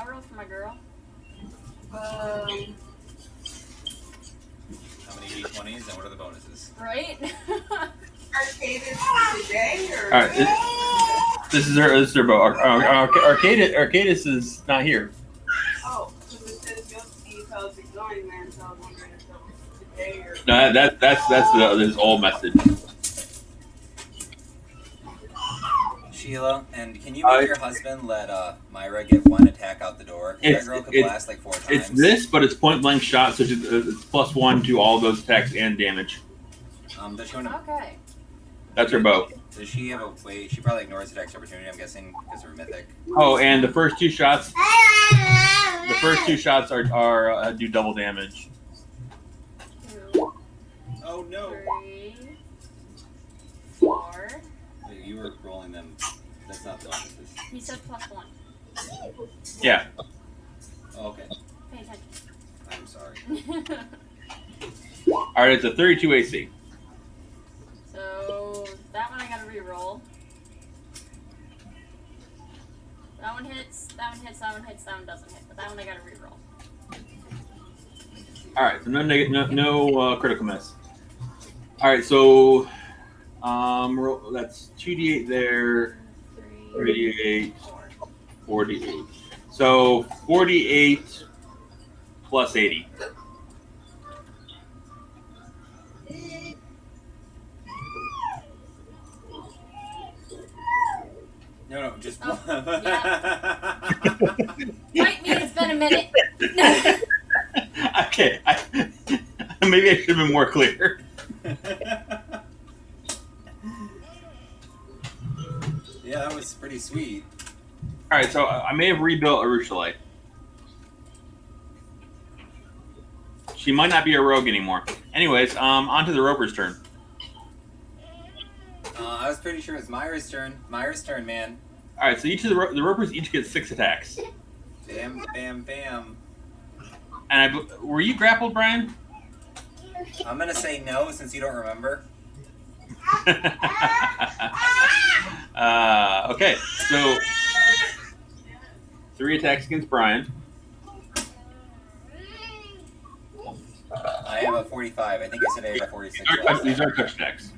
I'll roll for my girl. How many d20s and what are the bonuses? Right? Arcadis today or? All right, this is their bow. Arcadis is not here. Oh, because it says Yogi tells ignoring man, so I was wondering if that was today or. No, that's his old message. Sheila, and can you make your husband let Myra get one attack out the door? That girl could blast like 4 times. It's this, but it's point blank shot, so it's +1 to all those attacks and damage. Does she want to? Okay. That's her bow. Does she have a way? She probably ignores attacks opportunity. I'm guessing because of her mythic. Oh, and the first 2 shots. The first 2 shots are do double damage. 2, Oh no! 3, 4. Wait, you were rolling them. That's not the bonuses. He said +1. Yeah. Oh, okay. Pay attention. I'm sorry. All right, it's a 32 AC. So that one I gotta re-roll. That one hits. That one hits. That one hits. That one doesn't hit. But that one I gotta re-roll. All right, so no critical miss. All right, so that's 2d8 there, 3, 3d8, 4. 4d8. So 48 plus 80. No, just Oh, one. Fight me. It's been a minute. Okay, maybe I should have been more clear. Yeah, that was pretty sweet. All right, so I may have rebuilt Arushale. She might not be a rogue anymore. Anyways, on to the Roper's turn. I was pretty sure it was Myra's turn. Myra's turn, man. All right, so each of the Ropers each get 6 attacks. Bam, bam, bam. And were you grappled, Brian? I'm gonna say no since you don't remember. Okay, so 3 attacks against Brian. I have a 45. I think I said I have a 46. These are touch attacks.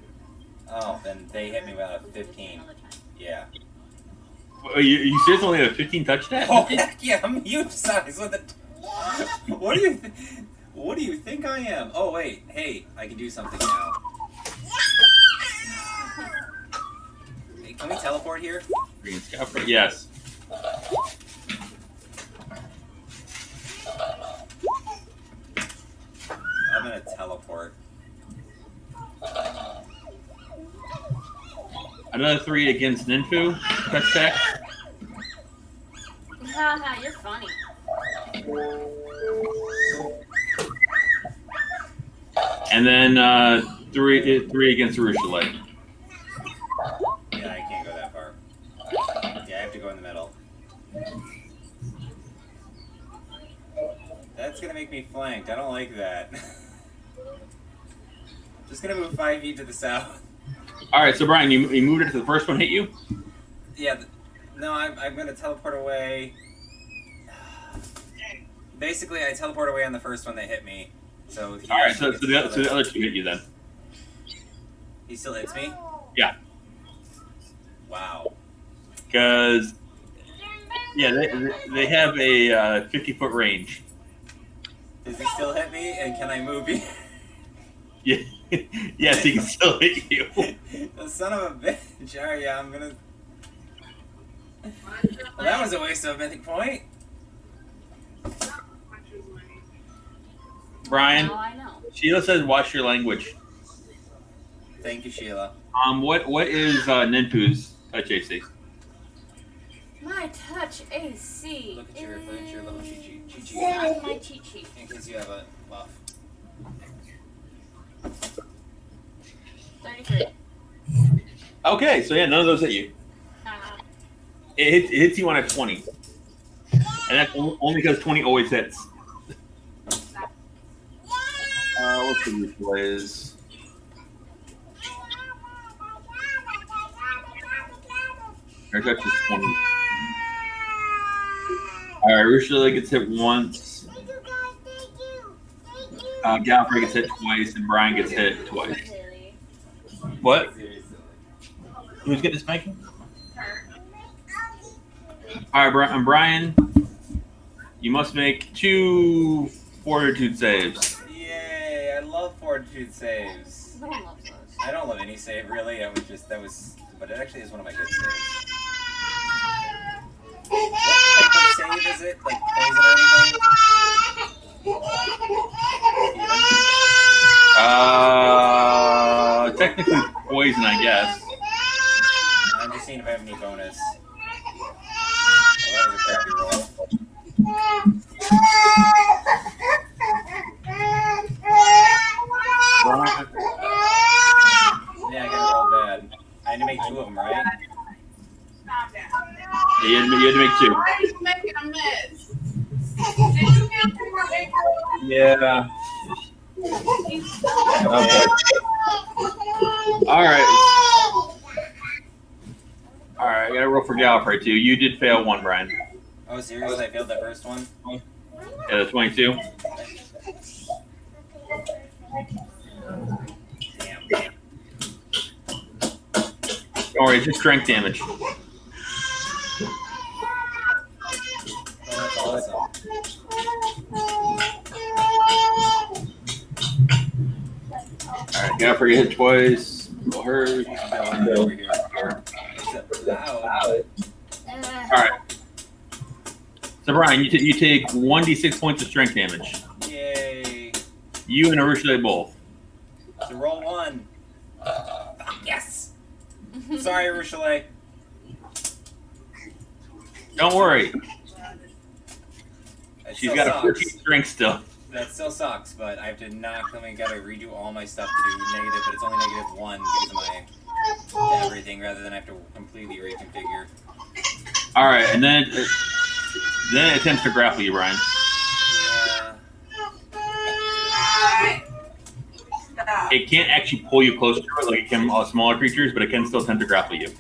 Oh, then they hit me with a 15. Yeah. You seriously only have a 15 touch attack? Oh heck yeah, I'm huge size with it. What do you think I am? Oh wait, hey, I can do something now. Hey, can we teleport here? Green Scout. Yes. I'm gonna teleport. Another 3 against Ninfu. Touch attack. Haha, you're funny. And then 3 against Arushale. Yeah, I can't go that far. Yeah, I have to go in the middle. That's gonna make me flanked. I don't like that. Just gonna move 5 feet to the south. All right, so Brian, you moved it to the first one hit you? Yeah, no, I'm gonna teleport away. Basically, I teleport away on the first one that hit me. So All right, so the other 2 hit you then. He still hits me? Yeah. Wow. Because, yeah, they have a 50-foot range. Does he still hit me? And can I move you? Yeah. Yes, he can still hit you. The son of a bitch. Alright, yeah, I'm gonna... Well, that was a waste of a mythic point. Brian, Now I know. Sheila says watch your language. Thank you, Sheila. What is Ninfu's touch AC? My touch AC Look at your little cheat sheet. Not my cheat sheet. In case you have a buff. 33. Okay, so yeah, none of those hit you. It hits you on a 20. And that's only because 20 always hits. Let's see which way is. Her touch is 20. All right, Ursula gets hit once. Gallifrey gets hit twice, and Brian gets hit twice. Really? What? Seriously. Who's getting spanking? All right, Brian, you must make 2 fortitude saves. Yay! I love fortitude saves. No one loves those. I don't love any save really. But it actually is one of my good saves. What type of save is it? Like poison or anything? Technically poison, I guess. I'm just seeing if I have any bonus. Well, that was a crappy roll. Brian, Yeah, I gotta roll bad. I had to make 2 of them, right? Stop that. you had to make 2. Why are you making a mess? Did you get more paper? Yeah. Okay. All right. I gotta roll for Gallifrey too. You did fail 1, Brian. Oh, seriously? I failed that first one? Yeah, the 22. Damn. Don't worry, it's just strength damage. Oh, that's awesome. All right, Gallifrey hit twice. Roll her. Over here. It's loud. All right. So Brian, you take 1d6 points of strength damage. Yay. You and Ursula both. So roll 1. Yes! Sorry, Ursula. Don't worry, It she's still got a sucks. 14 strength still. That still sucks, but I have to gotta redo all my stuff to do negative, but it's only -1 because of my everything rather than I have to completely reconfigure. All right, and then it attempts to grapple you, Brian. Yeah. Stop. It can't actually pull you closer to it like it can smaller creatures, but it can still attempt to grapple you.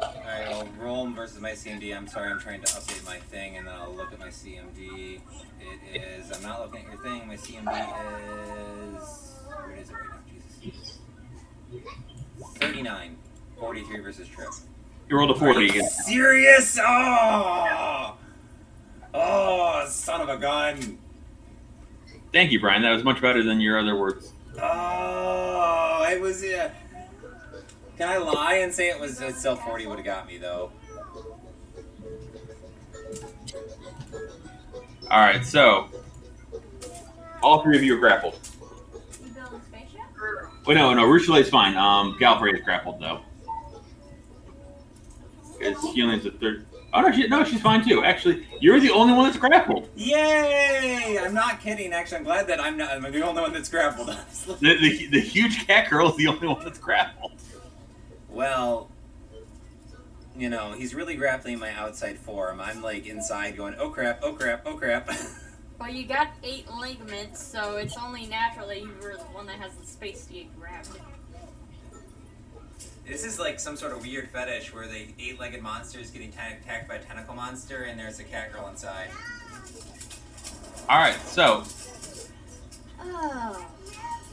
Alright, I'll roll 'em versus my CMD. I'm sorry, I'm trying to update my thing, and then I'll look at my CMD. It is, I'm not looking at your thing, my CMD is, where is it right now, Jesus. 39, 43 versus Trip. You rolled a 40 again. Serious? Oh! Oh, son of a gun! Thank you, Brian. That was much better than your other words. Oh, it was, Can I lie and say it's still 40 would have got me, though? All right, so all 3 of you are grappled. You building a spaceship? Wait, no, Ursula's fine. Gallifrey is grappled though. Because healing's a 3rd. Oh no, she's fine too. Actually, you're the only one that's grappled. Yay! I'm not kidding. Actually, I'm glad that I'm the only one that's grappled, honestly. The huge cat girl is the only one that's grappled. Well, he's really grappling my outside form. I'm like inside going, oh crap, oh crap, oh crap. Well, you got 8 ligaments, so it's only natural that you were the one that has the space to get grabbed. This is like some sort of weird fetish where the 8-legged monster is getting attacked by a tentacle monster and there's a cat girl inside. All right, so Oh.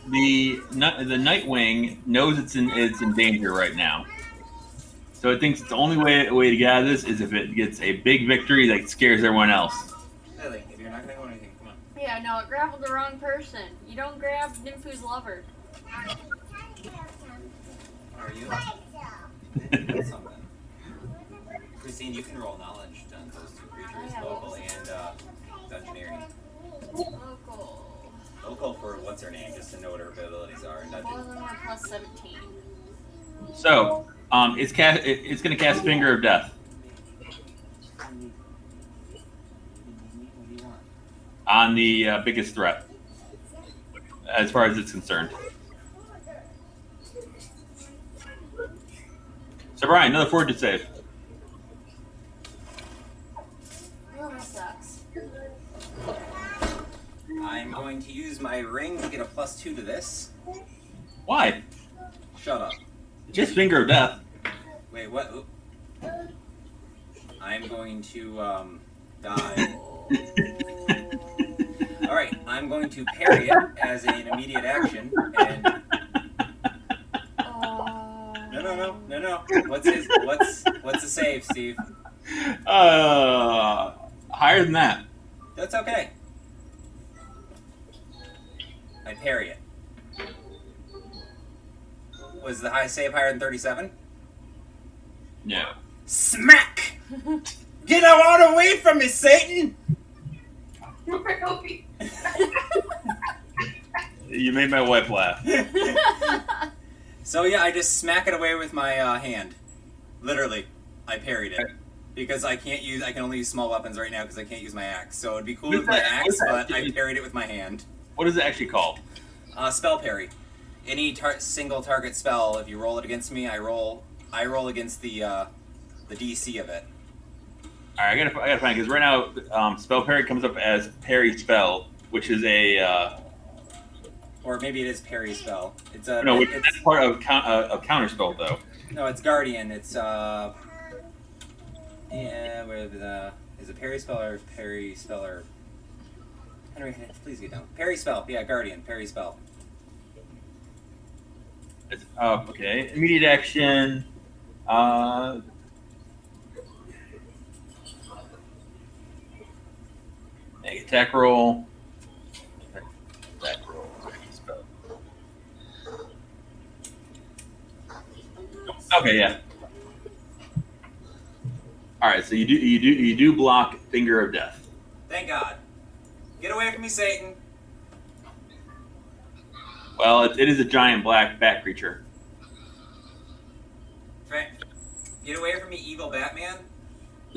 the Nightwing knows it's in danger right now. So it thinks the only way to get out of this is if it gets a big victory that scares everyone else. Lily, if you're not gonna go anything, come on. Yeah, no, it grappled the wrong person. You don't grab Nymphu's lover. Are you? Something. Christine, you can roll knowledge on those 2 creatures, Yeah, local and dungeoneering. Local. Local for what's her name, just to know what her abilities are in Both dungeon. of them are plus 17. So it's going to cast Finger of Death What do you want? on the biggest threat, as far as it's concerned. So Brian, another fortitude save. Well, that sucks. I'm going to use my ring to get a +2 to this. Why? Shut up. Just Finger of Death. Wait, what? Oop. I I'm going to die. All right, I'm going to parry it as an immediate action. And no. What's the save, Steve? Higher than that. That's okay. I parry it. Was the high save higher than 37? No. Smack! Get out away from me, Satan! Really? You made my wife laugh. So yeah, I just smack it away with my hand. Literally, I parried it. Because I can only use small weapons right now because I can't use my axe. So it'd be cool with my axe, but I parried it with my hand. What is it actually called? Spell parry. Any single target spell, if you roll it against me, I roll against the DC of it. All right, I gotta find it because right now spell parry comes up as parry spell, which is a Or maybe it is parry spell. It's that's part of counter spell though. No, it's guardian. It's is it parry spell or parry spell or Henry? Please get down. Parry spell. Yeah, guardian. Parry spell. It's, okay, immediate action. Make attack roll. Attack roll. Spell. Okay, yeah. All right, so you do block Finger of Death. Thank God. Get away from me, Satan. Well, it is a giant black bat creature. Get away from me, evil Batman.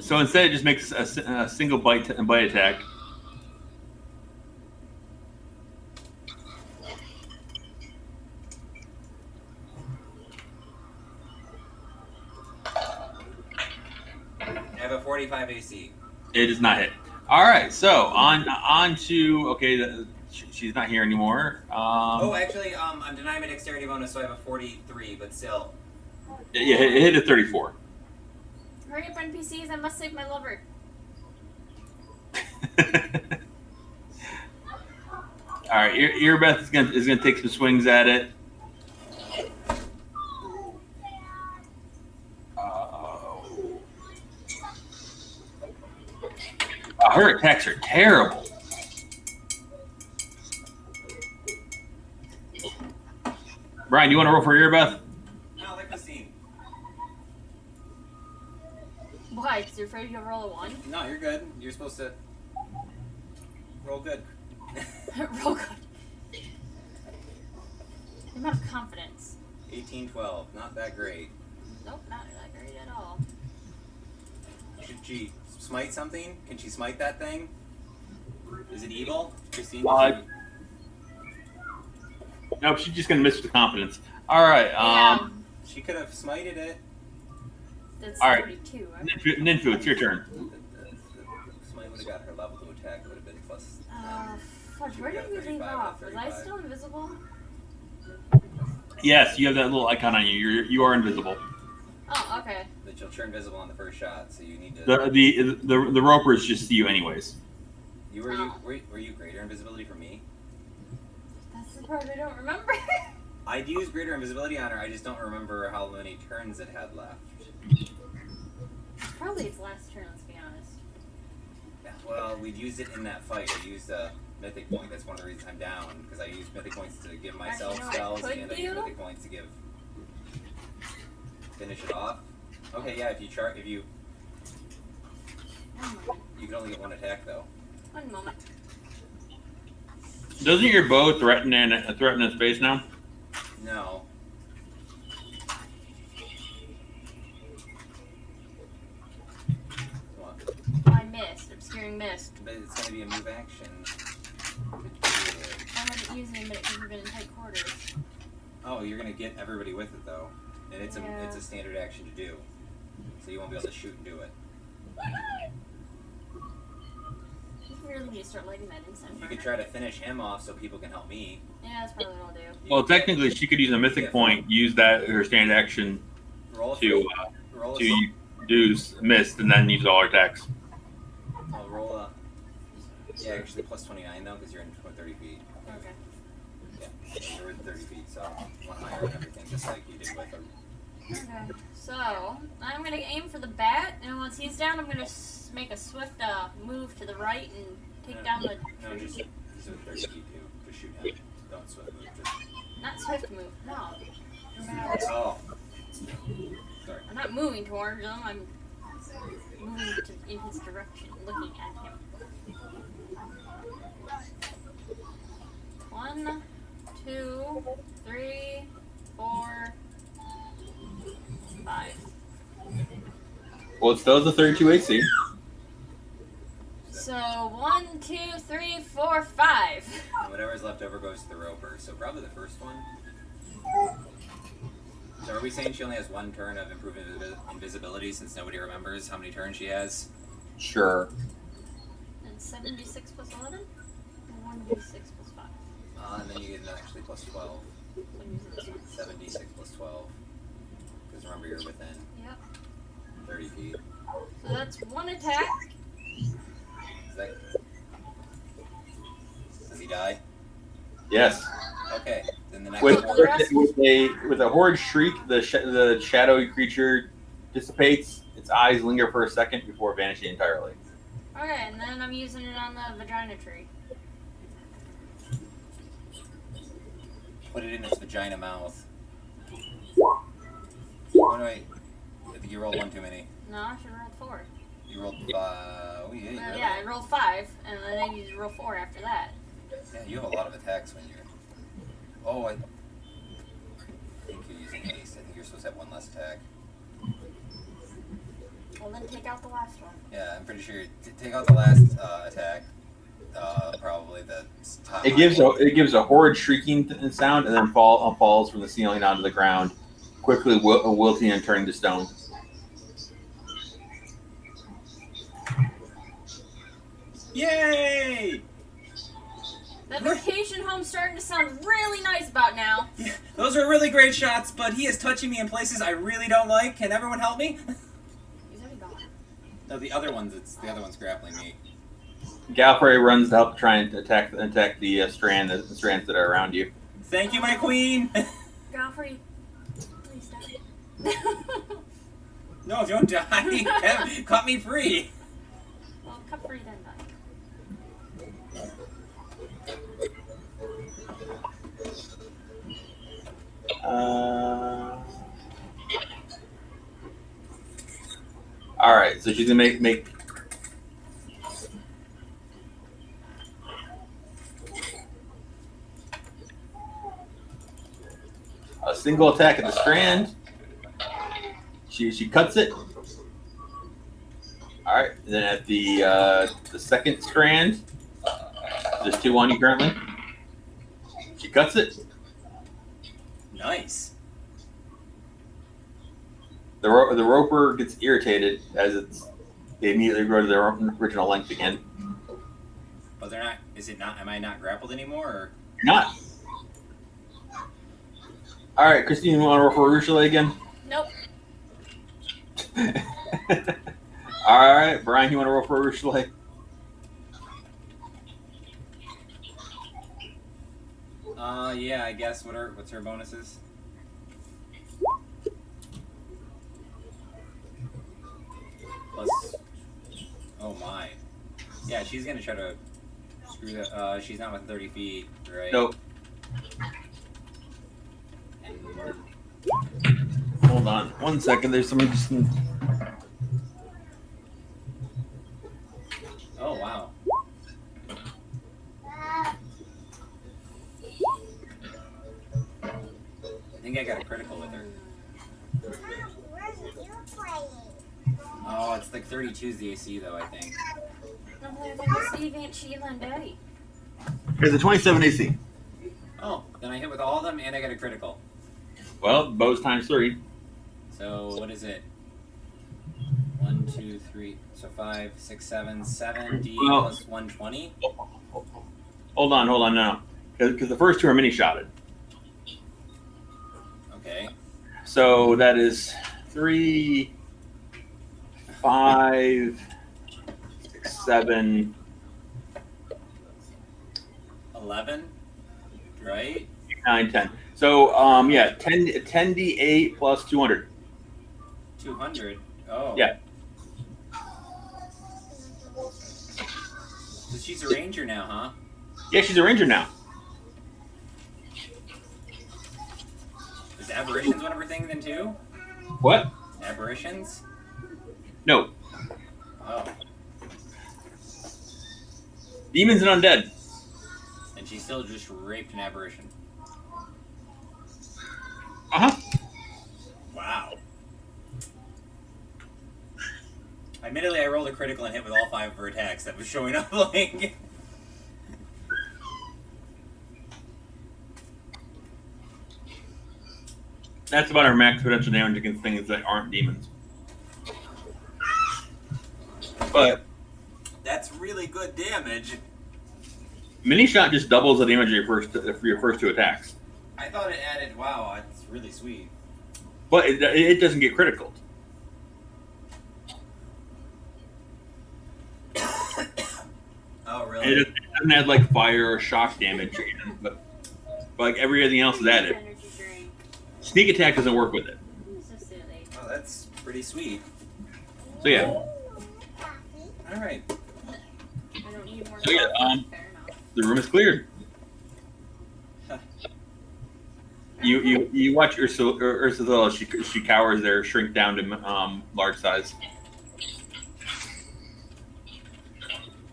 So instead, it just makes a single bite attack. I have a 45 AC. It does not hit. All right, so on to she's not here anymore. Actually, I'm denying my dexterity bonus, so I have a 43, but still. Yeah, it hit a 34. Hurry up, NPCs! I must save my lover. All right, Earbeth is gonna take some swings at it. Her attacks are terrible. Brian, you want to roll for Earbeth? No, like the scene. Why? Because you're afraid you'll roll a 1? No, you're good. You're supposed to roll good. Roll good. The amount of confidence. 18-12. Not that great. Nope, not that great at all. Should she smite something? Can she smite that thing? Is it evil? Christine? Nope, she's just gonna miss with confidence. All right. Yeah. She could have smited it. That's all right. 42, right? Ninfu, it's your turn. Smite would have got her level to attack. It would have been plus. Fudge, where did we leave off? Was I still invisible? Yes, you have that little icon on you. You are invisible. Oh, okay. But you'll turn visible on the first shot, so you need to. The ropers just see you anyways. Were you greater invisibility for me? That's the part I don't remember. I'd use greater invisibility on her. I just don't remember how many turns it had left. Probably its last turn. Let's be honest. Well, we'd used it in that fight. I used a mythic point. That's one of the reasons I'm down, because I used mythic points to give myself Actually, spells, I and I used mythic points to finish it off. Okay, yeah. If you you can only get one attack though. One moment. Doesn't your bow threaten a space now? No. Come on. I missed. Obscuring mist. But it's going to be a move action. I'm going to use it in a minute because we've been in tight quarters. Oh, you're going to get everybody with it though, and it's Yeah. a standard action to do, so you won't be able to shoot and do it. We really need to start lighting that incense. You could try to finish him off so people can help me. Yeah, that's probably what I'll do. Well, technically, she could use a mythic point, use that her standard action Roll a to roll a to Deuce, missed, and then use all our attacks. I'll roll a. Yeah, actually plus 29 though, because you're in 30 feet. Okay. Yeah, you're in 30 feet, so one higher and everything, just like you did with him. Okay. So I'm gonna aim for the bat, and once he's down, I'm gonna make a swift move to the right and take down the No, tree. just he's in 30 feet too. Just shoot him. Don't swim move. Not swift move. No. Oh. Sorry. I'm not moving towards him. I'm moving in his direction, looking at him. 1, 2, 3, 4, 5. Well, it still has a 32 AC. So 1, 2, 3, 4, 5. And whatever's left over goes to the roper. So probably the first one. So are we saying she only has one turn of improved invisibility since nobody remembers how many turns she has? Sure. And 76 plus 11? 1d6 plus 5. And then you get an actually plus 12. So I'm using this one. 76 plus 12. Because remember you're within Yep. 30 feet. So that's one attack. Is that... Does he die? Yes. Okay. Then the next With, For the rest- with a horde shriek, the shadowy creature dissipates. Its eyes linger for a second before vanishing entirely. Okay, and then I'm using it on the vagina tree. Put it in its vagina mouth. Oh, no, wait. I think you rolled one too many. No, I should roll 4. You rolled 5. Oh, yeah, you really? Yeah, I rolled 5, and then I need to roll 4 after that. Yeah, you have a lot of attacks when you're... Oh, I think you're using haste. I think you're supposed to have one less attack. Well, then take out the last one. Yeah, I'm pretty sure. Take out the last attack. Probably the top. It gives a horrid shrieking sound and then falls from the ceiling onto the ground, quickly wilting and turning to stone. Yay! That vacation home's starting to sound really nice about now. Yeah, those are really great shots, but he is touching me in places I really don't like. Can everyone help me? He's already gone. No, the other one's the grappling me. Galfrey runs to help try and attack the strands that are around you. Thank you, my queen. Godfrey, please die. No, don't die. Cut me free. Well, cut free then die. All right, so she's gonna make. A single attack at the strand. She cuts it. All right, and then at the second strand, there's 2 on you currently. She cuts it. Nice. The roper gets irritated as they immediately grow to their original length again. But they're not. Is it not? Am I not grappled anymore? Or? You're not. All right, Christine, you want to roll for Ursula again? Nope. All right, Brian, you want to roll for Ursula? Yeah, I guess. What's her bonuses? Plus. Oh my. Yeah, she's gonna try to screw that. She's not within 30 feet, right? Nope. And Hold on 1 second. There's somebody just. oh wow. I think I got a critical with her. Oh, it's like 32 is the AC though, I think. I'm glad I see Aunt Sheila and Daddy. Here's a 27 AC. Oh, then I hit with all of them and I got a critical. Well, bows times 3. So what is it? 1, 2, 3. So 5, 6, 7, 70 Well- plus 120. Hold on, no. Because the first 2 are mini-shotted. Okay. So that is 3, 5, 6, 7, 11, right? 9, 10. So, 10d8 plus 200. 200. Oh. Yeah. So she's a ranger now, huh? Yeah, she's a ranger now. Is aberrations one of her things then too? What? Aberrations? No. Oh. Demons and undead. And she still just raped an aberration. Uh-huh. Wow. Admittedly, I rolled a critical and hit with all 5 of her attacks. That was showing up like... That's about our max potential damage against things that aren't demons. But That's really good damage. mini shot just doubles the damage for your first 2 attacks. I thought it added... Wow, that's really sweet. But it doesn't get critical. Oh, It really? doesn't add like fire or shock damage, but like everything else is added. Energy drink. Sneak attack doesn't work with it. This is silly. Oh, that's pretty sweet. So yeah, Alright. I don't need more. So, yeah, Fair enough. the room is cleared. You watch Ursula. She cowers there, shrink down to large size.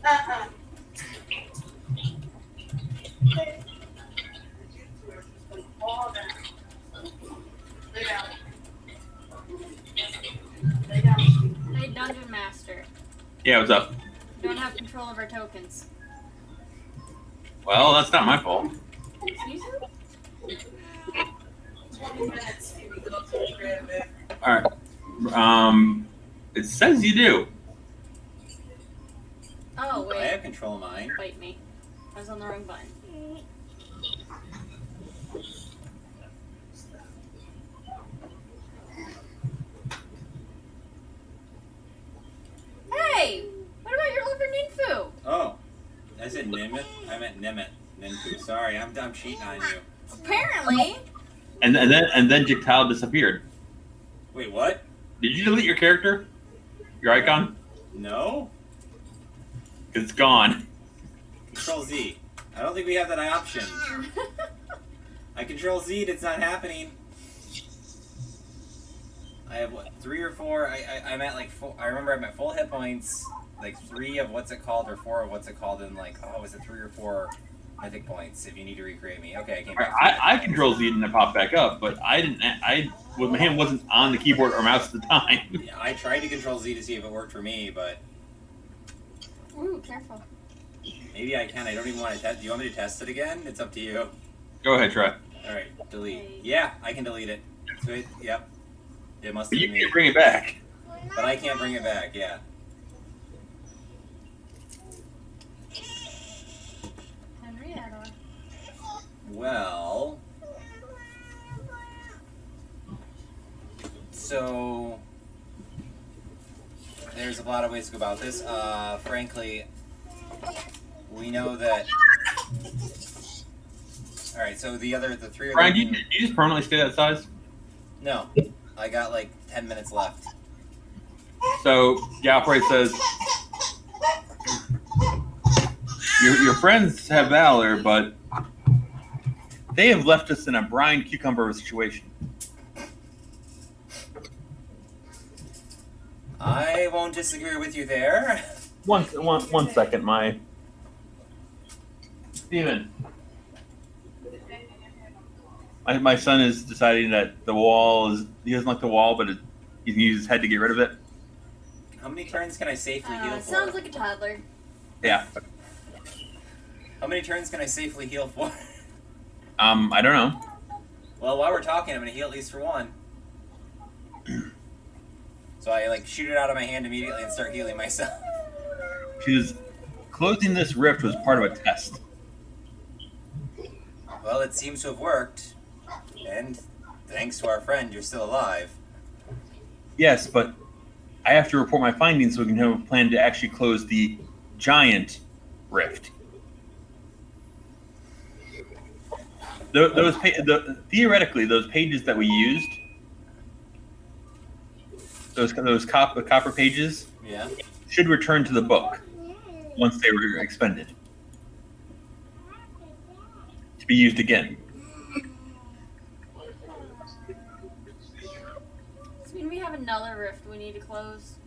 Uh-uh. Fall down. Lay down. Lay down. Hey, Dungeon Master. Yeah, what's up? You don't have control of our tokens. Well, that's not my fault. Excuse me? 20 minutes. You can go to the crib, babe. All right. It says you do. Oh, I have wait. control of mine. Bite me. I was on the wrong button. Hey! What about your lover Ninfu? Oh. I said Nimit? I meant Nimit. Ninfu. Sorry, I'm cheating on you. Apparently. And then Jictal disappeared. Wait, what? Did you delete your character? Your icon? No? It's gone. Control Z. I don't think we have that option. I control Z, it's not happening. I have what, 3 or 4? I'm at like full, I remember I'm at full hit points, like 3 of what's it called, or 4 of what's it called, and like, oh, was it 3 or 4 mythic points if you need to recreate me? Okay, I came back. I control Z and it popped back up, but my hand wasn't on the keyboard or mouse at the time. Yeah, I tried to control Z to see if it worked for me, but Ooh, careful. maybe I can. I don't even want to test. Do you want me to test it again? It's up to you. Go ahead, try. Alright, delete. Okay. Yeah, I can delete it. Sweet, yep. It must But be you me. can't bring it back. But I can't bring it back, yeah. Henrietta. Well... So... There's a lot of ways to go about this. Frankly, we know that... Alright, so the 3 are... Brian, did you just permanently stay that size? No. I got like 10 minutes left. So Galbraith says, your friends have valor, but they have left us in a brine cucumber situation. I won't disagree with you there. One second, my Steven. My son is deciding that the wall is, he doesn't like the wall, but he can use his head to get rid of it. How many turns can I safely heal for? Sounds like a toddler. Yeah. How many turns can I safely heal for? I don't know. Well, while we're talking, I'm gonna heal at least for 1. So I like shoot it out of my hand immediately and start healing myself. Because closing this rift was part of a test. Well, it seems to have worked. And thanks to our friend, you're still alive. Yes, but I have to report my findings so we can have a plan to actually close the giant rift. Theoretically, those pages that we used, those copper pages, Yeah. should return to the book once they were expended to be used again. Does mean we have another rift we need to close?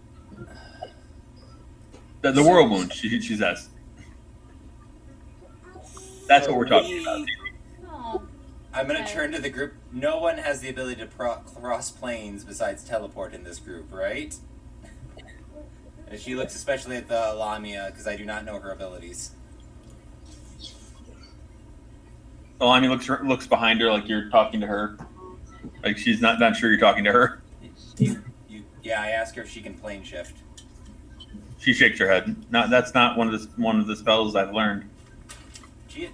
The world wound, she says. That's what we're talking about. Oh, I'm gonna Okay. turn to the group. No one has the ability to cross planes besides teleport in this group, right? And she looks especially at the Lamia because I do not know her abilities. Alani looks behind her like you're talking to her. Like she's not sure you're talking to her. Yeah, I ask her if she can plane shift. She shakes her head. That's not one of the spells I've learned. She,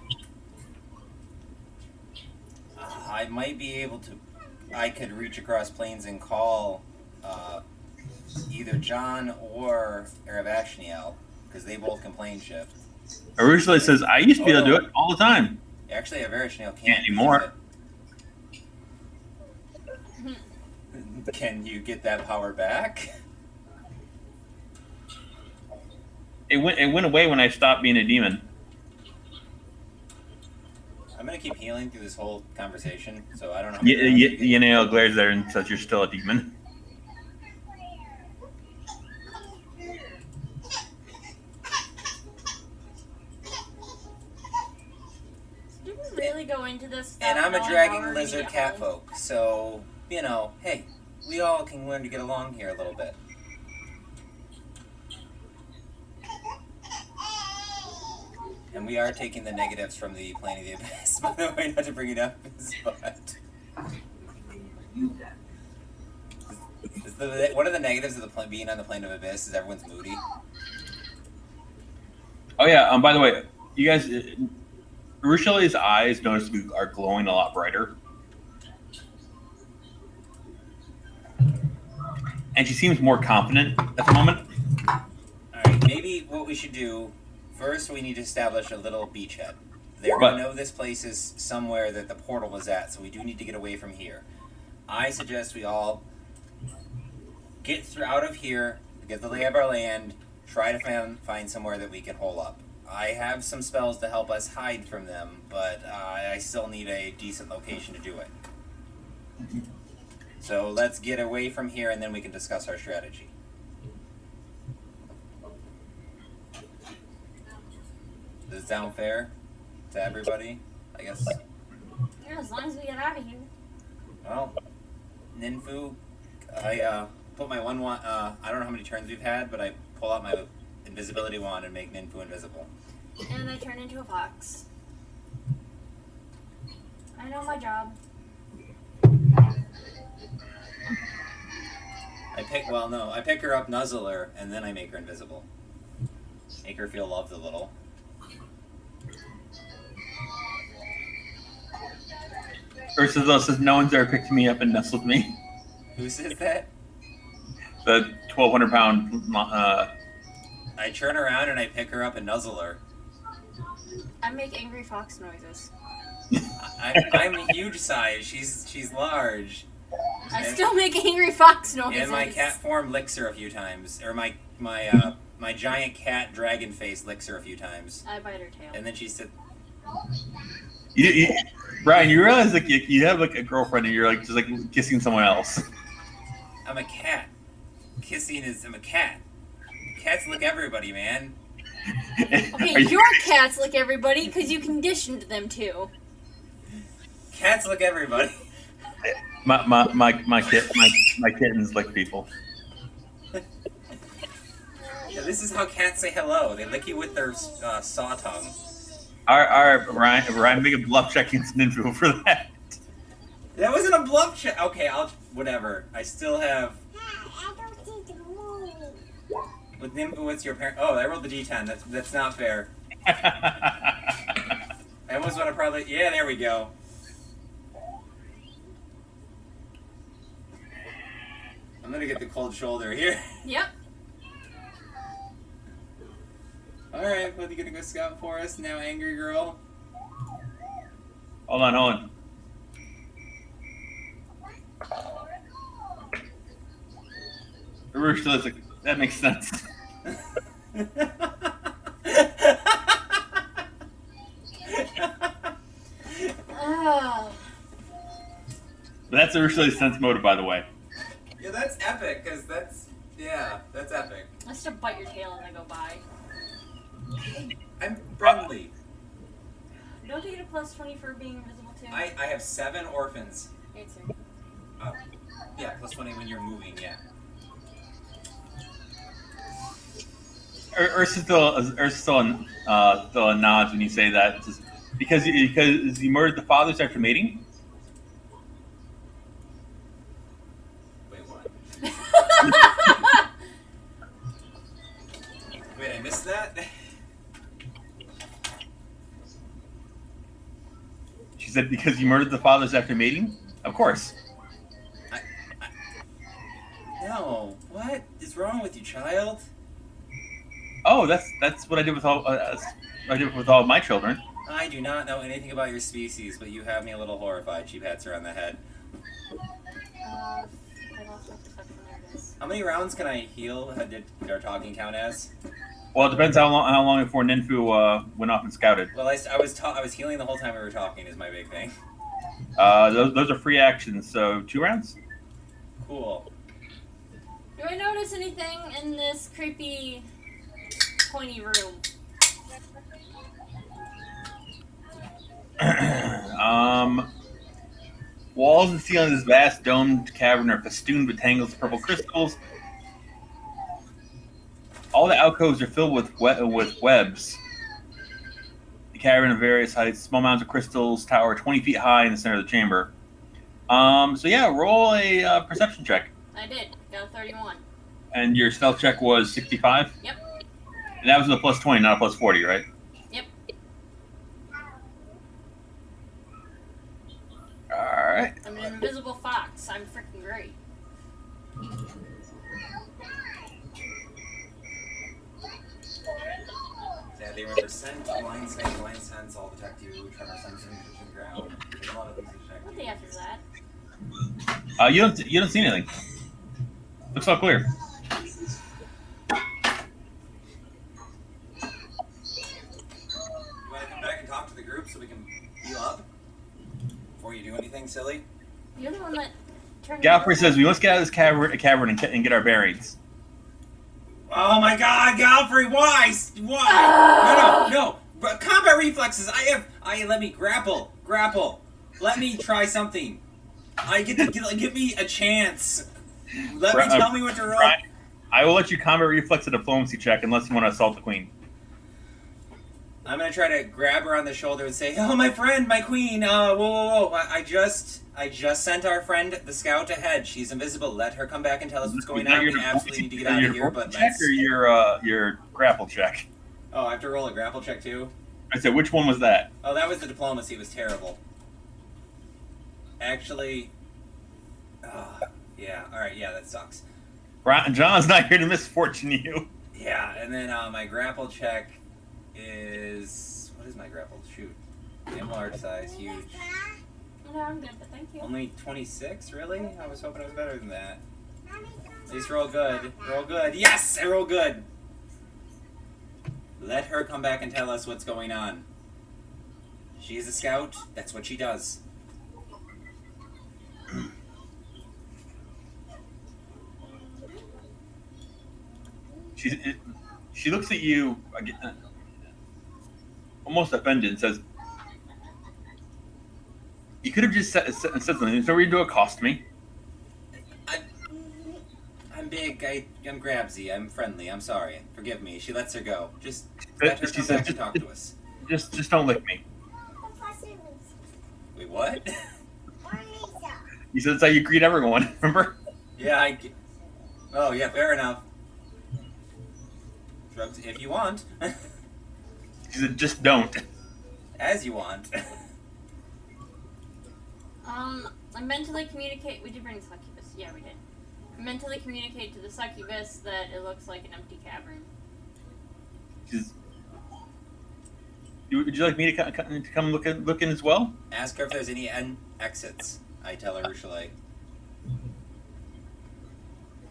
I might be able to. I could reach across planes and call either John or Aravashniel because they both can plane shift. Originally says I used to be able to do it all the time. Actually, Aravashniel can't Can't anymore. Can you get that power back? It went away when I stopped being a demon. I'm gonna keep healing through this whole conversation, so I don't know. Yanael glares there and says you're still a demon. Did we really go into this? And without I'm a knowing dragon how we're lizard gonna get home? catfolk, so hey, we all can learn to get along here a little bit. And we are taking the negatives from the Plane of the Abyss, by the way, not to bring it up, but one of the negatives of the being on the Plane of Abyss is everyone's moody. Oh yeah. By the way, you guys, Rochele's eyes noticeably are glowing a lot brighter, and she seems more confident at the moment. Alright, maybe what we should do, first we need to establish a little beachhead. They're going to know this place is somewhere that the portal was at, so we do need to get away from here. I suggest we all get out of here, get the lay of our land, try to find somewhere that we can hole up. I have some spells to help us hide from them, but I still need a decent location to do it. So let's get away from here and then we can discuss our strategy. Does it sound fair to everybody? I guess. Yeah, as long as we get out of here. Well, Ninfu, I put my one wand. I don't know how many turns we've had, but I pull out my invisibility wand and make Ninfu invisible. And I turn into a fox. I know my job. I pick her up, nuzzle her, and then I make her invisible. Make her feel loved a little. Ursula says no one's ever picked me up and nestled me. Who says that? The 1,200-pound. I turn around and I pick her up and nuzzle her. I make angry fox noises. I'm a huge size. She's large. I still make angry fox noises. And my cat form licks her a few times, or my giant cat dragon face licks her a few times, I bite her tail. and then she said, Brian, you realize like you have like a girlfriend and you're like just like kissing someone else. "I'm a cat. I'm a cat. Cats lick everybody, man." Okay, your cats lick everybody because you conditioned them to. Cats lick everybody. My kittens lick people. Yeah, this is how cats say hello. They lick you with their saw tongue. All right, Ryan, make a bluff check against Ninfu for that. That wasn't a bluff check. Okay, whatever. I still have. With Ninfu, what's your parent? Oh, I rolled the D10. That's not fair. I almost want to probably. Yeah, there we go. I'm gonna get the cold shoulder here. Yep. Alright, what are you gonna go scout for us now, angry girl? Hold on. Realistic. That makes sense. That's a really sense motive, by the way. Yeah, that's epic, because that's epic. I used to bite your tail as I go by. I'm friendly. Don't you get a plus 20 for being invisible too? I have 7 orphans. Me too. Yeah, plus 20 when you're moving, yeah. Ursa still nods when you say that. Just because you murdered the fathers after mating? Wait, what? Wait, I missed that? She said because you murdered the fathers after mating? Of course. No. What is wrong with you, child? Oh, that's what I did with all of my children. I do not know anything about your species, but you have me a little horrified. She pats her on the head. I lost my perception. There it is. How many rounds can I heal? Did our talking count as? Well, it depends how long before Ninfu went off and scouted. Well, I was healing the whole time we were talking. Is my big thing. Those are free actions, so 2 rounds. Cool. Do I notice anything in this creepy, pointy room? Walls and ceiling of this vast domed cavern are festooned with tangles of purple crystals. All the alcoves are filled with webs. The cavern of various heights, small mounds of crystals tower 20 feet high in the center of the chamber. So yeah, roll a perception check. I did. Got a 31. And your stealth check was 65? Yep. And that was with a plus 20, not a plus 40, right? Yep. Alright. I'm an invisible fox. I'm freaking great. Yeah, they remember scent, blind sense, all detect you, tremor sense, and vision ground. There's a lot of things to check. What the F is that? You don't see anything. Looks all clear. You want to come back and talk to the group so we can heal up? Before you do anything silly? You're the one that turned. Galfrey says we must get out of this cavern and get our bearings. Oh my god, Galfrey, why? Why? No. Combat reflexes. Let me grapple. Let me try something. Give me a chance. Let me tell me what to roll. I will let you combat reflex a diplomacy check unless you want to assault the queen. I'm gonna try to grab her on the shoulder and say, "Oh, my friend, my queen. Whoa. I just sent our friend the scout ahead. She's invisible. Let her come back and tell us what's going on. We absolutely need to get out of here." But check or your grapple check? Oh, I have to roll a grapple check too. I said, which one was that? Oh, that was the diplomacy. It was terrible. Actually, yeah. All right, yeah, that sucks. John's not here to misfortune you. Yeah, and then my grapple check is... What is my grapple? Shoot. I'm large size, huge. No, I'm good, but thank you. Only 26, really? I was hoping I was better than that. At least roll good. Roll good. Yes! I roll good! Let her come back and tell us what's going on. She is a scout. That's what she does. She looks at you almost offended and says, "You could have just said something. There's no reason to accost me." I'm big. I'm grabsy. I'm friendly. I'm sorry. Forgive me. She lets her go. Just let her come back and talk to us. Just don't lick me. Wait, what? You said that's how you greet everyone. Remember? Yeah, Oh, yeah. Fair enough. Drugs, if you want. She said, "Just don't." As you want. I mentally communicate. We did bring succubus. Yeah, we did. Mentally communicate to the succubus that it looks like an empty cavern. Would you like me to come look in as well? Ask her if there's any exits. I tell her Ursula.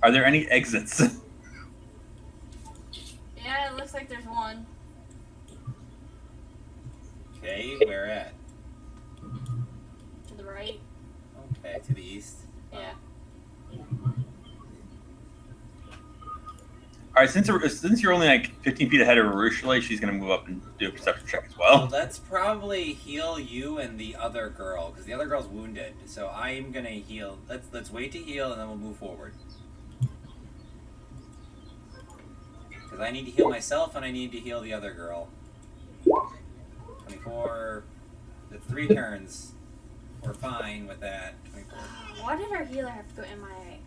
Are there any exits? Yeah, it looks like there's one. Okay, where at? To the right. Okay, to the east. Yeah. All right, since you're only like 15 feet ahead of Ursula, she's gonna move up and do a perception check as Well, well. let's probably heal you and the other girl, because the other girl's wounded. So I'm gonna heal. Let's wait to heal and then we'll move forward. Because I need to heal myself and I need to heal the other girl. 24. That's 3 turns. We're fine with that. 24. Why did our healer have to go MIA?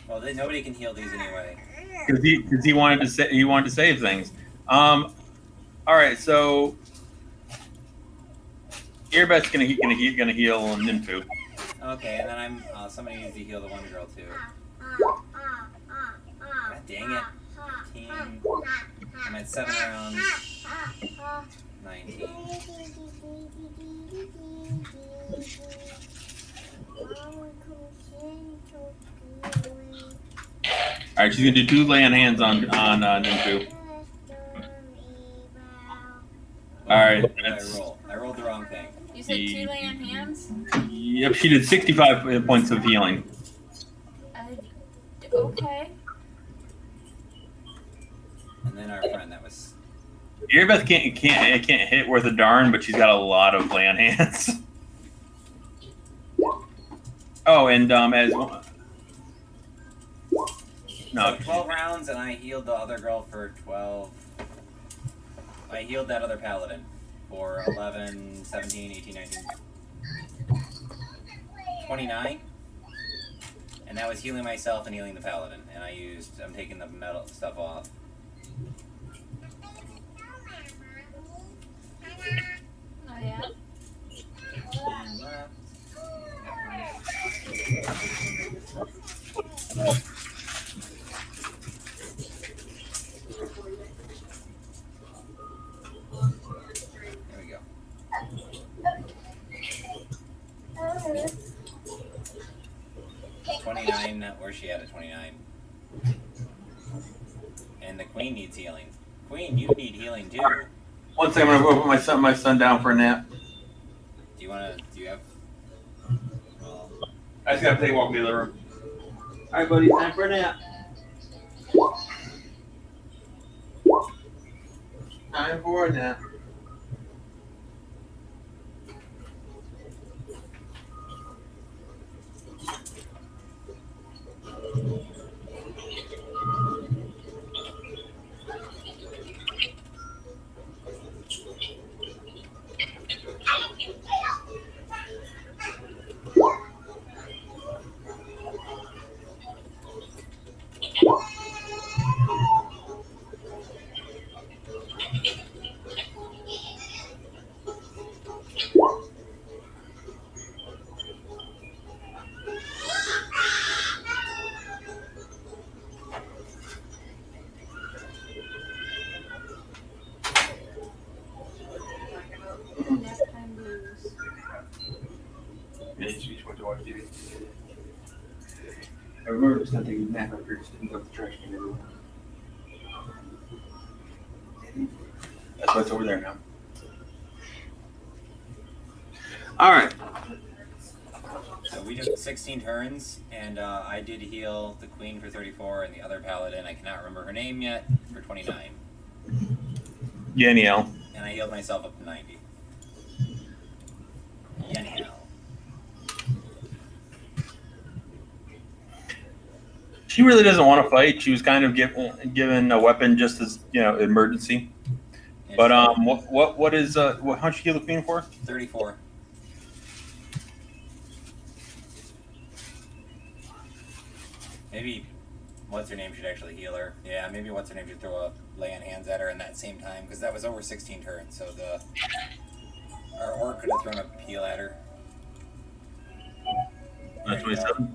Well, nobody can heal these anyway. Because he wanted to save things. All right, so Earbeth's gonna heal Nymphu. Okay, and then somebody needs to heal the one girl too. God dang it. Team. I'm at 7 rounds. 19. All right, she's gonna do 2 lay on hands on Nymphu. All right, What did I that's, roll? I rolled the wrong thing. You said 2 lay on hands? yep, she did 65 points of healing. Okay. And then our friend, that was... Earbeth can't hit worth a darn, but she's got a lot of lay on hands. Oh, and as well. No, So 12 rounds, and I healed the other girl for 12. I healed that other paladin for 11, 17, 18, 19, 29. And that was healing myself and healing the paladin. And I'm taking the metal stuff off. Oh, yeah. And left. There we go. 29, where's she at 29? And the queen needs healing. Queen, you need healing too. one second, I'm gonna put my son down for a nap. Do you have... Well, I just gotta take a walk to the other room. All right, buddy, time for a nap. Time for a nap. Nap time blues. I remember just not taking a nap after just didn't go to the trash can everywhere. That's why it's over there now. All right. so we did 16 turns, and I did heal the queen for 34, and the other paladin, I cannot remember her name yet, for 29. Yaniel. And I healed myself up to 90. Anyhow. She really doesn't want to fight. She was kind of given a weapon just as emergency. But what is how'd she heal the queen for? 34. Maybe what's her name should actually heal her. Yeah, maybe what's her name should throw a lay on hands at her in that same time, because that was over 16 turns. So our orc could have thrown a peel at her. That's 27.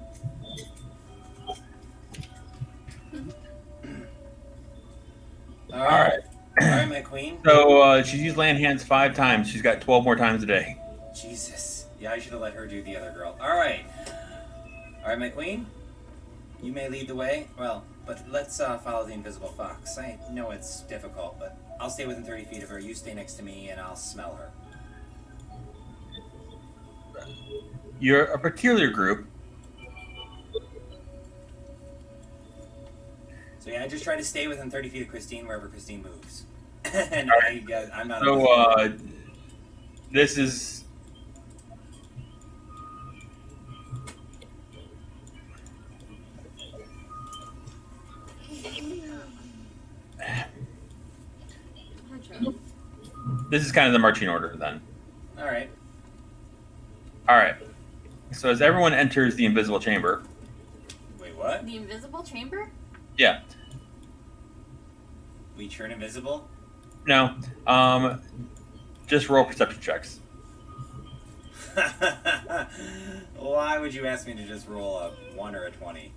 All right. All right, my queen. So she's used land hands 5 times. She's got 12 more times a day. Jesus. Yeah, I should have let her do the other girl. All right. All right, my queen. You may lead the way. Well, but let's follow the invisible fox. I know it's difficult, but I'll stay within 30 feet of her. You stay next to me, and I'll smell her. You're a peculiar group. So yeah, I just try to stay within 30 feet of Christine wherever Christine moves. And I'm not. So this is. This is kind of the marching order then. All right. All right. So as everyone enters the invisible chamber, Wait, what? The invisible chamber? yeah, We turn invisible? no, just roll perception checks. Why would you ask me to just roll a 1 or a 20?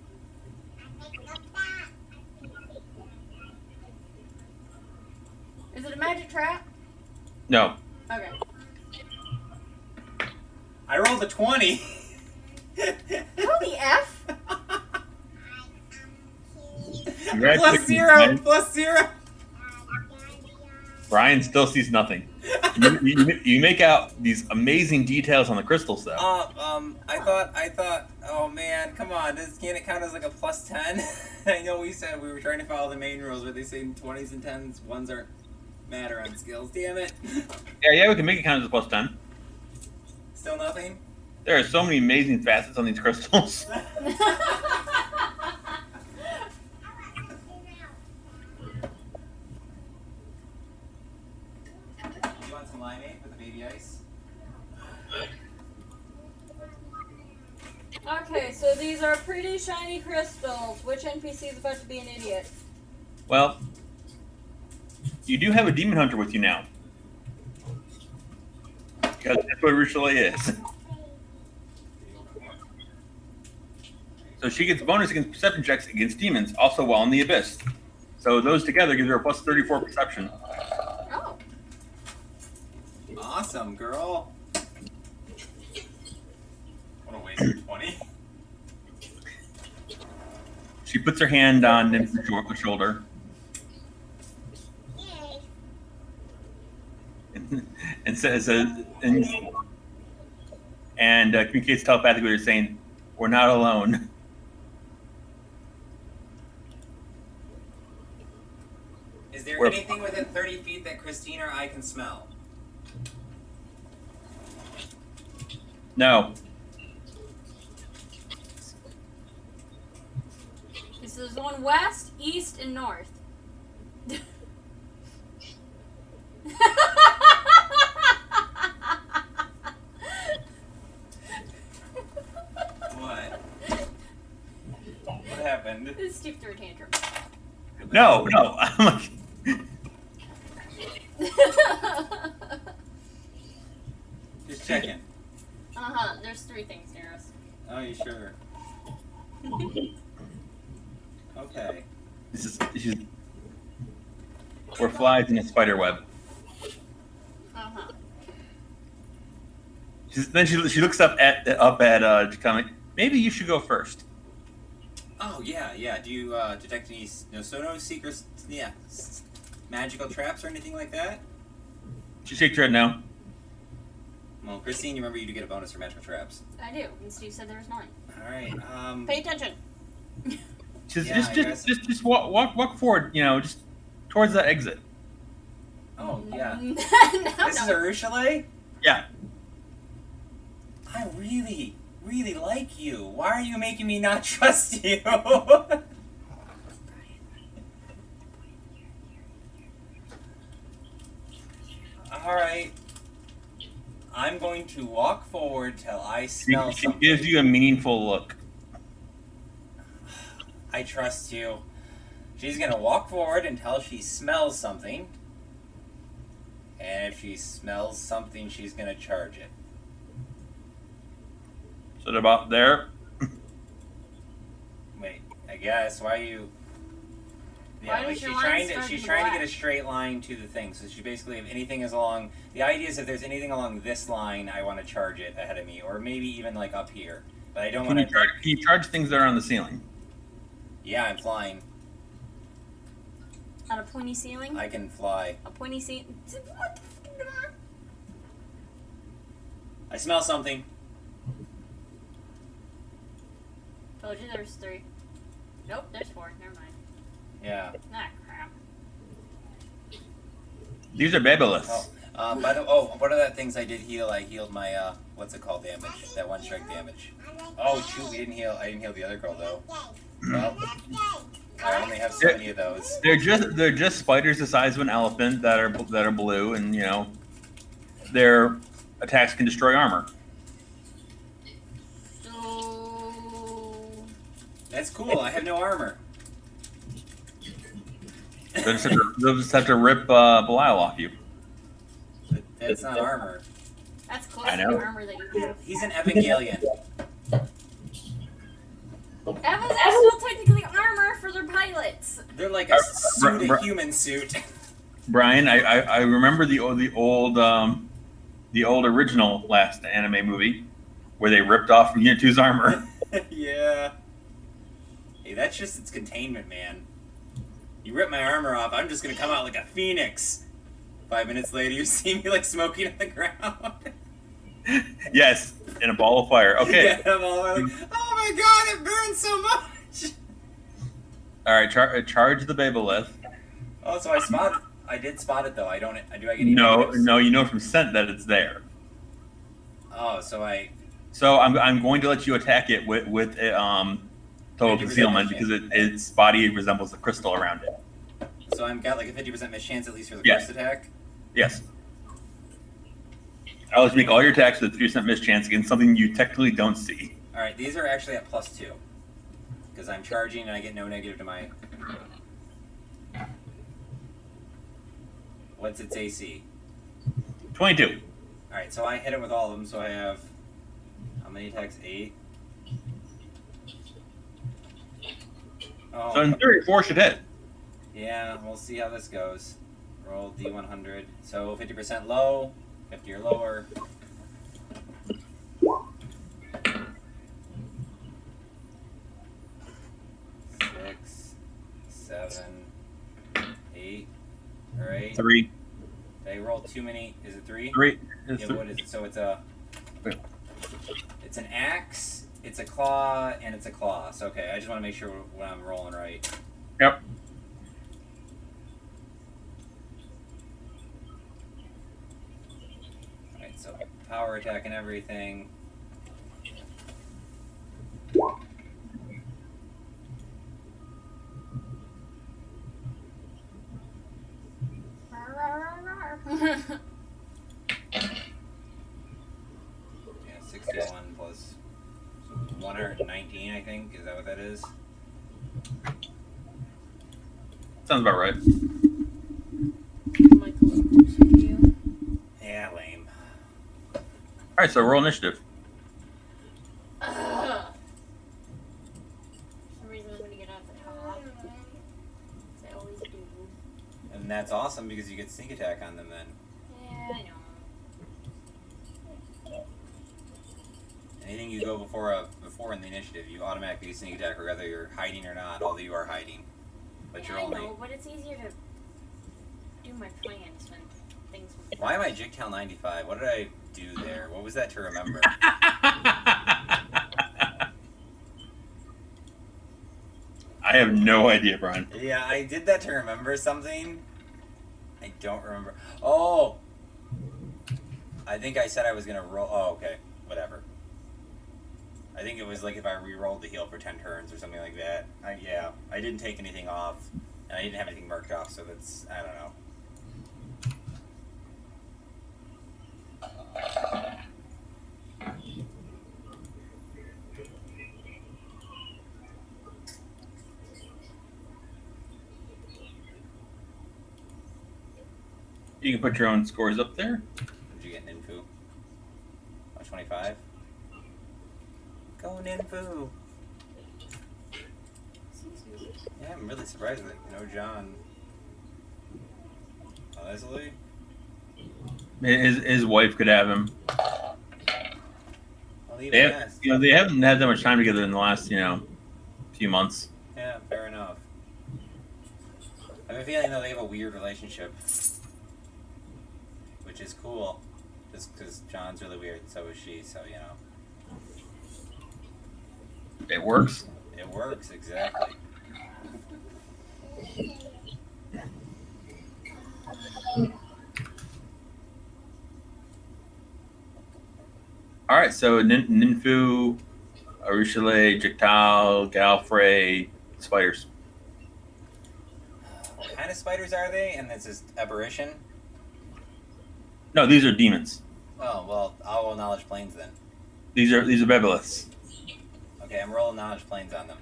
Is it a magic trap? No, Okay. I rolled a 20. Holy F! Plus 0. Plus 0. Brian still sees nothing. You make out these amazing details on the crystals, though. I thought, oh man, come on, can't it count as like a plus 10? I know we said we were trying to follow the main rules, but they say 20s and 10s, ones aren't matter on skills, damn it. Yeah, we can make it count as a plus 10. Still nothing? There are so many amazing facets on these crystals. You want some limeade with the baby ice? Okay, so these are pretty shiny crystals. Which NPC is about to be an idiot? Well, you do have a demon hunter with you now. Because that's what Richelieu is. So she gets bonus against perception checks against demons, also while in the abyss. So those together gives her a plus 34 perception. Oh. Awesome, girl. What a waste of 20. She puts her hand on Nim's shoulder. And says, and communicates telepathically with her, saying, "We're not alone." Is there We're- anything within 30 feet that Christine or I can smell? No. So there's one west, east, and north. What? What happened? Steve threw a tantrum. No. I'm like, Just checking. There's 3 things near us. Oh, you sure? Okay. we're flies in a spider web. Then she looks up at Jakami. Maybe you should go first. Oh, yeah. Do you detect any no secrets? Yeah. Magical traps or anything like that? She shakes her head no. Well, Christine, you remember you do get a bonus for magical traps. I do, and Steve said there was 9. All right. Pay attention. Just walk forward. Just towards that exit. Oh, yeah. No, This is a Ruchelet? Yeah. I really, really like you. Why are you making me not trust you? Alright. I'm going to walk forward till I smell She something. gives you a meaningful look. I trust you. She's gonna walk forward until she smells something. And if she smells something, she's gonna charge it. So they're about there. Wait, I guess. Why are you... Yeah, Why like does your she's line trying to start she's in trying to black? get a straight line to the thing. So she basically, if anything is along, the idea is if there's anything along this line, I want to charge it ahead of me, or maybe even like up here. But I don't Can want you to. charge things that are on the ceiling? Yeah, I'm flying. On a pointy ceiling? I can fly. A pointy ceiling? What the fuck? I smell something. Told you there's 3. Nope, there's 4. Never mind. Yeah. Ah, crap. These are babyliths. By the one of the things I did heal, I healed my what's it called damage? That one strike damage. Oh shoot, we didn't heal. I didn't heal the other girl though. Well, I only have so many of those. They're just spiders the size of an elephant that are blue, and you know, their attacks can destroy armor. So... That's cool. I have no armor. They'll just have to rip Belial off you. But that's not armor. That's close I to know. the armor that you have. He's an Evangelion. Evans are still technically armor for their pilots. They're like a suit, a Br- human suit. Brian, I remember the old original last anime movie where they ripped off Unit 2's armor. Yeah. Hey, that's just its containment, man. You rip my armor off, I'm just gonna come out like a phoenix. 5 minutes later, you see me like smoking on the ground. Yes, in a ball of fire. Okay. Yeah, I'm all like, oh my god, it burns so much. All right, charge the Babylith. Oh, so I did spot it though. Do I get any No, negatives? no, you know from scent that it's there. Oh, so I'm going to let you attack it with total 50% concealment because its body resembles the crystal around it. so I'm got like a 50% miss chance at least for the Yeah. first attack. Yes. I'll let you make all your attacks with a 3% miss chance against something you technically don't see. All right, these are actually at +2 because I'm charging and I get no negative to my. What's its AC? 22. All right, so I hit it with all of them. So I have how many attacks? 8. Oh, So in theory, 4 should hit. yeah. We'll see how this goes. Roll D100. So 50% low, 50 or lower. 6, 7, 8. All right. 3. Did I roll too many? Is it 3? 3. Yeah, what is it? So it's an axe, it's a claw, and it's a claw. So okay, I just want to make sure when I'm rolling right. Yep. Alright, so power attack and everything. Yeah, 61 plus 119, I think. Is that what that is? Sounds about right. Michael, closer to you. Yeah, lame. All right, so roll initiative. Ugh. For some reason I'm gonna get off the top. As I always do. And that's awesome because you get sneak attack on them then. Yeah, I know. Anything you go before in the initiative, you automatically sneak attack, whether you're hiding or not. Although you are hiding, but Yeah, you're I only. know, but it's easier to do my plans when things. Why am I Jigtail 95? What did I do there? What was that to remember? I have no idea, Brian. Yeah, I did that to remember something. I don't remember. Oh, I think I said I was gonna roll. Oh, okay, whatever. I think it was like if I re-rolled the heal for 10 turns or something like that. Yeah, I didn't take anything off, and I didn't have anything marked off, so that's, I don't know. You can put your own scores up there. What did you get, Ninfu? Oh, 25? Go, Ninfu! Excuse me. Yeah, I'm really surprised that no John. Leslie? His wife could have him. Well, even They have, yes. they haven't had that much time together in the last, few months. Yeah, fair enough. I have a feeling though they have a weird relationship, which is cool, just because John's really weird, and so is she. So It works. it works exactly. All right, so Ninfu, Arushale, Jiktal, Galfrey, spiders. What kind of spiders are they? And this is aberration. No, these are demons. Oh well, I'll roll knowledge planes then. These are Bebeliths. Okay, I'm rolling knowledge planes on them.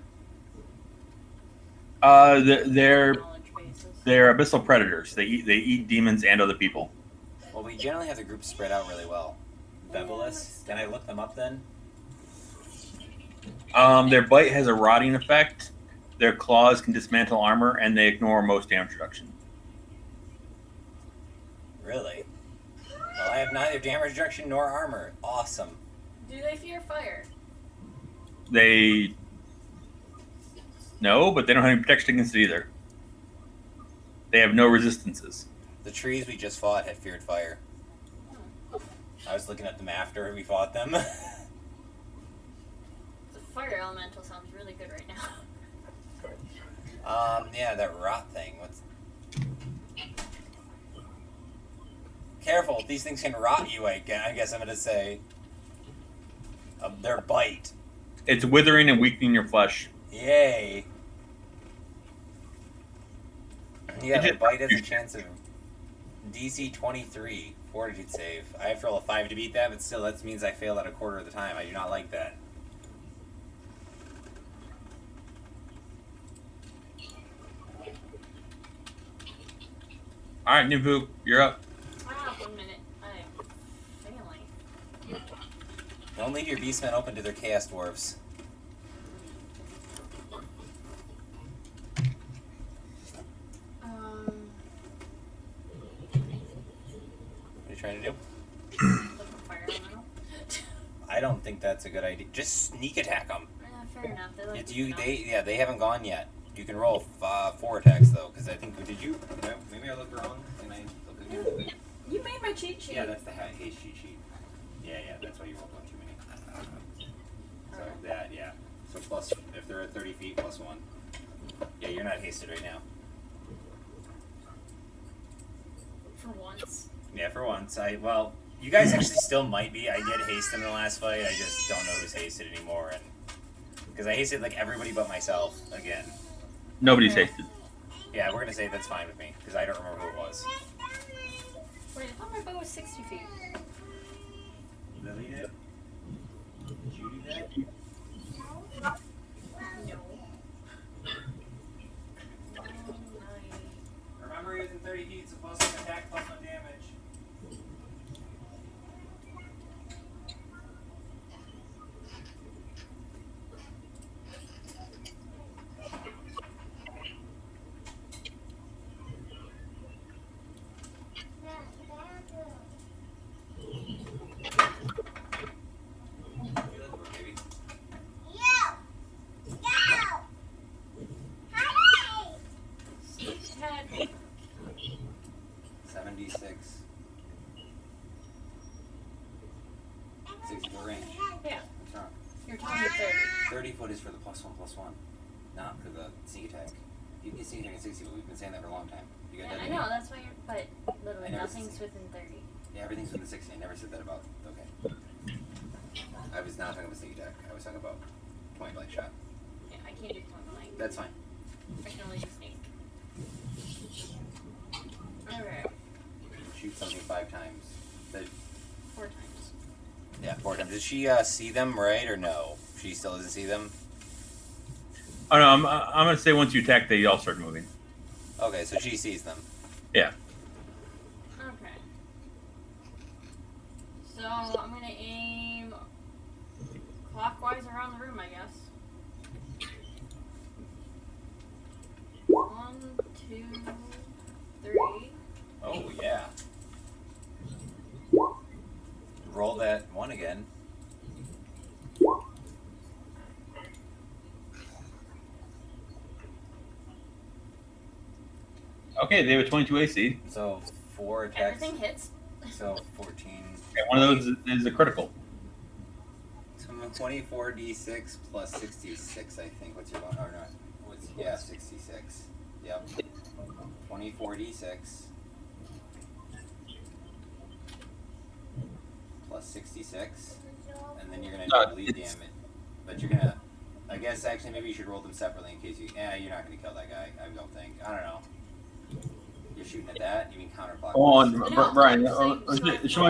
They're Knowledge bases. abyssal predators. They eat demons and other people. Well, we generally have the group spread out really well. Bebelus. Can I look them up then? Their bite has a rotting effect. Their claws can dismantle armor, and they ignore most damage reduction. Really? Well, I have neither damage reduction nor armor. Awesome. Do they fear fire? No, but they don't have any protection against it either. They have no resistances. The trees we just fought had feared fire. I was looking at them after we fought them. The fire elemental sounds really good right now. Yeah, that rot thing. What's... Careful, these things can rot you, I guess I'm gonna say. Their bite. It's withering and weakening your flesh. Yay. Yeah, their bite has a chance of DC 23 fortitude save. I have to roll a 5 to beat that, but still, that means I fail at a quarter of the time. I do not like that. All right, Ninfu, you're up. 1 minute. I'm failing. Don't leave your beastmen open to their chaos dwarves. What are you trying to do? Look for fire elemental. I don't think that's a good idea. Just sneak attack them. Fair enough. They like They haven't gone yet. You can roll 4 attacks though, because I think maybe I looked wrong. Can I look again? You made my cheat sheet. Yeah, that's the haste cheat sheet. Yeah, that's why you rolled one too many. So that, yeah. So plus, if they're at 30 feet, plus 1. Yeah, you're not hasted right now. For once. Yeah, for once. Well, you guys actually still might be. I did haste in the last fight. I just don't know who's hasted anymore, and because I hasted like everybody but myself again. Nobody's hasted. Yeah, we're gonna say that's fine with me because I don't remember who it was. Wait, I thought my bow was 60 feet. Lily did. Did you do that? No. Remember, he was in 30 feet, so plus 1 attack, plus 1 damage. Baby. 76. 60-foot range. Yeah. What's wrong? You're telling me 30. 30 foot is for the +1/+1, not for the sneak attack. You can sneak attack at 60, but we've been saying that for a long time. You got Yeah, that? I know, that's why you're. But literally, I never nothing's said- within 30. Yeah, everything's within 60. I never said that about. Okay. I was not talking about sneak attack. I was talking about point blank shot. Yeah, I can't do point blank. That's fine. I can only do sneak. Alright. Shoot something 5 times. 4 times. Yeah, 4 times. Did she see them right or no? She still doesn't see them? Oh no, I'm gonna say once you attack, they all start moving. Okay, so she sees them. Yeah. Okay. So I'm gonna aim clockwise around the room, I guess. roll that one again. Okay, they have a 22 AC. So 4 attacks. Everything hits. So 14. Okay, one of those is a critical. So 24d6 plus 66, I think. What's your one? Or not? Yeah, 66. Yep. 24d6 plus 66, and then you're gonna do bleed damage. But you're gonna, I guess actually maybe you should roll them separately in case you. Yeah, you're not gonna kill that guy. I don't think. I don't know. You're shooting at that. You mean counterclockwise? Go on, No, Brian. you Show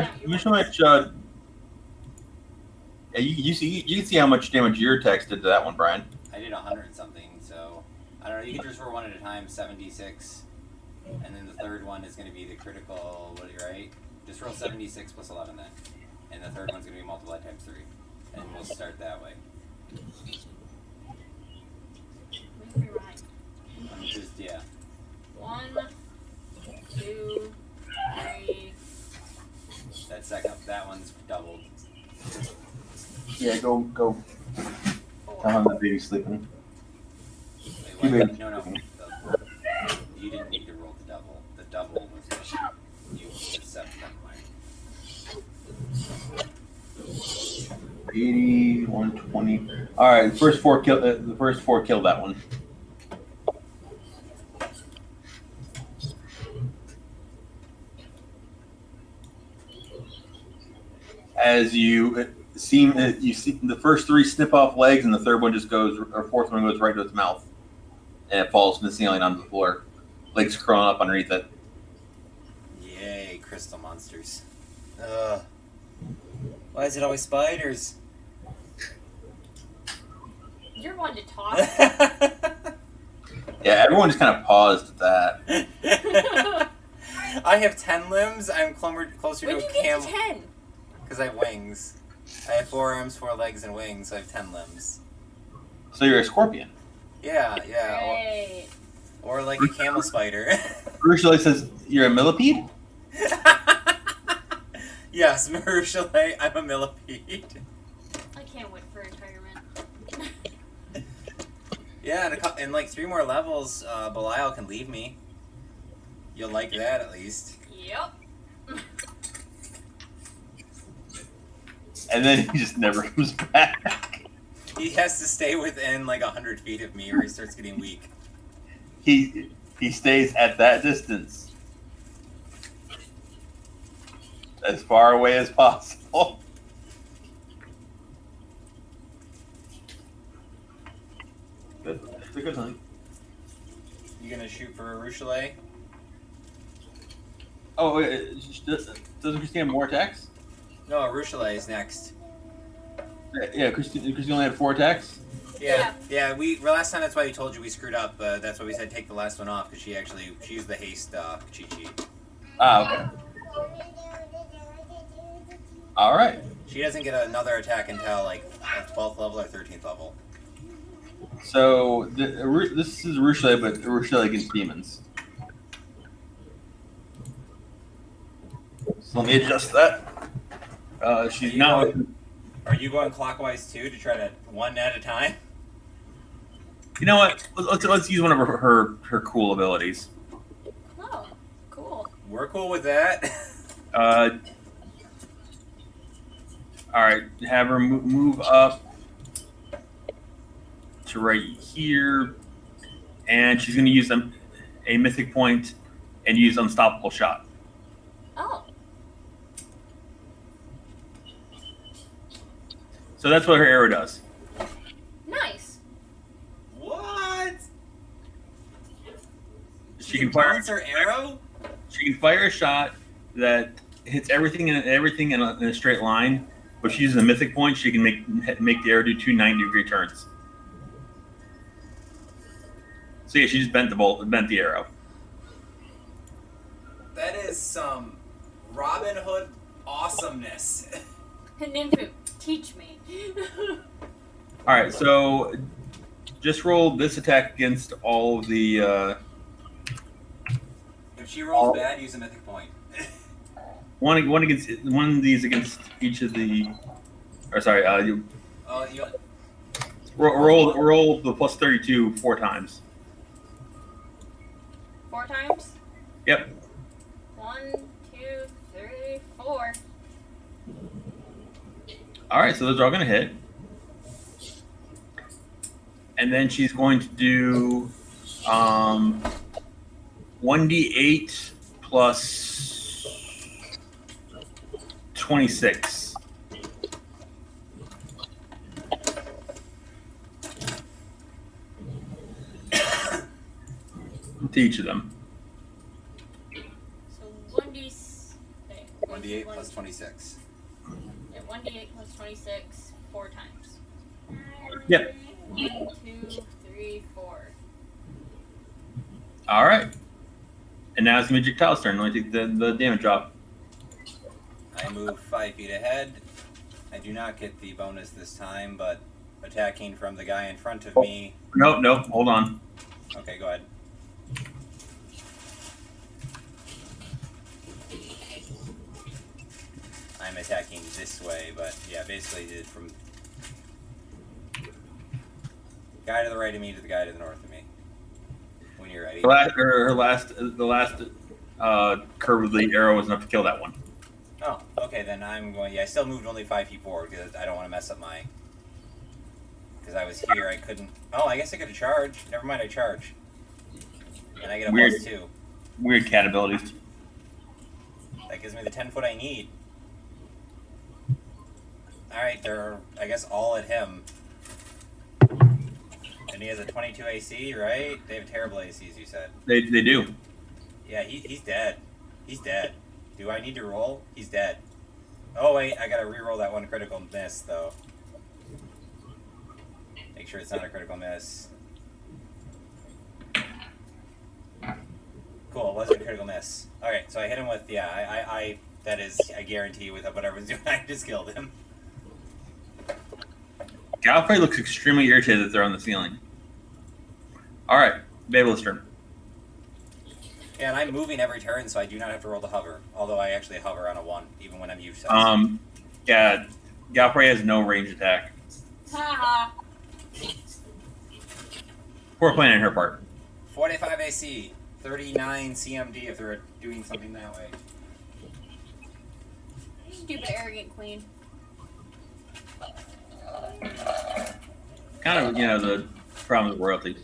much. Yeah, you can see how much damage your text did to that one, Brian. I did 100 and something. So I don't know. You can just roll one at a time. 76. And then the third one is going to be the critical, what are you, right? Just roll 76 plus 11 then. And the third one's going to be multiplied times 3. And we'll start that way. Make me right. Just, yeah. 1, 2, 3. That one's doubled. Yeah, go. 4. Tell him the baby's sleeping. Wait, what? No. You didn't need to roll the double. The double was you accept that way. 80, 120. All right, the first four killed that one. As you see the first 3 snip off legs, and the third one just goes, or fourth one goes right to its mouth, and it falls from the ceiling onto the floor. Legs crawling up underneath it. Yay, crystal monsters. Ugh. Why is it always spiders? You're one to talk. Yeah, everyone just kind of paused at that. I have 10 limbs. I'm closer When to did a you get camel. to 10? Because I have wings. I have 4 arms, 4 legs, and wings, so I have 10 limbs. So you're a scorpion. Yeah. Great. Or like a camel spider. Usually says you're a millipede. Yes, Marushale, I'm a millipede. I can't wait for retirement. Yeah, in like 3 more levels, Belial can leave me. You'll like that at least. Yep. And then he just never comes back. He has to stay within like 100 feet of me or he starts getting weak. He stays at that distance. As far away as possible. Good. It's a good hunt. You gonna shoot for Marushale? Oh, wait, doesn't Christina have more attacks? No, Marushale is next. Yeah, Christina only had 4 attacks. Yeah. Last time that's why we told you we screwed up. That's why we said take the last one off because she used the haste cheat sheet. Ah, okay. All right. She doesn't get another attack until like 12th level or 13th level. So this is Rushale, but Rushale against demons. So let me adjust that. She's now. Are you going clockwise too to try to one at a time? You know what? Let's use one of her cool abilities. Oh, cool. We're cool with that. All right. Have her move up to right here, and she's going to use a mythic point and use unstoppable shot. Oh. So that's what her arrow does. Nice. What? She can fire her arrow. She can fire a shot that hits everything in a straight line. But if she uses a mythic point, she can make the arrow do 2 90-degree turns. So yeah, she just bent the arrow. That is some Robin Hood awesomeness. Ninfu, teach me. All right, so just roll this attack against all of the. If she rolls bad, use a mythic point. one against one of these against each of the. Or sorry, you Oh, you. roll the plus 32 4 times. 4 times? Yep. 1, 2, 3, 4. All right, so those are all going to hit. And then she's going to do 1d8 plus 26. To each of them. So 1d8 plus 26. Yeah, 1d8 plus 26 4 times. Yep. 1, 2, 3, 4. All right. And now it's Magic Tile's turn. Let me take the damage off. I move 5 feet ahead. I do not get the bonus this time, but attacking from the guy in front of me. Nope. Hold on. Okay, go ahead. I'm attacking this way, but yeah, basically did from guy to the right of me to the guy to the north of me. When you're ready. The last curve of the arrow was enough to kill that one. Oh, okay, then I'm going. Yeah, I still moved only 5 feet forward because I don't want to mess up my. Because I was here, I couldn't. Oh, I guess I could have charged. Never mind, I charge. And I get a Weird. +2. Weird cat abilities. That gives me the 10 foot I need. Alright, they're, I guess, all at him. And he has a 22 AC, right? They have terrible ACs, you said. They do. Yeah, he's dead. He's dead. Do I need to roll? He's dead. Oh, wait, I gotta re-roll that one critical miss, though. Make sure it's not a critical miss. Cool, it wasn't a critical miss. Alright, so I hit him with, yeah, I that is, I guarantee with whatever I was doing, I just killed him. Galfrey looks extremely irritated that they're on the ceiling. All right, Babel's turn. Yeah, and I'm moving every turn, so I do not have to roll to hover. Although I actually hover on a 1, even when I'm useless. Yeah, Galfrey has no range attack. Haha. Poor plan on her part. 45 AC, 39 CMD if they're doing something that way. Stupid arrogant queen. Kind of, the problem with royalties.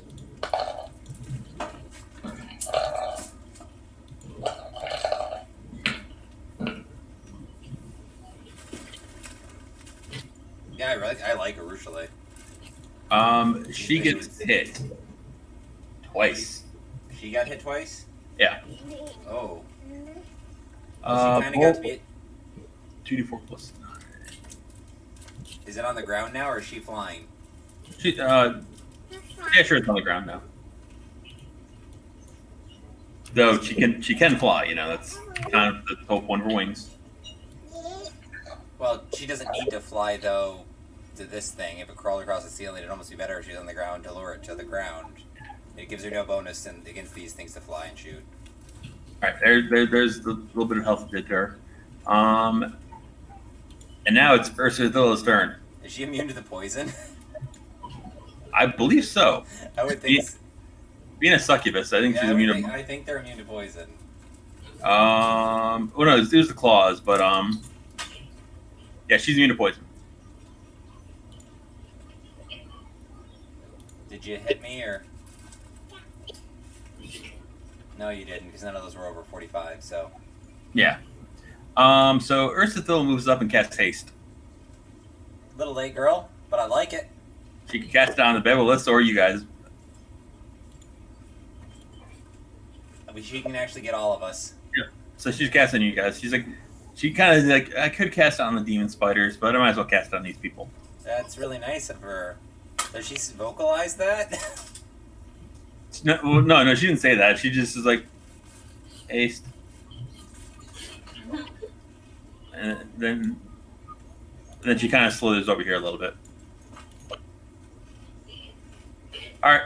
Yeah, I like Arushale. She gets hit twice. She got hit twice? Yeah. Oh. Well, she kind of got to be... 2d4 plus 9. Is it on the ground now, or is she flying? She, yeah, sure, it's on the ground now. Though she can fly, that's kind of the whole point of her wings. Well, she doesn't need to fly, though, to this thing. If it crawled across the ceiling, it'd almost be better if she's on the ground to lure it to the ground. It gives her no bonus against these things to fly and shoot. All right, there's the little bit of health it did to her. And now it's Ursa's turn. Is she immune to the poison? I believe so. I would think. Being a succubus, I think she's immune to. I think they're immune to poison. Well, no, it was the claws, but yeah, she's immune to poison. Did you hit me or? No, you didn't, because none of those were over 45. So. Yeah. So Ursathil moves up and casts haste. Little late, girl, but I like it. She can cast it on the Bebelis or you guys. I mean, she can actually get all of us. Yeah. So she's casting you guys. She's like, she kind of like, I could cast it on the demon spiders, but I might as well cast it on these people. That's really nice of her. Does she vocalize that? No, she didn't say that. She just is like, haste. And then she kind of slithers over here a little bit. All right.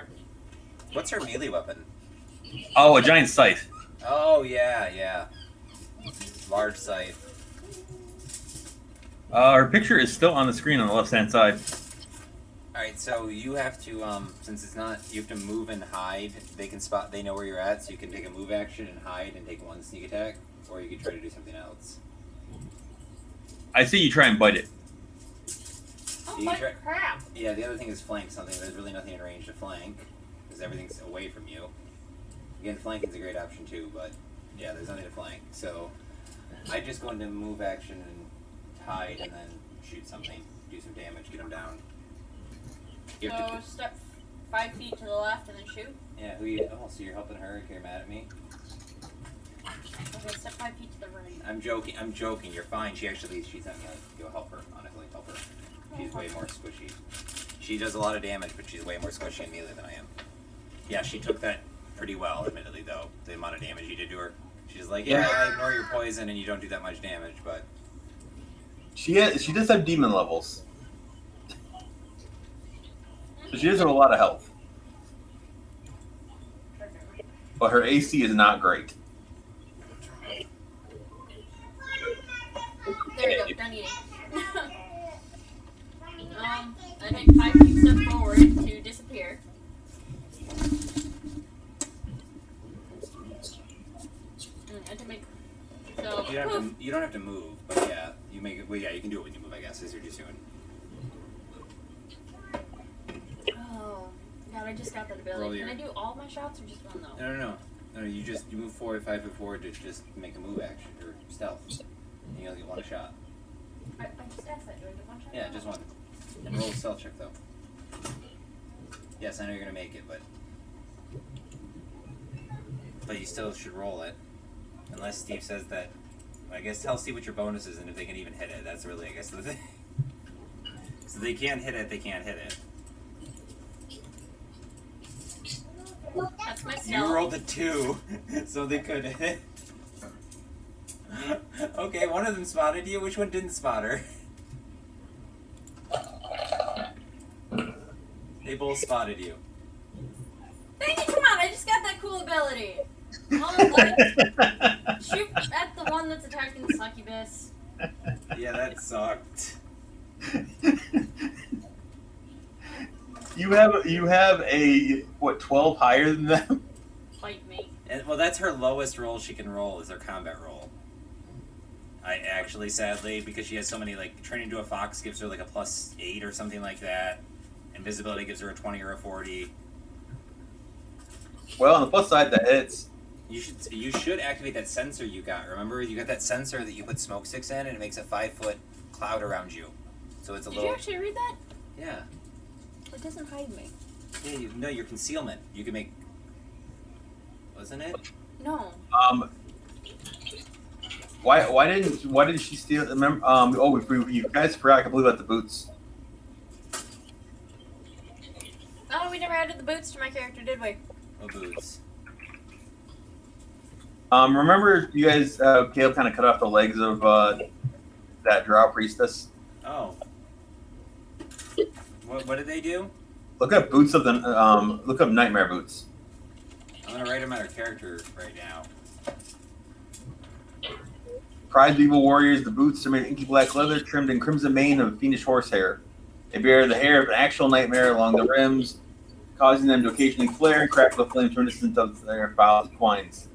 What's her melee weapon? Oh, a giant scythe. Oh, yeah. large scythe. Her picture is still on the screen on the left-hand side. Alright, so you have to, since it's not, you have to move and hide. They can spot, they know where you're at, so you can take a move action and hide and take one sneak attack, or you can try to do something else. I say you try and bite it. Oh, You my try- crap. Yeah, the other thing is flank something. There's really nothing in range to flank, because everything's away from you. Again, flanking's a great option too, but yeah, there's nothing to flank. So I just go into move action and hide, and then shoot something, do some damage, get them down. You have So to, step 5 feet to the left and then shoot. yeah, who you? Oh, so you're helping her? You're mad at me? Okay, step 5 feet to the right. I'm joking. I'm joking. You're fine. She's not gonna go help her. Honestly, help her. She's way more squishy. She does a lot of damage, but she's way more squishy in melee than I am. Yeah, she took that pretty well, admittedly, though. The amount of damage you did to her. She's like, yeah, I ignore your poison and you don't do that much damage, but She does have demon levels. So she does have a lot of health. But her AC is not great. There you go, done eating. I take 5 feet step forward to disappear. I have to make. So, poof. you don't have to move, but yeah, you make it. Well, yeah, you can do it when you move, I guess, as you're just doing. Oh, God, I just got that Roll ability. your- Can I do all my shots or just one though? No. You move 5 foot forward to just make a move action or stealth. And you only get one shot. I just asked that. Do I get one shot? Yeah, just one. And roll a stealth check though. Yes, I know you're gonna make it, but you still should roll it, unless Steve says that. I guess tell Steve what your bonus is and if they can even hit it. That's really, I guess, the thing. So they can't hit it. They can't hit it. That's my You stealth. rolled a 2, so they could hit. Okay, one of them spotted you. Which one didn't spot her? They both spotted you. Thank you, come on, I just got that cool ability. Like, shoot at the one that's attacking the succubus. Yeah, that sucked. You have a what 12 higher than them? Fight me. And, well, that's her lowest roll she can roll is her combat roll. I actually, sadly, because she has so many, like, turning into a fox gives her like a +8 or something like that. Invisibility gives her a 20 or a 40. Well, on the plus side, that hits. You should activate that sensor you got. Remember, you got that sensor that you put smoke sticks in, and it makes a 5-foot cloud around you. So it's a Did little. you actually read that? Yeah. It doesn't hide me. Yeah. No, your concealment. You can make. Wasn't it? No. Why didn't she steal? Remember? You guys forgot completely about the boots. Oh, we never added the boots to my character, did we? Oh, boots. Remember you guys? Caleb kind of cut off the legs of that drow priestess. Oh. What did they do? Look up boots of the. Look up nightmare boots. I'm gonna write them out her character right now. Pride of evil warriors, the boots are made of inky black leather trimmed in crimson mane of fiendish horsehair. They bear the hair of an actual nightmare along the rims, causing them to occasionally flare and crackle with flames reminiscent of their foul twines.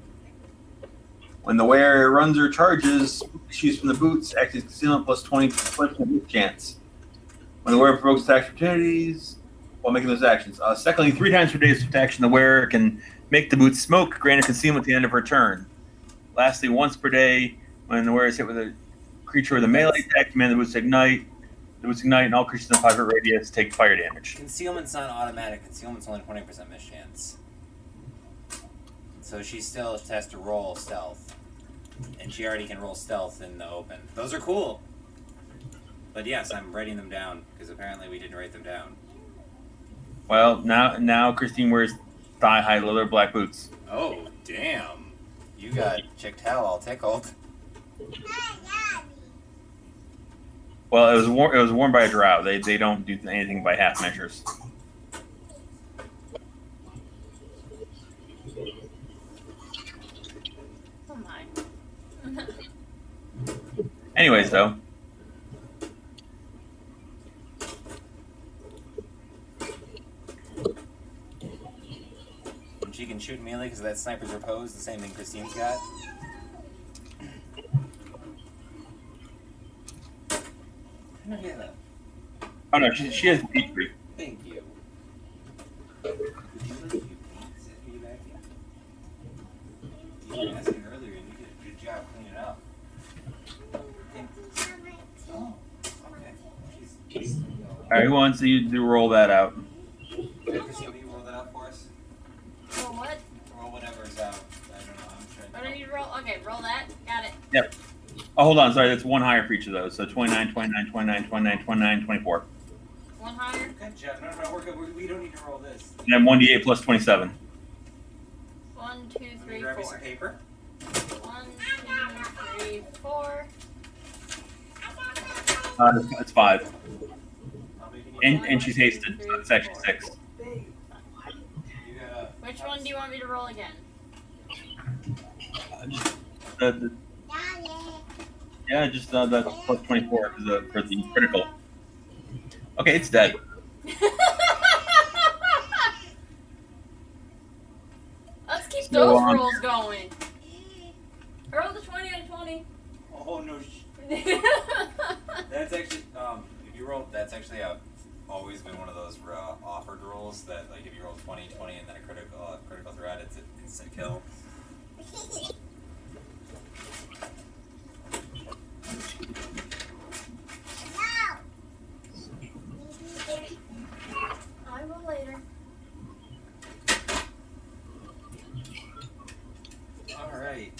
When the wearer runs or charges, issues from the boots act as concealment plus 20% chance. When the wearer provokes attack opportunities while making those actions. Secondly, 3 times per day of action, the wearer can make the boots smoke, granted concealment at the end of her turn. Lastly, once per day, when the wearer is hit with a creature with a melee attack, command the boots to ignite. The boots ignite, and all creatures in the 5-foot radius take fire damage. Concealment's not automatic. Concealment's only 20% mischance. So she still has to roll stealth. And she already can roll stealth in the open. Those are cool. But yes, I'm writing them down, because apparently we didn't write them down. Well, now Christine wears thigh-high leather black boots. Oh, damn. You got Chick-Tell all tickled. Well, it was worn by a drow. They don't do anything by half measures. Oh my. Anyways, though. And she can shoot melee because of that sniper's repose, the same thing Christine's got. No, yeah, that. Oh no, she has P3. Thank you. Would you like to sit me back in? You were asking earlier and you did a good job cleaning up. Oh, okay. All right, who wants to roll that out? Christine, will you roll that out for us? Roll what? Roll whatever's out. I don't know. I'm trying to. What do you roll? Okay, roll that. Got it. Yep. Oh, hold on. Sorry, that's one higher for each of those. So 29, 29, 29, 29, 29, 24. One higher. Good job. No, we're good. We don't need to roll this. And then 1d8 plus 27. 1, 2, 3, Grab me 4. some paper. 1, 2, 3, 4. It's 5. I'll make And she's hasted, so it's actually 6. You gotta. Which one do you want me to roll again? Just the plus 24 for the critical. Okay, it's dead. Let's keep So, those rolls going. Roll the 20 and 20. Oh no. That's actually if you roll, that's actually always been one of those offered rolls that like if you roll 20, 20 and then a critical threat, it's an instant kill. I will later. All right.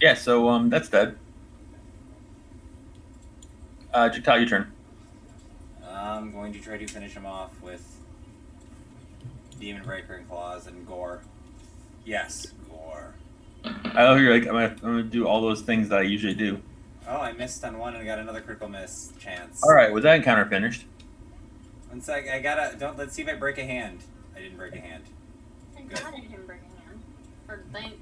Yeah, so that's dead. Jactal, your turn. I'm going to try to finish him off with Demon Breaker and Claws and Gore. Yes, Gore. I love you're like I'm gonna do all those things that I usually do. Oh, I missed on one and I got another critical miss chance. All right, was that encounter finished? One sec, I gotta let's see if I break a hand. I didn't break a hand. Thank Good. God I didn't bring a hand. Or thank.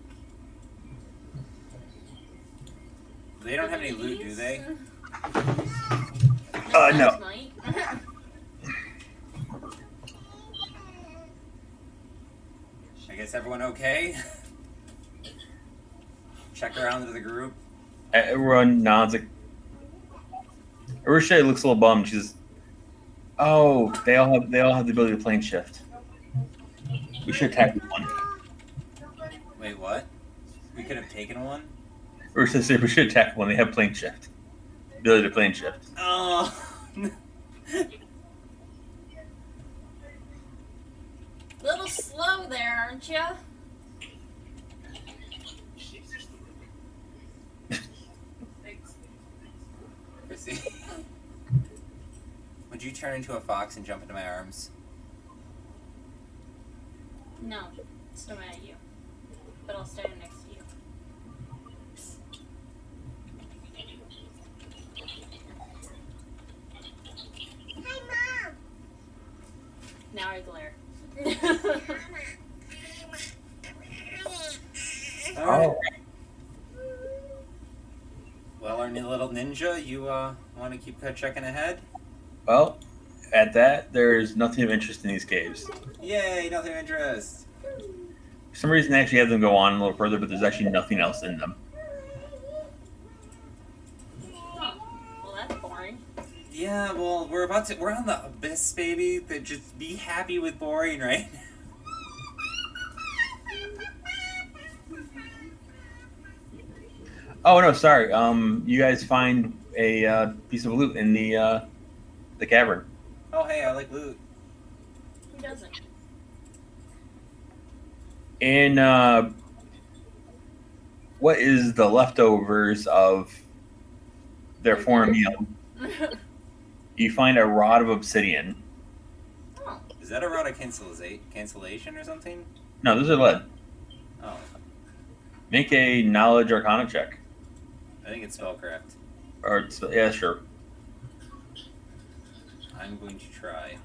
They don't have any loot, do they? No. Might. I guess everyone okay? Check around to the group. Everyone nods. Like, Urusha looks a little bummed. She's, oh, they all have the ability to plane shift. We should attack one. Wait, what? We could have taken one? Urusha said we should attack one. They have plane shift. Ability to plane shift. Oh. Little slow there, aren't you? Chrissy. Would you turn into a fox and jump into my arms? No. Still mad at you. But I'll stand next to you. Hi, Mom. Now I glare. Alright. Well, our new little ninja, you want to keep checking ahead? Well, at that, there's nothing of interest in these caves. Yay, nothing of interest. For some reason, they actually have them go on a little further, but there's actually nothing else in them. Oh, well, that's boring. Yeah, well, we're on the abyss, baby. That just be happy with boring, right? Oh no, sorry. You guys find a piece of loot in the cavern. Oh, hey, I like loot. Who doesn't? In what is the leftovers of their former meal? You find a rod of obsidian. Oh, Is that a rod of cancellation or something? No, those are lead. Oh, Make a knowledge arcana check. I think it's spellcraft. Or yeah, sure. I'm going to try.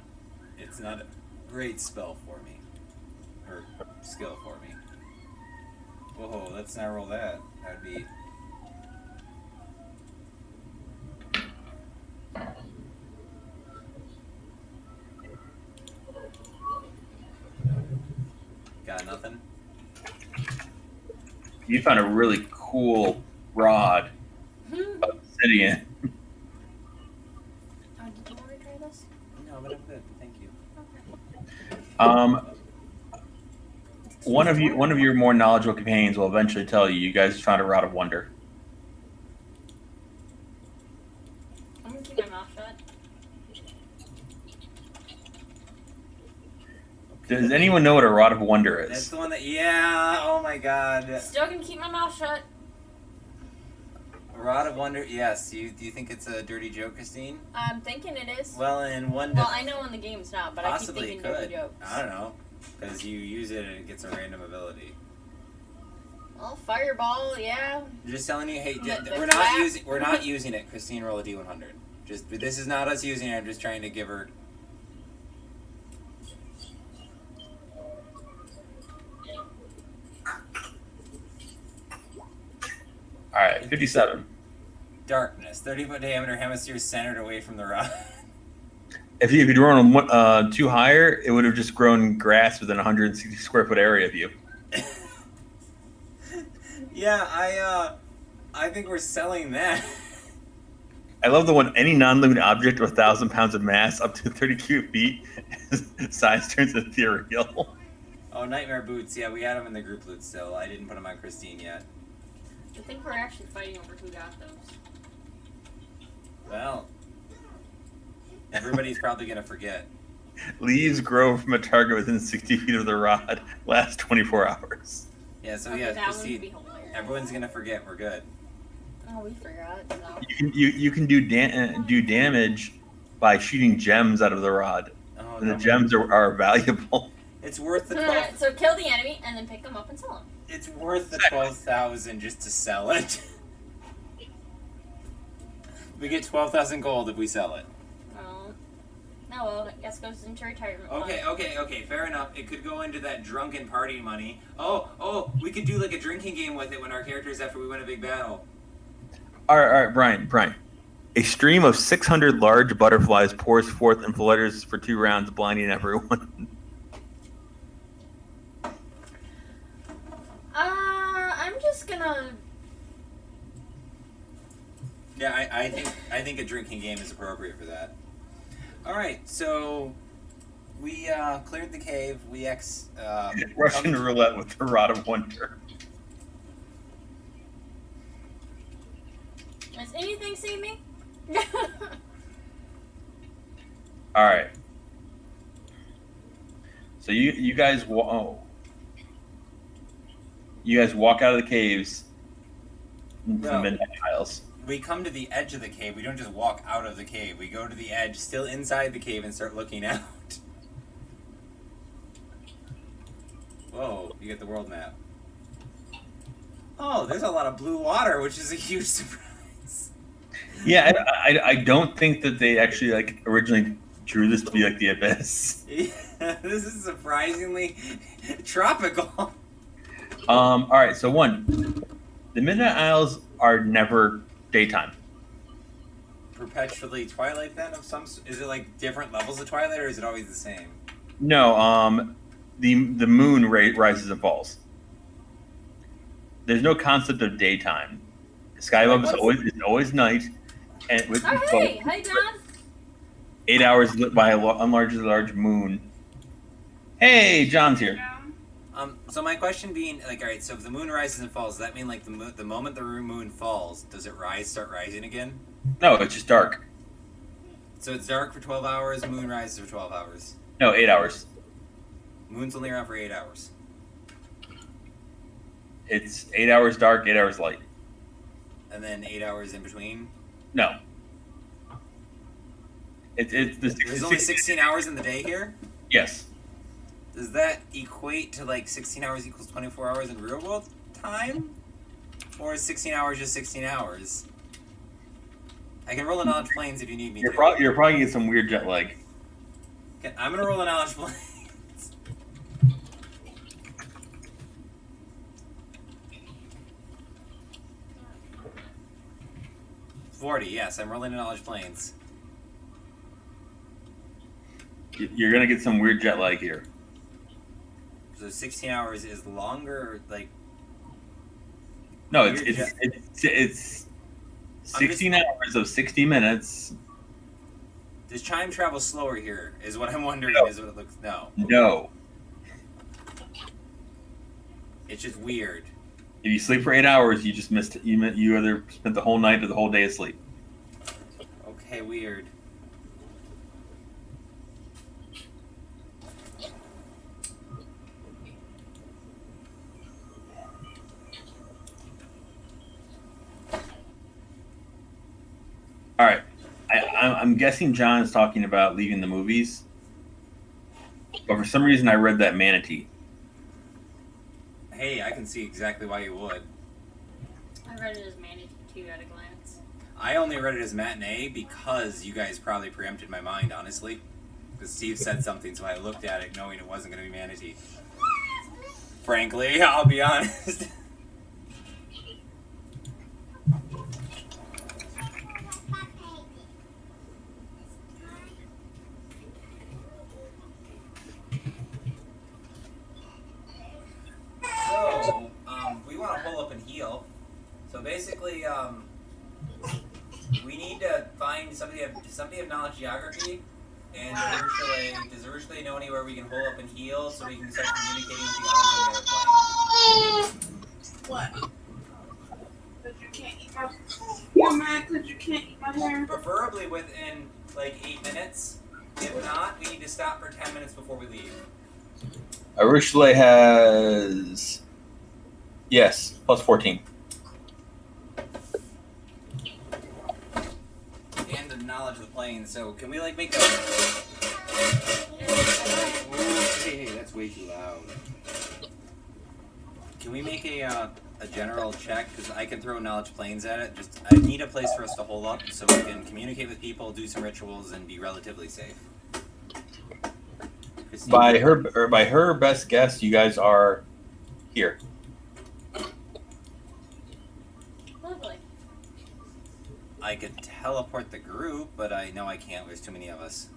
It's not a great spell for me. Or skill for me. Whoa, let's not roll that. That'd be... Got nothing? You found a really cool rod. Obsidian. Oh, did you want to try this? No, but I'm good. Thank you. One of your more knowledgeable companions will eventually tell you guys found a rod of wonder. I'm gonna keep my mouth shut. Does anyone know what a rod of wonder That's is? the one that... Yeah, oh my god. Still gonna keep my mouth shut. Rod of Wonder, yes. Do you think it's a dirty joke, Christine? I'm thinking it is. Well, in one... Well, I know in the game's not, but I keep possibly thinking could. dirty jokes. I don't know. Because you use it and it gets a random ability. Well, fireball, yeah. I'm just telling you, hey, The we're not using it. Christine, roll a d100. Just this is not us using it. I'm just trying to give her... All right, 57. Darkness. 30-foot diameter hemisphere centered away from the rod. If you'd grown two higher, it would have just grown grass within a 160 square foot area of you. Yeah, I think we're selling that. I love the one, any non-living object with 1,000 pounds of mass up to 30 cubic feet size turns ethereal. Oh, Nightmare Boots. Yeah, we had them in the group loot still. I didn't put them on Christine yet. I think we're actually fighting over who got those. Well, everybody's probably going to forget. Leaves grow from a target within 60 feet of the rod. Last 24 hours. Yeah, so Okay, yeah, that would be Christine, hilarious. everyone's going to forget. We're good. Oh, we forgot. So. You can do damage by shooting gems out of the rod. Oh, And the no. gems are valuable. It's worth the 12. Alright, so kill the enemy and then pick them up and sell them. It's worth the 12,000 just to sell it. We get 12,000 gold if we sell it. Oh. No, well, I guess goes into retirement. Okay, fair enough. It could go into that drunken party money. Oh, we could do like a drinking game with it when our characters after we win a big battle. All right, Brian. A stream of 600 large butterflies pours forth and flutters for 2 rounds, blinding everyone. I'm just gonna. Yeah, I think a drinking game is appropriate for that. All right, so we cleared the cave. We Russian roulette with the rod of wonder. Does anything see me? All right. So you guys walk out of the caves into the No. Midnight Isles. We come to the edge of the cave. We don't just walk out of the cave. We go to the edge, still inside the cave, and start looking out. Whoa, you get the world map. Oh, there's a lot of blue water, which is a huge surprise. Yeah, I don't think that they actually originally drew this to be like the Abyss. Yeah, this is surprisingly tropical. All right, so the Midnight Isles are never daytime. Perpetually Twilight then of some... Is it like different levels of Twilight, or is it always the same? No, the moon rises and falls. There's no concept of daytime. The sky above is always night, and with Oh, hey! Hey, John! 8 hours lit by a large moon. Hey, John's here. So my question being, all right, so if the moon rises and falls, does that mean, the moment the moon falls, does it start rising again? No, it's just dark. So it's dark for 12 hours, moon rises for 12 hours. No, 8 hours. Moon's only around for 8 hours. It's 8 hours dark, 8 hours light. And then 8 hours in between? No. It's the There's only 16 hours in the day here? Yes. Does that equate to 16 hours equals 24 hours in real world time? Or is 16 hours just 16 hours? I can roll a knowledge planes if you need me You're to. probably gonna get some weird jet lag. Okay, I'm gonna roll a knowledge planes. 40. Yes, I'm rolling in knowledge planes. You're gonna get some weird jet lag here. So 16 hours is longer. Like No, Weird it's 16 hours of 60 minutes. does time travel slower here? Is what I'm wondering. No. Is what it looks. No, No. it's just weird. If you sleep for 8 hours, you just missed it. You either spent the whole night or the whole day asleep. Okay, weird. All right. I'm guessing John is talking about leaving the movies, but for some reason I read that manatee. Hey, I can see exactly why you would. I read it as Manatee too at a glance. I only read it as matinee because you guys probably preempted my mind, honestly. Because Steve said something, so I looked at it knowing it wasn't going to be manatee. Frankly, I'll be honest. So, we want to pull up and heal. So basically, we need to find somebody of knowledge geography. And does Ursula know anywhere we can hole up and heal so we can start communicating with the others on the other plane? What? Because you can't eat my... You're mad because you can't eat my hair? Preferably within like 8 minutes. If not, we need to stop for 10 minutes before we leave. Ursula has plus 14. And the knowledge of the plane. So can we like make a... Hey, that's way too loud. Can we make a general check? Because I can throw knowledge planes at it. Just I need a place for us to hole up so we can communicate with people, do some rituals, and be relatively safe. Christine? By her best guess, you guys are here. Lovely. I could teleport the group, but I know I can't. There's too many of us.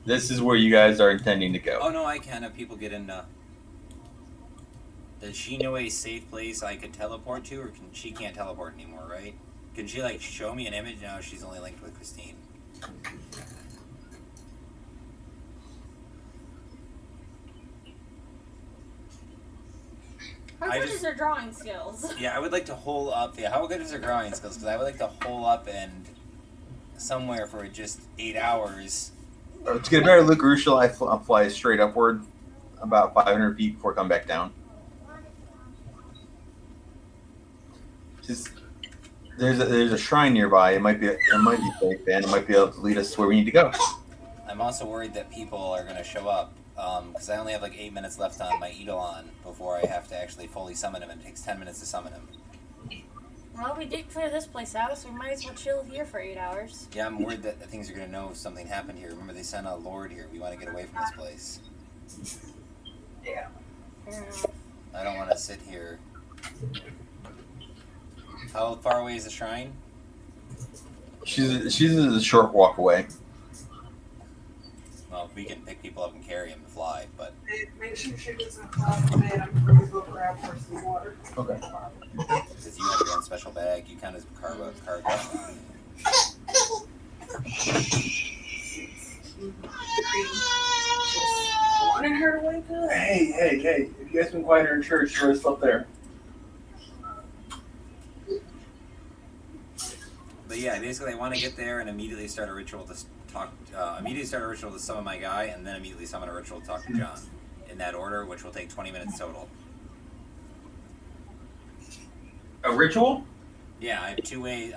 This is where you guys are intending to go. Oh no, I can if people get into... Does she know a safe place I could teleport to, or she can't teleport anymore, right? Can she like show me an image? No, she's only linked with Christine. How I good just- is her drawing skills? Yeah, I would like to hole up. Yeah, how good is her drawing skills? Because I would like to hole up and somewhere for just 8 hours. To get a better look, Ursula, I fly straight upward about 500 feet before I come back down. Just there's a shrine nearby. It might be safe, and it might be able to lead us to where we need to go. I'm also worried that people are going to show up because I only have like 8 minutes left on my Eidolon before I have to actually fully summon him, and it takes 10 minutes to summon him. Well, we did clear this place out, so we might as well chill here for 8 hours. Yeah, I'm worried that things are going to know if something happened here. Remember, they sent a lord here. We want to get away from this place. Yeah. Fair enough. I don't want to sit here. How far away is the shrine? She's a short walk away. Well, we can pick people up and carry them and fly, but Hey, make sure she doesn't fall in bed. I'm going to go grab her some water. Okay. since you have your own special bag, you count as cargo. Wanted her to wake up. Hey! If you guys been quiet in church, you already slept there. But yeah, basically, I want to get there and immediately start a ritual to talk. Immediately start a ritual to summon my guy, and then immediately summon a ritual to talk to John, in that order, which will take 20 minutes total. A ritual? Yeah, I have 2 ways.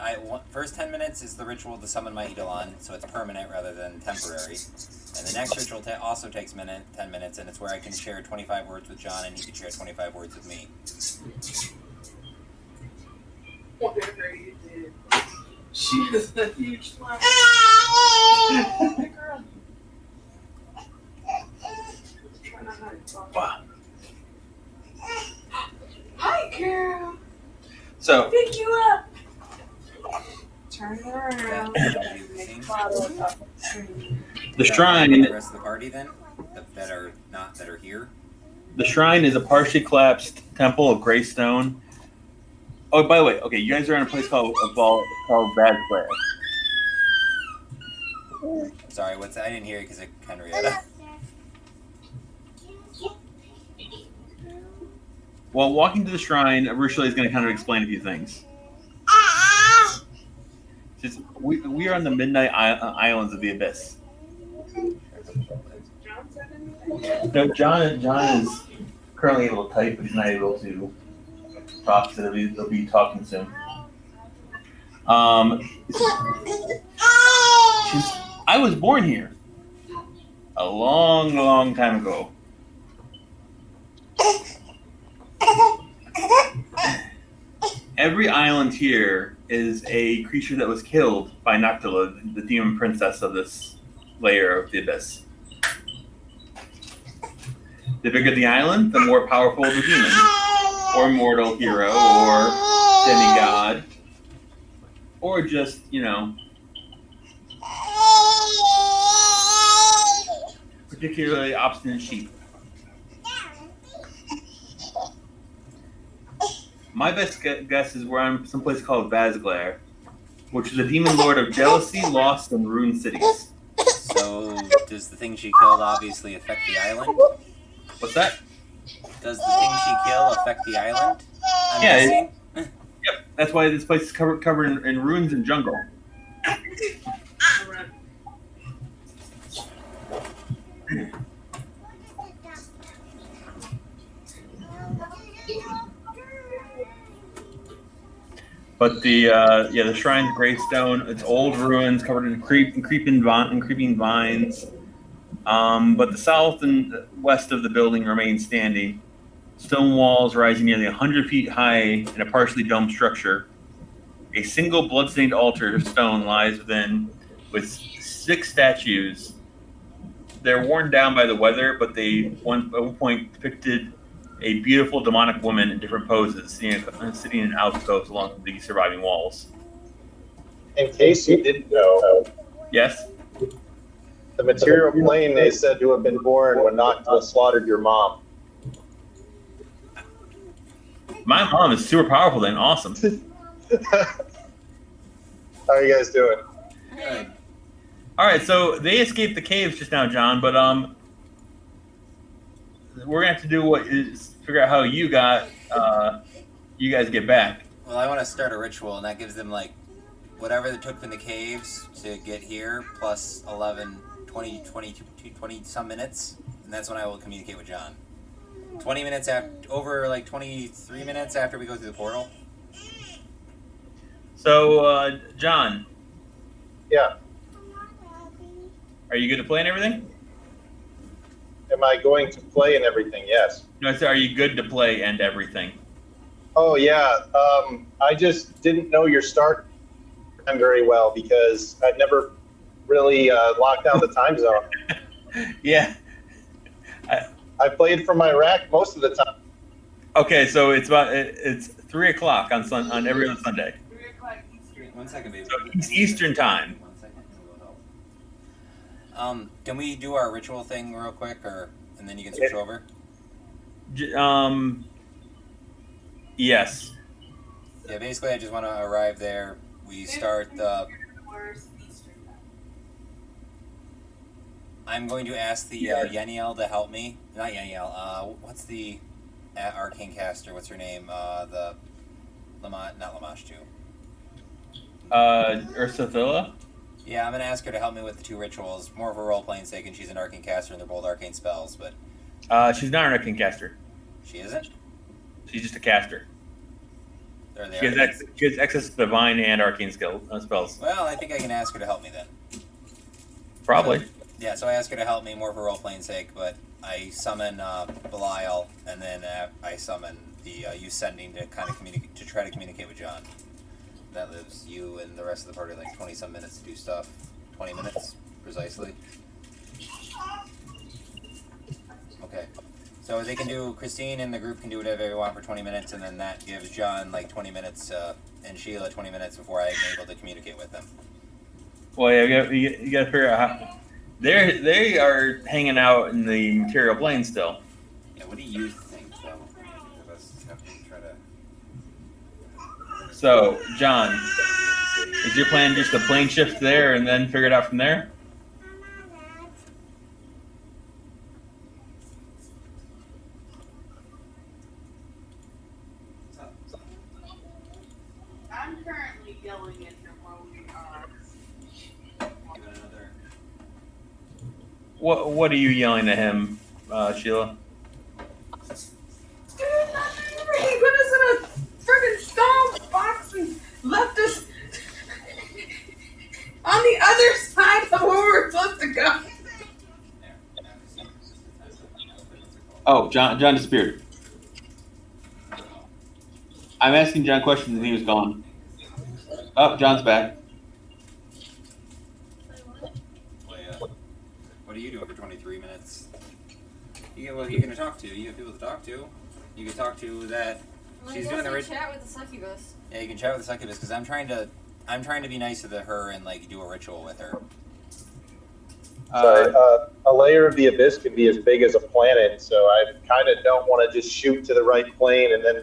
First 10 minutes is the ritual to summon my Eidolon, so it's permanent rather than temporary. And the next ritual also takes 10 minutes, and it's where I can share 25 words with John, and he can share 25 words with me. Whatever you did. She is a huge smile. Hey, girl. Try not to talk. Wow. Hi, Carol. So, Pick you up. Turn it around. Make a bottle of coffee. The The shrine, rest of the party then, that are here. the shrine is a partially collapsed temple of gray stone. Oh, by the way, okay, you guys are in a place called Bazglare. Sorry, I didn't hear you because it kind of read. While walking to the shrine, Ursula is going to kind of explain a few things. Just, we are on the Midnight Islands of the Abyss. John said anything? No, John is currently able to type, but he's not able to talk, so they'll be talking soon. I was born here a long, long time ago. Every island here is a creature that was killed by Noctula, the demon princess of this layer of the Abyss. The bigger the island, the more powerful the demon, or mortal hero, or demigod, or just, particularly obstinate sheep. My best guess is we're on someplace called Bazglare, which is a demon lord of jealousy, lost, and ruined cities. So, does the thing she killed obviously affect the island? What's that? Does the thing she killed affect the island? I'm Yeah, guessing? Yep, that's why this place is covered in ruins and jungle. Alright. But the shrine's gray stone. It's old ruins covered in creeping vines. But the south and west of the building remain standing. Stone walls rising nearly 100 feet high in a partially domed structure. A single bloodstained altar of stone lies within, with 6 statues. They're worn down by the weather, but they at one point depicted a beautiful demonic woman in different poses, sitting in alcoves along the surviving walls. In case you didn't know, Yes? the material plane is said to have been born when Noctula slaughtered your mom. My mom is super powerful then. Awesome. How are you guys doing? Good. All right, so they escaped the caves just now, John, but we're going to have to do figure out how you guys get back. Well, I want to start a ritual, and that gives them, whatever they took from the caves to get here, plus 11, 20 some minutes, and that's when I will communicate with John. 20 minutes over 23 minutes after we go through the portal. So, John. Yeah. Are you good to play and everything? Am I going to play and everything? Yes. No, I said, are you good to play and everything? Oh, yeah. I just didn't know your start time very well because I never really locked down the time zone. Yeah. I played from Iraq most of the time. Okay, so it's 3 o'clock on every other Sunday. 3 o'clock Eastern. 1 second, baby. So it's Eastern time. 1 second, and we'll help. Can we do our ritual thing real quick, and then you can switch over? Yes. Yeah, basically, I just want to arrive there. We start the. Where's Eastern? I'm going to ask the Yeniel to help me. Not Yeniel. What's the arcane caster? What's her name? The not Lamashtu. Ursula? Yeah, I'm gonna ask her to help me with the 2 rituals. More of a role-playing sake, and she's an arcane caster, and they're both arcane spells. But She's not an arcane caster. she isn't. She's just a caster. Are they She has access to divine and arcane spells. Well, I think I can ask her to help me then. Probably. Yeah, so I ask her to help me more for role-playing sake, but I summon Belial, and then I summon the you sending to kind of try to communicate with John. That lives you and the rest of the party 20-some minutes to do stuff. 20 minutes, precisely. Okay. So they can do, Christine and the group can do whatever they want for 20 minutes, and then that gives John like 20 minutes and Sheila 20 minutes before I'm able to communicate with them. Well, yeah, you got to figure out how. They are hanging out in the material plane still. Yeah, what do you think, though? Let's have to try to... So, John, is your plan just a plane shift there and then figure it out from there? I'm currently yelling at him while we are. Give it another... What are you yelling at him, Sheila? He put us in a freaking stone box and left us on the other side of where we're supposed to go. Oh, John disappeared. I'm asking John questions and he was gone. Oh, John's back. What are you doing for 23 minutes? You get, well, you're gonna talk to. You have people to talk to. You can talk to that. She's doing the ritual. Chat with the succubus. Yeah, you can chat with the succubus because I'm trying to be nice to her and like do a ritual with her. Sorry, a layer of the abyss can be as big as a planet, so I kind of don't want to just shoot to the right plane and then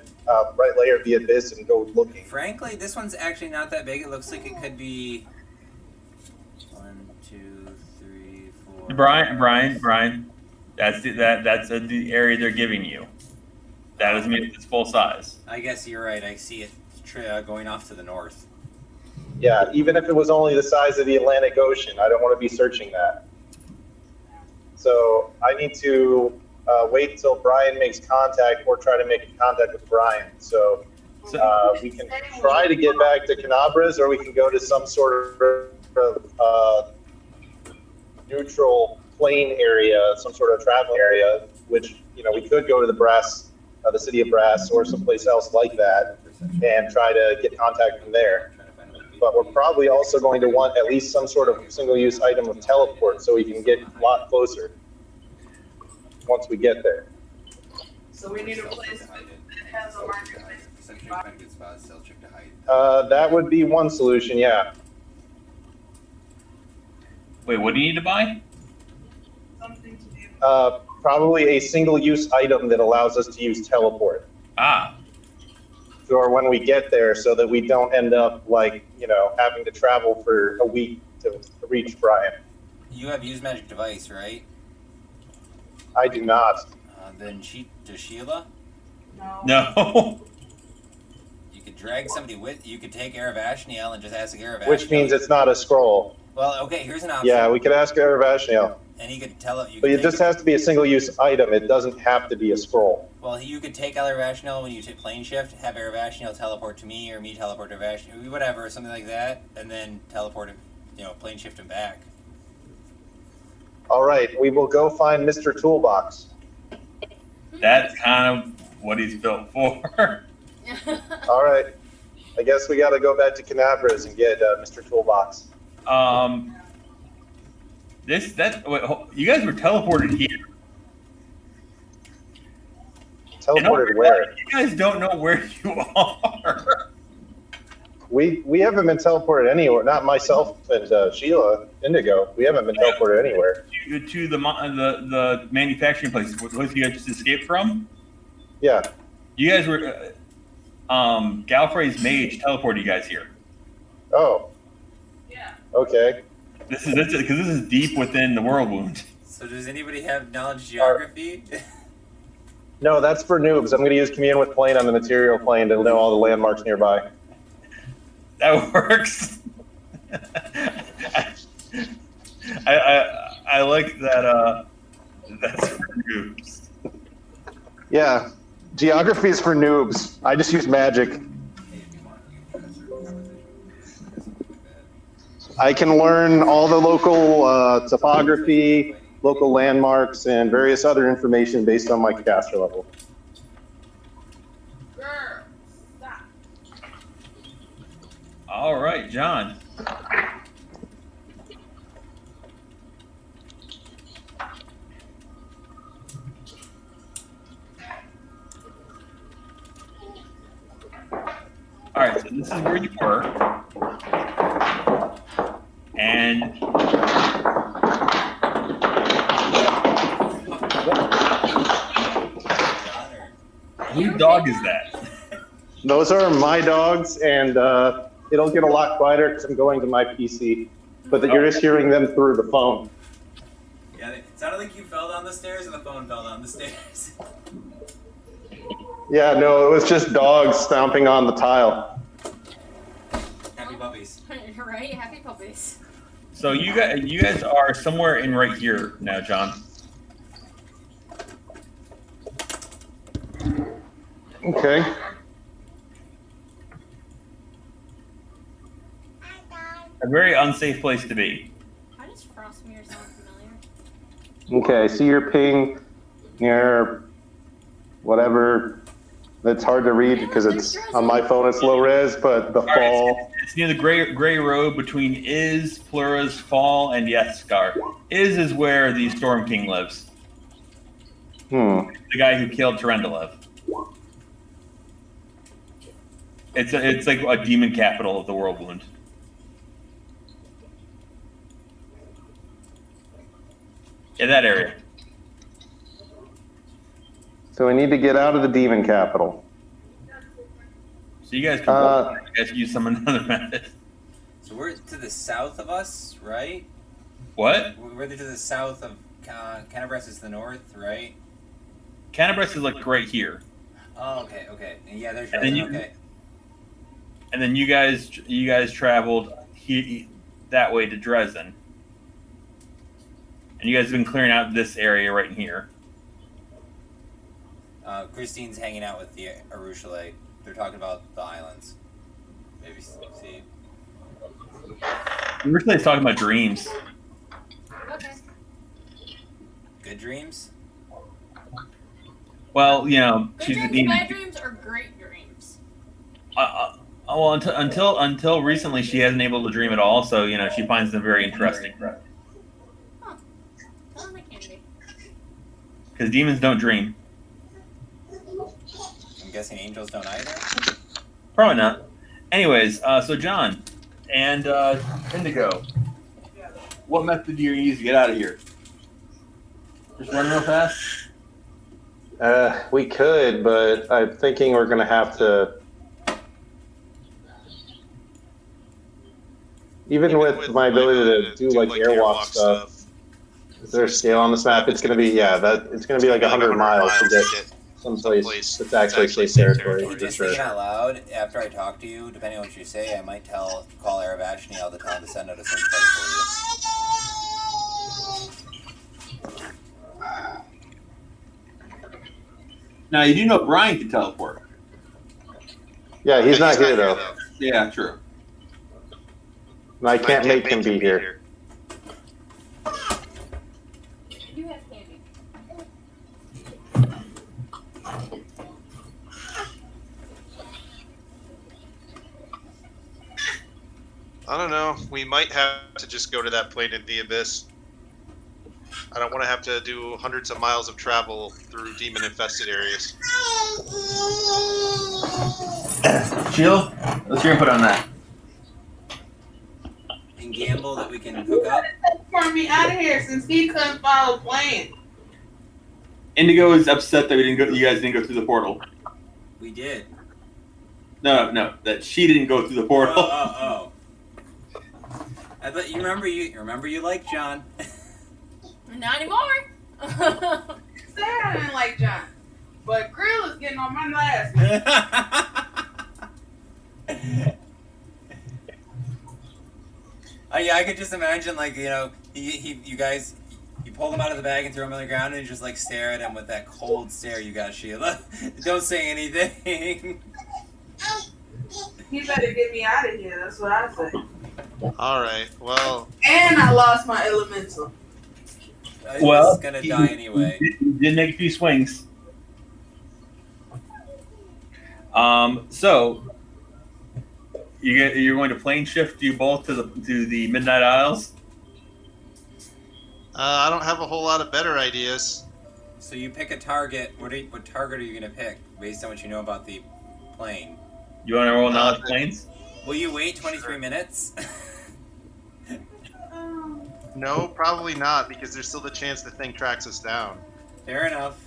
right layer of the abyss and go looking. Frankly, this one's actually not that big. It looks like it could be 1, 2, 3, 4. Brian. That's the area they're giving you. That doesn't mean it's full size. I guess you're right. I see it going off to the north. Yeah, even if it was only the size of the Atlantic Ocean, I don't want to be searching that. So I need to wait until Brian makes contact or try to make contact with Brian. So we can try to get back to Canabras, or we can go to some sort of neutral plane area, some sort of travel area, which, you know, we could go to the city of Brass or someplace else like that and try to get contact from there. But we're probably also going to want at least some sort of single-use item of teleport so we can get a lot closer once we get there. So we need a place that has a marketplace. That would be one solution, yeah. Wait, what do you need to buy? Something to do. Probably a single-use item that allows us to use teleport. Ah, Or when we get there, so that we don't end up like, you know, having to travel for a week to reach Brian. You have use magic device, right? I do not. Then does Sheila? no. You could drag somebody with. You could take Aravashniel and just ask Aravashniel. Which means it's not a scroll. Well, okay. Here's an option. Yeah, we could ask Aravashniel. And he could tell it. But it just has to be a single-use item. It doesn't have to be a scroll. Well, you could take Aravashniel when you take plane shift, have Aravashniel teleport to me, or me teleport to Aravashniel, whatever, something like that, and then teleport him, plane shift him back. All right, we will go find Mr. Toolbox. That's kind of what he's built for. All right, I guess we got to go back to Canabras and get Mr. Toolbox. You guys were teleported here. Teleported where? You guys don't know where you are. We haven't been teleported anywhere. Not myself and Sheila Indigo. We haven't been teleported anywhere. To the manufacturing place. What you guys just escaped from? Yeah. You guys were Galfrey's mage teleported you guys here. Oh. Yeah. Okay. This is deep within the world wound. So does anybody have knowledge geography? No, that's for noobs. I'm going to use Commune with Plane on the material plane to know all the landmarks nearby. That works. I like that. That's for noobs. Yeah, geography is for noobs. I just use magic. I can learn all the local topography, local landmarks, and various other information based on my caster level. Girl, stop. All right, John. All right, so this is where you were, and whose dog is that? Those are my dogs, and it'll get a lot quieter because I'm going to my PC. But you're just hearing them through the phone. Yeah, it sounded like you fell down the stairs and the phone fell down the stairs. Yeah, no, it was just dogs stomping on the tile. Happy puppies. Right? Happy puppies. So you guys are somewhere in right here now, John. Okay. A very unsafe place to be. Why does Frostmere sound familiar? Okay, I see your ping near whatever. That's hard to read because it's on my phone. It's low res, but the fall. It's near the gray road between Iz, Plura's Fall, and Yethskar. Is where the Storm King lives. The guy who killed Terendelev. It's like a demon capital of the Whirlwind. In that area. So we need to get out of the demon capital. So you guys can you guys use some another method. So we're to the south of us, right? What? We're to the south of Canabras is the north, right? Canabras is like right here. Oh, okay. And yeah, there's And then Dresden, you- okay. And then you guys traveled that way to Dresden. And you guys have been clearing out this area right in here. Christine's hanging out with the Arushale. They're talking about the islands. Maybe see. Usually talking about dreams. Okay. Good dreams? Well, you know, Good she's a dreams, demon. bad dreams, or great dreams? Well, until recently, she hasn't been able to dream at all. So you know, she finds them very interesting. Huh. Well, they can be. Because demons don't dream. I'm guessing angels don't either? Probably not. Anyways, so John and Indigo, what method do you use to get out of here? Just run real fast? We could, but I'm thinking we're going to have to. Even with my ability to do like airwalk stuff, is there a scale on this map? It's going to be it's going to be like 100 miles to get someplace that's actually safe territory. For Just sure. thinking out loud, after I talk to you, depending on what you say, I might call Aravashni all the time to send out a search party for you. Now you do know Brian can teleport. Yeah, he's not here though, Yeah, true. and I can't make him be here. You have candy. I don't know. We might have to just go to that plane in the abyss. I don't want to have to do hundreds of miles of travel through demon-infested areas. Chill. What's your input on that? And gamble that we can hook up. For me out of here since he couldn't follow plan. Indigo is upset that you guys didn't go through the portal. We did. No, that she didn't go through the portal. Oh. I thought you remember you liked John. Not anymore. Said I didn't like John, but Grill is getting on my last. Man. Yeah, I could just imagine, like, you know, you guys, you pulled him out of the bag and threw him on the ground and you just, like, stare at him with that cold stare you got, Sheila. Don't say anything. He better get me out of here. That's what I say. All right. Well, And I lost my elemental. He was gonna die anyway. You did make a few swings. So you're going to plane shift you both to the Midnight Isles. I don't have a whole lot of better ideas. So you pick a target. What target are you gonna pick based on what you know about the plane? You want to roll knowledge planes? Will you wait 23 minutes? No, probably not, because there's still the chance the thing tracks us down. Fair enough.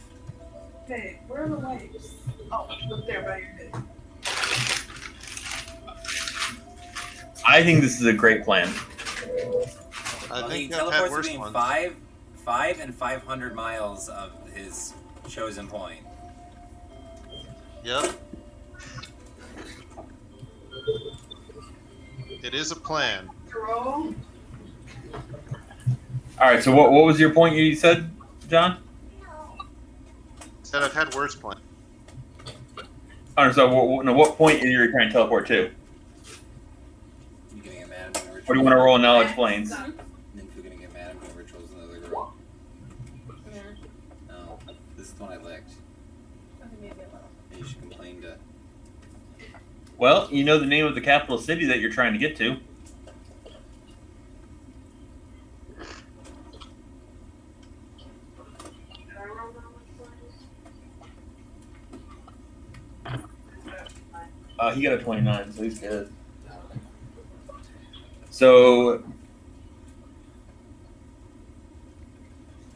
Hey, where are the waves? Oh, look there by your head. I think this is a great plan. I Well, he think I've had teleports worse between ones. 5 and 500 miles of his chosen point. Yep. It is a plan. Roll. All right. So what was your point you said, John? Said I've had worse plans. All right. So what point are you trying to teleport to? You gonna get mad? I'm doing Or do you want to roll knowledge planes? Nymph, you're gonna get mad. I'm doing rituals with another girl. Yeah. No, this is the one I licked. Okay, maybe a little. You should complain to. Well, you know the name of the capital city that you're trying to get to. Can I roll that one, please? He got a 29, so he's good. So,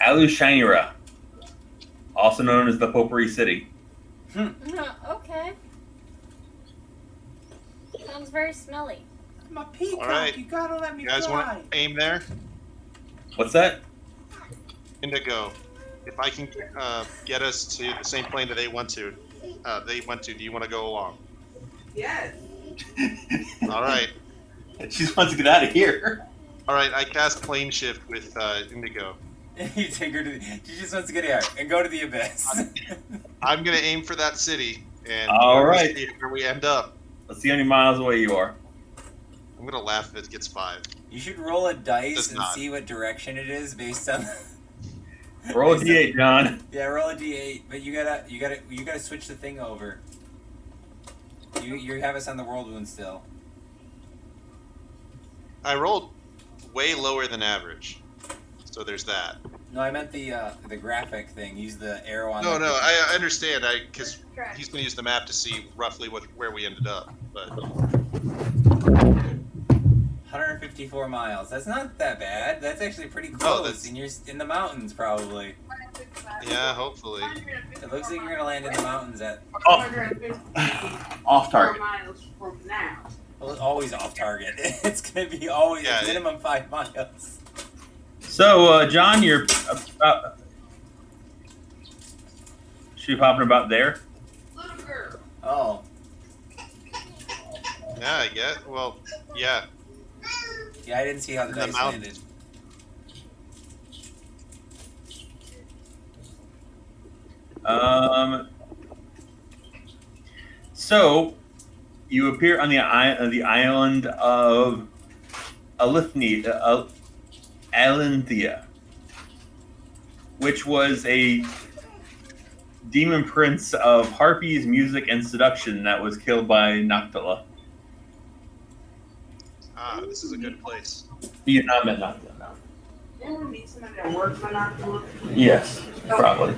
Alushanira, also known as the Potpourri City. Okay. Sounds very smelly. I'm a peacock. All right. You gotta let me You guys fly. want to aim there? What's that? Indigo. If I can get us to the same plane that they went to, do you want to go along? Yes. All right. She just wants to get out of here. All right. I cast plane shift with Indigo. You take her to the. She just wants to get out and go to the abyss. I'm gonna aim for that city, and All we'll right. see where we end up. Let's see how many miles away you are. I'm gonna laugh if it gets 5. You should roll a dice Does and not. see what direction it is based on. Roll a d8, John. Yeah, roll a d8, but you gotta switch the thing over. You have us on the whirlwind still. I rolled way lower than average, so there's that. No, I meant the graphic thing. Use the arrow on. No, the, I understand. Because Trash. he's gonna use the map to see roughly where we ended up. But 154 miles. That's not that bad. That's actually pretty Oh, close. that's- And you're in the mountains probably. yeah, hopefully. It looks like you're gonna land in the mountains at Oh, 150 off target. miles from now. well, always off target. It's gonna be always Yeah, minimum 5 miles. So, John, you're about. Should be popping about there. Little girl. Oh, Yeah, I get. Well, yeah. yeah. I didn't see how the In the dice mountains. landed. So, you appear on the island of Alinthia, which was a demon prince of harpies, music, and seduction that was killed by Noctula. Ah, this is a good place. You not met Noctula, no. You want to meet somebody that works for Noctula? Yes, probably.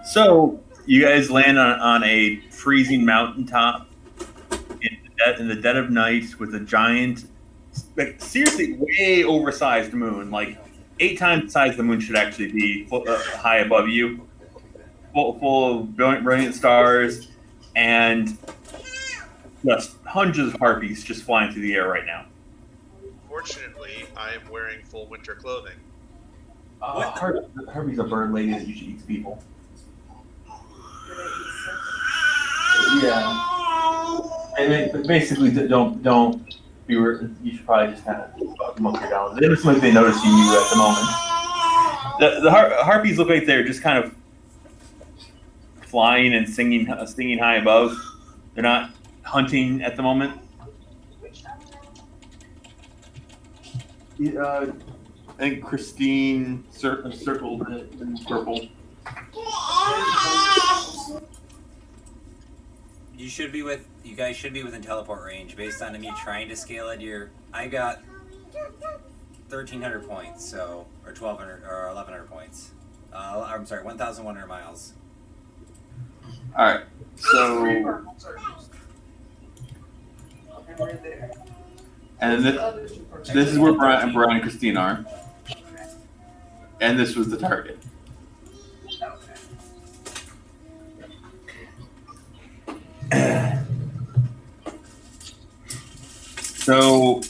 So you guys land on a freezing mountaintop in the dead of night with a giant, like seriously way oversized moon, like 8 times the size the moon should actually be, high above you, full of brilliant stars, and just hundreds of harpies just flying through the air right now. Fortunately, I am wearing full winter clothing. Harpy's a bird lady that usually eats people. Yeah. And basically, don't be. You should probably just kind of monkey down. It doesn't look like they notice you at the moment. The harpies look like they're just kind of flying and singing high above. They're not hunting at the moment. I think Christine circled it in purple. You guys should be within teleport range based on me trying to scale it. I got 1,300 points, so or 1,200 or 1,100 points. I'm sorry, 1,100 miles. All right. So, Purple circles. And right there. and The others are purple. this is where Brian and Christine are, and this was the target. So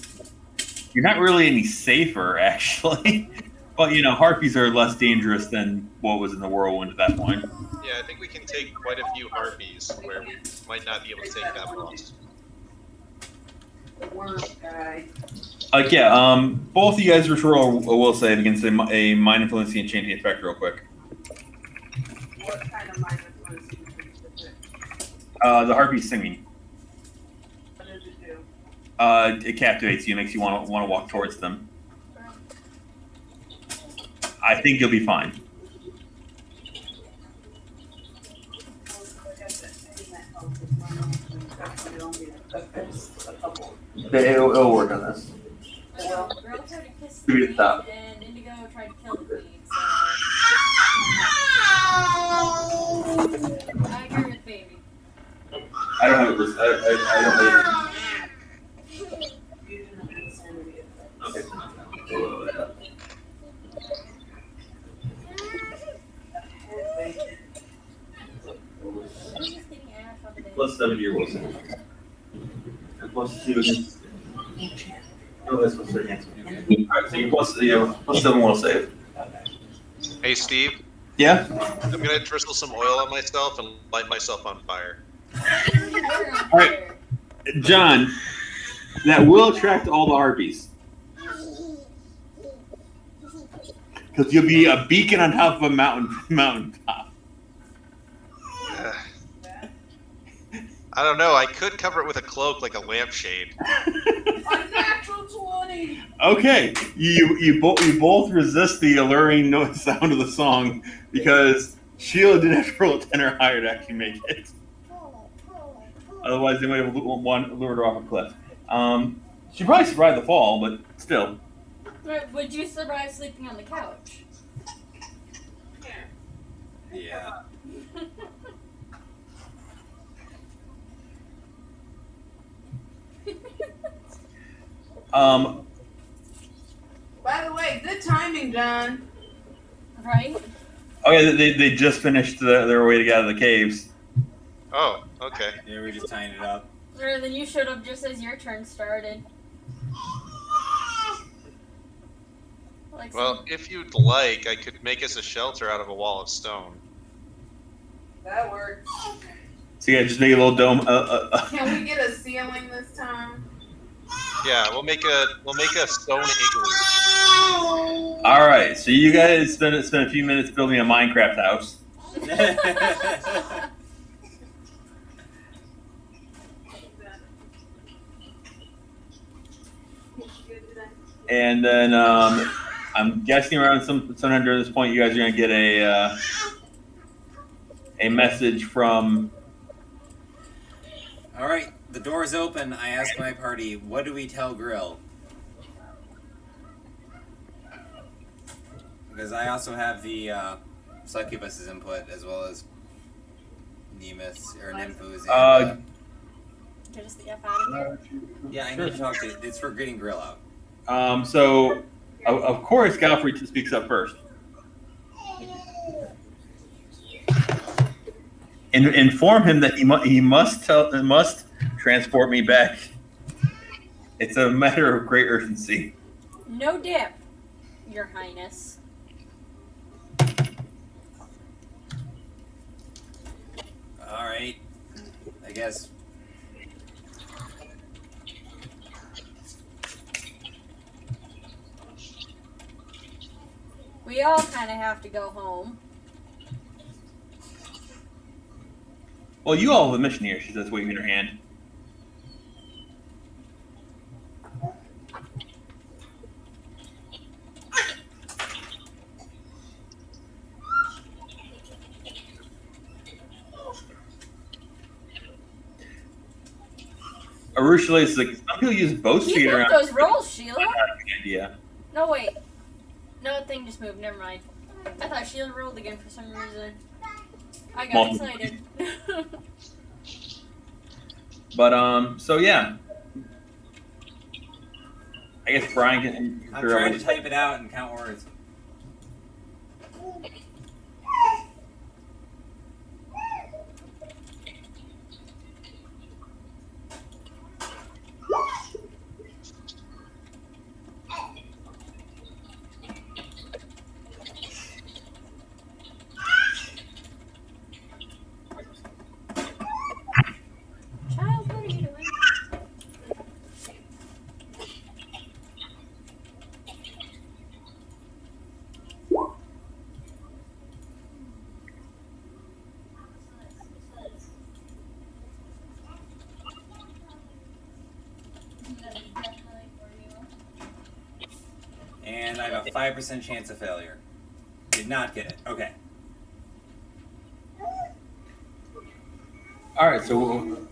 you're not really any safer, actually. But harpies are less dangerous than what was in the whirlwind at that point. Yeah, I think we can take quite a few harpies where we might not be able to take that boss. Worst guy. Both of you guys roll a will save against a mind influence and enchanting effect real quick. What kind of mind influence is it? The harpy's singing. What does it do? It captivates you, makes you want to walk towards them. I think you'll be fine. It'll work on this. Girl tried to kiss Give me the the queen, top. and Indigo tried to kill the queen. So I agree with baby. I don't have it. I don't have it. Okay. I'm just getting ash off the day. Plus 7 to your will save. And plus 2 against. Oh, that's plus 3 against. Alright, so you plus 7 will save. Hey, Steve, Yeah? I'm gonna drizzle some oil on myself and light myself on fire. All right. John, that will attract all the harpies. Because you'll be a beacon on top of a mountaintop. I don't know. I could cover it with a cloak like a lampshade. A natural 20. Okay, you both resist the alluring sound of the song because Sheila didn't have to roll a 10 or higher to actually make it. Otherwise, they might have lured her off a cliff. She probably survived the fall, but still. Would you survive sleeping on the couch? Yeah. By the way, good timing, John. Right? Okay, they just finished their way to get out of the caves. Oh, okay. Yeah, we're just tying it up. Or then you showed up just as your turn started. Like Well, if you'd like, I could make us a shelter out of a wall of stone. That works. So yeah, just make a little dome. Can we get a ceiling this time? Yeah, we'll make a stone igloo. All right, so you guys spend a few minutes building a Minecraft house, and then I'm guessing around sometime during this point, you guys are gonna get a message from. All right, the door's open. I ask my party, what do we tell Grill? Because I also have the succubus's input as well as Nemus or Nympho's. And, get us the F out of here. yeah, I need to talk to. It's for getting Grill out. So of course, Godfrey speaks up first. Inform him that he must transport me back. It's a matter of great urgency. No dip, Your Highness. All right, I guess. We all kind of have to go home. Well, you all have a mission here. She says, waving her hand. Arusha is like, some people use boats to Keep get up around. those rolls, Sheila. Idea. No, wait. No, the thing just moved. Never mind. I thought Sheila rolled again for some reason. I got Multiple. excited. But so yeah, I guess Brian can. I'm trying to type it out and count words. Child, what are you doing? And I have a 5% chance of failure. Did not get it. Okay. All right, so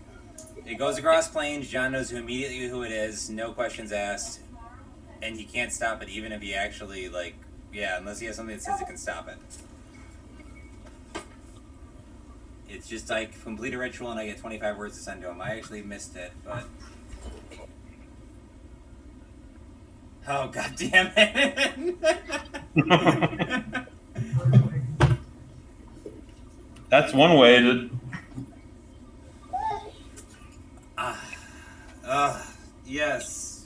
It goes across plains. John knows immediately who it is. No questions asked. And he can't stop it even if he actually, like, yeah, unless he has something that says he can stop it. It's just like complete a ritual and I get 25 words to send to him. I actually missed it, but... Oh, god damn it! that's one way to. Yes.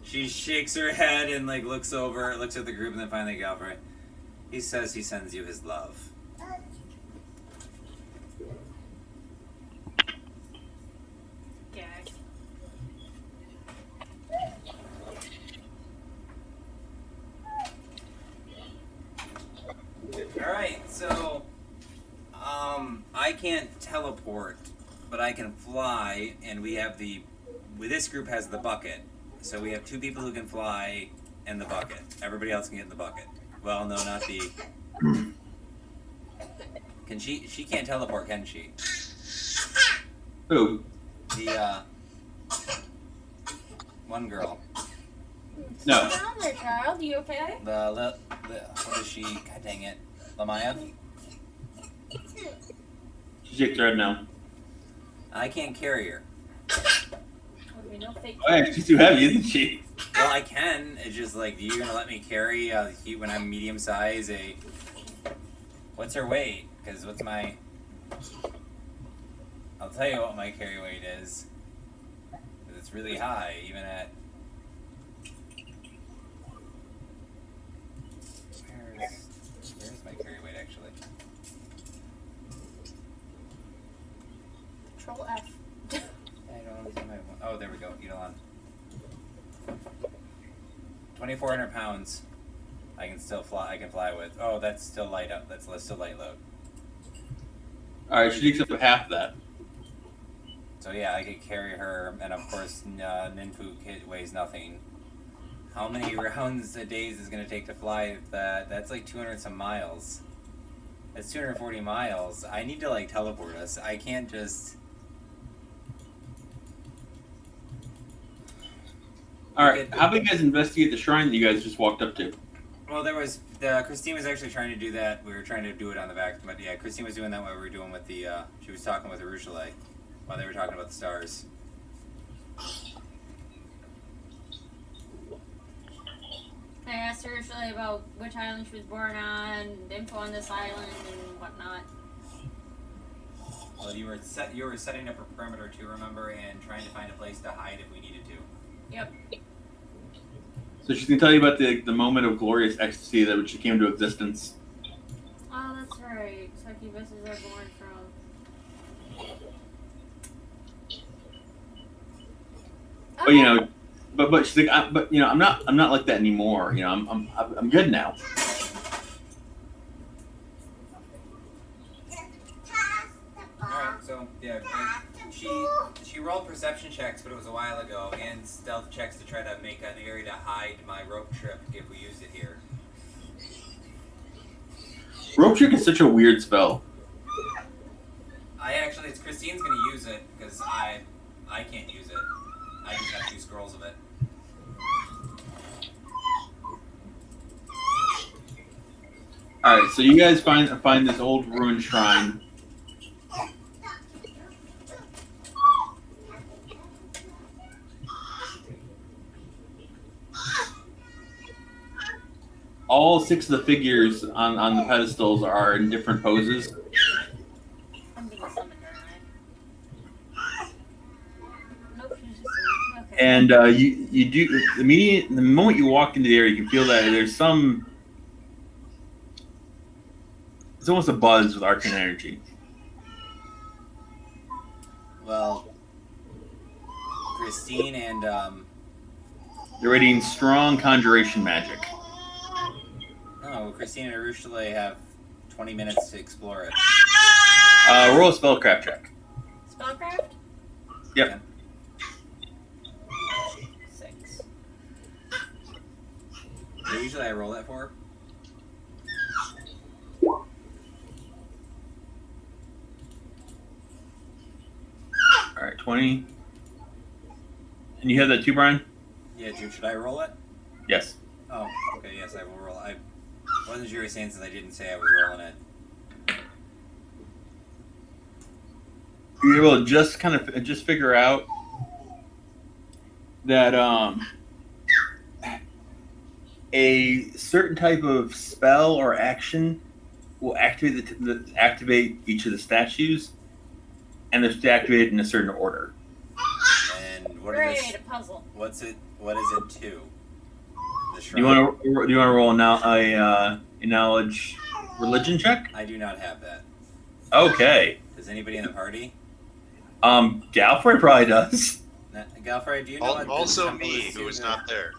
She shakes her head and like looks over, looks at the group, and then finally Galbraith. He says he sends you his love. Gag. Alright, so I can't teleport, but I can fly, and we have this group has the bucket. So we have 2 people who can fly and the bucket. Everybody else can get in the bucket. Well, no, not the... Can she can't teleport, can she? Who? The, one girl. No. Sit down there, child. You okay? What is she? God dang it. Lamaya? She shakes her head now. I can't carry her. Okay, no fake. Oh, yeah, she's too heavy, isn't she? Well, I can. It's just like, you're gonna let me carry when I'm medium size what's her weight? Because what's my... I'll tell you what my carry weight is. 'Cause it's really high, even at... Where's my carry weight, actually? Control F. I don't know. Oh, there we go. Eidolon. 2,400 pounds. I can still fly. I can fly with. Oh, that's still light up. That's still light load. All right, she takes up half that. So yeah, I could carry her, and of course, Ninfu kid weighs nothing. How many rounds a day is it gonna take to fly that? That's like 200 some miles. That's 240 miles. I need to like teleport us. I can't just. All right, how about you guys investigate the shrine that you guys just walked up to? Well, Christine was actually trying to do that. We were trying to do it on the back, but yeah, Christine was doing that while we were doing with the. She was talking with Urushalay while they were talking about the stars. I asked her usually about which island she was born on, info on this island, and whatnot. Well, you were setting up a perimeter too, remember, and trying to find a place to hide if we needed to. Yep. So she's gonna tell you about the moment of glorious ecstasy that when she came into existence. Oh, that's right. Succubusses are born from. But you know, but she's like, but you know, I'm not like that anymore. You know, I'm good now. Alright, so yeah, she rolled perception checks, but it was a while ago, and stealth checks to try to make an area to hide my rope trip if we used it here. Rope trick is such a weird spell. It's Christine's gonna use it because I can't use it. I just have 2 scrolls of it. All right, so you guys find this old ruined shrine. all 6 of the figures on the pedestals are in different poses. I'm being summoned, aren't I? Nope, she's just okay. And you do the moment you walk into the area, you can feel that there's some. It's almost a buzz with arcane energy. Well, Christine and They're radiating strong conjuration magic. oh, Christine and Arushale have 20 minutes to explore it. Roll a spellcraft check. Spellcraft? Yep. 6. What usually I roll that for? All right, 20. And you have that too, Brian? Yeah, Jude, should I roll it? Yes. Oh, okay, yes, I will roll. I wasn't sure you were saying since I didn't say I was rolling it. You're able to just kind of just figure out that a certain type of spell or action will activate each of the statues, and they're activated in a certain order. And what Great, is a puzzle. what's it? What is it to? The Do shrine. you want to roll now a knowledge religion check? I do not have that. Okay. Does anybody in the party? Galfrey probably does. Galfrey, do you know what Also the temple me, is who to is the- not there.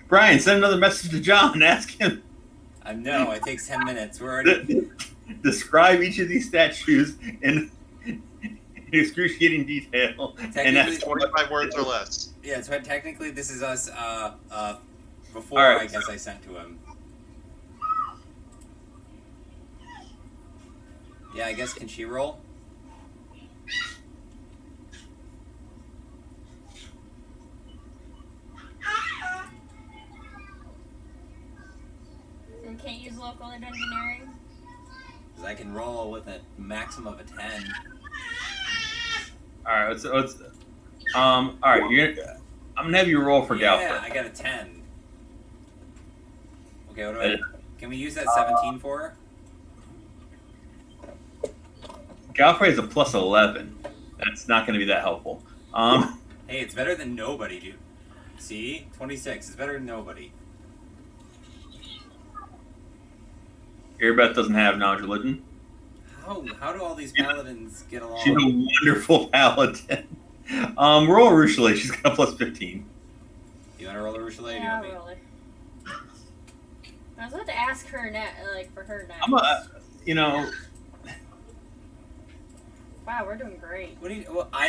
Brian, send another message to John and ask him. No, it takes 10 minutes. We're already. Describe each of these statues in excruciating detail and Technically, ask 25 words or less. Yeah, so technically this is us before All right. I guess I sent to him. Yeah, I guess can she roll? And can't use local engineering. Because I can roll with a maximum of a 10. All right, let's all right, I'm gonna have you roll for Yeah, Galfrey. I got a 10. Okay, what do I? Can we use that 17 for her? Galfrey has a plus 11. That's not going to be that helpful. Hey, it's better than nobody, dude. See? 26. It's better than nobody. Earbeth doesn't have knowledge religion. How do all these paladins get along? She's a wonderful paladin. Roll Arushale. She's got a plus 15. You want to roll a Arushale? or do you Yeah, want me? roll it. I was about to ask her for her next. Wow, we're doing great. What do you? Well, I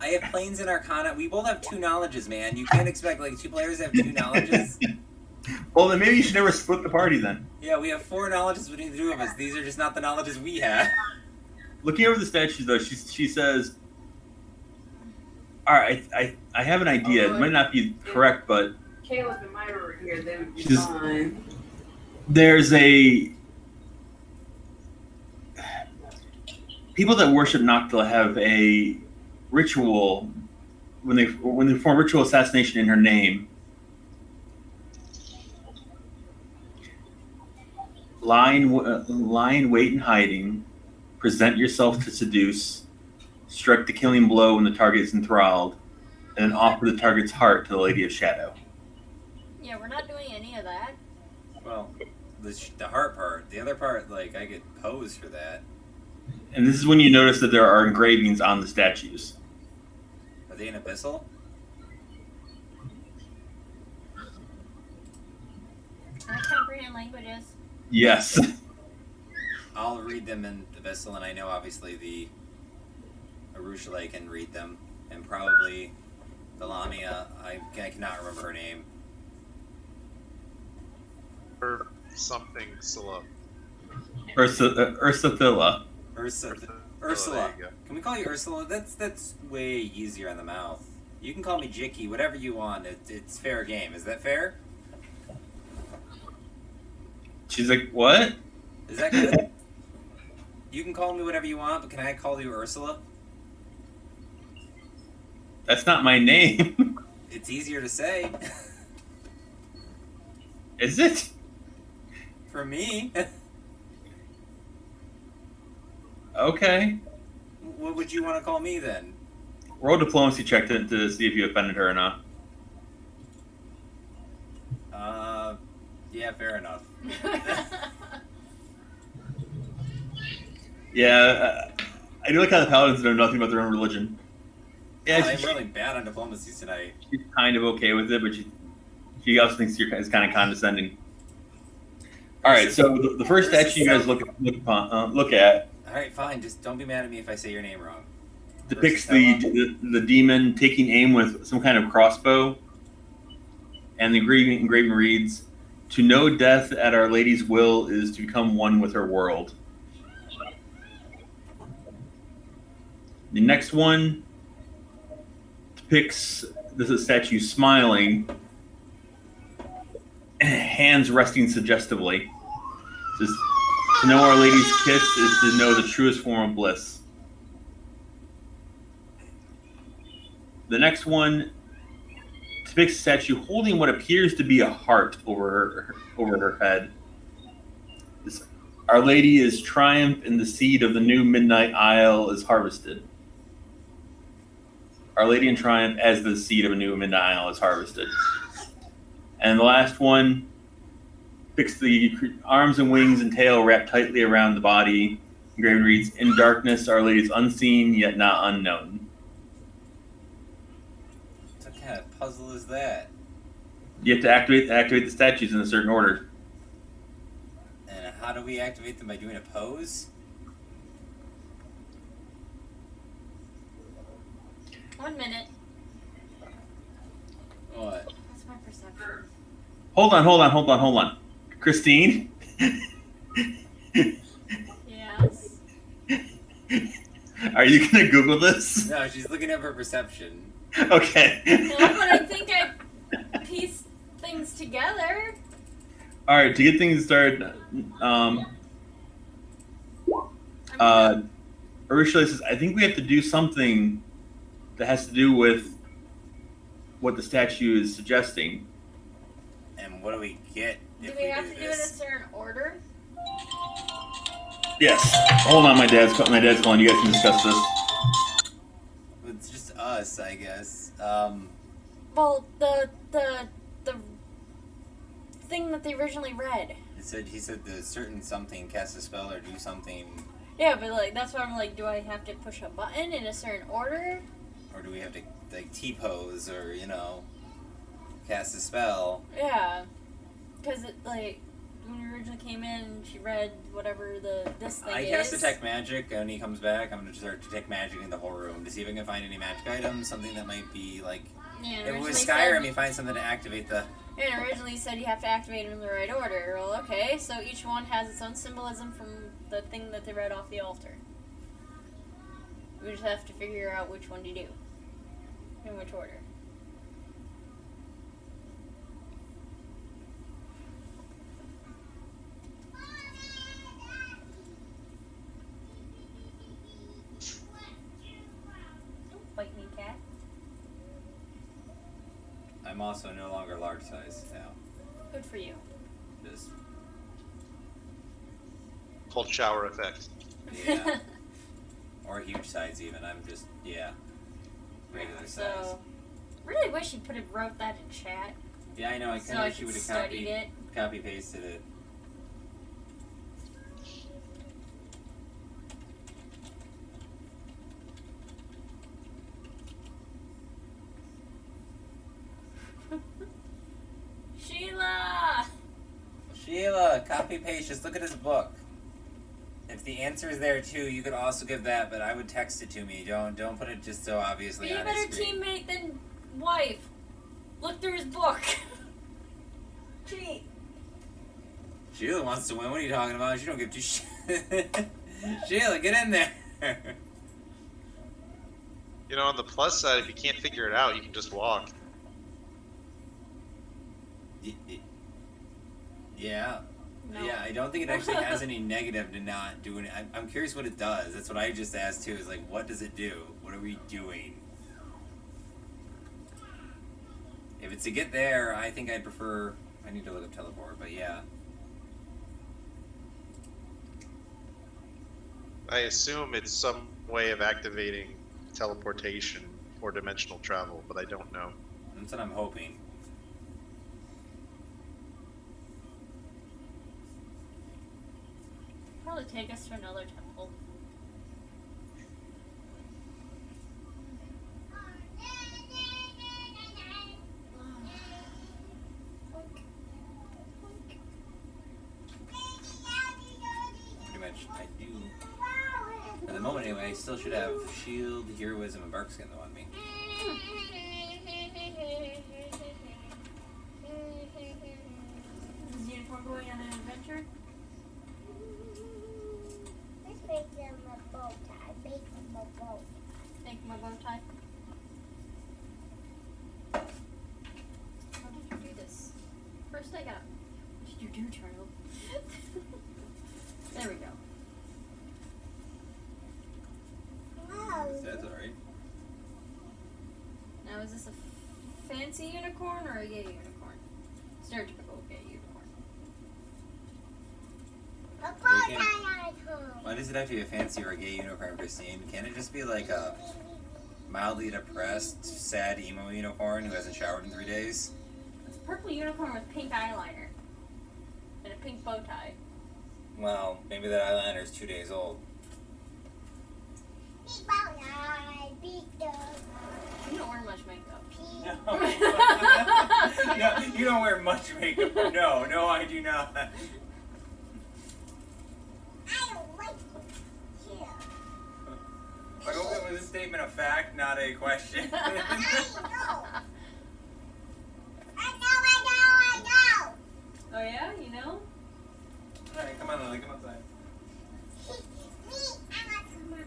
have planes in Arcana. We both have 2 knowledges, man. You can't expect like 2 players to have 2 knowledges. Well, then maybe you should never split the party then. Yeah, we have 4 knowledges between the 2 of us. These are just not the knowledges we have. Looking over the statues, though, she says, all right, I have an idea. It might not be correct, but Caleb and Myra were here. They would be She's- fine. there's people that worship Noctila have a ritual when they perform ritual assassination in her name. Lie in wait and hiding, present yourself to seduce, strike the killing blow when the target is enthralled, and then offer the target's heart to the Lady of Shadow. Yeah, we're not doing any of that. Well, the heart part. The other part, like, I could pose for that. And this is when you notice that there are engravings on the statues. Are they in Abyssal? Can I comprehend languages? Yes. I'll read them in Abyssal, and I know obviously the Arushale can read them, and probably the Lamia. I cannot remember her name. Or something, Scylla. Ursathilla. Ursula. There you go. Can we call you Ursula? That's way easier on the mouth. You can call me Jicky, whatever you want. It's fair game. Is that fair? She's like, what? Is that good? You can call me whatever you want, but can I call you Ursula? That's not my name. It's easier to say. Is it? For me. Okay. What would you want to call me then? Roll diplomacy check to see if you offended her or not. Yeah, fair enough. Yeah, I do like how the paladins know nothing about their own religion. Yeah, I'm really bad on diplomacy tonight. she's kind of okay with it, but she also thinks it's kind of condescending. All right, so the first statue you guys look at All right, fine. Just don't be mad at me if I say your name wrong. depicts the demon taking aim with some kind of crossbow, and the engraving reads, "To know death at Our Lady's will is to become one with her world." The next one depicts the statue smiling, hands resting suggestively. It says, "To know Our Lady's kiss is to know the truest form of bliss." The next one depicts a statue holding what appears to be a heart over her head. This, Our Lady is triumph, and the seed of the new Midnight Isle is harvested. Our Lady in triumph as the seed of a new Midnight Isle is harvested. And the last one depicts the arms and wings and tail wrapped tightly around the body. Engraving reads, "In darkness, Our Lady is unseen, yet not unknown." What kind of puzzle is that? You have to activate the statues in a certain order. And how do we activate them? By doing a pose? 1 minute. What? That's my perception. Hold on. Christine? Yes. Are you going to Google this? No, she's looking up her perception. Okay. No, but I think I pieced things together. All right, to get things started, Urshula says, "I think we have to do something that has to do with what the statue is suggesting." And what do we get Do if we have to do it in a this? certain order? Yes. Hold on, my dad's calling. You guys can discuss this. It's just us, I guess. Well, the thing that they originally read. He said the certain something cast a spell or do something, Yeah, but like that's why I'm like, do I have to push a button in a certain order? or do we have to like T-pose or cast a spell? Yeah, because it like when you originally came in, she read whatever this thing I is. cast detect magic, and when he comes back, I'm gonna start detect magic in the whole room to see if I can find any magic items, something that might be like. Yeah, If it was originally Skyrim, said- you find something to activate the. And originally said you have to activate them in the right order. Well, okay, so each one has its own symbolism from the thing that they read off the altar. We just have to figure out which one to do. In which order. Don't bite me, cat. I'm also no longer large size now. Good for you. Just Cold shower effect. yeah, or huge size even. I'm just regular size. So, really wish you wrote that in chat. Yeah, I know. I So kind I of wish you could would have studied it. copy pasted it. Sheila, copy paste. Just look at his book. If the answer is there too, you could also give that, but I would text it to me. Don't put it just so obviously Be a on better his screen. teammate than wife. Look through his book. Cheat. Sheila wants to win. What are you talking about? She don't give two shit. Sheila, get in there. You know, on the plus side, if you can't figure it out, you can just walk. Yeah. No. Yeah, I don't think it actually has any negative to not doing it. I'm curious what it does. That's what I just asked too. Is like, what does it do? What are we doing? If it's to get there, I think I'd prefer I need to look up teleport, but yeah. I assume it's some way of activating teleportation or dimensional travel, but I don't know. That's what I'm hoping. Probably take us to another temple. Pretty much, I do. At the moment, anyway, I still should have shield, heroism, and bark skin though on me. Is Unicorn going on an adventure? Let's make them a bow tie. Make them a bow. Make my bow tie. How did you do this? First I got. What did you do, child? There we go. Wow. That's alright. Now is this a fancy unicorn or a gay unicorn? Stereotypical gay unicorn. A bow tie at home. Why does it have to be a fancy or a gay unicorn, Christine? Can't it just be like a mildly depressed, sad emo unicorn who hasn't showered in 3 days? It's a purple unicorn with pink eyeliner. And a pink bow tie. Well, maybe that eyeliner is 2 days old. Big bow tie. Big dog. You don't wear much makeup. No, you don't wear much makeup. No, I do not. I don't like it here. I hope that was a statement of fact, not a question. I know. Oh yeah, you know? Alright, come on, Lily, come outside. Me, I want some more.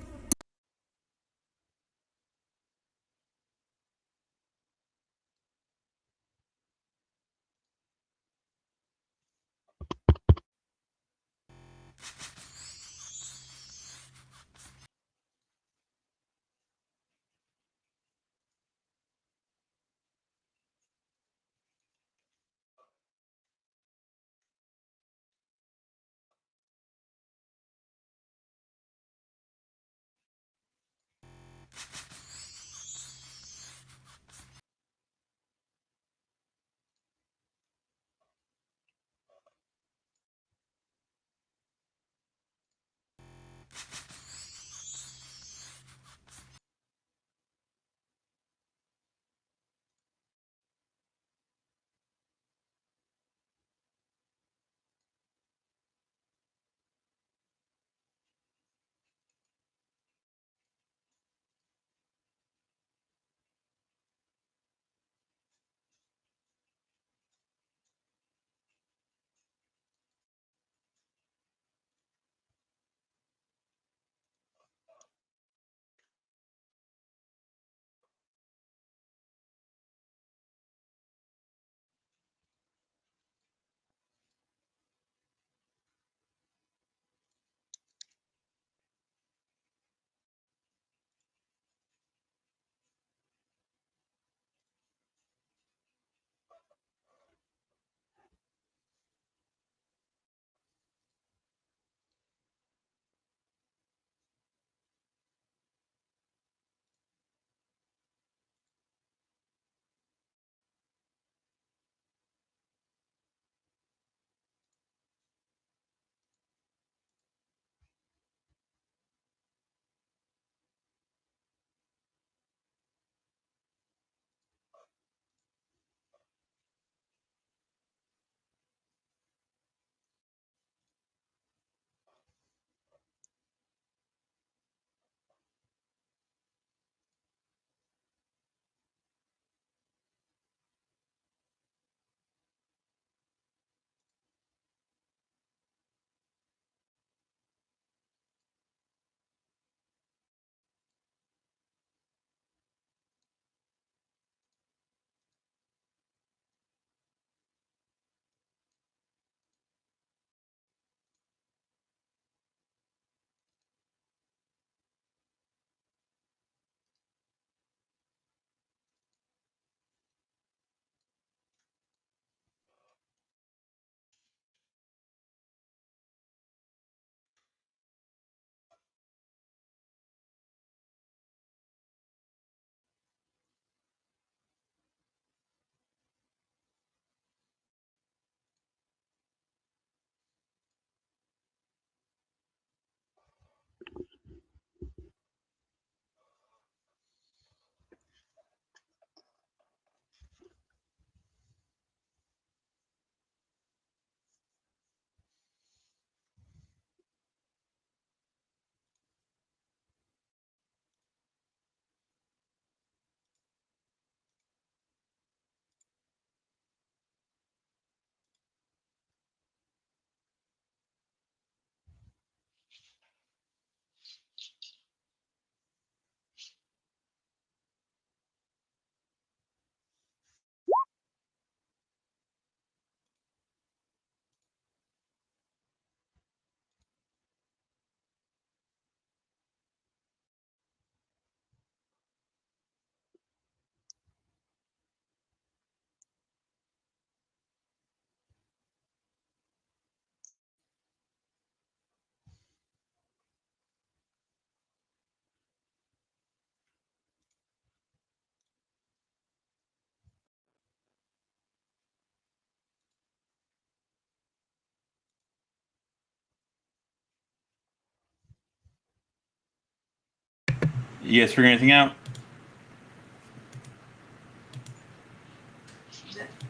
You guys figure anything out?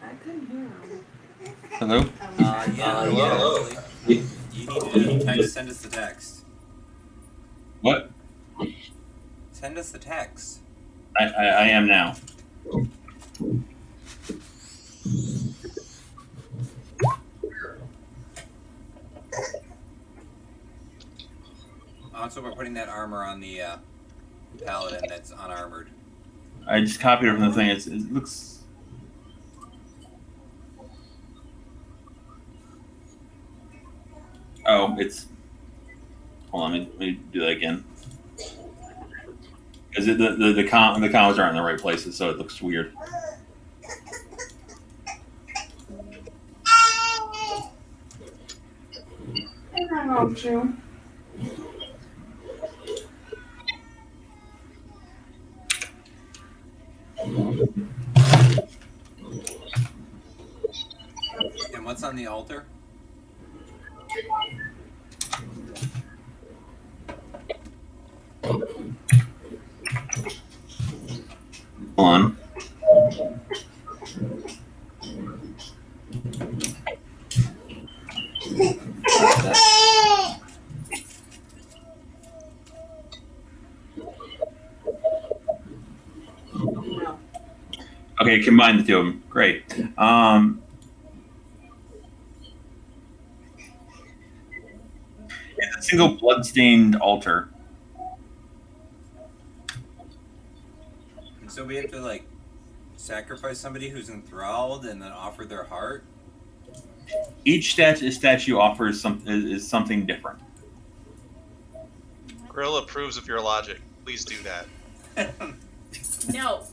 I couldn't hear him. Hello? Hello. You need to send us the text. What? Send us the text. I am now. Also, we're putting that armor on the paladin that's unarmored. I just copied it from the thing. It looks. Oh, it's. Hold on, let me do that again. Because the commas aren't in the right places, so it looks weird. I helped you. And what's on the altar? Hold on. No. Okay, combine the two of them. Great. It's a single bloodstained altar. And so we have to like sacrifice somebody who's enthralled and then offer their heart. Each statue offers is something different. Grill approves of your logic. Please do that. No.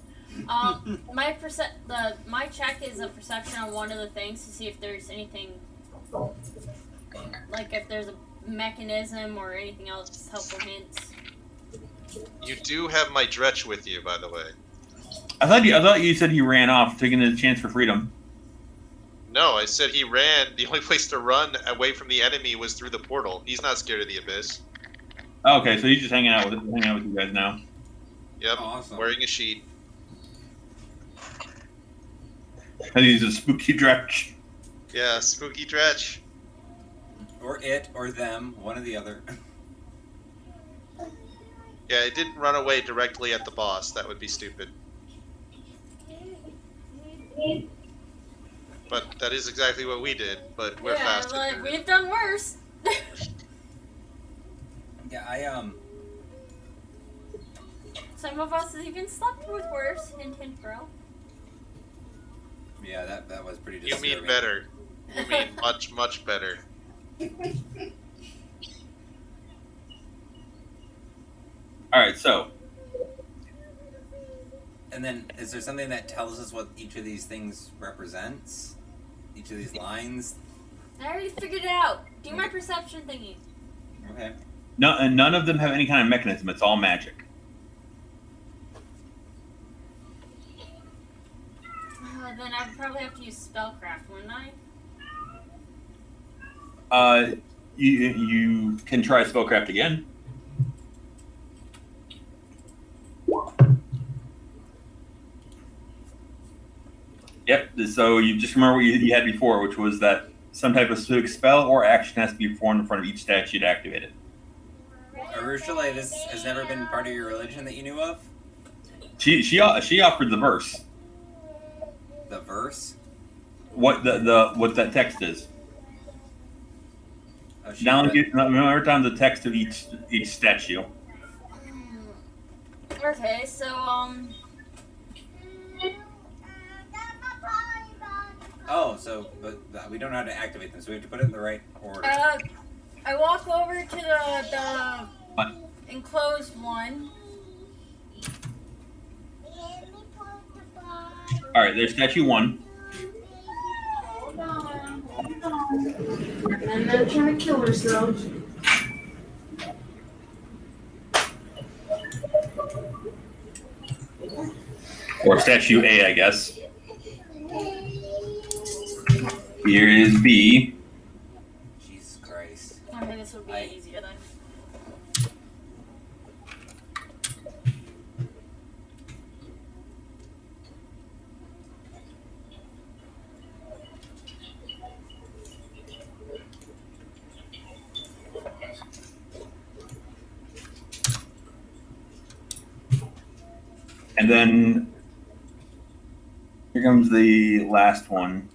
My check is a perception on one of the things to see if there's anything, like if there's a mechanism or anything else, helpful hints. You do have my Dretch with you, by the way. I thought you said he ran off, taking a chance for freedom. No, I said he ran. The only place to run away from the enemy was through the portal. He's not scared of the abyss. Oh, okay, so he's just hanging out with you guys now. Yep, Awesome. wearing a sheet. And he's a spooky dretch. Yeah, spooky Dretch. Or it, or them, one or the other. Yeah, it didn't run away directly at the boss. That would be stupid. But that is exactly what we did, but we're faster. Like, we've done worse. Yeah, Some of us have even slept with worse. Hint, hint, girl. yeah, that was pretty You disturbing. mean better. You mean much, much better. All right, so And then, is there something that tells us what each of these things represents? Each of these lines? I already figured it out. Do my perception thingy. Okay. none of them have any kind of mechanism. It's all magic. Then I would probably have to use spellcraft, wouldn't I? You can try spellcraft again. Yep. So you just remember what you had before, which was that some type of specific spell or action has to be performed in front of each statue to activate it. Arushala, this has never been part of your religion that you knew of? She offered the verse. The verse? What what that text is. Oh, she Now read- remember down the text of each statue. Okay, so, Oh, so but we don't know how to activate them, so we have to put it in the right order. I walk over to the What? enclosed one. All right, there's statue 1. Hold on. I'm not trying to kill herself. Or statue A, I guess. Here is B. Jesus Christ. I think this would be I- easier then. And then here comes the last one.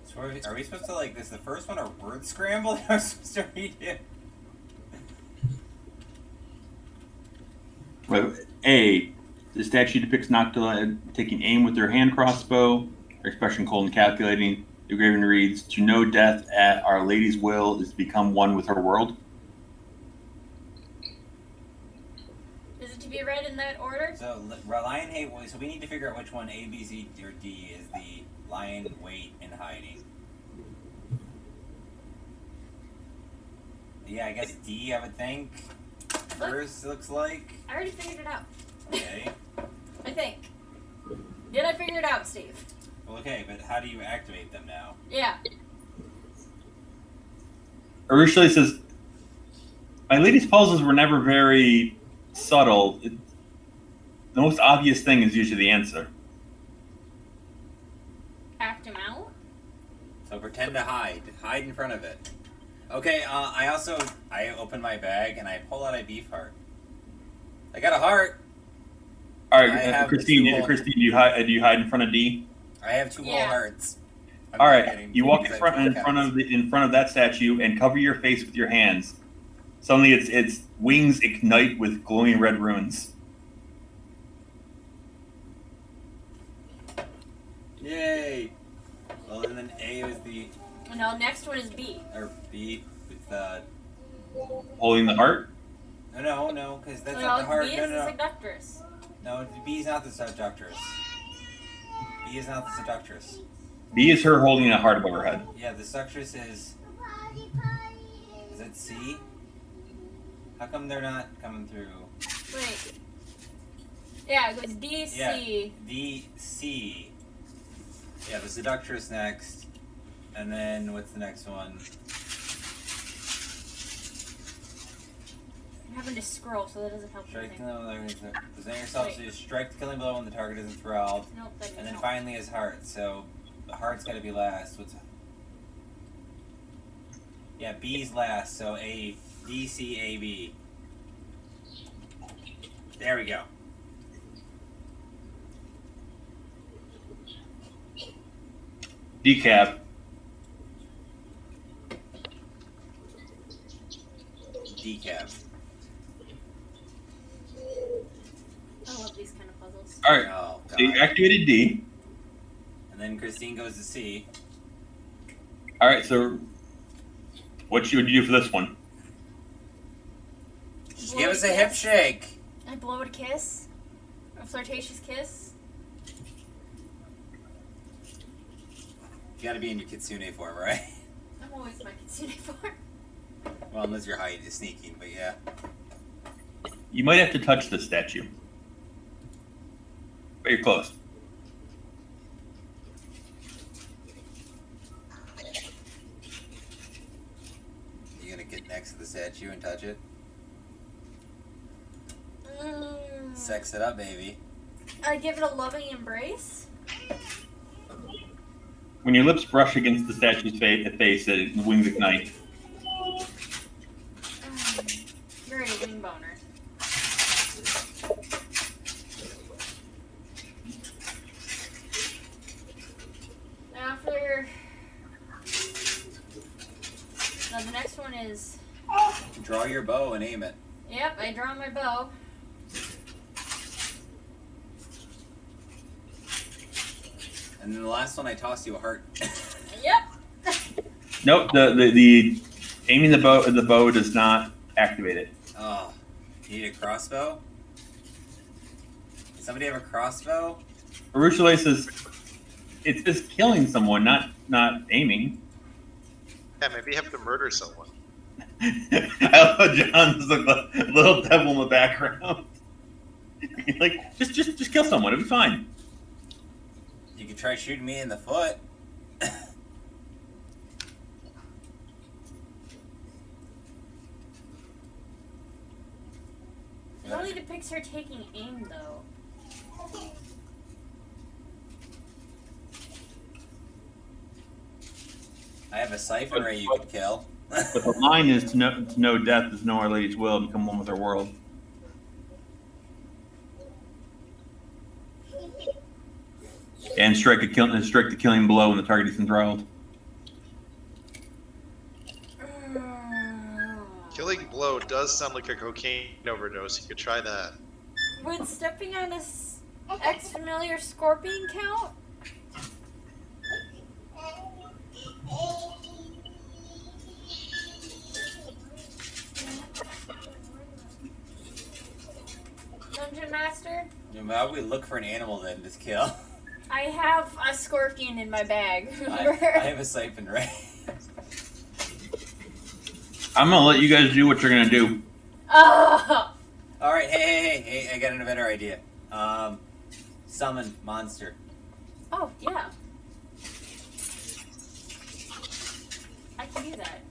So are we supposed to like this? The first one or word scramble? That I'm supposed to read it. Right. A. The statue depicts Noctula taking aim with their hand crossbow. Her expression cold and calculating. The engraving reads, "To know death at Our Lady's will is to become one with her world." Is it to be read in that order? So lion hate. So we need to figure out which one A, B, C, or D is the lion, wait, and hiding. Yeah, I guess D. I would think. First looks like. I already figured it out. Okay. I think. Did I figure it out, Steve? Well, okay, but how do you activate them now? Yeah. Originally says, "My lady's puzzles were never very subtle. The most obvious thing is usually the answer." Act him out? So pretend to hide. Hide in front of it. Okay, I open my bag and I pull out a beef heart. I got a heart. All I right, have Christine. two Christine, do you hide in front of D? I have two whole hearts. I'm All not right, kidding. you walk Because in I have front of that statue and cover your face with your hands. Suddenly, its wings ignite with glowing red runes. Yay! Well, and then A was the No, next one is B. or B with the Holding the heart. no, because that's No, not the heart. B No, is the no, seductress. no. B is not the seductress. B is not the seductress. B is her holding a heart above her head. Yeah, the seductress is. Is it C? How come they're not coming through? Wait. Yeah, it goes D, C. Yeah, D, C. Yeah, the seductress next. And then what's the next one? I'm having to scroll, so that doesn't help Strike anything. present yourself to strike the killing blow when the target is enthralled. Nope, that didn't And then help. finally his heart. So the heart's gotta be last. Yeah, B's last, so A D C A B. There we go. Decap. Decap. I love these kind of puzzles. All right, Oh, so you God. activated D. And then Christine goes to C. All right, so what would you do for this one? Just Blow give it us a hip kiss? shake. I blow it a kiss? A flirtatious kiss? You gotta be in your kitsune form, right? I'm always my kitsune form. Well, unless your height is sneaking, but yeah. You might have to touch the statue, but you're close. You gonna get next to the statue and touch it? Sex it up, baby. I give it a loving embrace. When your lips brush against the statue's face, the wings ignite. You're a wing boner. After. Now the next one is. Draw your bow and aim it. Yep, I draw my bow. And then the last one, I toss you a heart. Yep. Nope, the aiming the bow does not activate it. Oh, you need a crossbow? Does somebody have a crossbow? Arusha says it's just killing someone, not aiming. Yeah, maybe you have to murder someone. I love John's the little devil in the background. Like, just kill someone, it'll be fine. You could try shooting me in the foot. It only depicts her taking aim, though. I have a siphon ray you could kill. But the line is to know death is no Our Lady's will and become one with her world. And strike the killing blow when the target is enthralled. Killing blow does sound like a cocaine overdose. You could try that. Would stepping on a ex-familiar scorpion count? Dungeon Master? How would we look for an animal then to kill? I have a scorpion in my bag. I have a siphon ray. I'm gonna let you guys do what you're gonna do. Oh! Alright, hey, I got a better idea. Summon monster. Oh, yeah. I can do that.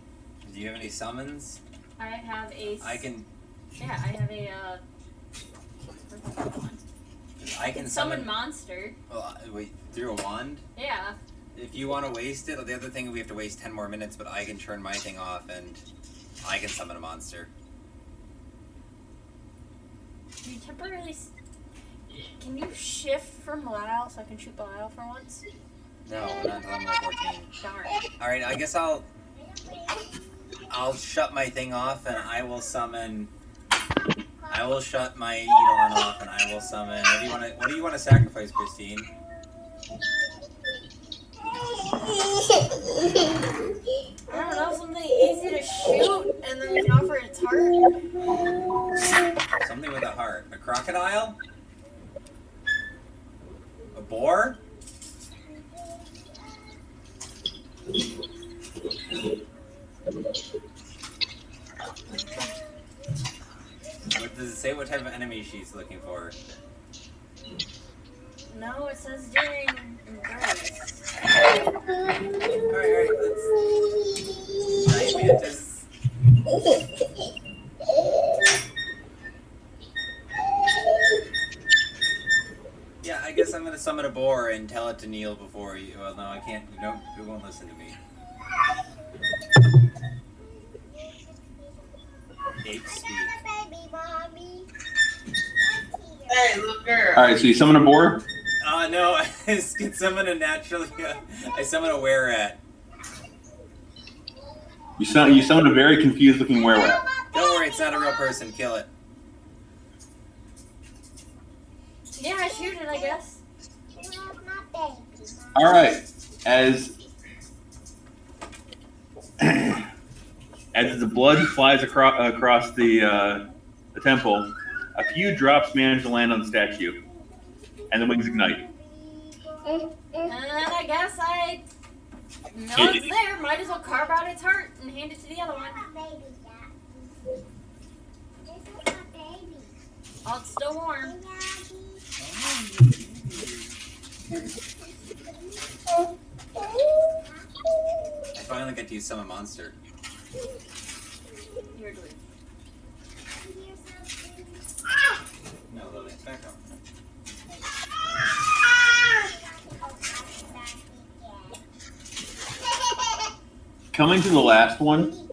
Do you have any summons? I have a... I can summon monster. Oh, wait, through a wand? Yeah. If you want to waste it, the other thing we have to waste 10 more minutes, but I can turn my thing off and I can summon a monster. You temporarily... Can you shift from Belial so I can shoot Belial for once? No, not until I'm level 14. Darn. Alright, I guess I'll shut my thing off and I will summon... I will shut my Eidolon off and I will summon... What do you want to sacrifice, Christine? I don't know, something easy to shoot and then we can offer its heart. Something with a heart. A crocodile? A boar? What does it say what type of enemy she's looking for? No, it says during embrace. Alright, let's... Giant mantis. Yeah, I guess I'm gonna summon a boar and tell it to kneel before you... Well, no, I can't. No, it won't listen to me. Ape speak. Baby, mommy. Hey, little girl. All right, so you summon a boar. No, I can summon a naturally... I summon a were-rat. You summon a very confused-looking were-rat. Don't worry, it's not a real person. Kill it. Yeah, I shoot it, I guess. You have my baby. All right, as the blood flies across the temple, a few drops manage to land on the statue, and the wings ignite. And then I guess I know it's there. Might as well carve out its heart and hand it to the other one. Baby, Daddy. This is my baby. Oh, it's still warm. I finally get to use summon monster. You're doing. No, Lily, back up. Coming to the last one,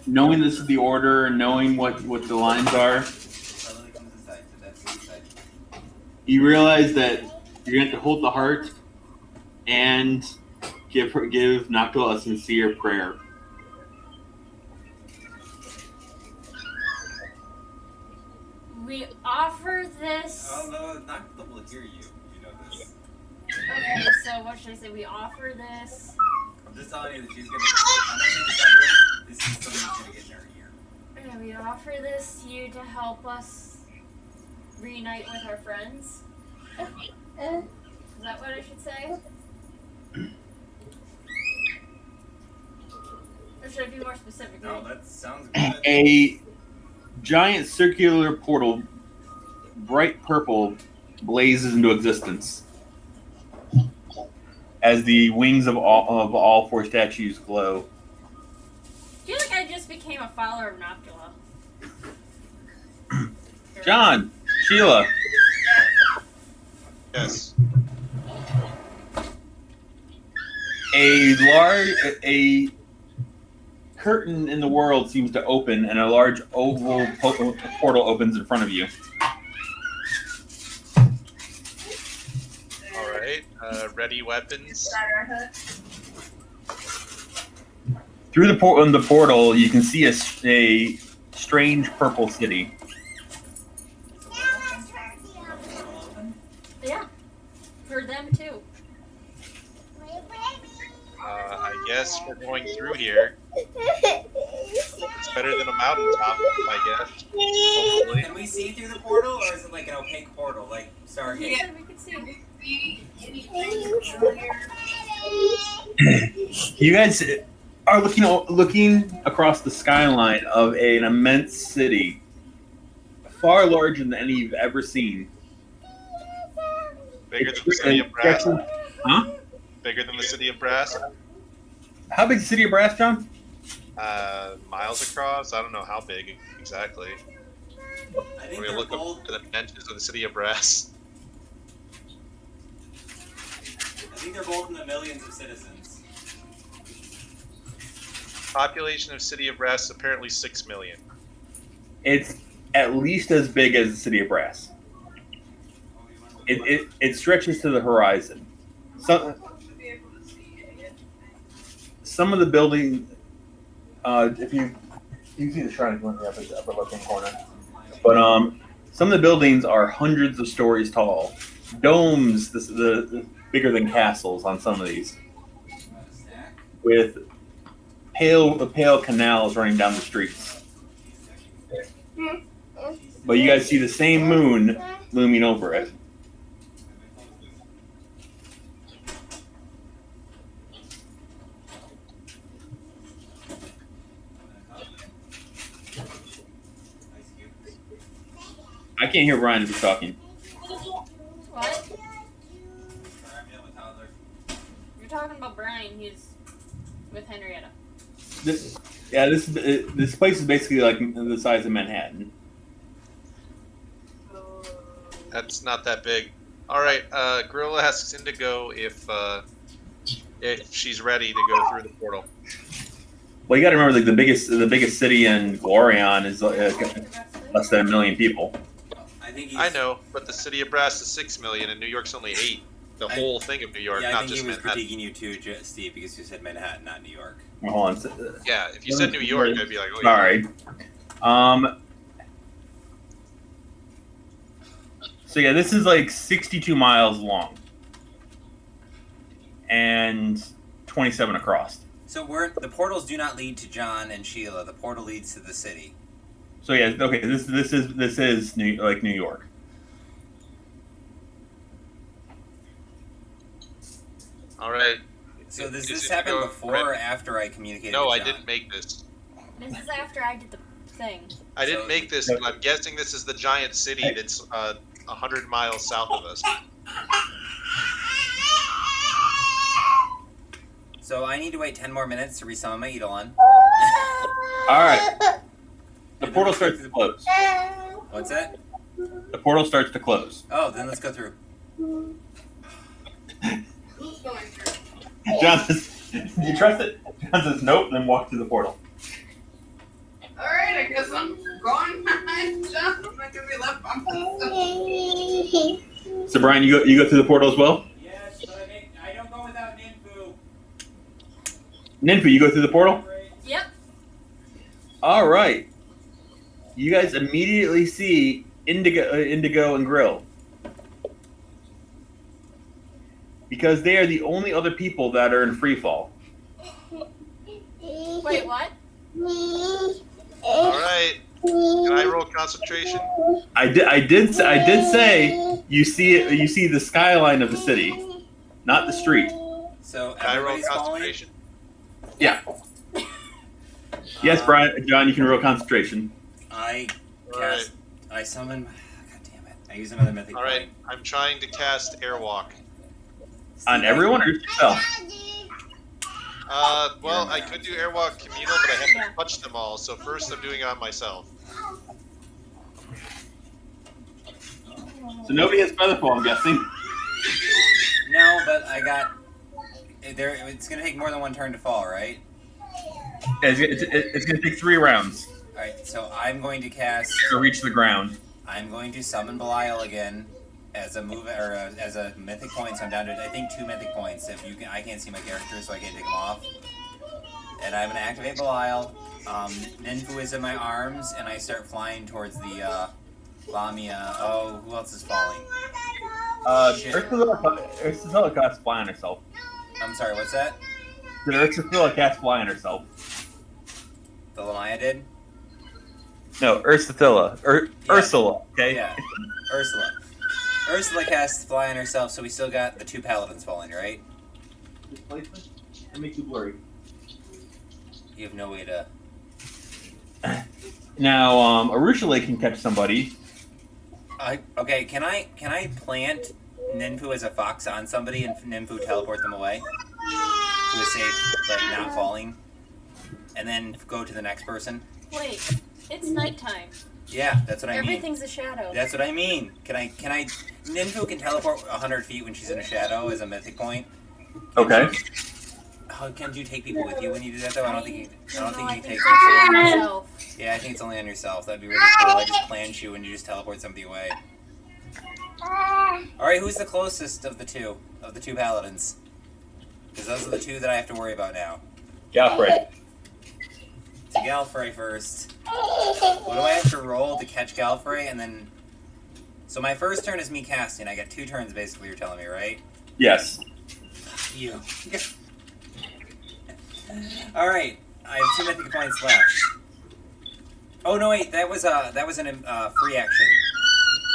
knowing this is the order, knowing what the lines are, Lily comes inside, so that's inside. you realize that you're going to have to hold the heart and give Noctua a sincere prayer. We offer this. Oh no, Noctua will hear you. You know this. Okay, so what should I say? We offer this. I'm just telling you that she's gonna. I'm not saying it's not good. This is something that's gonna get in her ear. Okay, we offer this to you to help us reunite with our friends. Is that what I should say? Or should I be more specific? No, that sounds good. A giant circular portal, bright purple, blazes into existence as the wings of all four statues glow. I feel like I just became a follower of Noctua. John, Sheila, Yes. A curtain in the world seems to open, and a large oval portal opens in front of you. All right. Ready weapons. Through the portal, you can see a strange purple city. Yeah. For them too. I guess we're going through here. It's better than a mountaintop, I guess. Hopefully. Can we see through the portal, or is it like an opaque portal, like Stargate? Yeah, we can see. You guys are looking across the skyline of an immense city, far larger than any you've ever seen. Bigger than the city of Brass. Huh? Bigger than the city of Brass. How big is the city of Brass, John? Miles across. I don't know how big exactly. I think We're they're gonna look both. up to the dimensions of the city of Brass. I think they're both in the millions of citizens. Population of city of Brass is apparently 6 million. It's at least as big as the city of Brass. It stretches to the horizon. Some of the buildings, if you see the shrine in the upper left-hand corner, but some of the buildings are hundreds of stories tall. Domes, the bigger than castles on some of these, with pale canals running down the streets. But you guys see the same moon looming over it. I can't hear Brian if he's talking. What? You're talking about Brian. He's with Henrietta. This place is basically like the size of Manhattan. That's not that big. All right. Gorilla asks Indigo if she's ready to go through the portal. Well, you got to remember, like the biggest city in Glorion is less than 1 million people. I know, but the city of Brass is 6 million, and New York's only 8. The whole thing of New York, Yeah, I not think just he was Manhattan. critiquing you too, Steve, because you said Manhattan, not New York. Well, hold on. Yeah, if you said New York, I'd be like, oh, Sorry. So yeah, this is like 62 miles long and 27 across. So the portals do not lead to John and Sheila. The portal leads to the city. So yeah, okay. This is New York. All right. So does Is this it happen go before red? or after I communicated No, with I John? didn't make this. This is after I did the thing. I didn't So- make this, but I'm guessing this is the giant city that's 100 miles south of us. So I need to wait 10 more minutes to resummon my Eidolon. All right. The portal starts to close. What's that? The portal starts to close. Oh, then let's go through. Who's going through? John says, "Do you trust it?" John says, "Nope." Then walk through the portal. Alright, I guess I'm going behind John. I'm not gonna be left by myself. So Brian, you go through the portal as well. Yes, but I don't go without Ninfu. Ninfu, you go through the portal. Yep. All right. You guys immediately see Indigo and Grill, because they are the only other people that are in free fall. Wait, what? All right. Can I roll concentration? I did say you see the skyline of the city, not the street. So Can I roll everybody's falling? concentration? Yeah. Yes, John, you can roll concentration. I All cast. I summon. God damn it! I use another mythic. All right. point. I'm trying to cast Airwalk. On everyone or yourself? Well, I could do Airwalk Communal, but I haven't touched them all. So first, I'm doing it on myself. So nobody has Featherfall, I'm guessing. but I got there. It's gonna take more than one turn to fall, right? It's going to take 3 rounds All right. So I'm going to cast. to reach the ground. I'm going to summon Belial again as a move or as a mythic point. So I'm down to I think 2 mythic points. If you can, I can't see my character, so I can't take them off. And I'm gonna activate Belial. Ninfu is in my arms, and I start flying towards the Lamia. Oh, who else is falling? Shit. Ursula casts fly on herself. I'm sorry. What's that? Did Ursula cast fly on herself? The Lamia did. No, Ursula. Ursula. Okay. Yeah. Ursula. Ursula casts fly on herself, so we still got the 2 paladins falling, right? Displacement? That makes you blurry. You have no way to. Now, Ursula can catch somebody. Okay, can I plant Ninfu as a fox on somebody and Ninfu teleport them away to a safe, like not falling, and then go to the next person? Wait, it's nighttime. Yeah, that's what I mean. Everything's a shadow. That's what I mean. Can I? Ninfu can teleport 100 feet when she's in a shadow as a mythic point. Okay. How can you take people with you when you do that though? I don't think you take it's people. on myself. Yeah, I think it's only on yourself. That'd be really cool. I just plant you and you just teleport somebody away. Alright, who's the closest of the two paladins? Because those are the 2 that I have to worry about now. Galfrey. To Galfrey first. What do I have to roll to catch Galfrey? And then... So my first turn is me casting. I got 2 turns basically, you're telling me, right? Yes. You. Alright, I have 2 mythic points left. Oh no wait, that was an free action.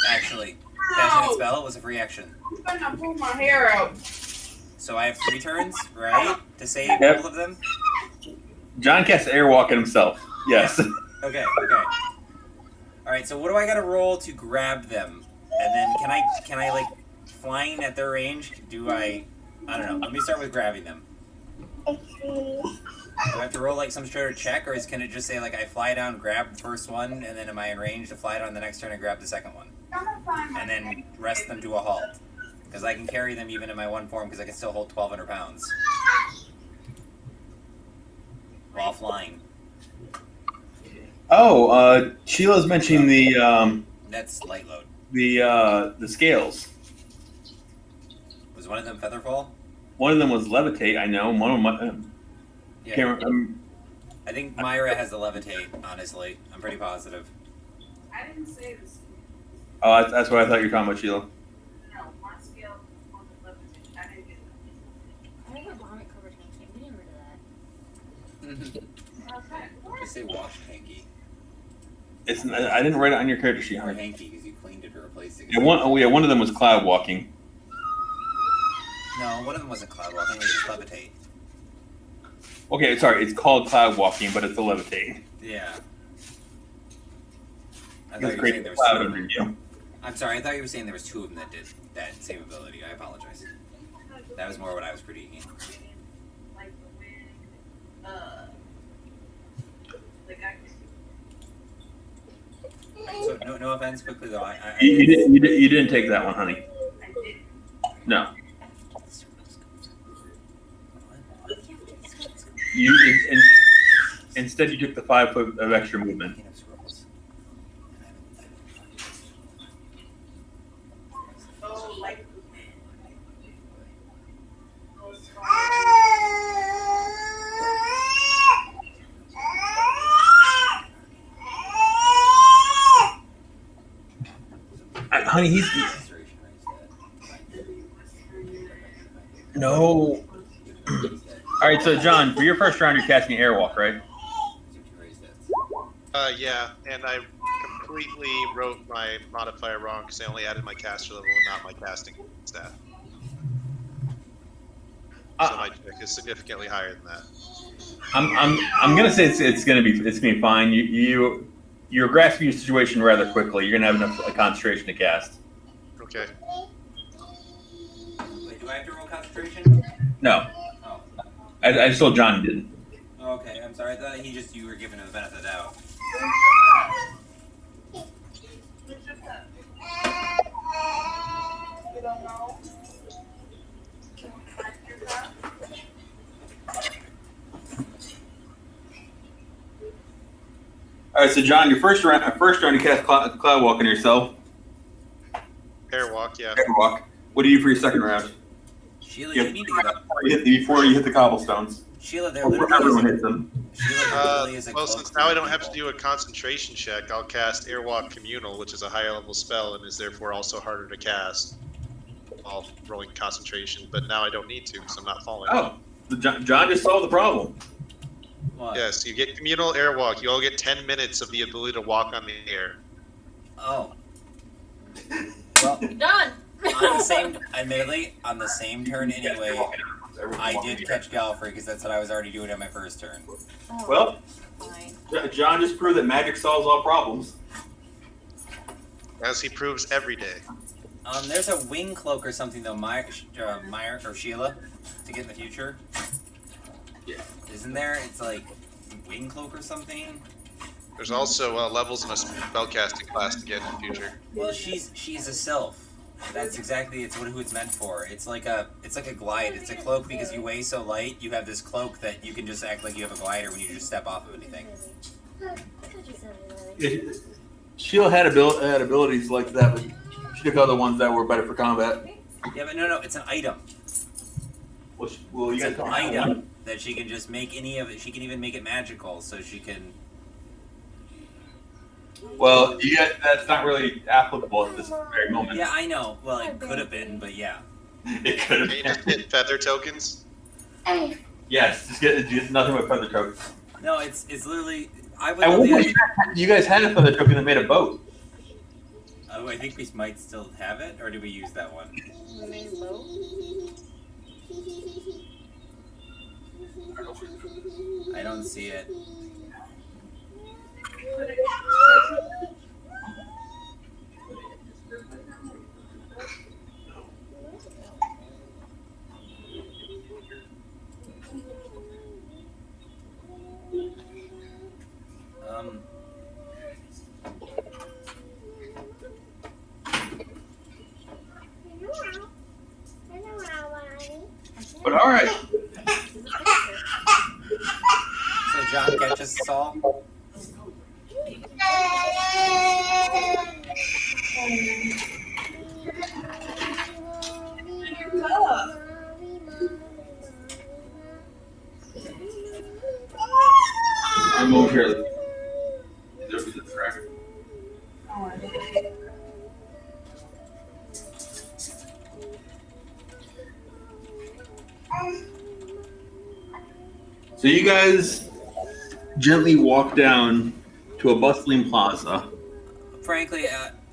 Actually. Passionate spell was a free action. I'm gonna pull my hair out. So I have 3 turns, right? To save Yep. both of them? John casts airwalk at himself. Yes. Okay. Alright, so what do I gotta roll to grab them? And then can I like flying at their range, I don't know. Let me start with grabbing them. Do I have to roll like some sort of check, or can it just say like I fly down, grab the first one, and then am I in range to fly down the next turn and grab the second one? And then rest them to a halt. Because I can carry them even in my 1 form because I can still hold 1,200 pounds. While flying. Oh, Sheila's mentioning That's light load. the scales. Was one of them Featherfall? One of them was levitate. I know. One of them. Yeah. Can't remember. I think Myra has the levitate, honestly. I'm pretty positive. I didn't say this. Oh, that's what I thought you were talking about, Sheila. No, my scale on the levitation. I didn't get it. I have a vomit covered hand. I'm getting rid of that. Okay. Just say wash hanky. I didn't write it on your character sheet, Or honey. hanky because you cleaned it or replaced it. Yeah, one of them was cloud walking. No, one of them wasn't cloud walking, it was just levitate. Okay, sorry, it's called cloud walking, but it's a levitate. Yeah. I thought It's you were great saying there was cloud 2 of under them. you. I'm sorry, I thought you were saying there was 2 of them that did that same ability. I apologize. That was more what I was critiquing. Like the wind, like I So no offense, quickly though. You didn't take that one, honey. did. No. Instead you took the 5 foot of extra movement. Oh, like Honey, he's no. All right, so John, for your first round, you're casting Airwalk, right? Yeah, and I completely wrote my modifier wrong because I only added my caster level and not my casting stat. So my check is significantly higher than that. I'm gonna say it's gonna be fine. You're grasping your situation rather quickly. You're gonna have enough concentration to cast. Okay. Wait, do I have to roll concentration? No, Oh. I just told John you didn't. Okay, I'm sorry. I thought you were giving him the benefit of the doubt. You don't know? All right, so John, your first round you cast Cloud Walk on yourself. Airwalk, yeah. Airwalk. What do you do for your second round? Sheila, Yep. you need to get up. Before you hit the cobblestones. Sheila, there Or literally everyone is hits them. Sheila, there literally is a Well, cloak since now I don't through have to people. do a concentration check, I'll cast Airwalk Communal, which is a higher level spell and is therefore also harder to cast while rolling concentration. But now I don't need to because I'm not falling. Oh, so John just solved the problem. What? Yes, you get Communal Airwalk. You all get 10 minutes of the ability to walk on the air. Oh. Well, Done. on the same, admittedly, on the same turn anyway, I did catch Gallifrey because that's what I was already doing on my first turn. Oh, Well, fine. John just proved that magic solves all problems. As he proves every day. There's a wing cloak or something though, Meyer or Sheila, to get in the future. Yeah. Isn't there? It's like wing cloak or something. There's also levels in a spellcasting class to get in the future. Well, she's a sylph. That's exactly who it's meant for. It's like a glide. It's a cloak because you weigh so light. You have this cloak that you can just act like you have a glider when you just step off of anything. Sheila had abilities like that, but she took other ones that were better for combat. Yeah, but no, it's an item. Well, you It's guys an item that she can just make any of it. She can even make it magical, so she can. Well, that's not really applicable at this very moment. Yeah, I know. Well, it could have been, but yeah. It could have Can you just been. hit feather tokens? Yes, just nothing but feather tokens. No, it's literally. I would. And love the what idea- you guys had a feather token that made a boat. Oh, I think we might still have it, or did we use that one? I don't see it. But all right. So John catches us all. I'm momentarily. There's a crack. So you guys gently walk down to a bustling plaza. Frankly,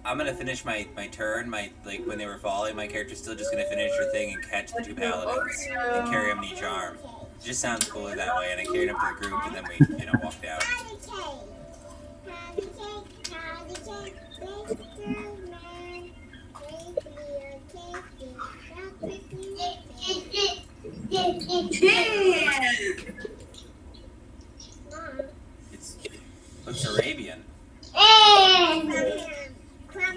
I'm gonna finish my turn. Like when they were falling, my character's still just gonna finish her thing and catch the two paladins and carry them in each arm. It just sounds cooler that way, and I carried them to the group, and then we, walked out. Looks Arabian. Clap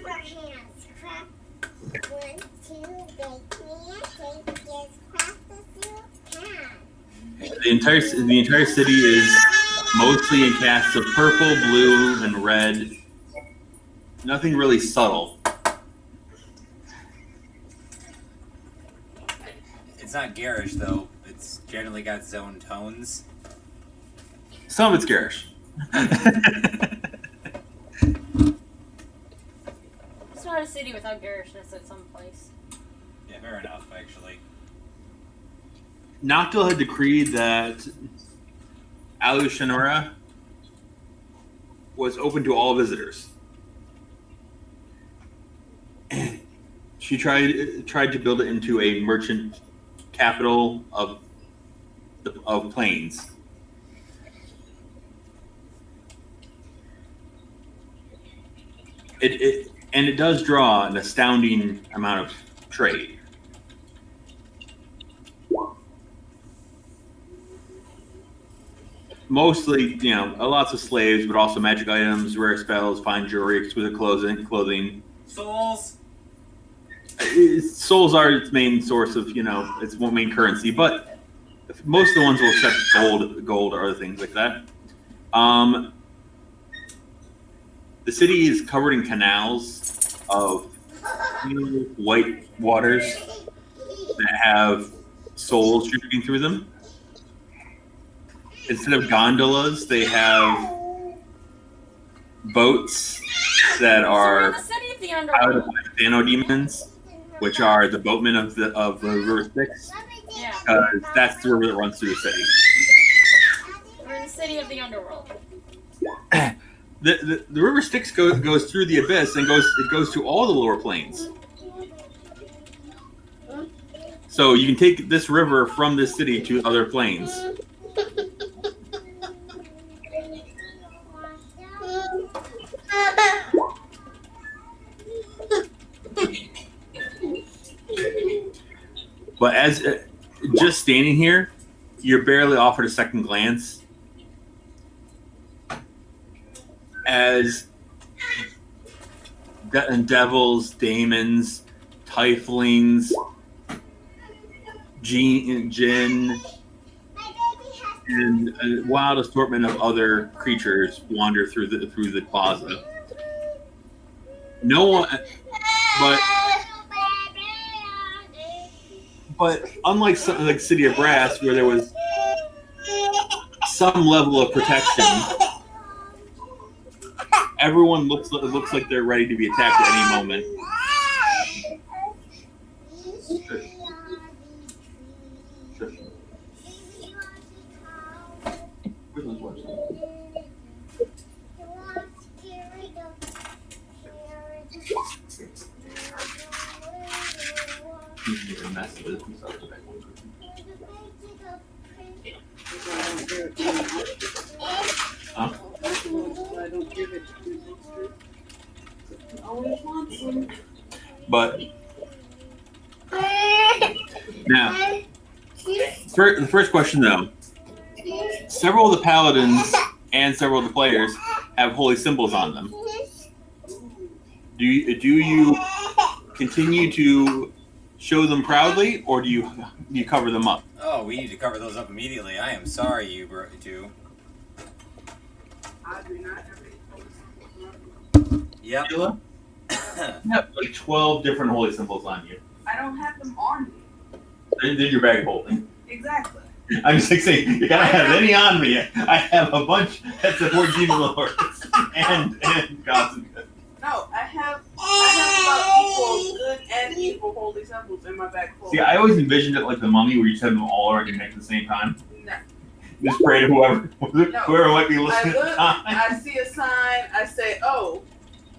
our hands. Clap. 1, 2, bake me a cake. Just clap as you can. The entire city is mostly in casts of purple, blue, and red. Nothing really subtle. It's not garish though. It's generally got its own tones. Some of it's garish. It's not a city without garishness at some place. Yeah, fair enough, actually. Noctil had decreed that Alushanura was open to all visitors. She tried to build it into a merchant capital of plains. It does draw an astounding amount of trade. Mostly, lots of slaves, but also magic items, rare spells, fine jewelry, exquisite clothing. Souls. Souls are its main source of, its main currency, but most of the ones will accept gold or other things like that. The city is covered in canals of clear white waters that have souls dripping through them. Instead of gondolas, they have boats that So we're in are the city of the piloted underworld. by Thano demons, which are the boatmen of the River Styx. Yeah, Because that's the river that runs through the city. we're in the city of the underworld. The River Styx goes through the abyss and goes to all the lower planes. So you can take this river from this city to other planes. But as just standing here, you're barely offered a second glance as devils, demons, tieflings, jinn, and a wild assortment of other creatures wander through the plaza. No one, but unlike something like City of Brass, where there was some level of protection, everyone looks like they're ready to be attacked at any moment. Huh? I don't give it to you. I always want some. But now, the first question though, several of the paladins and several of the players have holy symbols on them. Do you continue to show them proudly, or do you cover them up? Oh, we need to cover those up immediately. I am sorry, you two. I do not have any. Yep. Sheila? You have like 12 different holy symbols on you. I don't have them on me. They're your bag of holding. Exactly. I'm just like saying, you gotta have any on me. I have a bunch that support demon lords and gods and good. No, I have about equal good and evil holy symbols in my bag full. See, I always envisioned it like the mummy, where you just have them all already connected at the same time. No. Just pray to whoever might be I listening at look, the time. I see a sign, I say, oh,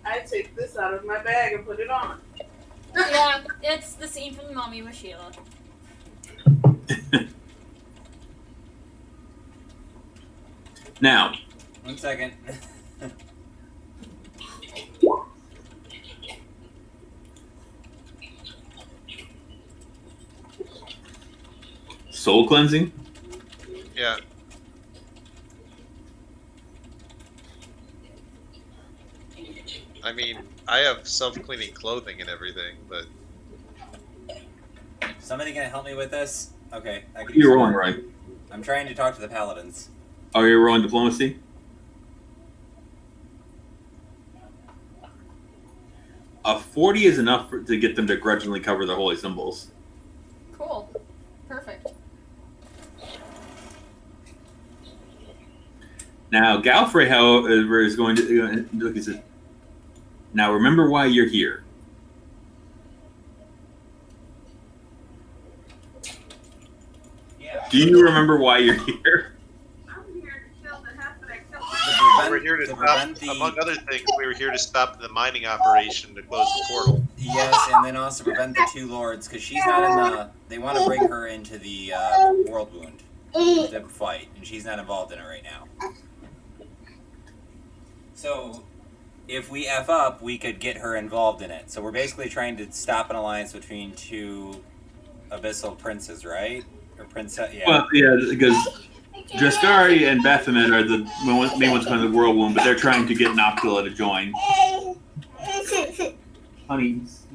I take this out of my bag and put it on. Yeah, it's the scene from The Mummy with Sheila. Now, 1 second. Soul cleansing? Yeah. I mean, I have self-cleaning clothing and everything, but Somebody gonna help me with this? Okay, I can. You're rolling, right? I'm trying to talk to the paladins. Oh, you're rolling diplomacy? A 40 is enough to get them to grudgingly cover the holy symbols. Cool. Perfect. Now, Galfrey, however, is going to look at this. Now, remember why you're here. Yeah. Do you remember why you're here? I'm here to kill the half that I killed. we're here to stop, prevent the. among other things, we were here to stop the mining operation to close the portal. Yes, and then also prevent the two lords, because she's not in the. They want to bring her into the world wound, the fight, and she's not involved in it right now. So, if we F up, we could get her involved in it. So we're basically trying to stop an alliance between two abyssal princes, right? Or princess, yeah. Well, yeah, because Draskari and Baphomet are the main ones kind of the world wound, but they're trying to get Noctilla to join. Honey, he's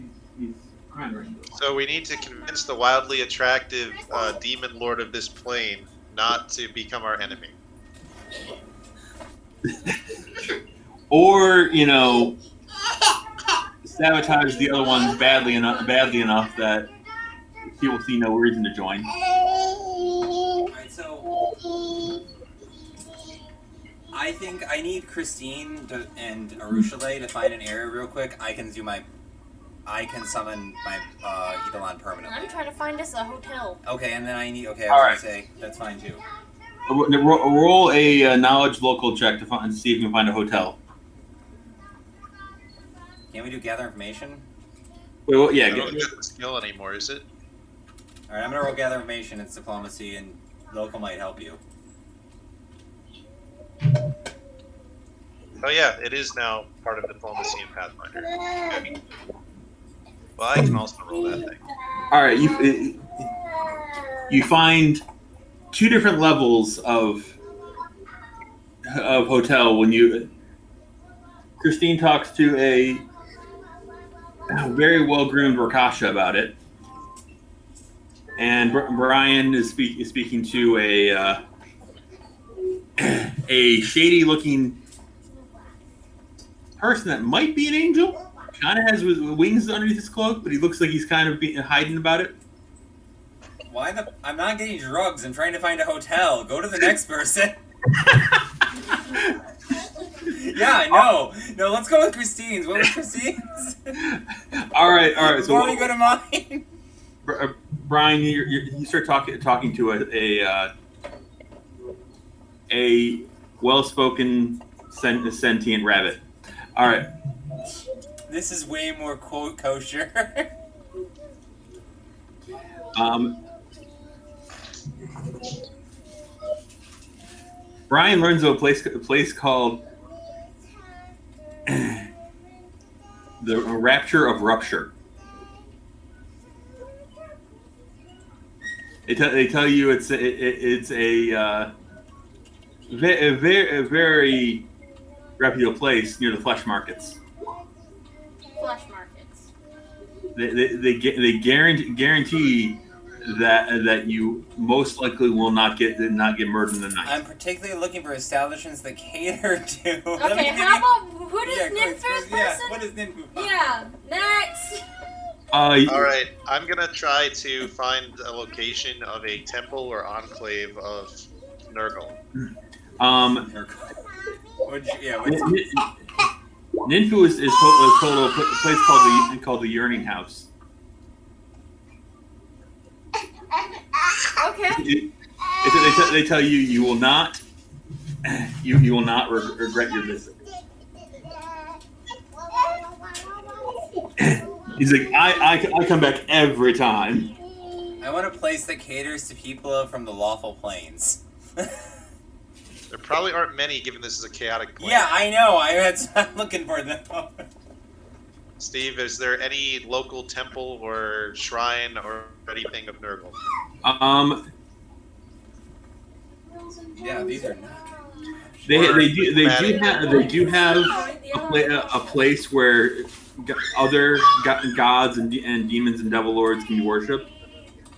crying right now. So we need to convince the wildly attractive demon lord of this plane not to become our enemy. or sabotage the other ones badly enough that people see no reason to join. Alright, so I think I need Christine and Arushale to find an area real quick. I can summon my Eidolon permanently. I'm trying to find us a hotel. Okay, and then I was Alright. gonna say, that's fine too. Roll a knowledge local check to see if you can find a hotel. Can't we do gather information? Wait, well, yeah. I don't get the skill anymore, is it? Alright, I'm gonna roll gather information. It's diplomacy, and local might help you. Oh yeah, it is now part of diplomacy and Pathfinder. Okay. Well, I can also roll that thing. All right, you find two different levels of hotel when Christine talks to a very well-groomed Rakasha about it, and Brian is speaking to a shady-looking person that might be an angel. Kind of has wings underneath his cloak, but he looks like he's kind of hiding about it. I'm not getting drugs. I'm trying to find a hotel. Go to the next person. Yeah, I know. No, let's go with Christine's. What was Christine's? All right. So before we go to mine. Brian, you start talking to a well-spoken sentient rabbit. All right. This is way more kosher. Brian learns of a place called the Rapture of Rupture. They tell you it's a very reputable place near the flesh markets. Flesh markets. They guarantee that you most likely will not get murdered in the night. I'm particularly looking for establishments that cater to. Okay, how about who does Nympho's person? Yeah, what is Nympho? Yeah, next. All right, I'm gonna try to find a location of a temple or enclave of Nurgle. Ninfu is told a place called the Yearning House. Okay. They tell you you will not regret your visit. He's like, I come back every time. I want a place that caters to people from the lawful planes. There probably aren't many, given this is a chaotic plane. Yeah, I know. I'm looking for them. Steve, is there any local temple or shrine or anything of Nurgle? Yeah, these are not. They do have a place where other gods and demons and devil lords can be worshipped.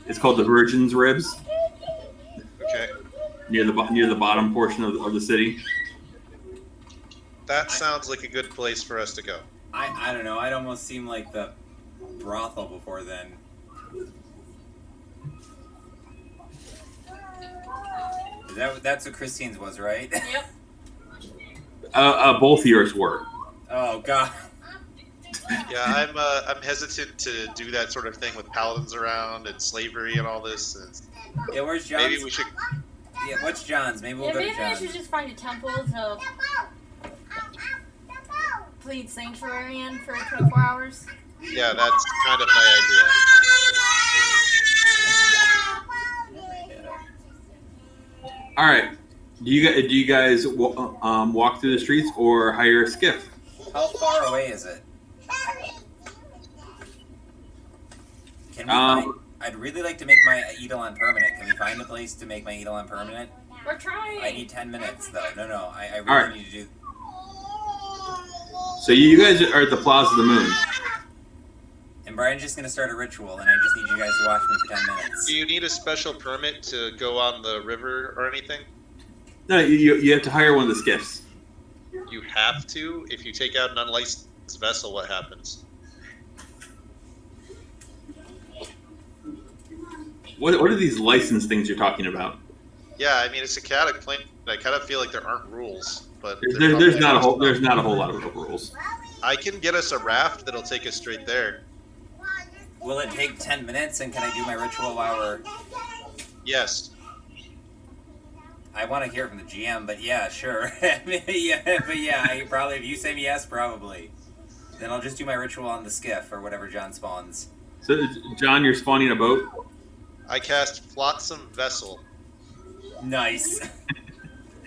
It's called the Virgin's Ribs. Okay. Near the bottom portion of the city. That sounds like a good place for us to go. I don't know. I'd almost seem like the brothel before then. That's what Christine's was, right? Yep. Both yours were. Oh God. Yeah, I'm hesitant to do that sort of thing with paladins around and slavery and all this. Yeah, where's John's? Maybe we should. Yeah, what's John's? Maybe we'll go to Maybe I John's. should just find a temple to plead sanctuary in for 24 hours. Yeah, that's kind of my idea. All right. Do you guys walk through the streets or hire a skiff? How far away is it? Can we find? I'd really like to make my Eidolon permanent. Can we find a place to make my Eidolon permanent? We're trying. I need 10 minutes though. No. I really right. need to do. So you guys are at the Plaza of the Moon. And Brian's just gonna start a ritual, and I just need you guys to watch me for 10 minutes. Do you need a special permit to go on the river or anything? No, you have to hire one of the skiffs. You have to. If you take out an unlicensed vessel, what happens? What are these license things you're talking about? Yeah, I mean it's a chaotic plane. I kind of feel like there aren't rules, but There's not a whole lot of rules. I can get us a raft that'll take us straight there. Will it take 10 minutes, and can I do my ritual while we're... Yes. I want to hear from the GM, but yeah, sure. I probably, if you say yes, probably. Then I'll just do my ritual on the skiff, or whatever John spawns. So, John, you're spawning a boat? I cast Flotsam Vessel. Nice.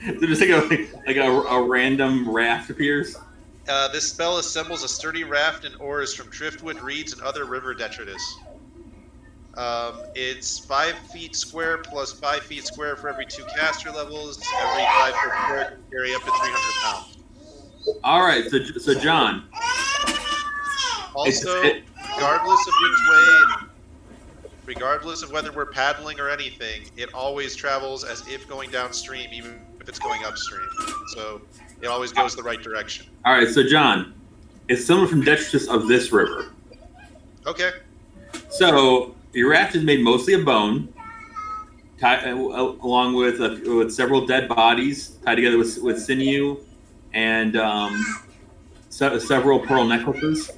So just like a random raft appears? This spell assembles a sturdy raft and oars from driftwood, reeds, and other river detritus. It's 5 feet square plus 5 feet square for every 2 caster levels. Every 5 foot square can carry up to 300 pounds. All right, so John. Also, regardless of whether we're paddling or anything, it always travels as if going downstream, even if it's going upstream. So it always goes the right direction. All right, so John, it's someone from detritus of this river. Okay. So your raft is made mostly of bone, along with several dead bodies tied together with sinew and several pearl necklaces.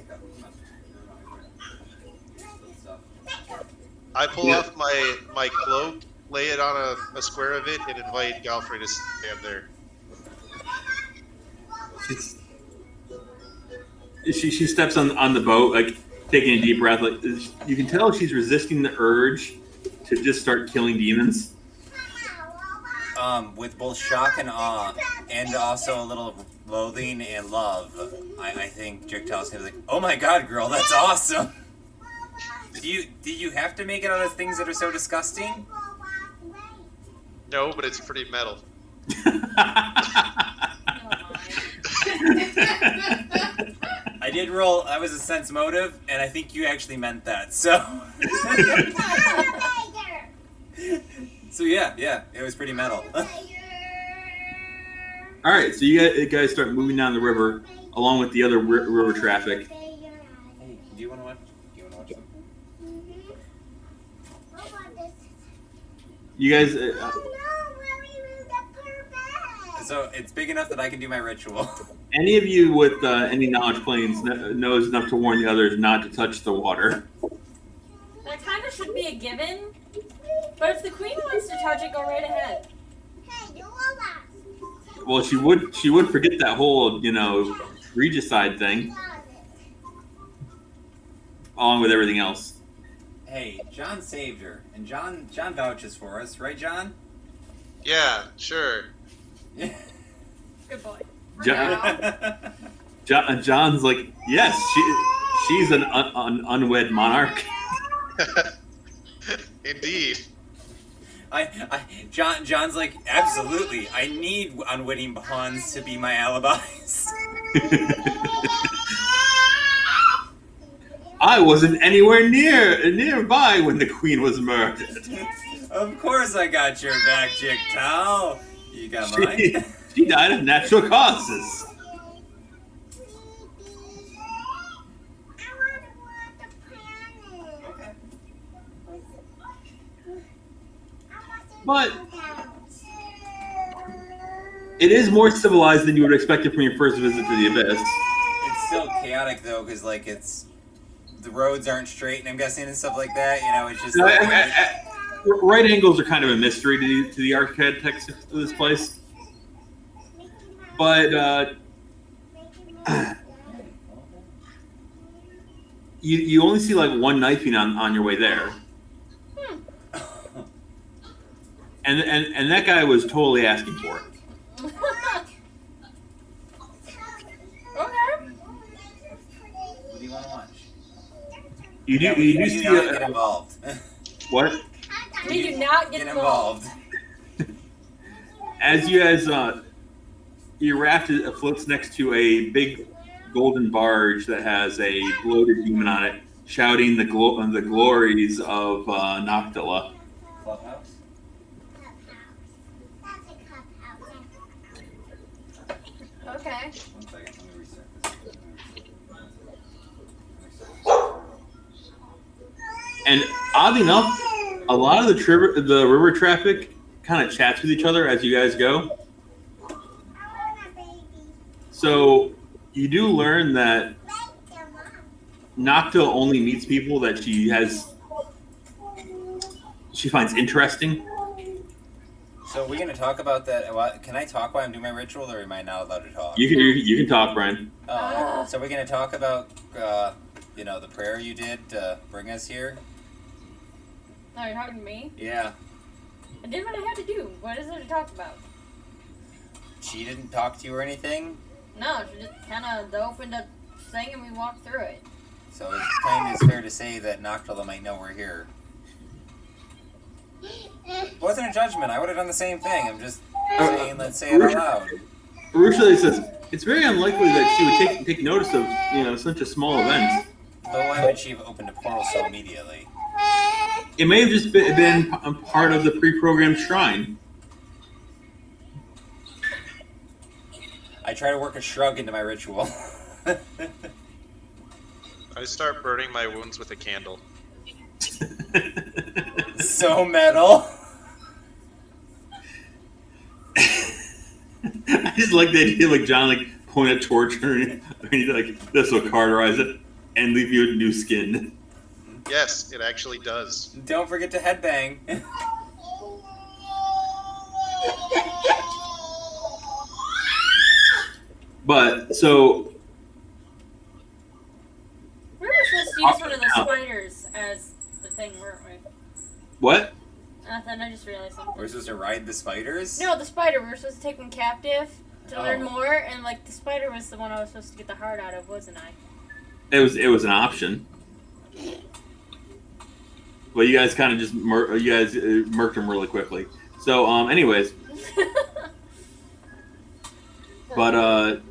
I pull off my cloak, lay it on a square of it, and invite Galfrey to stand there. She steps on the boat, like taking a deep breath. Like you can tell she's resisting the urge to just start killing demons. With both shock and awe, and also a little loathing and love, I think Jigtal's gonna be like, "Oh my god, girl, that's awesome." Do you have to make it out of things that are so disgusting? No, but it's pretty metal. I did roll. That was a sense motive, and I think you actually meant that. So. So yeah, it was pretty metal. All right, so you guys start moving down the river along with the other river traffic. Hey, do you want to watch? Something? You guys. So it's big enough that I can do my ritual. Any of you with any knowledge planes knows enough to warn the others not to touch the water. That kind of should be a given. But if the queen wants to touch it, go right ahead. Well, she would forget that whole regicide thing, along with everything else. Hey, John saved her, and John vouches for us, right, John? Yeah, sure. Good boy. John's like, yes, she's an unwed monarch. Indeed. John's like, absolutely. I need unwitting pawns to be my alibis. I wasn't anywhere nearby when the queen was murdered. Of course I got your back, Jigtal. You got mine? She died of natural causes. But it is more civilized than you would expect it from your first visit to the Abyss. It's still chaotic though, because like the roads aren't straight, and I'm guessing and stuff like that. It's just right angles are kind of a mystery to the architects of this place. But you only see like one knifing on your way there. And that guy was totally asking for it. Okay. What do you want to watch? You do see not get involved. What? We do not get involved. As you guys, your raft floats next to a big golden barge that has a bloated demon on it, shouting the glories of Noctila. Clubhouse? Okay. 1 second. Let me restart this. And oddly enough, a lot of the river traffic kind of chats with each other as you guys go. I want a baby. So you do learn that Like the mom. Nocta only meets people that she finds interesting. So are we going to talk about that? Can I talk while I'm doing my ritual, or am I not allowed to talk? You can talk, Brian. So we're going to talk about, the prayer you did to bring us here? No, you're talking to me? Yeah. I did what I had to do. What is there to talk about? She didn't talk to you or anything? No, she just kind of opened a thing and we walked through it. So it's kind of fair to say that Noctula might know we're here. It wasn't a judgment. I would have done the same thing. I'm just saying, let's say it out loud. Arusha says it's very unlikely that she would take notice of such a small event. But why would she have opened a portal so immediately? It may have just been a part of the pre-programmed shrine. I try to work a shrug into my ritual. I start burning my wounds with a candle. So metal. I just like the idea, like John, point a torch and this will cauterize it and leave you with new skin. Yes, it actually does. Don't forget to headbang. But so We were supposed to use one of those spiders as the thing, weren't we? what? Nothing, I just realized something. We're supposed to ride the spiders? No, the spider. We were supposed to take one captive to learn Oh. more, and the spider was the one I was supposed to get the heart out of, wasn't I? It was an option. Well, you guys kind of just murked him really quickly. So, anyways, but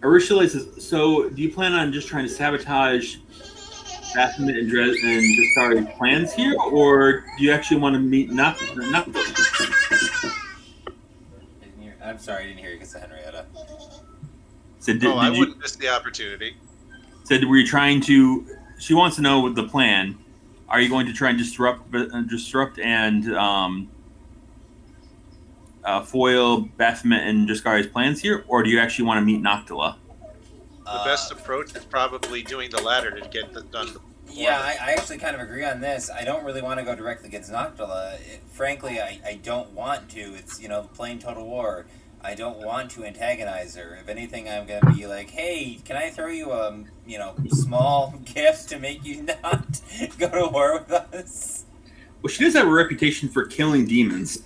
Arishale says, so do you plan on just trying to sabotage Baphomet and Dastari's plans here, or do you actually want to meet Noctula? I'm sorry, I didn't hear you because of Henrietta. Said, I wouldn't miss the opportunity. Said, were you trying to? She wants to know what the plan. Are you going to try and disrupt and foil Baphomet and Dastari's plans here, or do you actually want to meet Noctula? The best approach is probably doing the latter to get done. Yeah, I actually kind of agree on this. I don't really want to go directly against Noctula. Frankly, I don't want to. It's, plain Total War. I don't want to antagonize her. If anything, I'm going to be like, hey, can I throw you a, small gift to make you not go to war with us? Well, she does have a reputation for killing demons.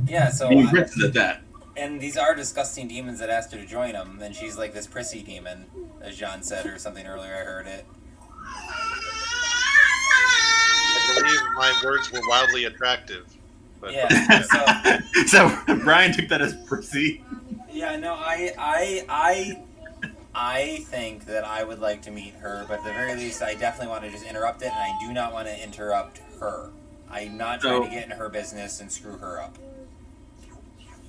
Yeah, so... Being aggressive at that. And these are disgusting demons that asked her to join them, and she's like this prissy demon, as John said, or something earlier, I heard it. I believe my words were wildly attractive. But Yeah, So Brian took that as prissy. Yeah, no, I think that I would like to meet her, but at the very least, I definitely want to just interrupt it, and I do not want to interrupt her. I'm not trying to get in her business and screw her up.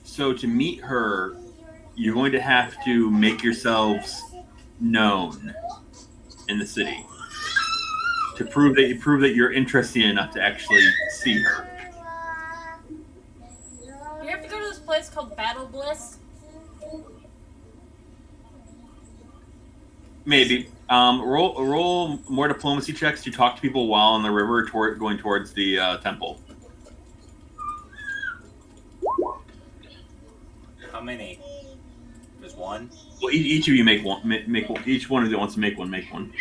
So to meet her, you're going to have to make yourselves known in the city to prove that you're interested enough to actually see her. You have to go to this place called Battle Bliss. Maybe. Roll more diplomacy checks to talk to people while on the river going towards the temple. How many? Just one? Well, each of you make one. Make one. Each one of you wants to make one. Make one.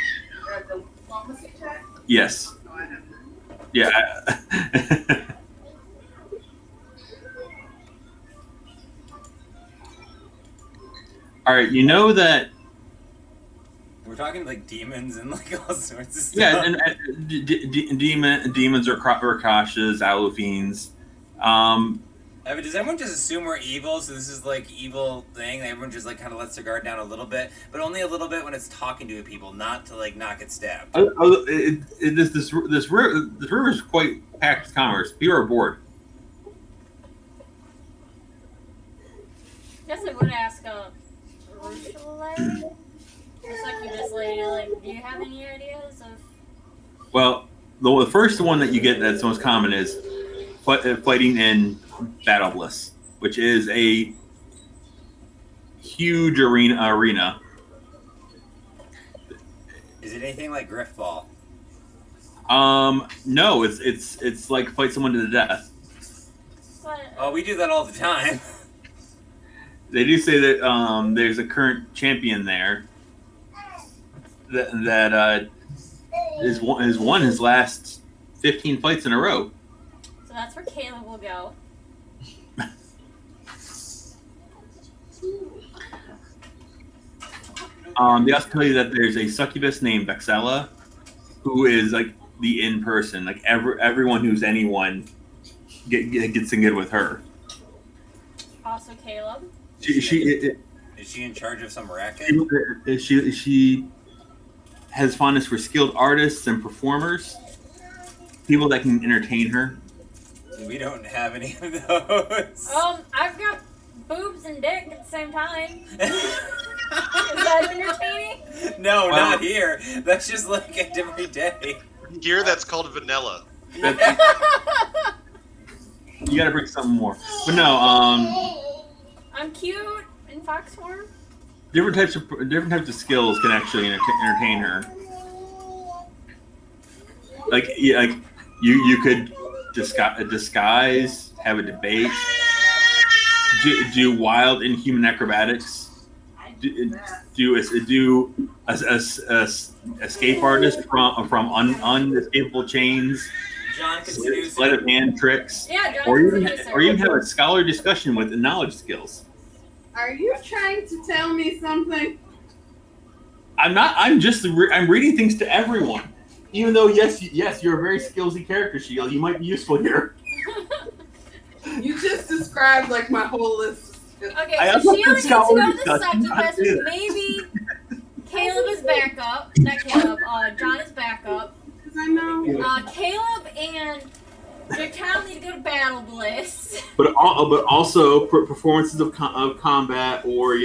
Diplomacy check? Yes. Oh, I have Yeah. All right. You know that. We're talking like demons and like all sorts of stuff. Yeah, and demons are Rakashas, Alufines. Does everyone just assume we're evil? So this is like evil thing. Everyone just like kind of lets their guard down a little bit, but only a little bit when it's talking to people, not to like not get stabbed. This river is quite packed with commerce. People are bored. Guess I would ask Ursula. Just like you just lady, like, do you have any ideas of? Well, the first one that you get that's most common is fighting in Battle Bliss, which is a huge arena. Is it anything like Griffball? No, it's like fight someone to the death. What? Oh, we do that all the time. They do say that there's a current champion there that has won his last 15 fights in a row. So that's where Caleb will go. They also tell you that there's a succubus named Vexella, who is like the in person. Like everyone who's anyone gets in good with her. Also Caleb. Is she in charge of some racket? She has fondness for skilled artists and performers, people that can entertain her. We don't have any of those. I've got boobs and dick at the same time. Is that entertaining? No, not here. That's just like a every day. Here, that's called vanilla. You gotta bring something more. But no, I'm cute in fox form. different types of skills can actually entertain her. Like you could disguise, have a debate, do wild inhuman acrobatics, do escape artist from unescapable chains, John can seduce sleight of her. hand tricks, Yeah, John or can even seduce her. have a scholar discussion with knowledge skills. Are you trying to tell me something? I'm not. I'm reading things to everyone. Even though yes, you're a very skillsy character, Shield. You might be useful here. You just described like my whole list. Okay, I so also Sheila needs to got go scholar to the discussion. succubus. Maybe Caleb is backup. Not Caleb. John is backup. Because I know. Caleb and Jackal need to go to Battle Bliss. But also performances of combat, or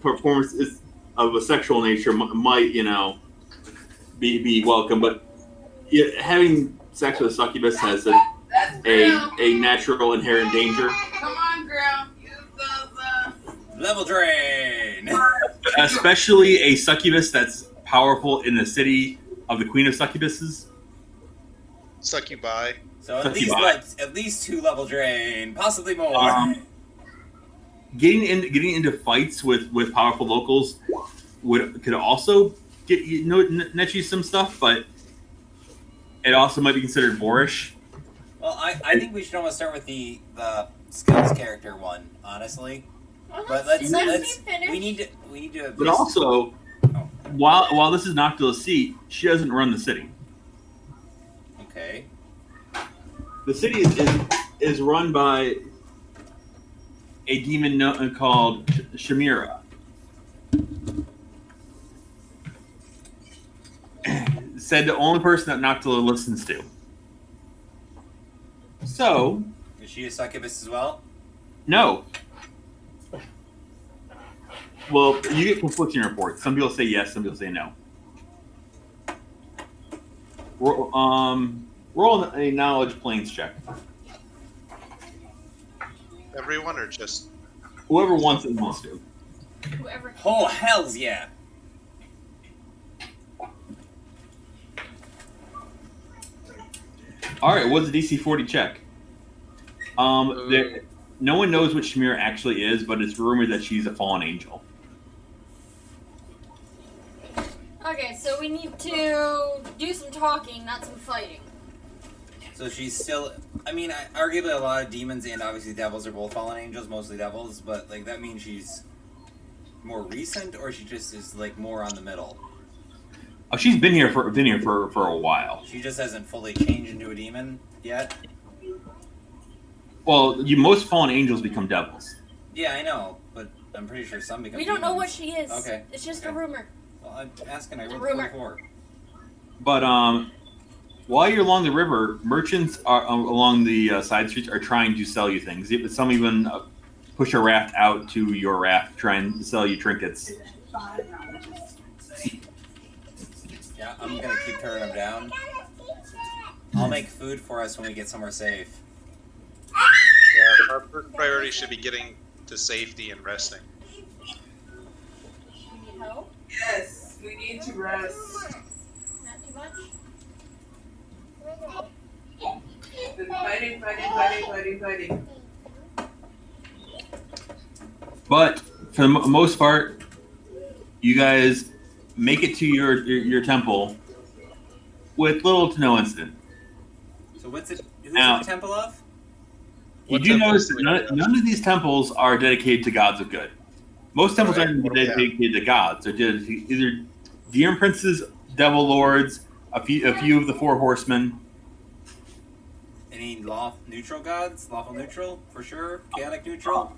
performances of a sexual nature might be welcome. But having sex with a succubus has a natural inherent danger. Come on, girl. Use those. Level drain. Especially a succubus that's powerful in the city of the Queen of Succubuses. Succubi. So Succubi. at least 2 level drain, possibly more. Getting into fights with powerful locals could also net you some stuff, but it also might be considered boorish. Well, I think we should almost start with the skills character one, honestly. Well, But let's let's be finished. we need to. But also, while this is Noctilu's seat, she doesn't run the city. Okay. The city is run by a demon called Shamira. Said the only person that Noctila listens to. So, Is she a succubus as well? no. Well, you get conflicting reports. Some people say yes, some people say no. Roll a knowledge planes check. Everyone or just Whoever wants it wants to. Whoever. Oh, hells yeah. All right, what's the DC 40 check? No one knows what Shamira actually is, but it's rumored that she's a fallen angel. Okay, so we need to do some talking, not some fighting. So she's still. I mean, arguably a lot of demons and obviously devils are both fallen angels, mostly devils. But like that means she's more recent, or she just is like more on the middle. Oh, she's been here for a while. She just hasn't fully changed into a demon yet. Well, most fallen angels become devils. Yeah, I know, but I'm pretty sure some become. We don't know demons. what she is. Okay. It's just a Okay. rumor. Well, I'm asking. I It's a rolled rumor. 44. But while you're along the river, merchants are along the side streets are trying to sell you things. Some even push a raft out to your raft, try and sell you trinkets. Yeah, I'm gonna keep turning them down. I'll make food for us when we get somewhere safe. Yeah, our first priority should be getting to safety and resting. You need help? Yes, we need to rest. Not too much? Been fighting. But for the most part, you guys make it to your temple with little to no incident. So what's it? Who's Now- it the temple of? You What do temples notice do that we have? none of these temples are dedicated to gods of good. Most temples Right, aren't what do we have? dedicated to gods. They're dedicated to either demon princes, devil lords, a few of the four horsemen. Any neutral gods? Lawful neutral for sure. Chaotic neutral.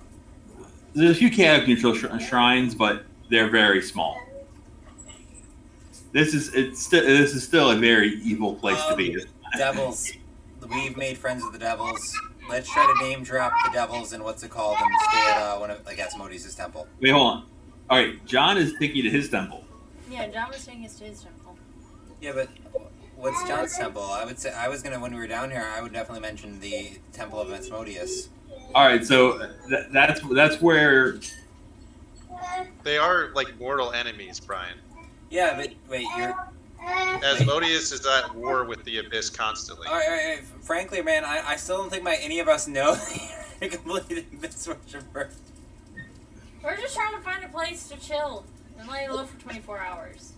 There's a few chaotic neutral shrines, but they're very small. This is still a very evil place to be. Devils. We've made friends with the devils. Let's try to name drop the devils and what's it called and stay at one of like Asmodeus' temple. Wait, hold on. All right, John is taking you to his temple. Yeah, John was taking us to his temple. Yeah, but what's John's temple? I would say when we were down here, I would definitely mention the temple of Asmodeus. All right, so that's where. They are like mortal enemies, Brian. Yeah, but wait, you're Asmodeus is at war with the Abyss constantly. all right. Frankly, man, I still don't think any of us know you're completely Abyss worshiper. We're just trying to find a place to chill and lay low for 24 hours.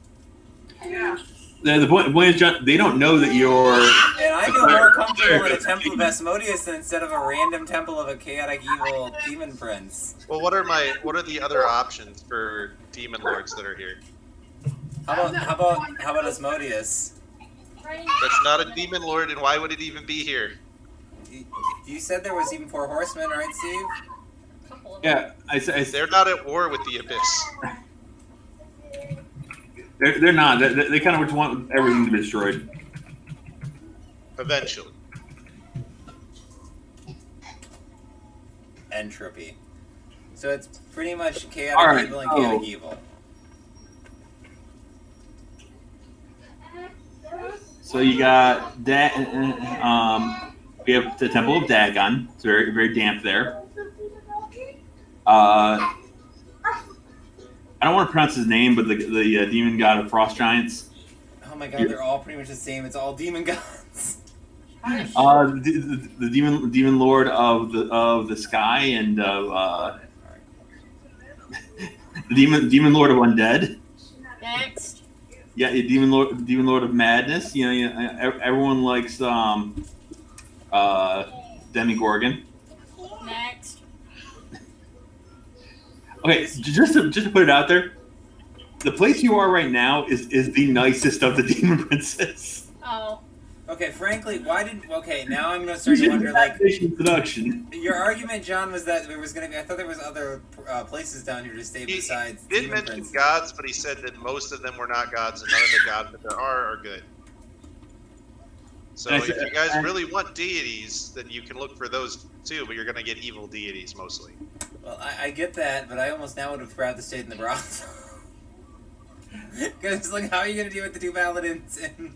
Yeah. The point is, John, they don't know that you're. And I feel more comfortable in a temple of Asmodeus than instead of a random temple of a chaotic evil demon prince. Well, what are the other options for demon lords that are here? How about Asmodeus? Right? That's not a demon lord, and why would it even be here? You said there was even 4 horsemen, right, Steve? A couple of Yeah, I They're not at war with the Abyss. they're not. They kind of just want everything to be destroyed. Eventually. Entropy. So it's pretty much chaotic All right, evil and chaotic evil. So you got we have the Temple of Dagon. It's very very damp there. I don't want to pronounce his name, but the demon god of frost giants. Oh my god, they're all pretty much the same. It's all demon gods. The demon lord of the sky and the demon lord of undead. Next. Yeah, demon lord of madness. Everyone likes Demigorgon. Next. Okay, just to put it out there, the place you are right now is the nicest of the demon princes. Oh. Okay, frankly, now I'm gonna start to wonder, like, Production. your argument, John, was that there was gonna be, I thought there was other places down here to stay He besides did demon mention princes. gods, but he said that most of them were not gods, and none of the gods that there are good. So if you guys really want deities, then you can look for those too, but you're going to get evil deities mostly. Well, I get that, but I almost now would have rather stayed in the brothel. Because, like, how are you going to deal with the 2 paladins in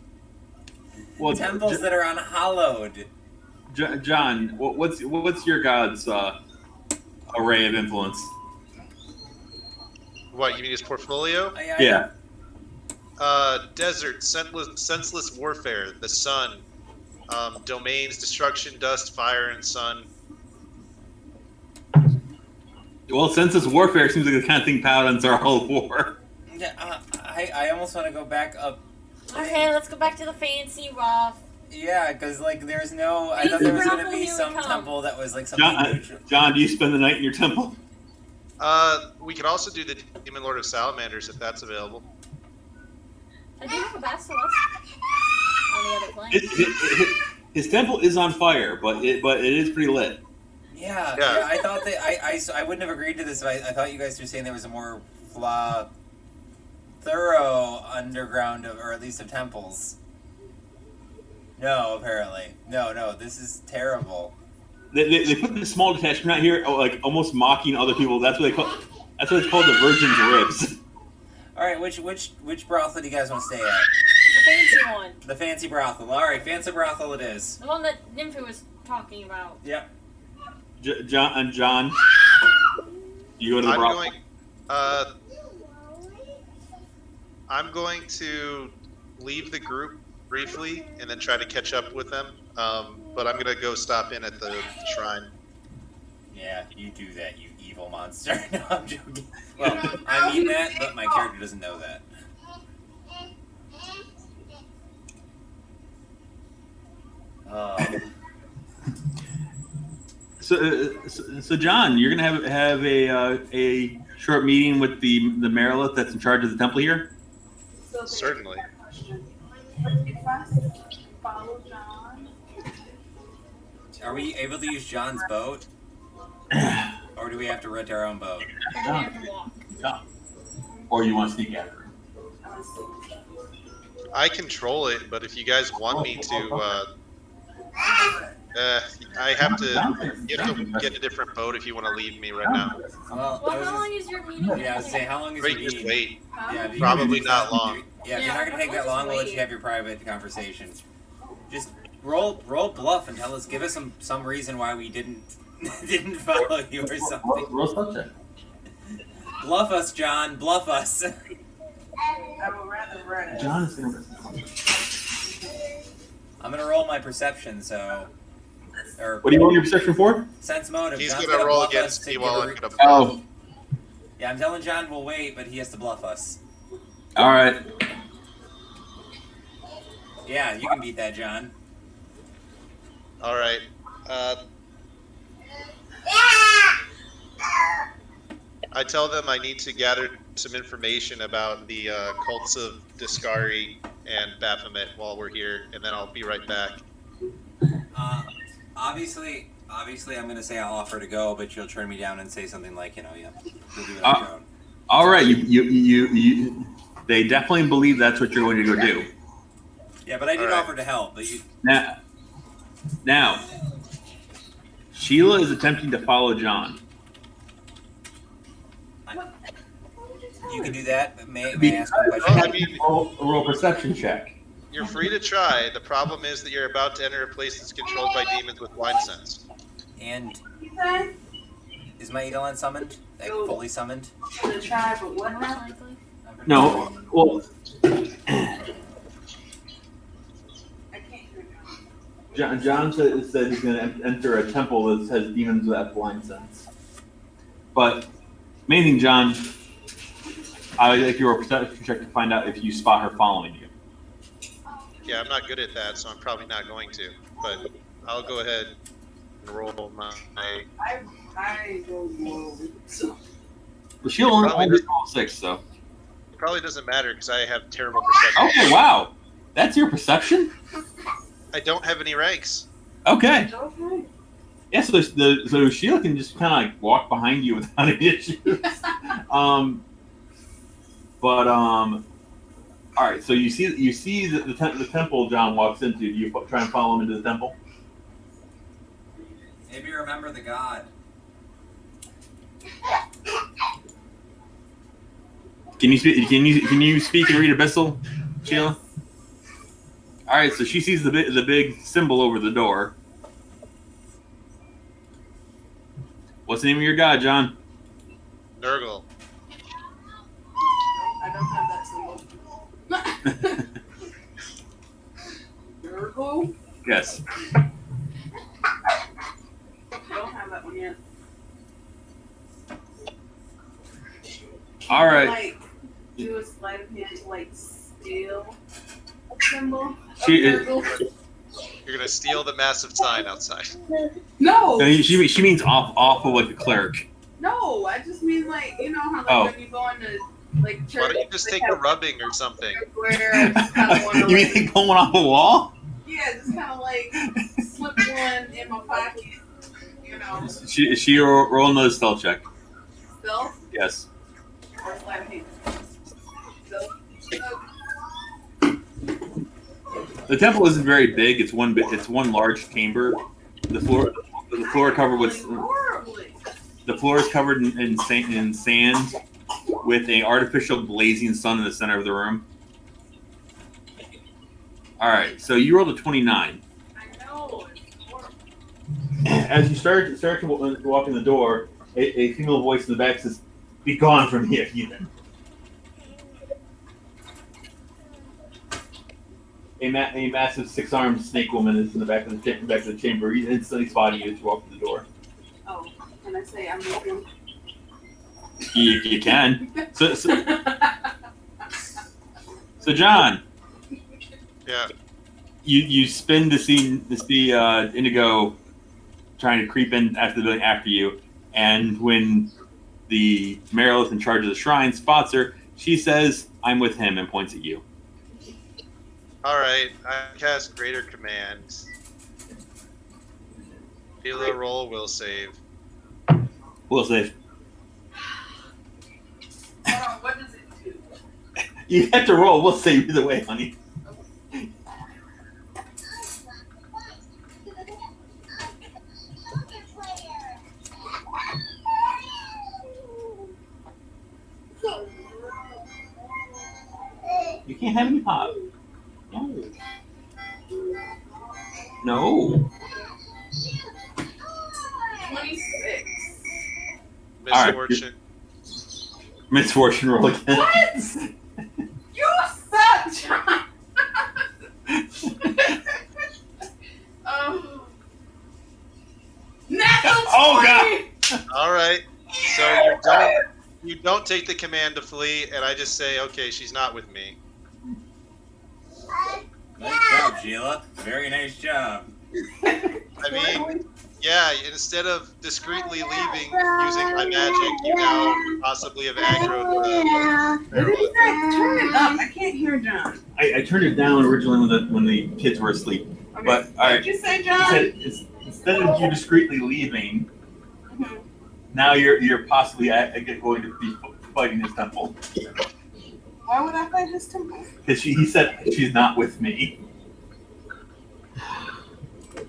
temples that are unhallowed? John, what's your god's array of influence? What, you mean his portfolio? Yeah. Desert, senseless warfare, the sun, domains, destruction, dust, fire, and sun. Well, senseless warfare seems like the kind of thing paladins are all for. Yeah, I almost want to go back up. Okay, let's go back to the fancy rough. Yeah, because, like, there's no... I thought Fancy there was going to raffle, be here we some come. temple that was, like, something neutral. John, do you spend the night in your temple? We could also do the Demon Lord of Salamanders if that's available. I do have a basilisk on the other plane. His temple is on fire, but it is pretty lit. Yeah, Yeah. I thought that... I wouldn't have agreed to this if I thought you guys were saying there was a more thorough underground, or at least of temples. No, apparently. No, this is terrible. They put the small detachment out here, like almost mocking other people. That's what they call. That's what it's called, the Virgin's Ribs. All right, which brothel do you guys want to stay at? The fancy one. The fancy brothel. All right, fancy brothel it is. The one that Nympho was talking about. Yep. John, you go to the brothel. I'm going to leave the group briefly and then try to catch up with them. But I'm gonna go stop in at the shrine. Yeah, you do that, you evil monster. No, I'm joking. Well, I mean that, but my character doesn't know that. So John, you're gonna have a short meeting with the Marilith that's in charge of the temple here. Certainly. If I follow John, Are we able to use John's boat? Or do we have to rent our own boat? Or do we have to walk? Or you want to sneak after him? I control it, but if you guys want me to, I have to. You have to get a different boat if you want to leave me right now. Well, Well, how long is your meeting? yeah, I was saying, how long is Great, your just meeting? wait. Yeah, if you- Probably not long. Yeah, if you're not gonna take that long, we'll let you have your private conversation. Just roll bluff and tell us, give us some reason why we didn't follow you or something. Roll subject. Bluff us, John. Bluff us. I would rather run. John is gonna. I'm gonna roll my perception, so. Or What do you want your perception for? sense motive. He's John's gonna roll bluff us against to me give while a I'm re- gonna. Oh, Yeah, I'm telling John we'll wait, but he has to bluff us. all right. Yeah, you can beat that, John. All right. I tell them I need to gather some information about the cults of Discari and Baphomet while we're here, and then I'll be right back. Obviously, I'm gonna say I'll offer to go, but you'll turn me down and say something like, yeah, you'll do it on your own. All right, you. They definitely believe that's what you're going to go do. Yeah, but I did All right. offer to help. But you, Now, Sheila is attempting to follow John. you can do that. But may I ask a question? Well, I mean, Roll perception check. you're free to try. The problem is that you're about to enter a place that's controlled by demons with wine sense. And Okay. is my Eidolon summoned? Like, fully summoned? To try, but what Most happened? likely. No, well, I can't hear you. John said he's going to enter a temple that has demons that blind sense. But main thing, John, I would like your perception check to find out if you spot her following you. Yeah, I'm not good at that, so I'm probably not going to. But I'll go ahead and roll my. I go low. So Well, she'll only Probably roll 6, so. It probably doesn't matter because I have terrible perception. Okay, wow. That's your perception? I don't have any ranks. Okay. okay. Yeah, so Sheila can just kind of like walk behind you without any issues. All right. So you see the temple John walks into. Do you try and follow him into the temple? Maybe remember the god. Can you speak? Can you speak and read Abyssal, Sheila? All right. So she sees the big symbol over the door. What's the name of your god, John? Nurgle. I don't have that symbol. Miracle? Yes. I don't have that one yet. All right. Like, do a sleight of hand to like steal a symbol. She- of Miracle. You're gonna steal the massive sign outside. No, She means off of like a cleric. no. I just mean like you know how like Oh. when you go into like church. Why don't you just they take a have rubbing or something? Where I just kind of want to You mean like going off a wall? yeah, just kind of like slip one in my pocket. You know, She roll another stealth check. stealth Yes. or sleight of hand. Stealth. The temple isn't very big. It's one large chamber. The the floor covered with horribly. the floor is covered in sand with an artificial blazing sun in the center of the room. All right, so you rolled a 29. I know. It's horrible. As you start to walk in the door, a female voice in the back says, "Be gone from here, heathen." A massive 6-armed snake woman is in the back of the chamber. You instantly spot you as you walk through the door. Oh, can I say I'm with you? You can. So John, Yeah. you spin to see Indigo trying to creep in after the building after you, and when the Marilith in charge of the shrine spots her, she says, "I'm with him," and points at you. All right. I cast Greater Command. Hilo roll will save. We'll say Hold on, what does it do? you have to roll. We'll say either way, honey. You can't have any pop. No. No. 26. Misfortune. Misfortune roll again. What? You suck, John. Oh. Natural Oh, God. 20. All right. So you don't take the command to flee, and I just say, okay, she's not with me. Nice job, Sheila. Very nice job. I mean, yeah. Instead of discreetly leaving using my magic, you now possibly have aggroed What did he say? Turn it up. I can't hear John. I turned it down originally when the kids were asleep. Okay. But, all What right. did you say, He John? said instead of you discreetly leaving, Mhm. now you're possibly going to be fighting his temple. Why would I fight his temple? Because he said she's not with me.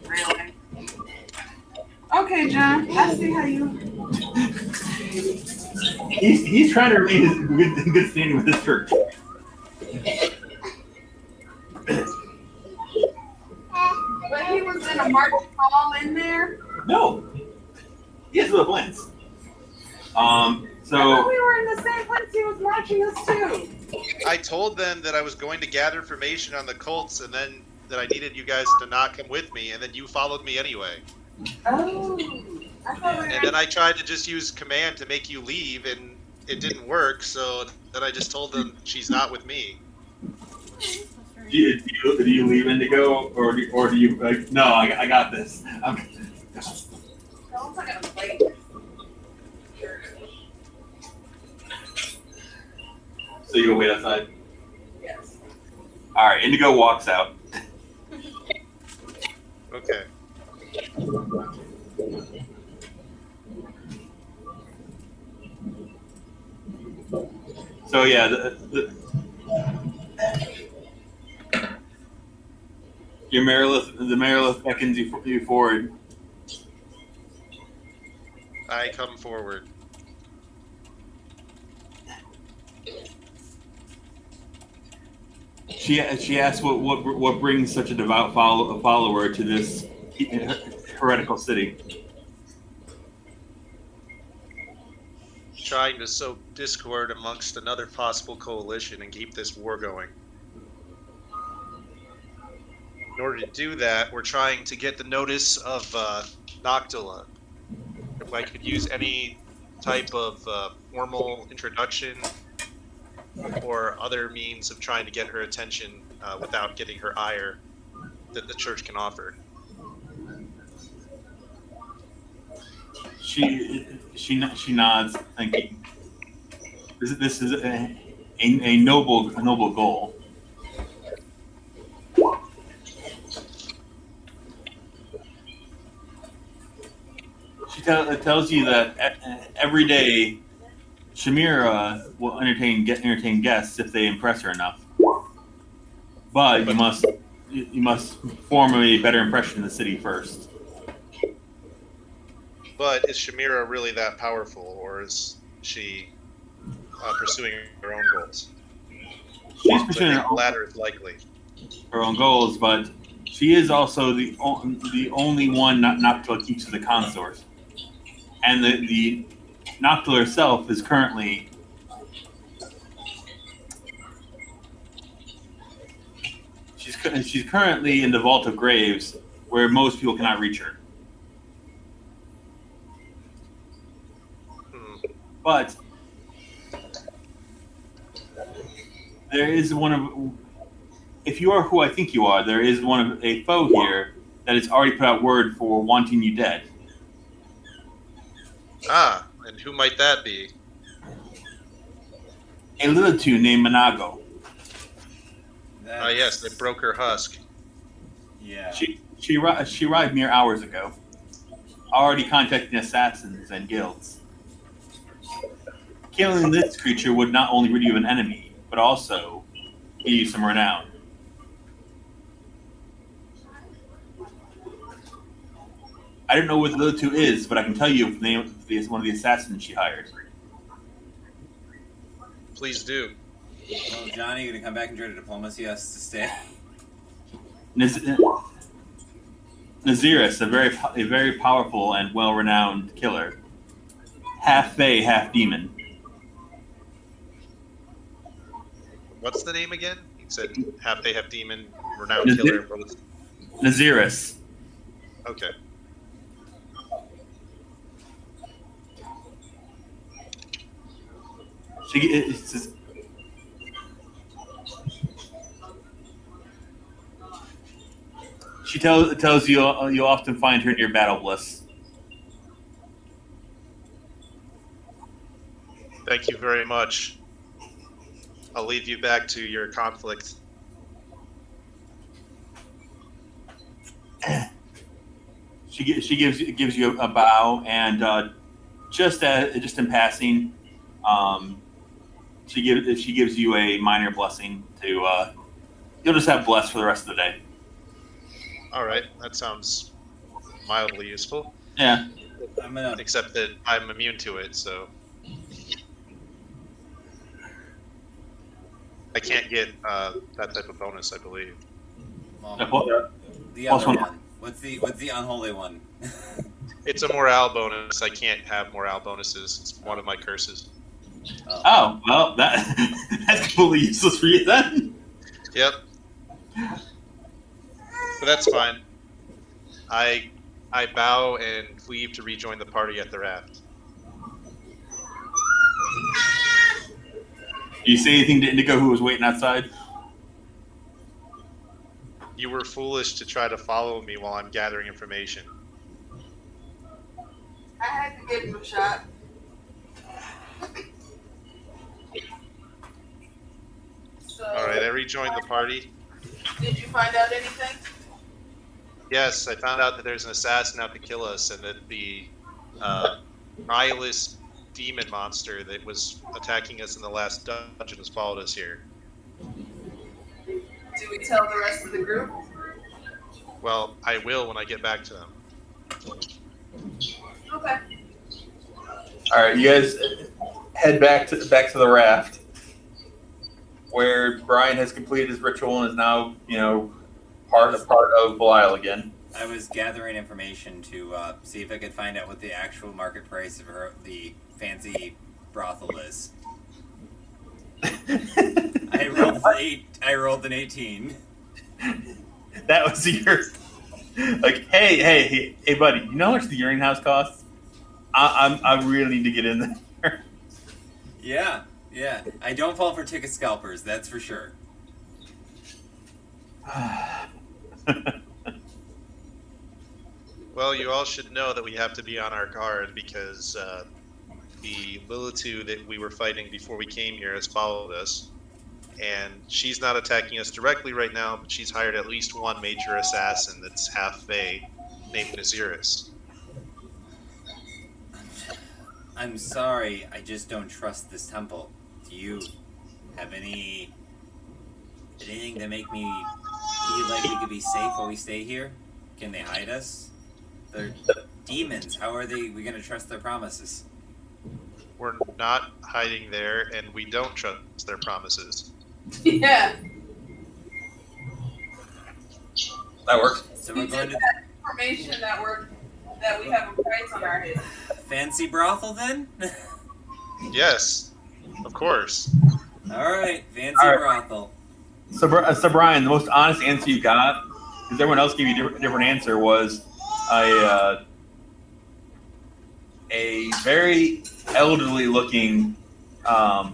Really? Okay, John. I see how you. He's trying to remain in good standing with his church. But he was in a marching hall in there. No, he has little plans. I thought So we were in the same place he was marching us to. I told them that I was going to gather information on the cults, and then that I needed you guys to not come with me, and then you followed me anyway. Oh. I thought we And then I tried to just use command to make you leave, and it didn't work. So then I just told them she's not with me. do you leave Indigo or do you like? No, I got this. Don't forget to play. So you go wait outside. Yes. All right, Indigo walks out. Okay. So yeah, the Marilith beckons you forward. I come forward. She asks what brings such a devout follower to this heretical city. Trying to sow discord amongst another possible coalition and keep this war going. In order to do that, we're trying to get the notice of Noctula. If I could use any type of formal introduction or other means of trying to get her attention without getting her ire that the church can offer. She nods, thinking, "This is a noble goal." She tells you that every day Shamira will entertain guests if they impress her enough. But you must form a better impression in the city first. But is Shamira really that powerful, or is she pursuing her own goals? She's So pursuing I think the latter is likely. her own goals, but she is also the only one Noctula keeps as a consort. And the Noctula herself is currently she's currently in the Vault of Graves, where most people cannot reach her. But there is one of, if you are who I think you are, there is one of a foe here that has already put out word for wanting you dead. Ah, and who might that be? A Lilitu named Manago. Ah, yes, they broke her husk. Yeah. She arrived mere hours ago, already contacting assassins and guilds. Killing this creature would not only rid you of an enemy, but also give you some renown. I don't know what the Lilitu is, but I can tell you the name of one of the assassins she hired. Please do. Well, Johnny, you gonna come back and try to diplomacy us to stay? Naziris, a very powerful and well-renowned killer, half fae, half demon. What's the name again? You said half they have demon, renowned killer. What was it? Naziris. Okay. She tells you you'll often find her near Battle Bliss. Thank you very much. I'll leave you back to your conflict. She gives you a bow, and just in passing, she gives you a minor blessing to. You'll just have blessed for the rest of the day. All right, that sounds mildly useful. Yeah. Except that I'm immune to it, so I can't get that type of bonus, I believe. Well, Well, the plus other one. one. What's the unholy one? It's a morale bonus. I can't have morale bonuses. It's one of my curses. Oh well, that's completely useless for you then. Yep. But that's fine. I bow and leave to rejoin the party at the raft. Do you say anything to Indigo, who was waiting outside? You were foolish to try to follow me while I'm gathering information. I had to give him a shot. So, All right, I rejoined the party. did you find out anything? Yes, I found out that there's an assassin out to kill us, and that the nihilist demon monster that was attacking us in the last dungeon has followed us here. Do we tell the rest of the group? Well, I will when I get back to them. Okay. All right, you guys head back to the raft, where Brian has completed his ritual and is now, part of Belial again. I was gathering information to see if I could find out what the actual market price of the fancy brothel is. I rolled an 18. That was your hey, buddy. You know how much the Urine House costs? I really need to get in there. Yeah. I don't fall for ticket scalpers, that's for sure. Well, you all should know that we have to be on our guard because the Lilitu that we were fighting before we came here has followed us. And she's not attacking us directly right now, but she's hired at least one major assassin that's half fae named Naziris. I'm sorry, I just don't trust this temple. Do you have anything to make me feel like we could be safe while we stay here? Can they hide us? demons. How are we gonna trust their promises? We're not hiding there, and we don't trust their promises. Yeah. That works. So we're going to Information that we have a price on our head. fancy brothel then? Yes, of course. All right, fancy All right. brothel. So Brian, the most honest answer you got, because everyone else gave you a different answer, was a very elderly-looking cloud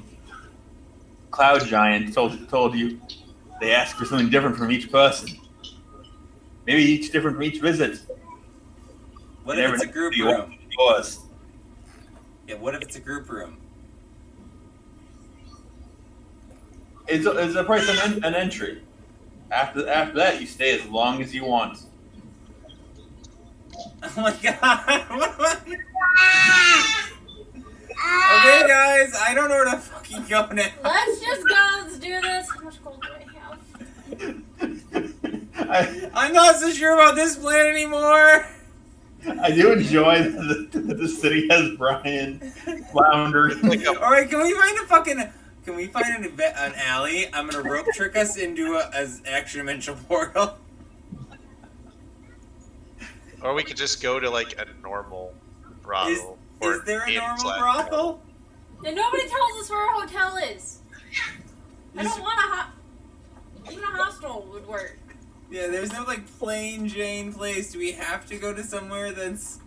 giant told you they asked for something different from each person. Maybe each different from each visit. What You if never it's a know group who room? it was. Yeah, what if it's a group room? It's a price an entry. After that, you stay as long as you want. Oh my god! Okay, guys, I don't know where to fucking go now. Let's just go. Let's do this. How much gold do I have? I'm not so sure about this plan anymore. I do enjoy that the city has Brian floundering. All right, can we find an alley? I'm gonna rope trick us into an extra dimensional portal. Or we could just go to like a normal brothel. Is there a normal inn/brothel. brothel? And nobody tells us where our hotel is. I don't want even a hostel would work. Yeah, there's no like plain Jane place. Do we have to go to somewhere that's?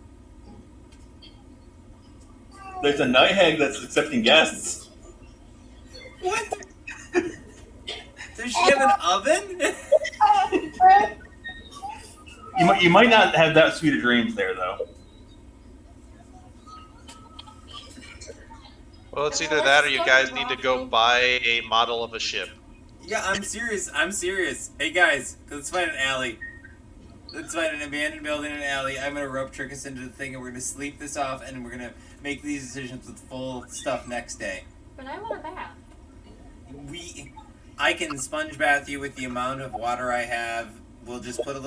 There's a night hag that's accepting guests. What? Does she have an oven? You might not have that sweet of dreams there, though. Well, it's either that or you guys need to go buy a model of a ship. Yeah, I'm serious. Hey guys, let's find an alley. Let's find an abandoned building in an alley. I'm gonna rope trick us into the thing, and we're gonna sleep this off, and we're gonna make these decisions with full stuff next day. But I want a bath. I can sponge bath you with the amount of water I have. We'll just put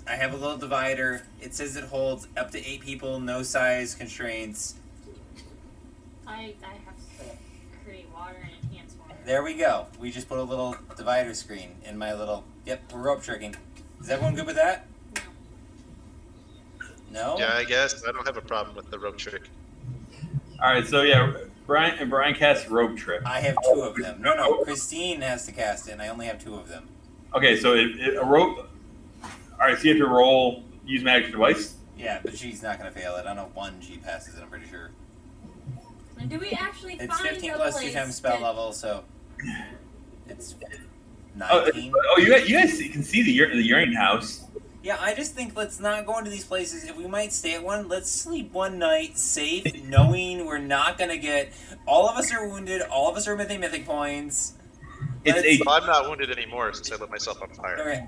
I have a little divider. It says it holds up to 8 people, no size constraints. I have to create water and enhance water. There we go. We just put a little divider screen in my little. Yep, we're rope tricking. Is everyone good with that? No? Yeah, I guess. I don't have a problem with the rope trick. All right, so yeah, Brian casts rope trick. I have 2 of them. No, Christine has to cast it, and I only have 2 of them. Okay, so a rope. All right, so you have to use magic device. Yeah, but she's not going to fail it. I know 1 she passes it, I'm pretty sure. And do we actually It's find 15 a plus place 2 times spell that- level, so it's Oh, 19. you guys can see the Urine House. Yeah, I just think let's not go into these places. If we might stay at one, let's sleep one night safe, knowing we're not going to get... All of us are wounded, all of us are mythic points. Well, I'm not wounded anymore since I lit myself on fire. Okay.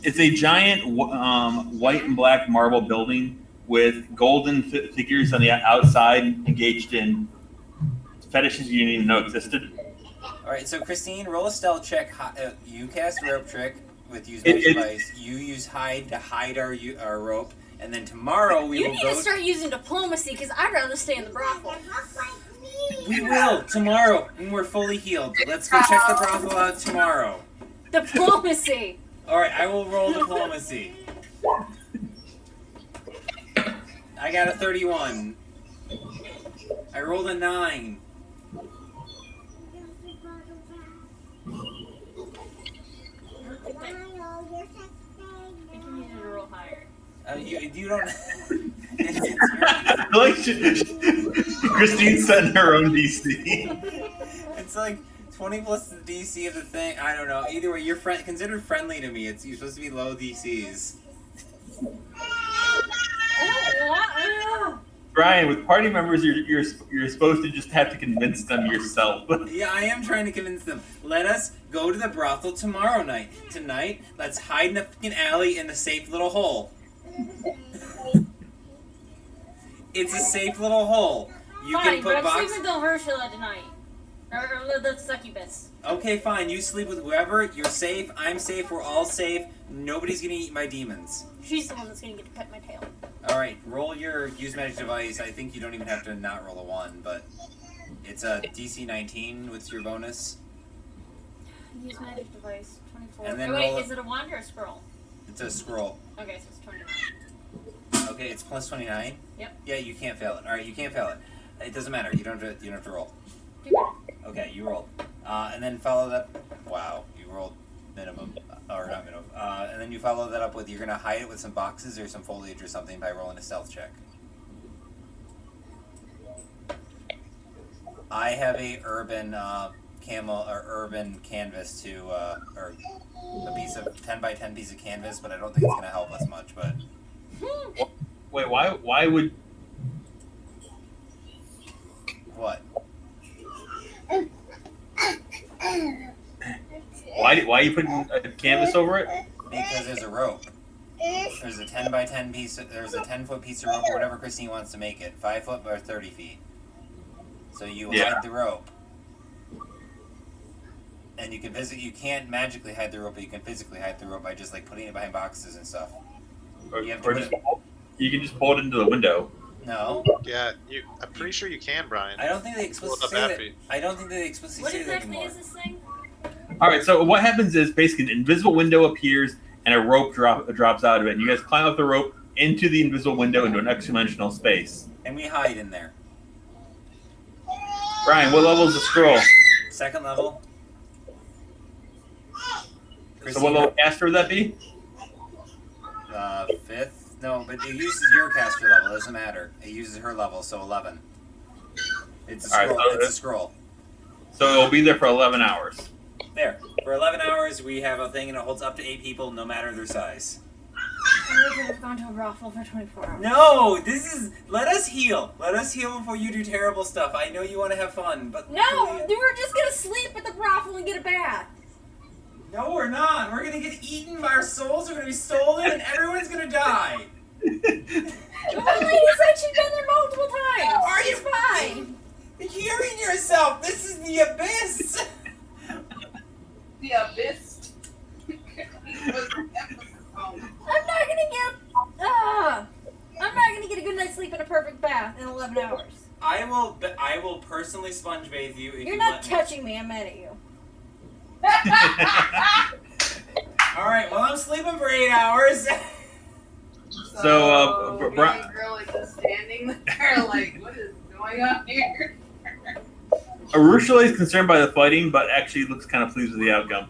It's a giant white and black marble building with golden figures on the outside engaged in fetishes you didn't even know existed. Alright, so Christine, roll a stealth check. You cast rope trick with use magic device. You use hide to hide our rope. And then tomorrow we You will need go... to start using diplomacy, because I'd rather stay in the brothel. We will, tomorrow, when we're fully healed. Let's go check the brothel out tomorrow. Diplomacy! Alright, I will roll diplomacy. I got a 31. I rolled a 9. I think you need to roll higher. You don't... I like Christine's setting her own DC. It's like 20 plus the DC of the thing. I don't know. Either way, you're considered friendly to me. You're supposed to be low DCs. Brian, with party members, you're supposed to just have to convince them yourself. Yeah, I am trying to convince them. Let us go to the brothel tomorrow night. Tonight, let's hide in a fucking alley in a safe little hole. It's a safe little hole. You Fine, can but put I'm box. sleeping with Ursula tonight. Or the succubus. Okay, fine. You sleep with whoever. You're safe. I'm safe. We're all safe. Nobody's gonna eat my demons. She's the one that's gonna get to pet my tail. Alright, roll your use magic device. I think you don't even have to not roll a 1, but it's a DC 19. What's your bonus? Use magic device. 24. And then Wait, roll is it a wand or a scroll? It's a scroll. Okay, so it's 29. Okay, it's plus 29? Yep. Yeah, you can't fail it. Alright, you can't fail it. It doesn't matter. You don't have to roll. Do better. Okay, you rolled. And then follow that. Wow, you rolled minimum. Or not minimum. And then you follow that up with you're going to hide it with some boxes or some foliage or something by rolling a stealth check. I have a urban camel or urban canvas to or a piece of 10 by 10 piece of canvas, but I don't think it's going to help us much. But Wait, why would what? why are you putting a canvas over it? Because there's a rope. There's a 10 by 10 piece. There's a 10-foot piece of rope or whatever Christine wants to make it. 5 foot or 30 feet. So you hide the rope. And you can you can't magically hide the rope, but you can physically hide the rope by just like putting it behind boxes and stuff. Or You have to just, put you can just pull it into the window. No, Yeah, I'm pretty sure you can, Brian. I don't think they Pull explicitly it say up that. happy. I don't think they explicitly What say that exactly anymore. is this thing? All right, so what happens is basically an invisible window appears and a rope drops out of it, and you guys climb up the rope into the invisible window into an extra-dimensional space. And we hide in there. Brian, what level is the scroll? 2nd level. So what level caster would that be? 5th. No, but it uses your caster level. It doesn't matter. It uses her level, so 11. It's a All right, scroll. so It's a scroll. So it'll be there for 11 hours. There. For 11 hours, we have a thing, and it holds up to 8 people, no matter their size. We could have gone to a brothel for 24 hours. No, this is. Let us heal. Let us heal before you do terrible stuff. I know you want to have fun, but No, we were just gonna sleep at the brothel and get a bath. no, we're not. We're gonna get eaten. Our souls are gonna be stolen, and everyone's gonna die. The one lady said she'd been there multiple times. Are you She's fine? Hearing yourself. This is the abyss. The abyss. I'm not gonna get a good night's sleep and a perfect bath in 11 hours. I will personally sponge bathe you if You're you not let me. touching me. I'm mad at you. All right. Well, I'm sleeping for 8 hours. So, me and girl is just standing there like, what is going on here? Arushale is concerned by the fighting, but actually looks kind of pleased with the outcome.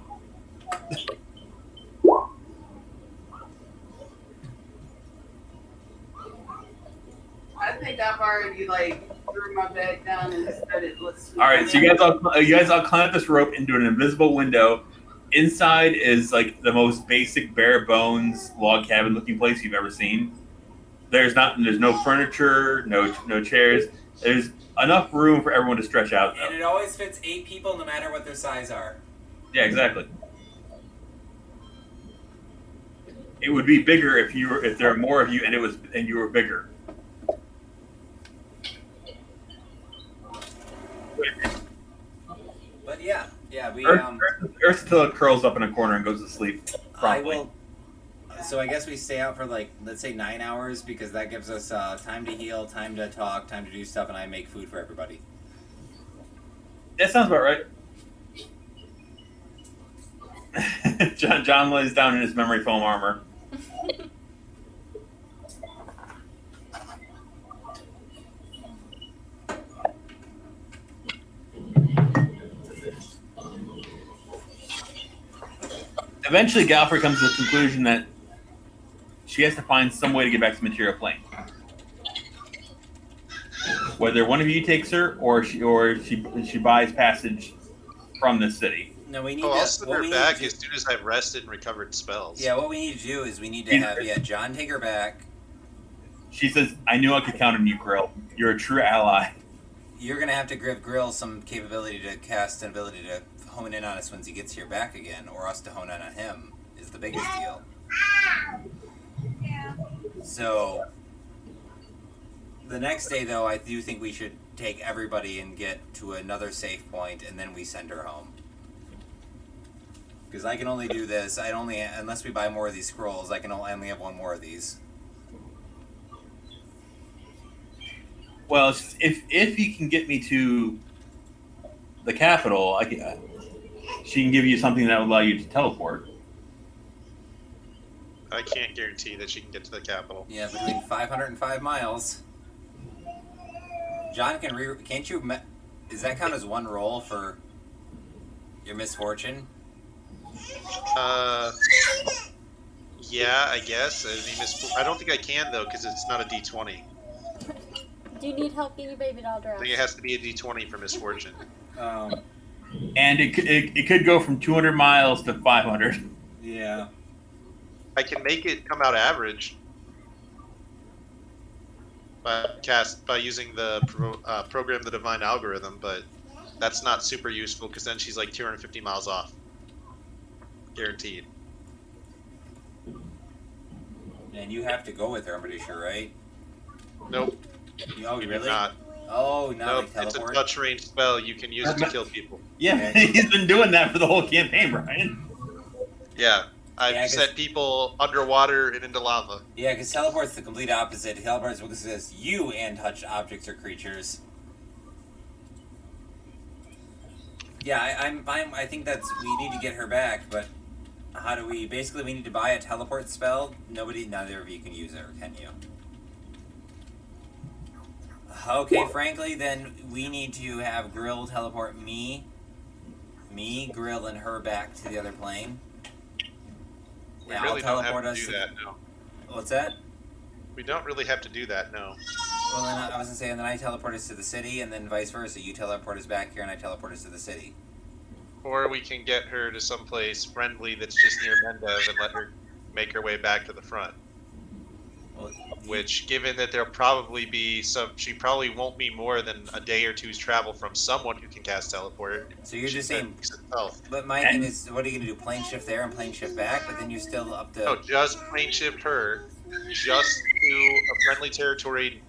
I think I've already threw my bag down and started listening. All right, so you guys all climb up this rope into an invisible window. Inside is like the most basic bare bones log cabin looking place you've ever seen. There's no furniture, no chairs. There's enough room for everyone to stretch out And though. it always fits 8 people, no matter what their size are. Yeah, exactly. It would be bigger if there were more of you and you were bigger. But yeah, we Ursula curls up in a corner and goes to sleep I promptly. will. So I guess we stay out for let's say 9 hours because that gives us time to heal, time to talk, time to do stuff, and I make food for everybody. That sounds about right. John lays down in his memory foam armor. Eventually, Galfrey comes to the conclusion that she has to find some way to get back to the material plane. Whether one of you takes her or she buys passage from this city. No, we need Oh, to. I'll send what her we back need as soon as I've rested and recovered spells. Yeah, what we need to do is we need to have John take her back. She says, "I knew I could count on you, Grill. You're a true ally." You're gonna have to give Grill some capability to cast an ability to hone in on us once he gets here back again, or us to hone in on him is the biggest deal. So the next day, though, I do think we should take everybody and get to another safe point, and then we send her home. Because I can only do this. Unless we buy more of these scrolls, I only have one more of these. Well, if he can get me to the capital, she can give you something that will allow you to teleport. I can't guarantee that she can get to the capital. Yeah, between 505 miles. John, can't you? Does that count as one roll for your misfortune? Yeah, I guess. I don't think I can though, because it's not a D20. Do you need help getting your baby doll I dressed? think it has to be a D20 for misfortune. And it could go from 200 miles to 500. Yeah. I can make it come out average by using the program the divine algorithm, but that's not super useful because then she's like 250 miles off, guaranteed. And you have to go with her, I'm pretty sure, right? Nope. Oh, You do really? not. Oh, no, Nope. they It's a teleport? touch range spell. You can use it to kill people. Yeah, he's been doing that for the whole campaign, Brian. Yeah. I've Yeah, I guess- set people underwater and into lava. Yeah, because teleport's the complete opposite. Teleport's what says you and touch objects or creatures. Yeah, I'm fine. I think we need to get her back, but how do we? Basically, we need to buy a teleport spell. Neither of you can use it, or can you? Okay, frankly, then we need to have Grill teleport me, Grill, and her back to the other plane. We Yeah, really I'll don't teleport have to us do that, no. What's that? We don't really have to do that, no. Well, then I was gonna say, and then I teleport us to the city, and then vice versa. You teleport us back here, and I teleport us to the city. Or we can get her to someplace friendly that's just near Mendev and let her make her way back to the front. Well, Which, given that there'll probably be she probably won't be more than a day or two's travel from someone who can cast teleport. So you're just She saying. fix itself. But my thing is, what are you gonna do? Plane shift there and plane shift back, but then you're still up to. No, just plane shift her, just to a friendly territory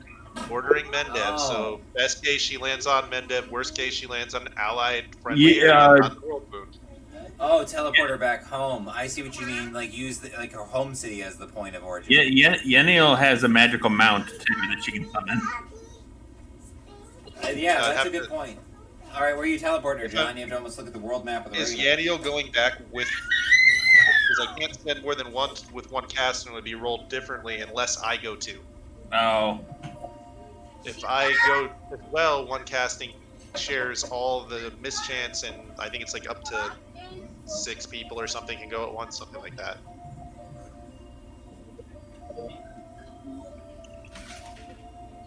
bordering Mendev. Oh. So best case she lands on Mendev, worst case she lands on an allied friendly area, not the World Moon. Oh, teleport her back home. I see what you mean. Like use like her home city as the point of origin. Yeah, Yeniel has a magical mount too that she can summon. Yeah, I that's have a good to- point. All right, where you teleporting her, If John? You have to almost look at the world map of the Is region. Yaniel going back with? Because I can't spend more than one with one cast, and it would be rolled differently unless I go two. Oh, If I go as well, one casting shares all the mischance, and I think it's like up to 6 people or something can go at once, something like that.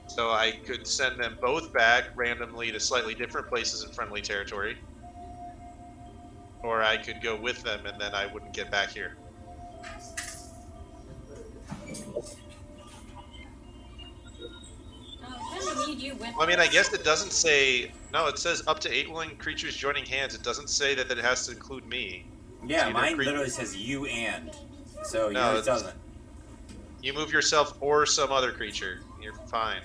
So I could send them both back randomly to slightly different places in friendly territory. Or I could go with them and then I wouldn't get back here. I kind of need you with. Well, I mean, I guess it doesn't say. No, it says up to 8 willing creatures joining hands. It doesn't say that it has to include me. Yeah, either mine cre- literally says you and. So No, yours it's- doesn't. You move yourself or some other creature. You're fine.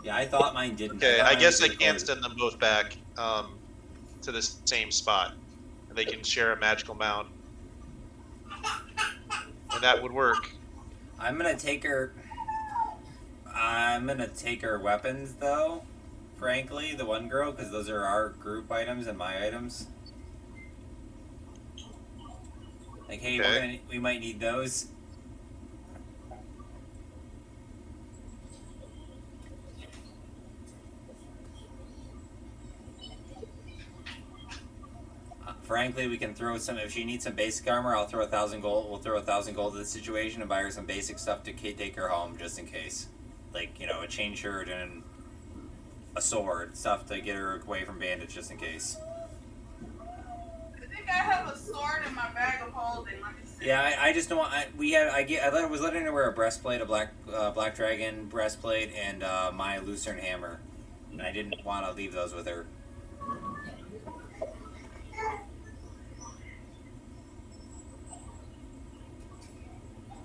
Yeah, I thought mine didn't. Okay, thought I mine guess was I can included. send them both back to the same spot. And they can share a magical mount. And that would work. I'm gonna take her weapons though. Frankly, the one girl, because those are our group items and my items. Like, hey, Okay. we might need those. Frankly, we can throw some. If she needs some basic armor, I'll throw 1,000 gold. We'll throw 1,000 gold to the situation and buy her some basic stuff to take her home, just in case. Like, you know, a chain shirt and a sword, stuff to get her away from bandits, just in case. I think I have a sword in my bag of holding. Let me see. Yeah, I just don't want. I was letting her wear a breastplate, a black dragon breastplate, and my lucerne hammer, and I didn't want to leave those with her.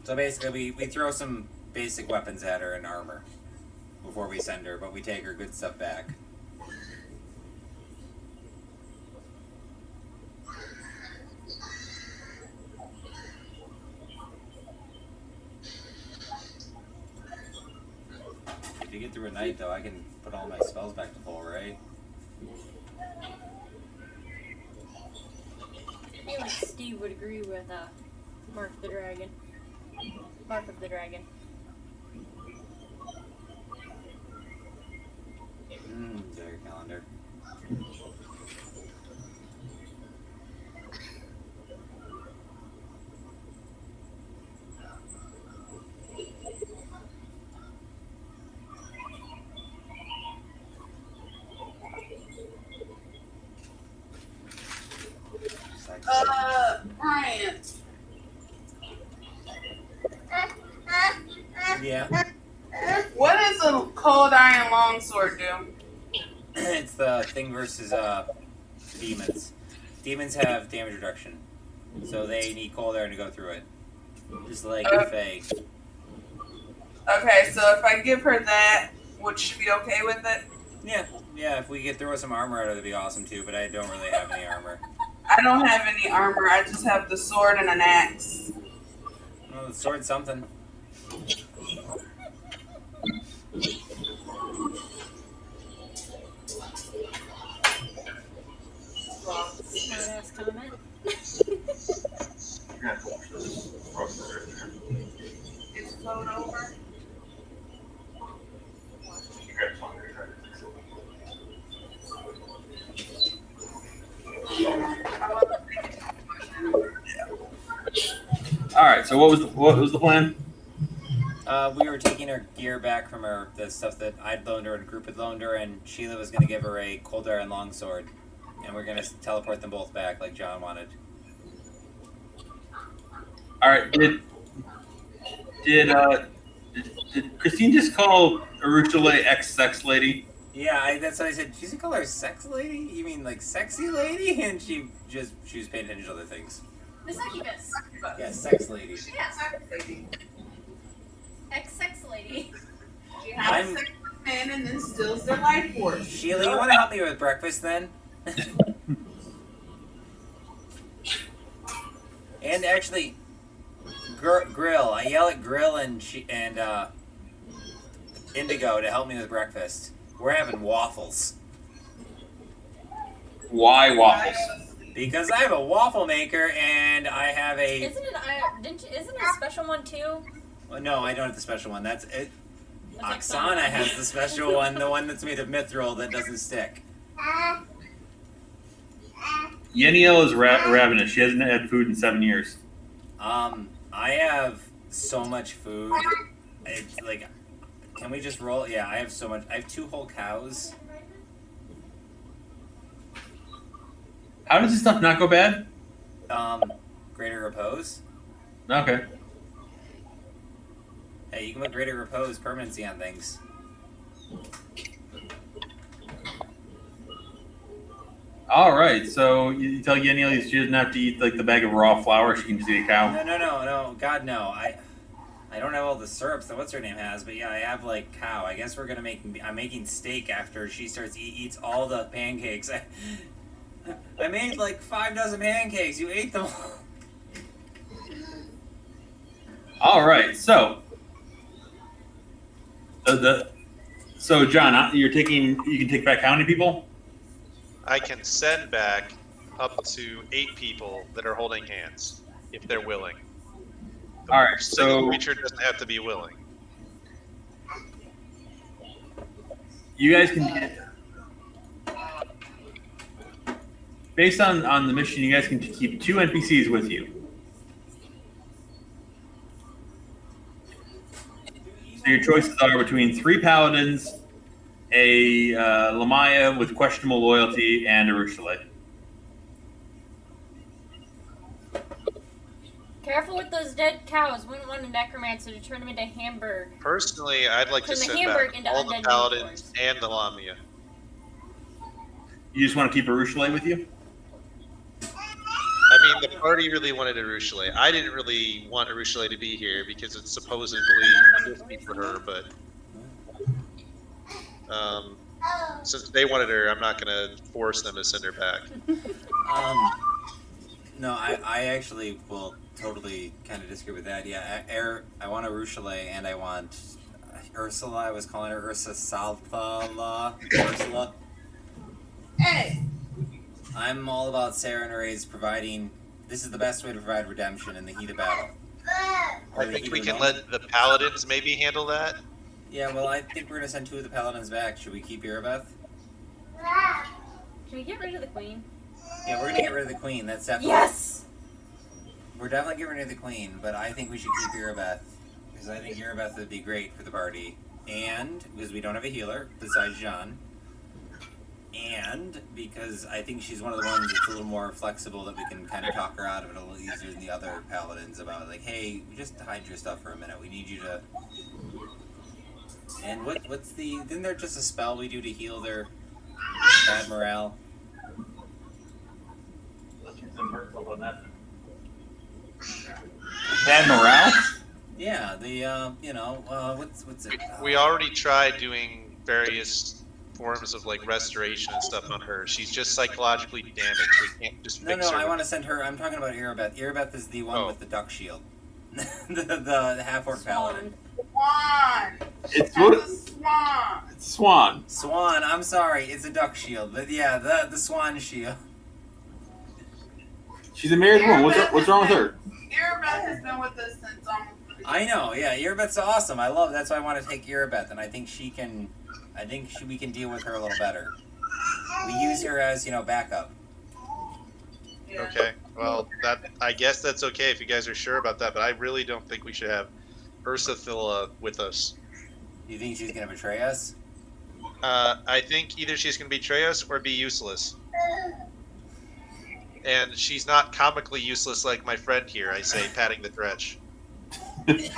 So basically, we throw some basic weapons at her and armor before we send her, but we take her good stuff back. If we get through a night, though, I can put all my spells back to full, right? I feel like Steve would agree with Mark of the Dragon. Mark of the Dragon. Their calendar. Brian. Yeah. What does a cold iron longsword do? It's the thing versus demons. Demons have damage reduction, so they need cold iron to go through it. Just like Faye. Okay, so if I give her that, would she be okay with it? Yeah. If we could throw some armor at her, that'd be awesome too. But I don't really have any armor. I don't have any armor. I just have the sword and an axe. Well, the sword's something. Smart ass comment. It's flowed over. All right. So what was the plan? We were taking her gear back from her, the stuff that I'd loaned her and Group had loaned her, and Sheila was going to give her a cold iron longsword, and we're going to teleport them both back like John wanted. All right. Did Christine just call Arugula ex-sex lady? Yeah, that's what I said. She's call her sex lady? You mean like sexy lady? And she was paying attention to other things. The succubus. Yeah, sex lady. Yeah. Ex-sex lady. She has sex with men and then steals their life force. Sheila, you want to help me with breakfast then? And actually, Grill. I yell at Grill and Indigo to help me with breakfast. We're having waffles. Why waffles? Because I have a waffle maker and I have a... Isn't it a special one too? Well, no, I don't have the special one. That's it. That's Oksana has the special one, the one that's made of mithril that doesn't stick. Yeniel is ravenous. She hasn't had food in 7 years. I have so much food. It's like, can we just roll? Yeah, I have so much. I have 2 whole cows. How does this stuff not go bad? Greater repose. Okay. Hey, you can put greater repose permanency on things. All right. So you tell Yeniel she doesn't have to eat like the bag of raw flour. She can just eat a cow. No. God, no. I don't have all the syrups that what's her name has, but yeah, I have like cow. I guess we're gonna I'm making steak after she starts eats all the pancakes. I made like 5 dozen pancakes. You ate them all. All right. So so John, you can take back how many people? I can send back up to 8 people that are holding hands, if they're willing. The All right, single so creature doesn't have to be willing. you guys can get, based on the mission, you guys can keep 2 NPCs with you. So your choices are between 3 paladins, a Lamaya with questionable loyalty, and a Rushale. Careful with those dead cows. Wouldn't want a necromancer to turn them into Hamburg. Personally, I'd like to Turn the send Hamburg back into all the undead paladins minotaurs. and the Lamia. You just want to keep a Rushale with you? I mean, the party really wanted Arushale. I didn't really want Arushale to be here because it's supposedly risky for her, but since they wanted her, I'm not going to force them to send her back. No, I actually will totally kind of disagree with that. Yeah, I want a Rushale and I want Ursula. I was calling her Ursa Salthala. Ursula. Hey! I'm all about Sarah Neray's providing. This is the best way to provide redemption in the heat of battle. Or I the think heat we of can moment. let the paladins maybe handle that. Yeah, well, I think we're gonna send 2 of the paladins back. Should we keep Irabeth? Can we get rid of the queen? Yeah, we're gonna get rid of the queen. That's definitely. Yes! We're definitely getting rid of the queen, but I think we should keep Irabeth because I think Irabeth would be great for the party, and because we don't have a healer besides John, and because I think she's one of the ones that's a little more flexible that we can kind of talk her out of it a little easier than the other paladins about like, hey, just hide your stuff for a minute. We need you to. And what's the? Isn't there just a spell we do to heal their bad morale? Bad morale? Yeah, the what's it? We already tried doing various forms of like restoration and stuff on her. She's just psychologically damaged. We can't just No, fix her. I want to send her. I'm talking about Irabeth. Irabeth is the one Oh. with the duck shield. the half-orc paladin. Swan! It's That's what? a swan! It's Swan. Swan, I'm sorry, it's a duck shield. But yeah, the swan shield. She's a married woman. What's wrong with her? Irabeth has been with us since almost. I know, yeah, Irabeth's awesome. I love that's why I want to take Irabeth, and I think we can deal with her a little better. We use her as, backup. Yeah. Okay, well, I guess that's okay if you guys are sure about that, but I really don't think we should have Ursula with us. You think she's gonna betray us? I think either she's going to betray us or be useless. And she's not comically useless like my friend here, I say, patting the dretch. He's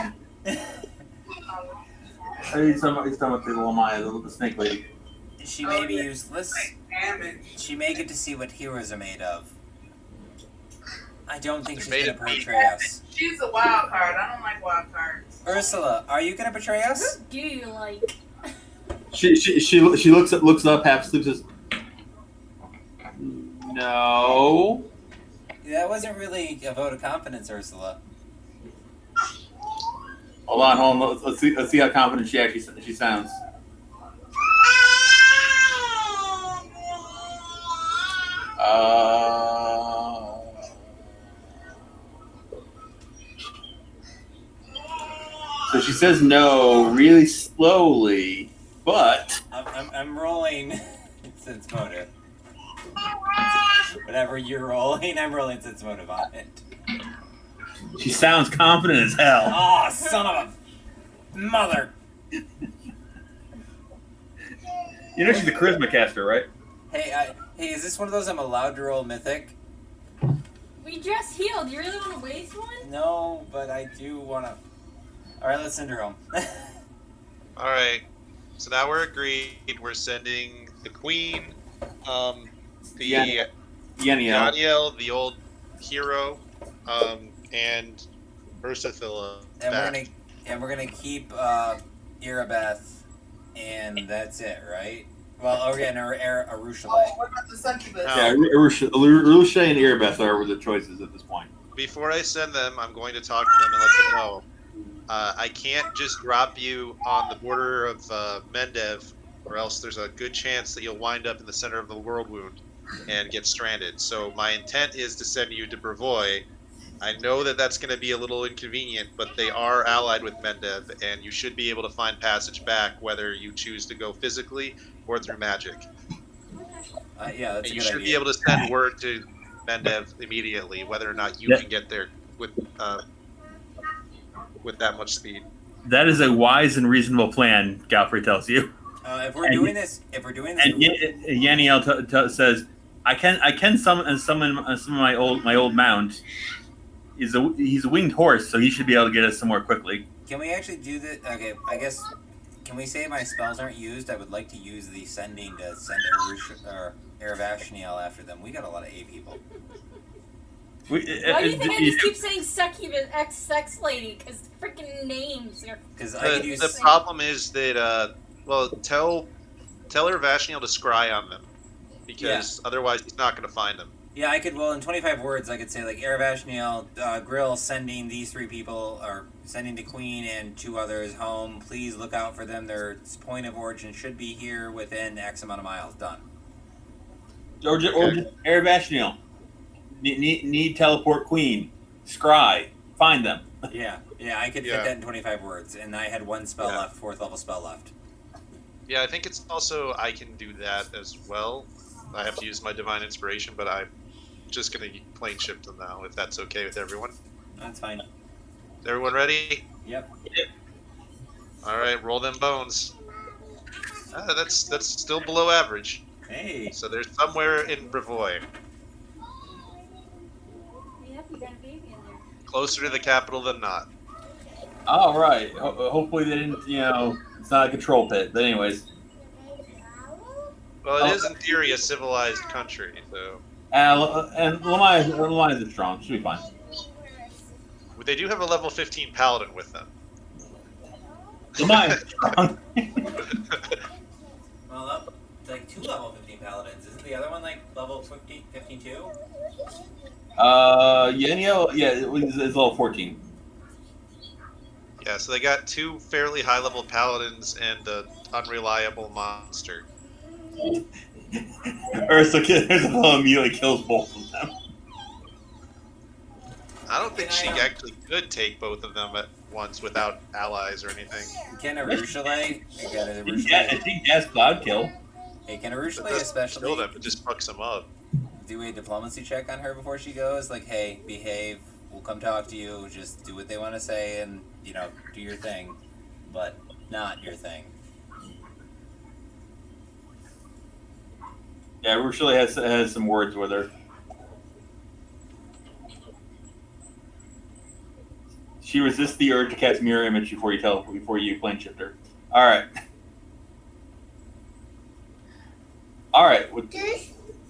talking about the little Maya, the snake lady. She may be useless. Damage. She may get to see what heroes are made of. I don't think They're she's made gonna of meat. betray us. She's a wild card. I don't like wild cards. Ursula, are you gonna betray us? Who do you like? She looks up, half sleeps. Says, no. That wasn't really a vote of confidence, Ursula. Hold on. Let's see how confident she sounds. So she says no really slowly, but I'm rolling sense motive. Whatever you're rolling, I'm rolling sense motive on it. she sounds confident as hell. Oh, son of a mother! You know she's a charisma caster, right? Hey, is this one of those I'm allowed to roll mythic? We just healed. You really want to waste one? No, but I do want to. All right, let's send her home. All right, so now we're agreed. We're sending the queen, Yaniel. Daniel, the old hero, and Ursula back. and we're gonna keep Irabeth, and that's it, right? Well, again, Arushale. Oh, what about the succubus? No. Yeah, Urusha and Irabeth are the choices at this point. Before I send them, I'm going to talk to them and let them know. I can't just drop you on the border of Mendev, or else there's a good chance that you'll wind up in the center of the world wound and get stranded. So my intent is to send you to Brevoy. I know that that's going to be a little inconvenient, but they are allied with Mendev, and you should be able to find passage back, whether you choose to go physically or through magic. Yeah, that's And a you good should idea. be able to send word to Mendev immediately, whether or not you Yeah. can get there with that much speed. That is a wise and reasonable plan, Galfrey tells you. If we're And- doing this, And Yaniel says, "I can summon some of my old mount. He's a winged horse, so he should be able to get us somewhere quickly." can we actually do this? Okay, I guess. Can we say my spells aren't used? I would like to use the sending to send Eravashniel after them. We got a lot of A people. Why do you think I just keep saying succubus, ex-sex lady? Because freaking names are... Because I could use. The problem is that, tell Eravashniel to scry on them, because otherwise he's not going to find them. Yeah, I could. Well, in 25 words, I could say like Erebashniel, Grill sending these 3 people, or sending the Queen and 2 others home. Please look out for them. Their point of origin should be here within X amount of miles. Done. Or just Erebashniel. Need teleport Queen. Scry. Find them. Yeah, I could fit that in 25 words, and I had 1 spell left, 4th level spell left. Yeah, I think it's also I can do that as well. I have to use my divine inspiration, but I'm just gonna plane ship them now, if that's okay with everyone. That's fine. Is everyone ready? Yep. All right, roll them bones. That's still below average. Hey. So they're somewhere in Brevoy, Yep, you got a baby in there. closer to the capital than not. All right. Hopefully they didn't. It's not a control pit. But anyways. Well, it is in theory a civilized country, so And Lamai is strong. She'll be fine. they do have a level 15 paladin with them. Lamai is strong. Well, that's like 2 level 15 paladins. Isn't the other one like level 15 too? Yenio, it's level 14. Yeah, so they got 2 fairly high level paladins and an unreliable monster. Ursa immediately kills both of them. I don't think she actually could take both of them at once without allies or anything. Can Arushale? I think that's Cloud Kill. Hey, can Arushale Kill especially them, it just fucks them up. do a diplomacy check on her before she goes? Like, hey, behave. We'll come talk to you. Just do what they want to say, and do your thing, but not your thing. Yeah, Rushali has some words with her. She resists the urge to cast mirror image before you plane shift her. All right.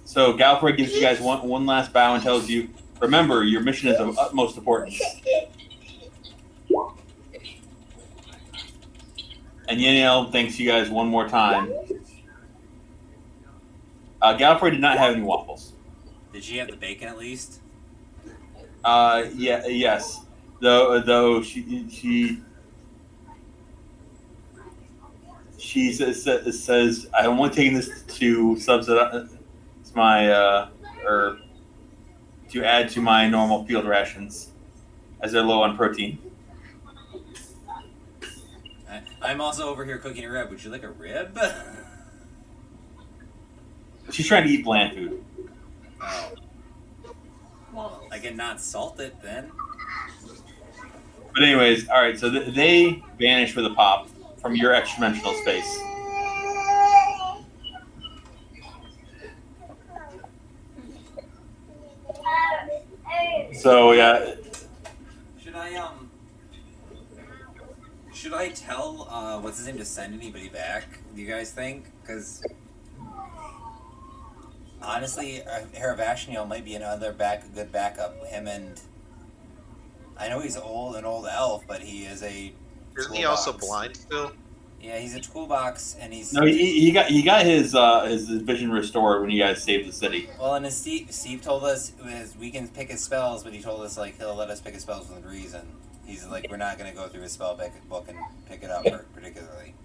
So Galfrey gives you guys one last bow and tells you, remember, your mission is of utmost importance. And Yeniel thanks you guys one more time. Galfrey did not have any waffles. Did she have the bacon at least? Yes. Though she says I'm only taking this to subsidize or to add to my normal field rations, as they're low on protein. I'm also over here cooking a rib. Would you like a rib? She's trying to eat bland food. Oh. Well, I can not salt it then. But anyways, all right. So they vanish with a pop from your extra-dimensional space. So yeah. Should I tell what's his name to send anybody back? Do you guys think? Because honestly, Haravashniel might be another good backup. Him and I know he's an old elf, but he is a. Isn't he also blind still? Yeah, he's a toolbox, and he's. No, he got his vision restored when you guys saved the city. Well, and as Steve told us, we can pick his spells, but he told us he'll let us pick his spells with a reason. He's like, we're not going to go through his spell book and pick it up particularly.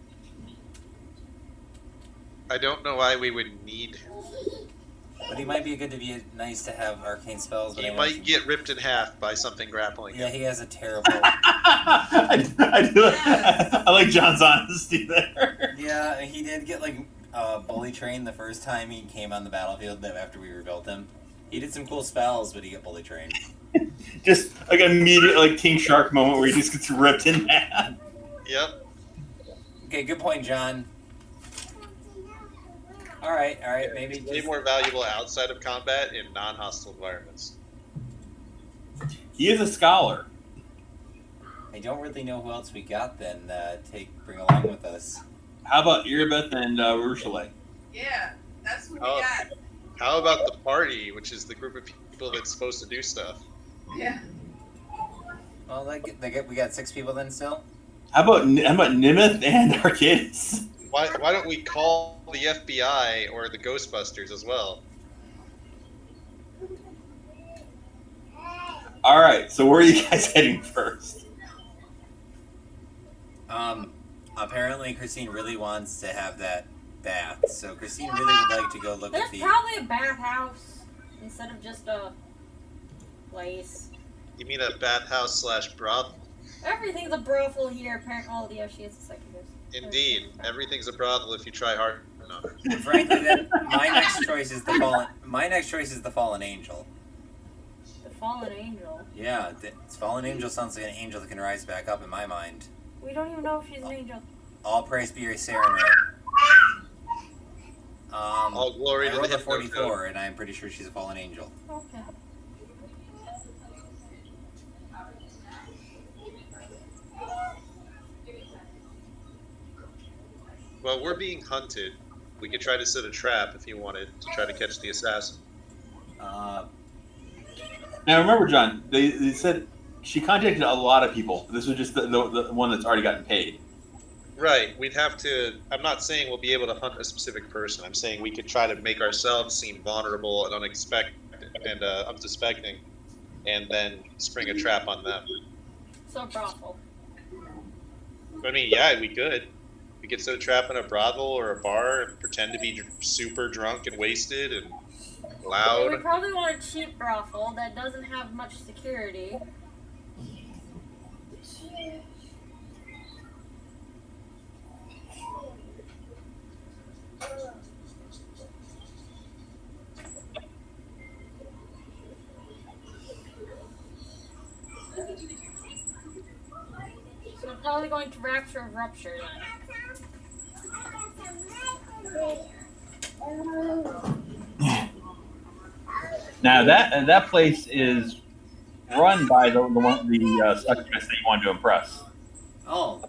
I don't know why we would need. But he might be nice to have arcane spells. But He might get ripped in half by something grappling Yeah, him. he has a terrible. I like John's honesty there. Yeah, he did get bully trained the first time he came on the battlefield after we rebuilt him. He did some cool spells, but he got bully trained. Just immediate King Shark moment where he just gets ripped in half. Yep. Okay, good point, John. All right, maybe Way more valuable outside of combat in non-hostile environments. He is a scholar. I don't really know who else we got then bring along with us. How about Irabeth and Rushale? Yeah, that's what we Oh. got. How about the party, which is the group of people that's supposed to do stuff? Yeah. Well, we got 6 people then still. How about Nimith and Arcadis? Why don't we call the FBI or the Ghostbusters as well? All right. So where are you guys heading first? Apparently Christine really wants to have that bath, so Christine really would like to go look There's at the. probably a bathhouse instead of just a place. You mean a bathhouse / brothel? Everything's a brothel here, apparently. Oh, yeah, she is a psychic. Indeed, everything's a brothel if you try hard enough. Frankly, then my next choice is the fallen. My next choice is the fallen angel. The fallen angel. Yeah, the fallen angel sounds like an angel that can rise back up in my mind. We don't even know if she's an angel. All praise be your Sarenrae. All glory I to rolled the a 44, and I'm pretty sure she's a fallen angel. Okay. Well, we're being hunted. We could try to set a trap if you wanted to try to catch the assassin. Uh, Now remember, John, they said she contacted a lot of people. This was just the one that's already gotten paid. Right. We'd have to. I'm not saying we'll be able to hunt a specific person. I'm saying we could try to make ourselves seem vulnerable and unexpected and unsuspecting, and then spring a trap on them. So brothel. I mean, yeah, we could. We could set a trap in a brothel or a bar and pretend to be super drunk and wasted and We loud. probably want a cheap brothel that doesn't have much security. So we're probably going to Rapture of Rupture then. Now that place is run by the succubus that you wanted to impress. oh,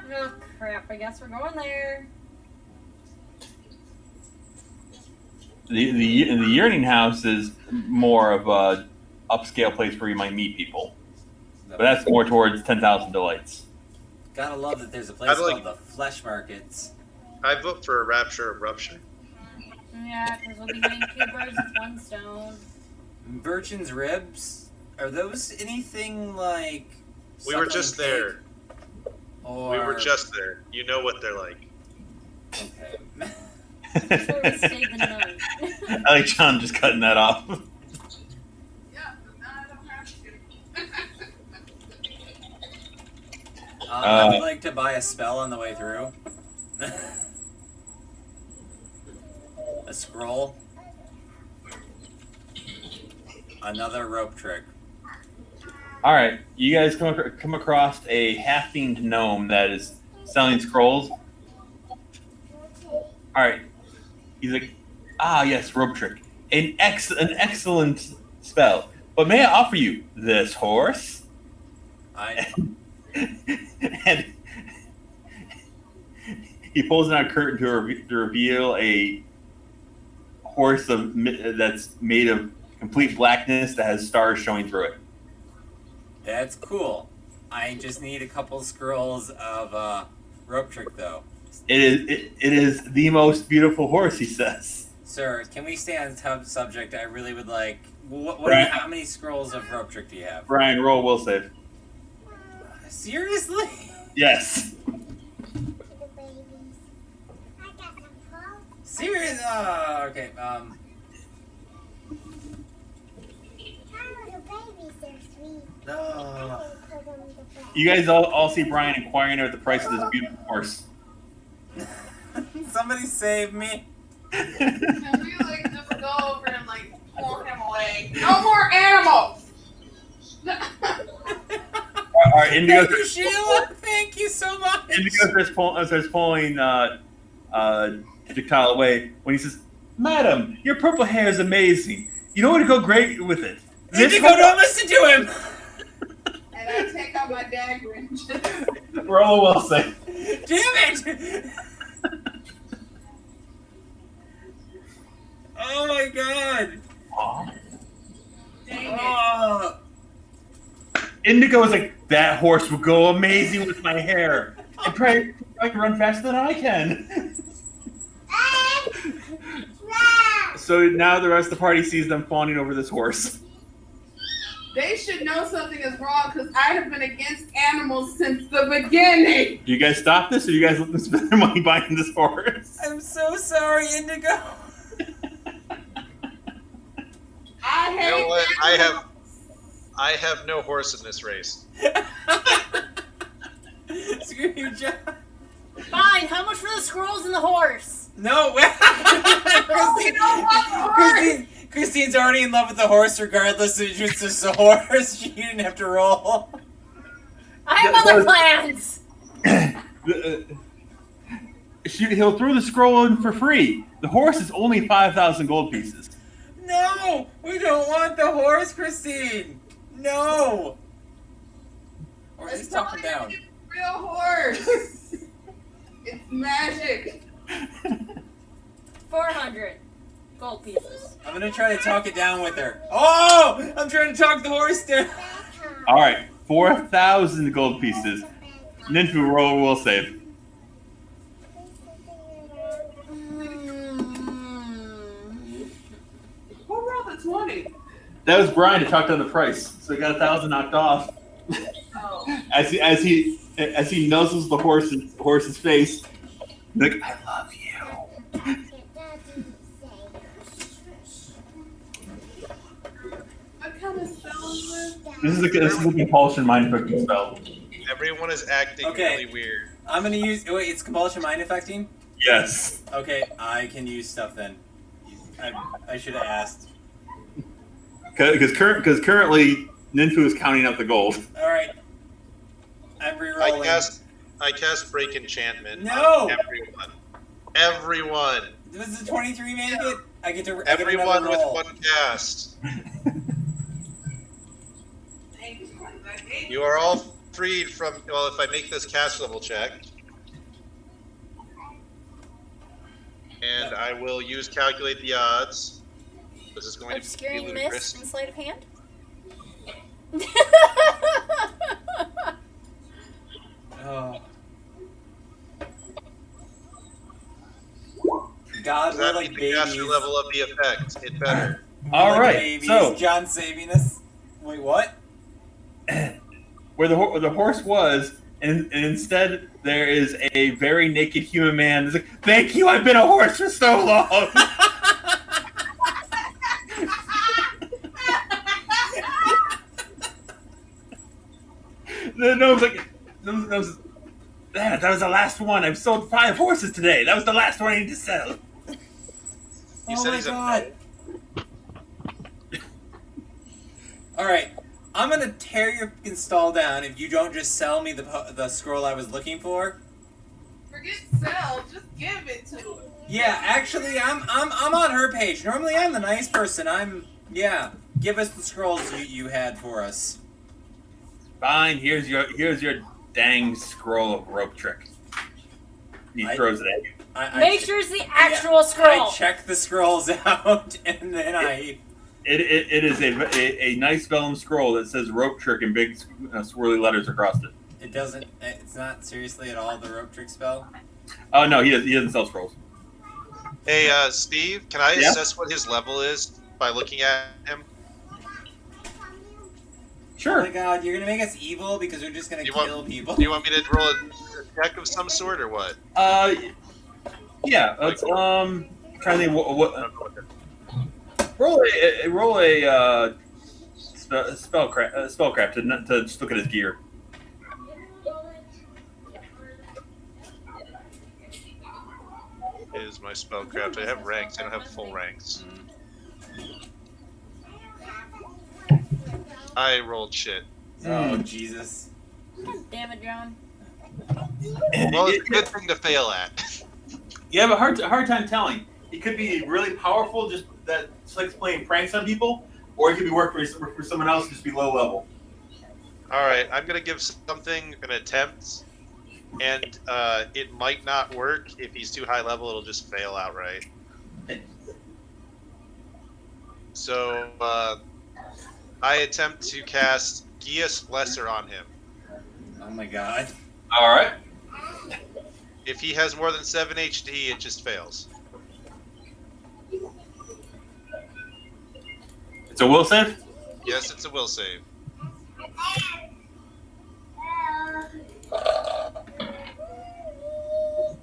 Oh crap, I guess we're going there. The Yearning House is more of a upscale place where you might meet people, but that's more towards 10,000 Delights. gotta love that there's a place I'd like- called the Flesh Markets. I vote for a Rapture of Rupture. Yeah, because we'll be hitting 2 birds with 1 stone. Virgin's Ribs? Are those anything like... We were suckling just pig? there. Or... We were just there. You know what they're like. Okay. That's where we stayed the night. I like John just cutting that off. Yeah, but now I don't have to. I would like to buy a spell on the way through. A scroll. Another rope trick. All right, you guys come across a half-fiend gnome that is selling scrolls. All right, he's like, ah, yes, rope trick, an excellent spell. But may I offer you this horse? And he pulls down a curtain to reveal a horse that's made of complete blackness that has stars showing through it. That's cool. I just need a couple scrolls of rope trick, though. It is the most beautiful horse, he says. Sir, can we stay on the subject? I really would like... Right. How many scrolls of rope trick do you have? Brian, roll will save. Seriously? Yes. Little babies. I got some hope. Serious? Oh, okay. Our little babies are sweet. No. I can put them in the box. You guys all see Brian inquiring at the price of this beautiful horse. Somebody save me. Can we like just go over and like pull him away? No more animals. All right, Indigo Thank you, Sheila. Thank you so much. starts pulling Jactile away when he says, "Madam, your purple hair is amazing. You know what would go great with it? Indigo, don't listen to him. And I take out my dagger and just. Roll will save. Damn it. Oh my god. Aw. Dang it. Oh. Indigo is like, that horse would go amazing with my hair. And probably run faster than I can. So now the rest of the party sees them fawning over this horse. They should know something is wrong because I have been against animals since the beginning. Do you guys stop this, or you guys let them spend their money buying this horse? I'm so sorry, Indigo. I You hate know what? animals. I have no horse in this race. Screw you, John. Fine. How much for the scrolls and the horse? No, Christine's already in love with the horse, regardless if it's just a horse. She didn't have to roll. I have That other was- plans. He'll throw the scroll in for free. The horse is only 5,000 gold pieces. No, we don't want the horse, Christine. No. Or It's just talk him probably down. a real horse. It's magic. 400 gold pieces. I'm gonna try to talk it down with her. Oh, I'm trying to talk the horse down. All right, 4,000 gold pieces. Ninfu roll will save. Who rolled a 20? That was Brian to talk down the price, so he got 1,000 knocked off. Oh. As he nuzzles the horse's face, like, I love you. What kind of spell is This is a compulsion mind affecting spell. Everyone is acting Okay. really weird. I'm gonna use. Wait, it's compulsion mind affecting. Yes. Okay, I can use stuff then. I should have asked. Because currently Ninfu is counting out the gold. All right. I'm re-rolling. I cast break enchantment. No! On everyone. Everyone. Does the 23 make it? I get to. I get Everyone another with roll. one cast. it? You are all freed from. Well, if I make this cast level check, and I will use calculate the odds. This is going to be Obscuring mist ludicrous. and sleight of hand. Oh. God, Does we're that like mean the caster babies. level of the effect? It better. We're All like right, babies. so- John's saving us. Wait, what? Where the horse was, and instead there is a very naked human man. It's like, thank you, I've been a horse for so long. No, it's like, that was the last one. I've sold 5 horses today. That was the last one I need to sell. You Oh said my he's a god. Alright, I'm gonna tear your fucking stall down if you don't just sell me the scroll I was looking for. Forget sell, just give it to him. Yeah, actually, I'm on her page. Normally, I'm the nice person. Yeah. Give us the scrolls you had for us. Fine, here's your dang scroll of rope trick. He throws it at you. Make sure it's the actual scroll. I check the scrolls out, and then It is a nice vellum scroll that says rope trick in big swirly letters across it. It doesn't. It's not seriously at all the rope trick spell. Oh no, he doesn't sell scrolls. Hey, Steve, can I Yeah? assess what his level is by looking at him? Oh my god, you're gonna make us evil because we're just gonna kill people. Do you want me to roll a check of some sort or what? Yeah. Let's trying to think what roll a spellcraft to just look at his gear. Is my spellcraft? I have ranks. I don't have full ranks. I rolled shit. Oh Jesus! Damn it, John. Well, it's a good thing to fail at. You have a hard time telling. He could be really powerful, just that just likes playing pranks on people, or he could be working for someone else, just be low level. All right, I'm gonna give something an attempt, and it might not work. If he's too high level, it'll just fail outright. So I attempt to cast Geas Lesser on him. Oh my god! All right. If he has more than 7 HD, it just fails. It's a will save. Yes, it's a will save.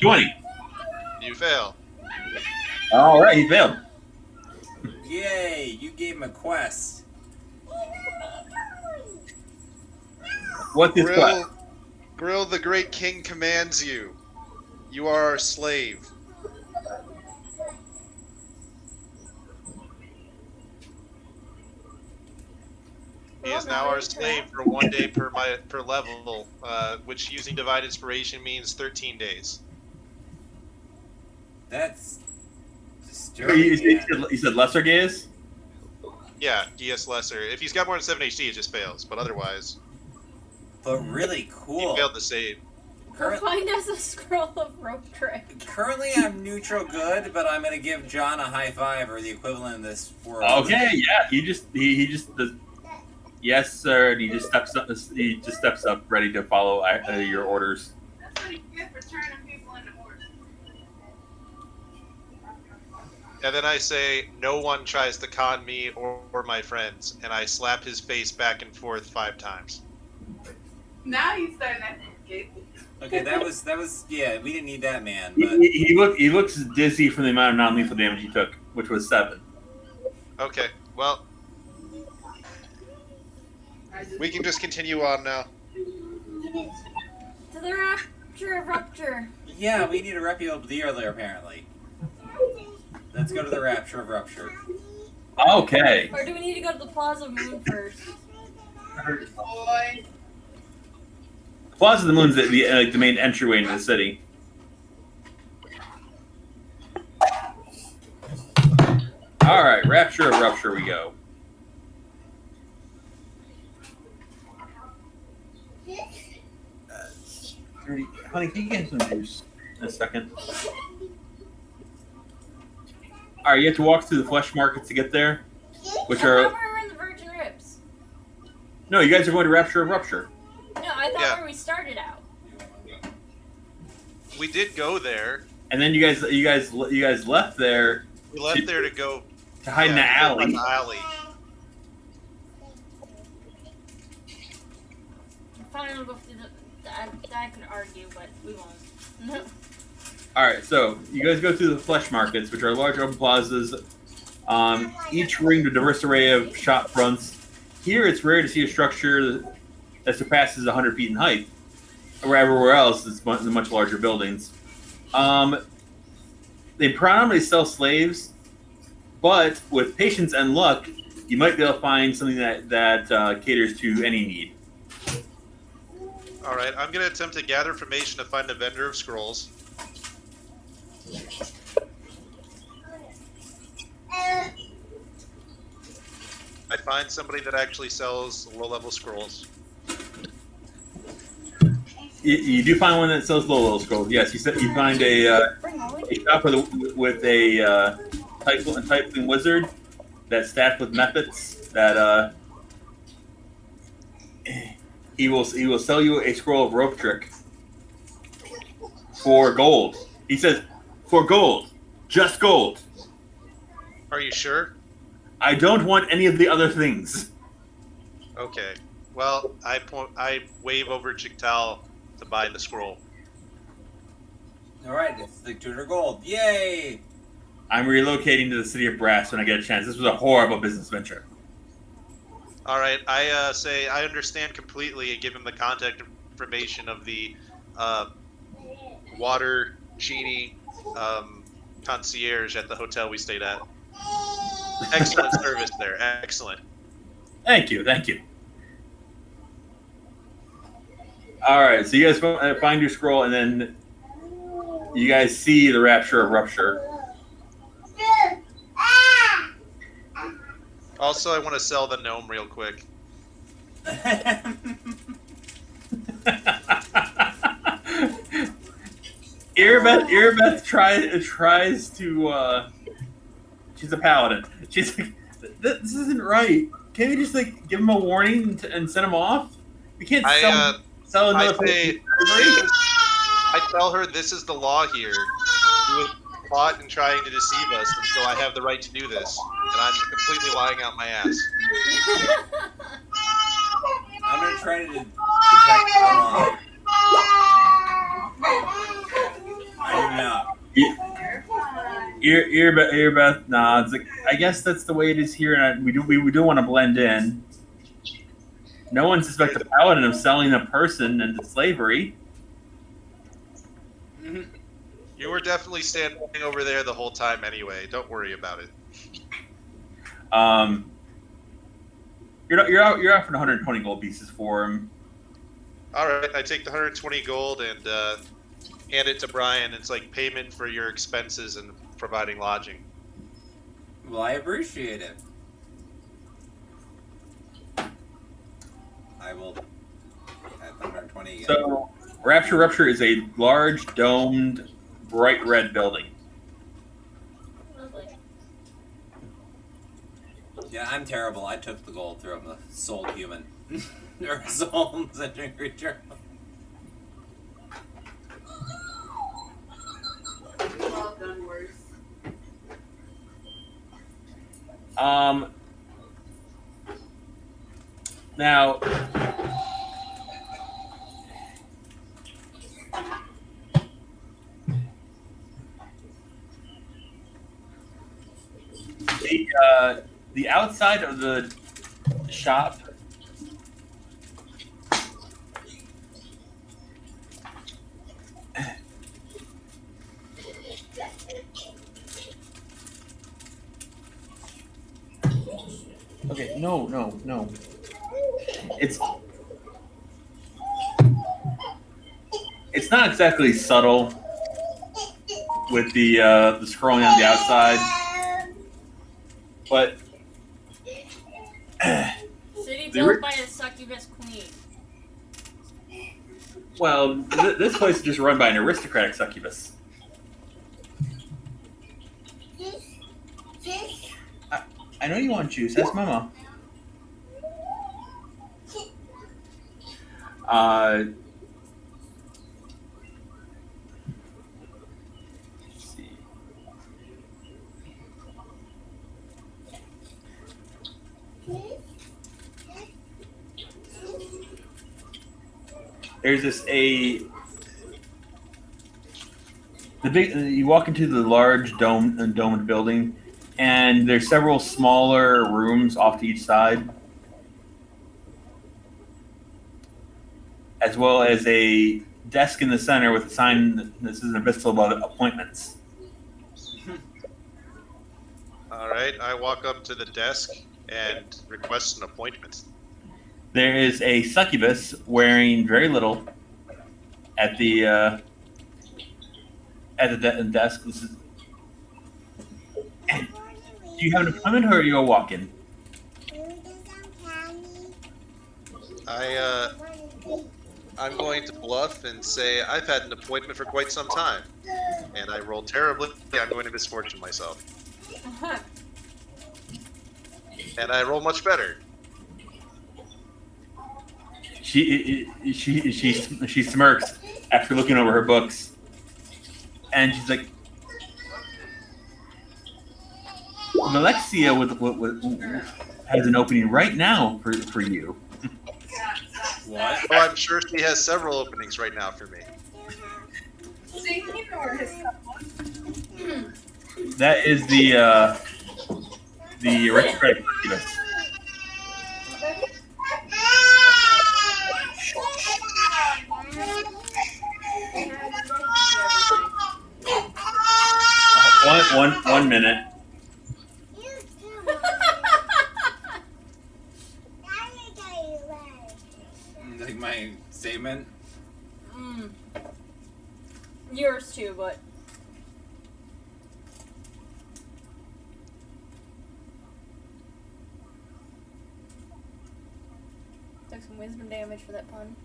20. You fail. All right, he failed. Yay! You gave him a quest. What's his quest? Grill the Great King commands you. You are our slave. He is now our slave for 1 day per level, which using Divine Inspiration means 13 days. That's You disturbing. you said lesser gaze? Yeah, DS Lesser. If he's got more than 7 HD, it just fails. But otherwise, But really he cool. failed to save. Current- Find us a scroll of rope trick. Currently, I'm neutral good, but I'm gonna give John a high five or the equivalent in this world. Okay, yeah. He just does. Yes, sir. And he just steps up. He just steps up, ready to follow your orders. That's what he get for turning people into horses. And then I say, no one tries to con me or my friends. And I slap his face back and forth 5 times. Now he's starting to get. Okay, that was yeah. We didn't need that man, He, but he looks dizzy from the amount of non-lethal damage he took, which was 7. Okay, well, we can just continue on now. To the rapture of rupture. yeah, we need a reputable dealer apparently. Let's go to the Rapture of Rupture. Okay. Or do we need to go to the Plaza Moon first? Boy. Plaza of the Moon's the main entryway into the city. All right, Rapture of Rupture, we go. Honey, can you get some juice in a second? All right, you have to walk through the flesh markets to get there, which I thought are we were in the Virgin Ribs. no. You guys are going to Rapture of Rupture. No, I thought Yeah. where we started out. We did go there. And then you guys left there We left there to go to hide in the to go alley. find the alley. Fine, we'll go through the. I could argue, but we won't. No. All right, so you guys go through the flesh markets, which are large open plazas, each ringed with a diverse array of shop fronts. Here, it's rare to see a structure that surpasses 100 feet in height. Where everywhere else, it's much larger buildings. They predominantly sell slaves, but with patience and luck, you might be able to find something that caters to any need. All right, I'm going to attempt to gather information to find a vendor of scrolls. I find somebody that actually sells low-level scrolls. You do find one that sells low-level scrolls. Yes, you find a shop with a Typhling wizard that's staffed with methods that he will sell you a scroll of rope trick for gold. He says, for gold, just gold. Are you sure? I don't want any of the other things. Okay. Well, I wave over Jigtal to buy the scroll. All right, it's the 200 gold. Yay! I'm relocating to the city of Brass when I get a chance. This was a horrible business venture. All right, I say I understand completely and give him the contact information of the water genie concierge at the hotel we stayed at. Excellent service there. Excellent. Thank you. All right, so you guys find your scroll, and then you guys see the Rapture of Rupture. Also, I want to sell the gnome real quick. Irbeth tries to. She's a paladin. She's like, this isn't right. Can't we just give him a warning and send him off? We can't sell another. I tell her this is the law here. You would plot and trying to deceive us until I have the right to do this, and I'm completely lying out my ass. I'm gonna try to detect wrong. I'm not. Earbeth nods. Like, I guess that's the way it is here, and we do want to blend in. No one suspects a paladin of selling a person into slavery. You were definitely standing over there the whole time anyway. Don't worry about it. You're offering 120 gold pieces for him. All right, I take the 120 gold and hand it to Brian. It's like payment for your expenses and providing lodging. Well, I appreciate it. I will at the 120 again. So, Rapture Rupture is a large, domed, bright red building. Lovely. Yeah, I'm terrible. I took the gold from a soul human. Or a soul sentient creature. We've all done worse. Now, the outside of the shop okay, no. It's not exactly subtle with the scrolling on the outside, but City The built ri- by a succubus queen. well, this place is just run by an aristocratic succubus. I know you want juice. That's Mama. Let's see. There's you walk into the large domed building, and there's several smaller rooms off to each side, as well as a desk in the center with a sign that this is an epistle about appointments. All right, I walk up to the desk and request an appointment. There is a succubus wearing very little at the desk. This is, do you have an appointment, or are you a walk-in? I'm going to bluff and say I've had an appointment for quite some time, and I roll terribly. I'm going to misfortune myself, and I roll much better. She smirks after looking over her books, and she's like, "Alexia has an opening right now for you." What? Oh, I'm sure she has several openings right now for me. That is the aristocratic succubus. One minute. Like my statement. Yours too, but took some wisdom damage for that pun.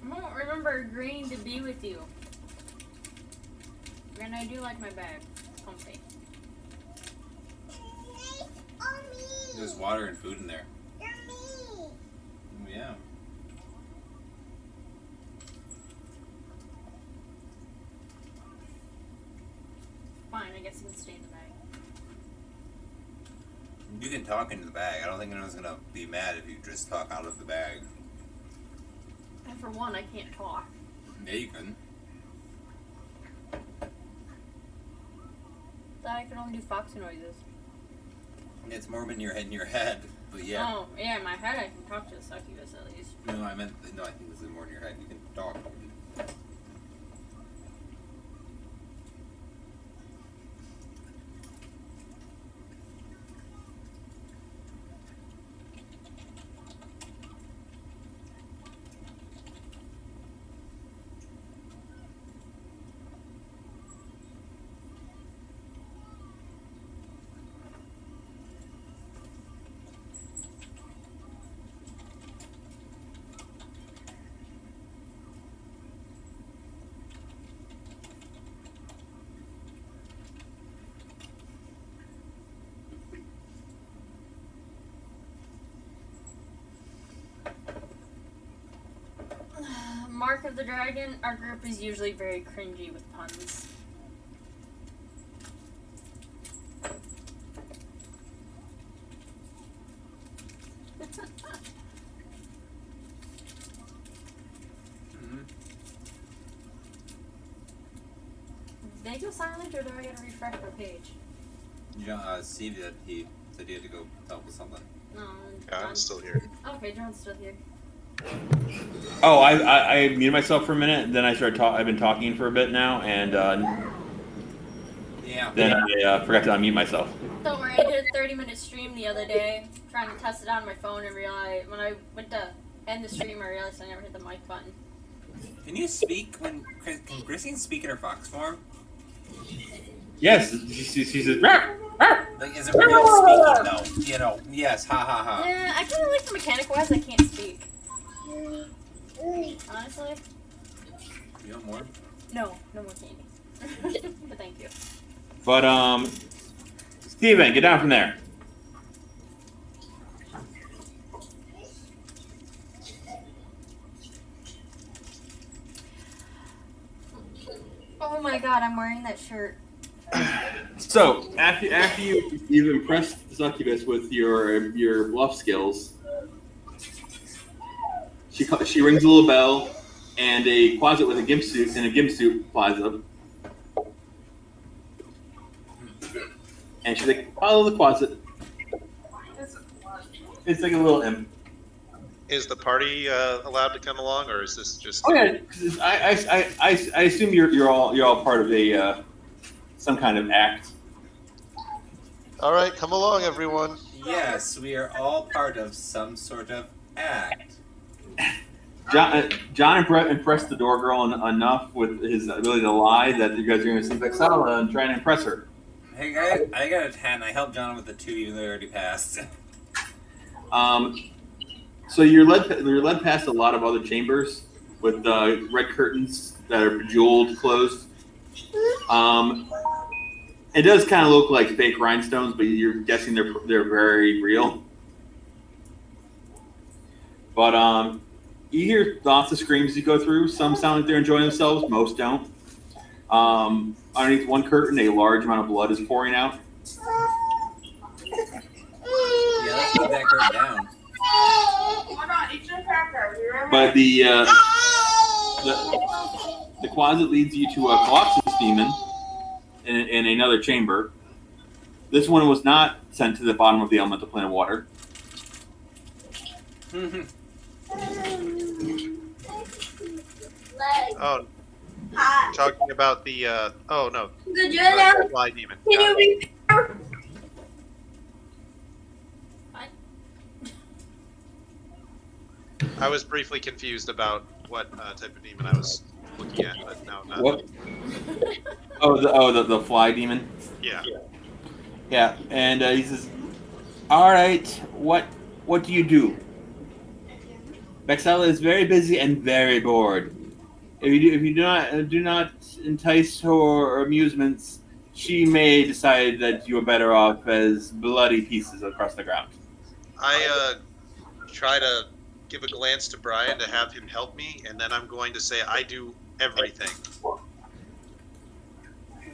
I don't remember agreeing to be with you. And I do like my bag. It's comfy. There's water and food in there. Yeah. Fine, I guess you can stay in the bag. You can talk into the bag. I don't think anyone's gonna be mad if you just talk out of the bag. And for one, I can't talk. Yeah, you can. Thought I could only do fox noises. It's more in your head, but yeah. Oh, yeah, in my head I can talk to the succubus at least. No, I think this is more in your head. You can talk. Mark of the Dragon, our group is usually very cringy with puns. Did they go silent or do I gotta refresh my page? You know, Steve did. He said he had to go help with something. No, Yeah, I'm John's still here. Okay, John's still here. Oh, I muted myself for a minute, and then I started I've been talking for a bit now, and Yeah. then I forgot to unmute myself. Don't worry, I did a 30-minute stream the other day, trying to test it out on my phone, and realized when I went to end the stream, I realized I never hit the mic button. Can you speak can Christine speak in her fox form? Yes, she says. "Rawr, rawr." Like, is it real speaking though? You know, yes, ha ha ha. Yeah, I kind of like the mechanic-wise, I can't speak. Honestly, You want more? no more candy. But thank you. But Steven, get down from there. Oh my god, I'm wearing that shirt. So after you've impressed the succubus with your bluff skills, she rings a little bell, and a closet with a gimp suit flies up, and she's like, "Follow the closet." It's like a little imp. Is the party allowed to come along, or is this just? Oh yeah, I assume you're all part of a some kind of act. All right, come along, everyone. Yes, we are all part of some sort of act. John impressed the door girl enough with his ability to lie that you guys are going to see Vexala and try and impress her. Hey, I got a 10. I helped John with a 2, even though he already passed. So you're led past a lot of other chambers with red curtains that are bejeweled, closed. It does kind of look like fake rhinestones, but you're guessing they're very real. But you hear lots of screams as you go through. Some sound like they're enjoying themselves. Most don't. Underneath one curtain, a large amount of blood is pouring out. Yeah, let's keep that curtain down. But the closet leads you to a Colossus demon in another chamber. This one was not sent to the bottom of the elemental plane of water. Oh, talking about the oh no, fly demon. Can you repeat? I was briefly confused about what type of demon I was looking at, but now I'm not. What? The fly demon. Yeah. Yeah, and he says, "All right, what do you do? Vexala is very busy and very bored. If you do not entice her amusements, she may decide that you are better off as bloody pieces across the ground." I try to give a glance to Brian to have him help me, and then I'm going to say I do everything.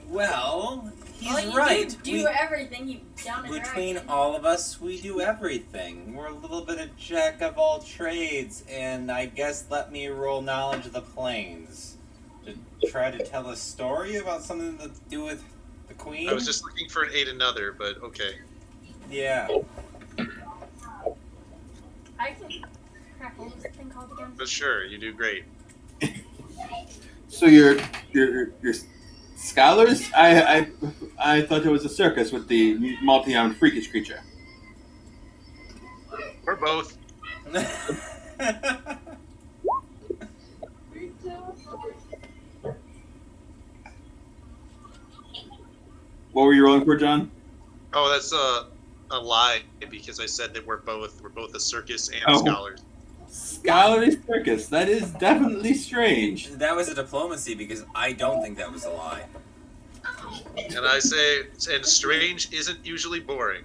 Well, he's Well, you right. do everything. You down and Between dragon. all of us, we do everything. We're a little bit of jack of all trades, and I guess let me roll knowledge of the planes to try to tell a story about something to do with the queen. I was just looking for an aid another, but okay. Yeah. I can. Crap, what was the thing called again? But sure, you do great. So your scholars? I thought it was a circus with the multi-armed freakish creature. Or both. What were you rolling for, John? Oh, that's a lie because I said that we're both a circus and Oh. scholars. Scholarly circus. That is definitely strange. That was a diplomacy because I don't think that was a lie. And I say, and strange isn't usually boring.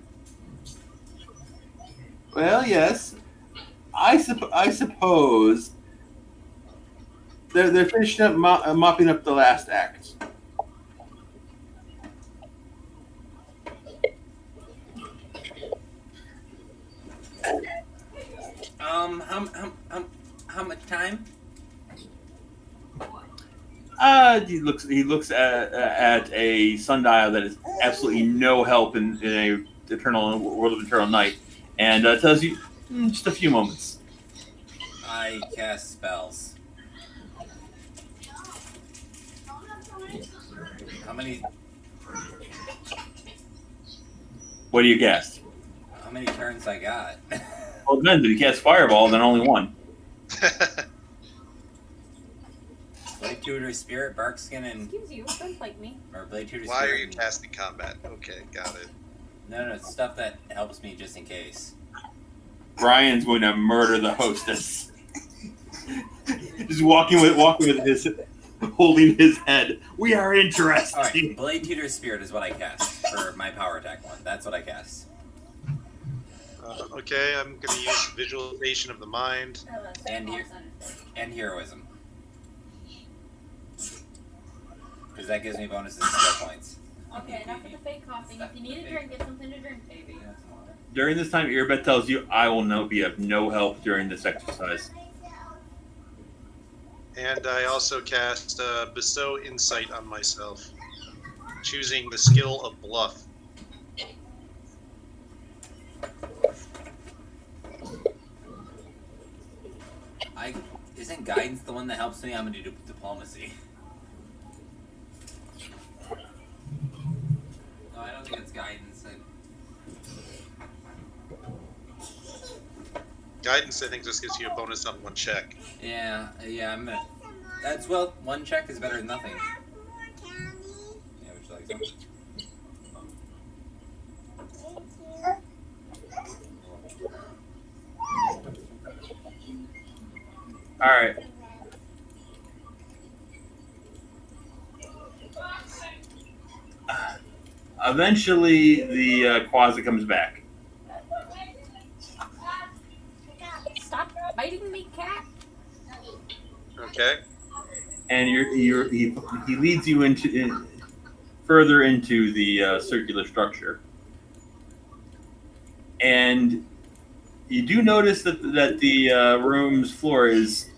Well, yes. I suppose they're finishing up mopping up the last act. How much time? He looks at a sundial that is absolutely no help in a world of eternal night, and tells you just a few moments. I cast spells. How many What do you cast? turns I got? Well, then, if you cast Fireball, then only one. Blade Tutor, Spirit, Barkskin, and Excuse you, don't fight me. or Blade Tutor, Why are Spirit. you casting combat? Okay, got it. No, it's stuff that helps me just in case. Brian's going to murder the hostess. Just walking with his, holding his head. We are interested. All right, Blade Tutor, Spirit is what I cast for my power attack one. That's what I cast. Okay, I'm going to use visualization of the mind. And and heroism. Because that gives me bonuses and skill points. Okay, enough with the fake coughing. If you need a drink, get something to drink, baby. During this time, Earbeth tells you, "I will be of no help during this exercise." And I also cast Bestow Insight on myself, choosing the skill of Bluff. Isn't guidance the one that helps me? I'm gonna do diplomacy. No, I don't think it's guidance. Guidance, I think, just gives you a bonus on one check. Yeah, I'm gonna. One check is better than nothing. Yeah, would you like some? All right. Eventually, the Quasi comes back. Stop biting me, cat. Okay. And he leads you further into the circular structure, and you do notice that the room's floor is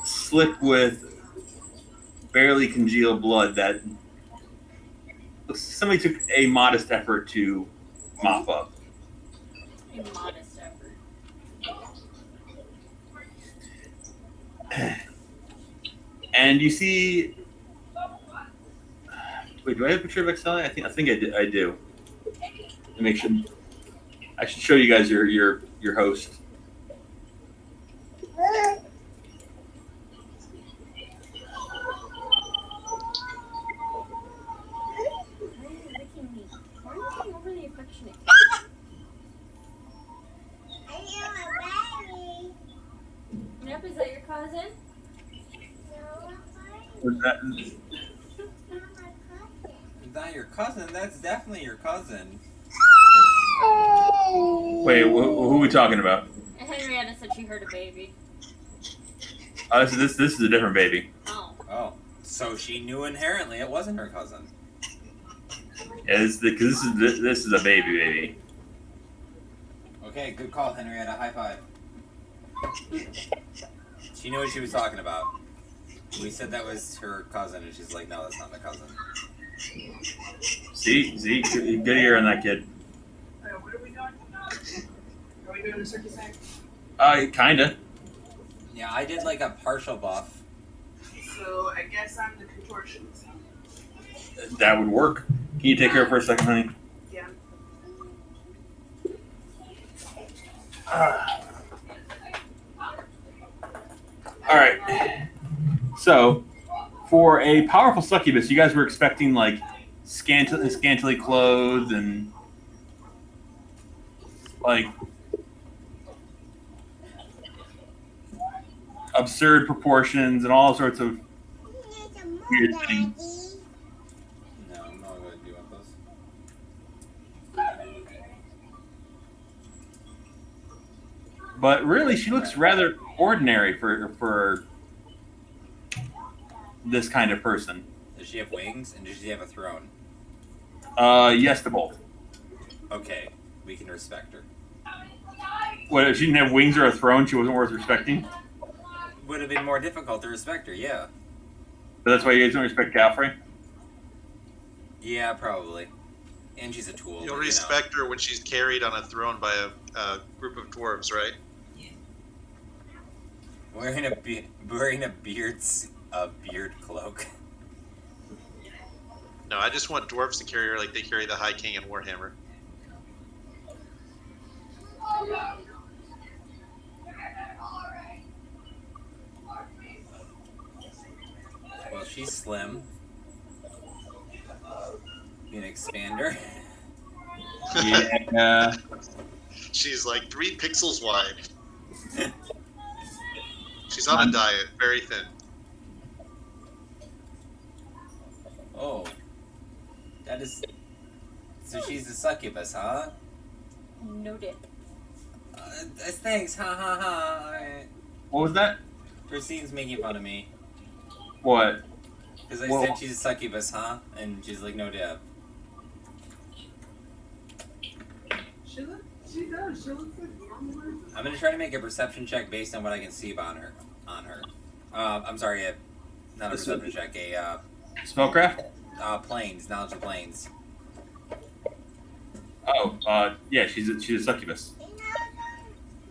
slick with barely congealed blood that somebody took a modest effort to mop up. A modest effort. And you see. Wait, do I have a picture of Excelia? I think I do. To make sure. I should show you guys your host. Why are you licking me? Why are you being overly affectionate? Yep, is that your cousin? Was that- Is that your cousin? That's definitely your cousin. Wait, who are we talking about? Henrietta said she heard a baby. This is a different baby. Oh. Oh, so she knew inherently it wasn't her cousin. Yeah, because this is a baby. Okay, good call, Henrietta. High five. She knew what she was talking about. We said that was her cousin, and she's like, no, that's not my cousin. See, good ear on that kid. What are we doing? Are we doing the circus act? Kinda. Yeah, I did like a partial buff. So I guess I'm the contortionist. That would work. Can you take her for a second, honey? Yeah. All right. So, for a powerful succubus, you guys were expecting like scantily clothed and like absurd proportions and all sorts of weird things. No, I'm not good. Do you want those? But really, she looks rather ordinary for this kind of person. Does she have wings, and does she have a throne? Yes to both. Okay, we can respect her. What, if she didn't have wings or a throne, she wasn't worth respecting? Would have been more difficult to respect her, yeah. But that's why you guys don't respect Galfrey? Yeah, probably. And she's a tool. You'll but, respect her when she's carried on a throne by a group of dwarves, right? Wearing a beard cloak. No, I just want dwarves to carry her like they carry the High King in Warhammer. Well, she's slim. Be an expander. Yeah. She's like 3 pixels wide. She's on a diet, very thin. Oh. That is... So she's a succubus, huh? No dip. Thanks, ha ha ha. What was that? Christine's making fun of me. What? Because I Well- said she's a succubus, huh? And she's like, no dip. She does. She looks like normal. I'm gonna try to make a perception check based on what I can see on her. I'm sorry, not a perception check, a, Spellcraft? planes, knowledge of planes. Oh, yeah, she's a succubus.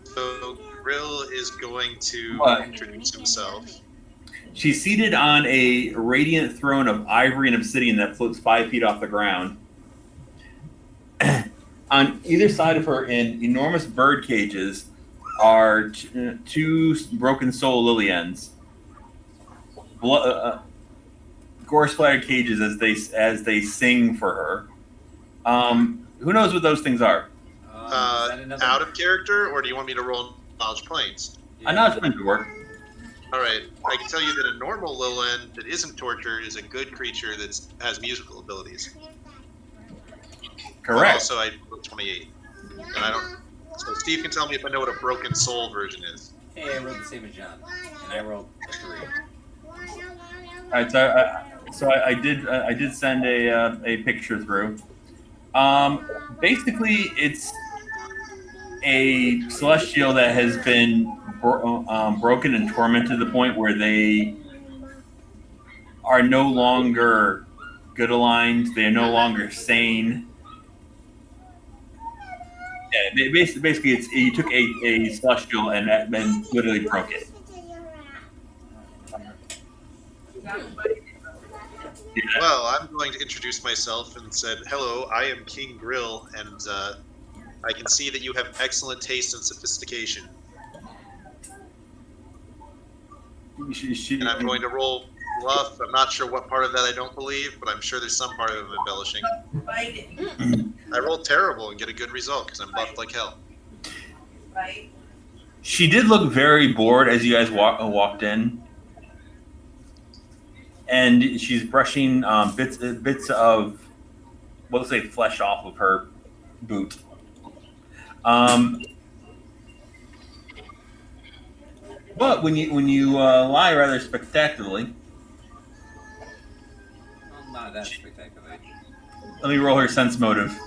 So Grill is going to What? introduce himself. She's seated on a radiant throne of ivory and obsidian that floats 5 feet off the ground. On either side of her, in enormous bird cages, are 2 broken soul lily ends. Gore-splattered cages as they sing for her. Who knows what those things are? Is that another... Out of character, or do you want me to roll knowledge planes? Yeah. I know it's meant to work. All right, I can tell you that a normal Lowland that isn't tortured is a good creature that has musical abilities. But Correct. also, I rolled 28, and I don't. So Steve can tell me if I know what a broken soul version is. Hey, I rolled the same as John. And I rolled a 3. All right, so I did send a picture through. Basically, it's a celestial that has been broken and tormented to the point where they are no longer good aligned. They are no longer sane. Yeah, basically, it's you took a celestial and literally broke it. Yeah. Well, I'm going to introduce myself and said, "Hello, I am King Grill, and I can see that you have excellent taste and sophistication." And I'm going to roll bluff. I'm not sure what part of that I don't believe, but I'm sure there's some part of it I'm embellishing. Bite it. I rolled terrible and get a good result because I'm buffed like hell. Right? She did look very bored as you guys walked in, and she's brushing bits of, well, let's say, flesh off of her boot. But when you lie rather spectacularly, Well, not that spectacular. let me roll her sense motive.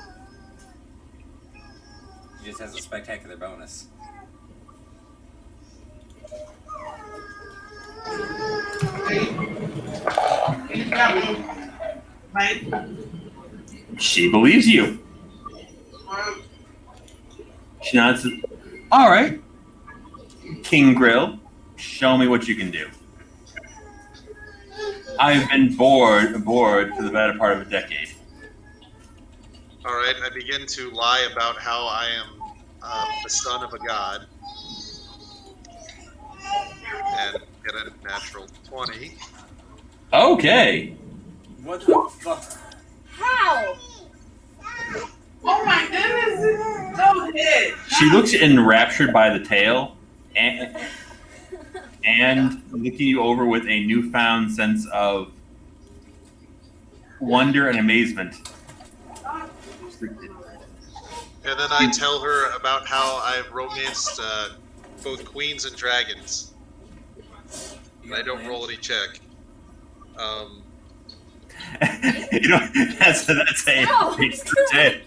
He just has a spectacular bonus. She believes you. She nods. All right, King Grill, show me what you can do. I've been bored for the better part of a decade. All right, I begin to lie about how I am the son of a god, and get a natural 20. Okay. What the fuck? How? Oh my goodness, don't hit. She looks enraptured by the tale, and looking you over with a newfound sense of wonder and amazement. And then I tell her about how I've romanced both queens and dragons. And I don't roll any check. You know, that's a No, big tale.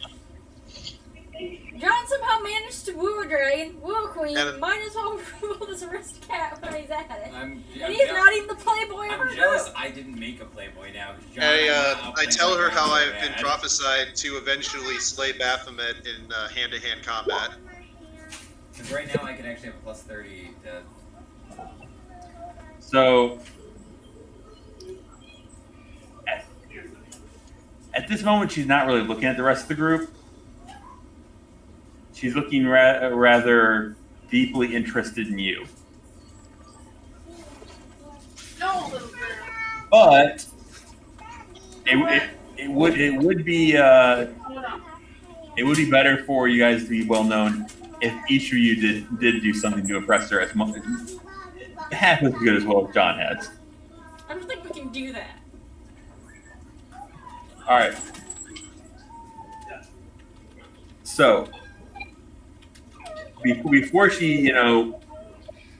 John somehow managed to woo a dragon, woo a queen, And- might as well rule this aristocrat when he's at it. I'm And he's not even the playboy of her I'm jealous group. I didn't make a Playboy now. 'Cause John and went out I playing tell her Playboy how so I've been bad. prophesied to eventually slay Baphomet in hand-to-hand combat. 'Cause right now I can actually have a plus 30 to... So, at this moment, she's not really looking at the rest of the group. She's looking rather deeply interested in you. No, little girl. But it would be better for you guys to be well known if each of you did do something to impress her as much, half as good as well as John has. I don't think we can do that. All right. So before she,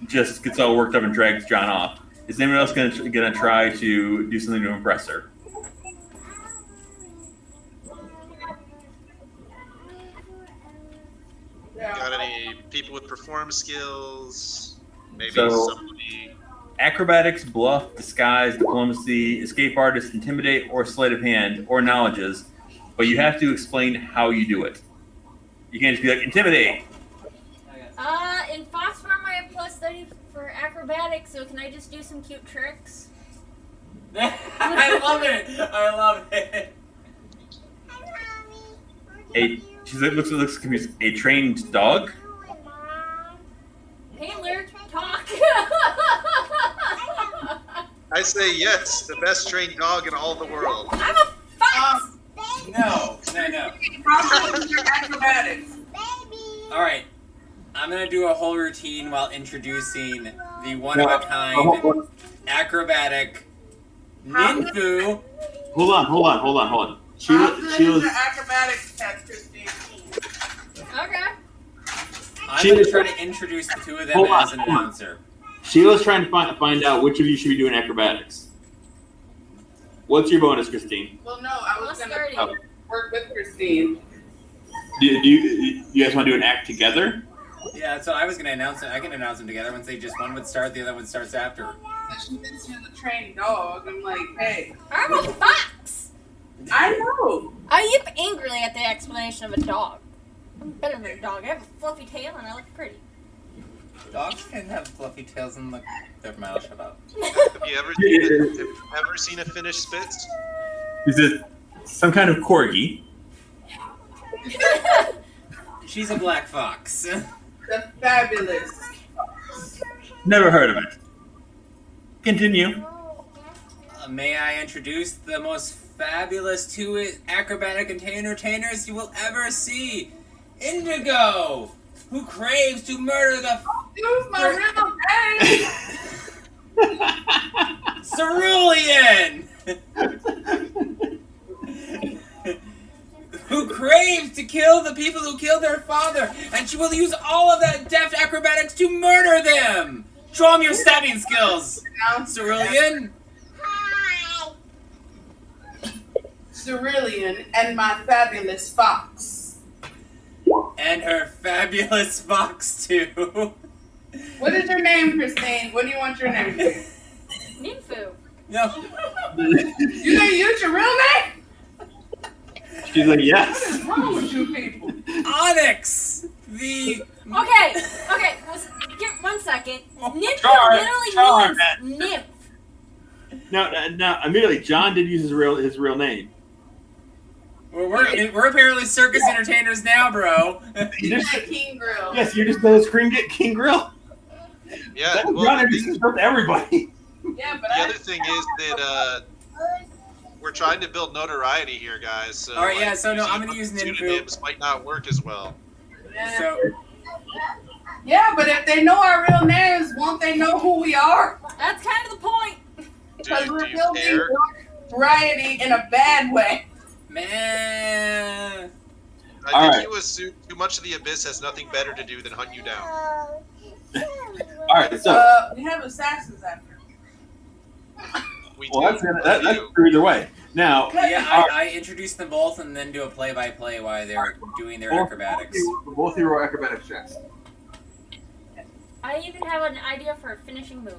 just gets all worked up and drags John off, is anyone else gonna try to do something to impress her? Got any people with perform skills? Maybe So- somebody. Acrobatics, bluff, disguise, diplomacy, escape artist, intimidate, or sleight of hand, or knowledges, but you have to explain how you do it. You can't just be like, intimidate. In Fox Farm I have plus 30 for acrobatics, so can I just do some cute tricks? I love it! I love it! She looks confused. A trained dog? Handler, talk! I say yes, the best trained dog in all the world. I'm a fox! No. Problem with your acrobatics. Alright. I'm gonna do a whole routine while introducing the one-of-a-kind acrobatic ninfu. Hold on. How's your Sheila's acrobatics test, Christine? Okay. I'm gonna try to introduce the two of them Hold on, as an hold on. announcer. Sheila's trying to find out which of you should be doing acrobatics. What's your bonus, Christine? Well, no, I was Plus gonna 30. work with Christine. Do you guys want to do an act together? Yeah, that's what I was gonna announce. I can announce them together once they one would start, the other one starts after. She thinks she's a trained dog. I'm like, hey, I'm a fox! I know. I yip angrily at the explanation of a dog. I'm better than a dog. I have a fluffy tail and I look pretty. Dogs can have fluffy tails and look their mouth shut up. Have you ever seen a Finnish Spitz? Is it some kind of corgi? She's a black fox. The fabulous. Never heard of it. Continue. May I introduce the most fabulous two acrobatic entertainers you will ever see? Indigo, who craves to murder the Use my real name. Cerulean, who craves to kill the people who killed their father, and she will use all of that deft acrobatics to murder them. Show him your stabbing skills, Now, Cerulean. Hi. Cerulean and my fabulous fox. And her fabulous fox, too. What is your name, Christine? What do you want your name to be? Ninfu. No. You gonna use your real name? She's like, What yes. is wrong with you people? Onyx. The. Okay, give 1 second. Nymph Char, literally means man. nymph. Now, immediately, John did use his real name. We're apparently circus entertainers now, bro. You just, King Grill. yes, you just know King Grill. Yeah, That was well, John the, introduced himself to everybody. Yeah, but the other thing is that we're trying to build notoriety here, guys. So, All right, yeah, so no, I'm gonna use Ninfu. pseudonyms might not work as well. So yeah, but if they know our real names, won't they know who we are? That's kind of the point. Because Do we're you building care? variety in a bad way. man. I All think right. you assume too much of the Abyss has nothing better to do than hunt you down. All right, so We have assassins after. We well, do. that's You. true either way. Now, Yeah, I introduce them both and then do a play-by-play while they're doing their acrobatics. both hero acrobatics checks. I even have an idea for a finishing move.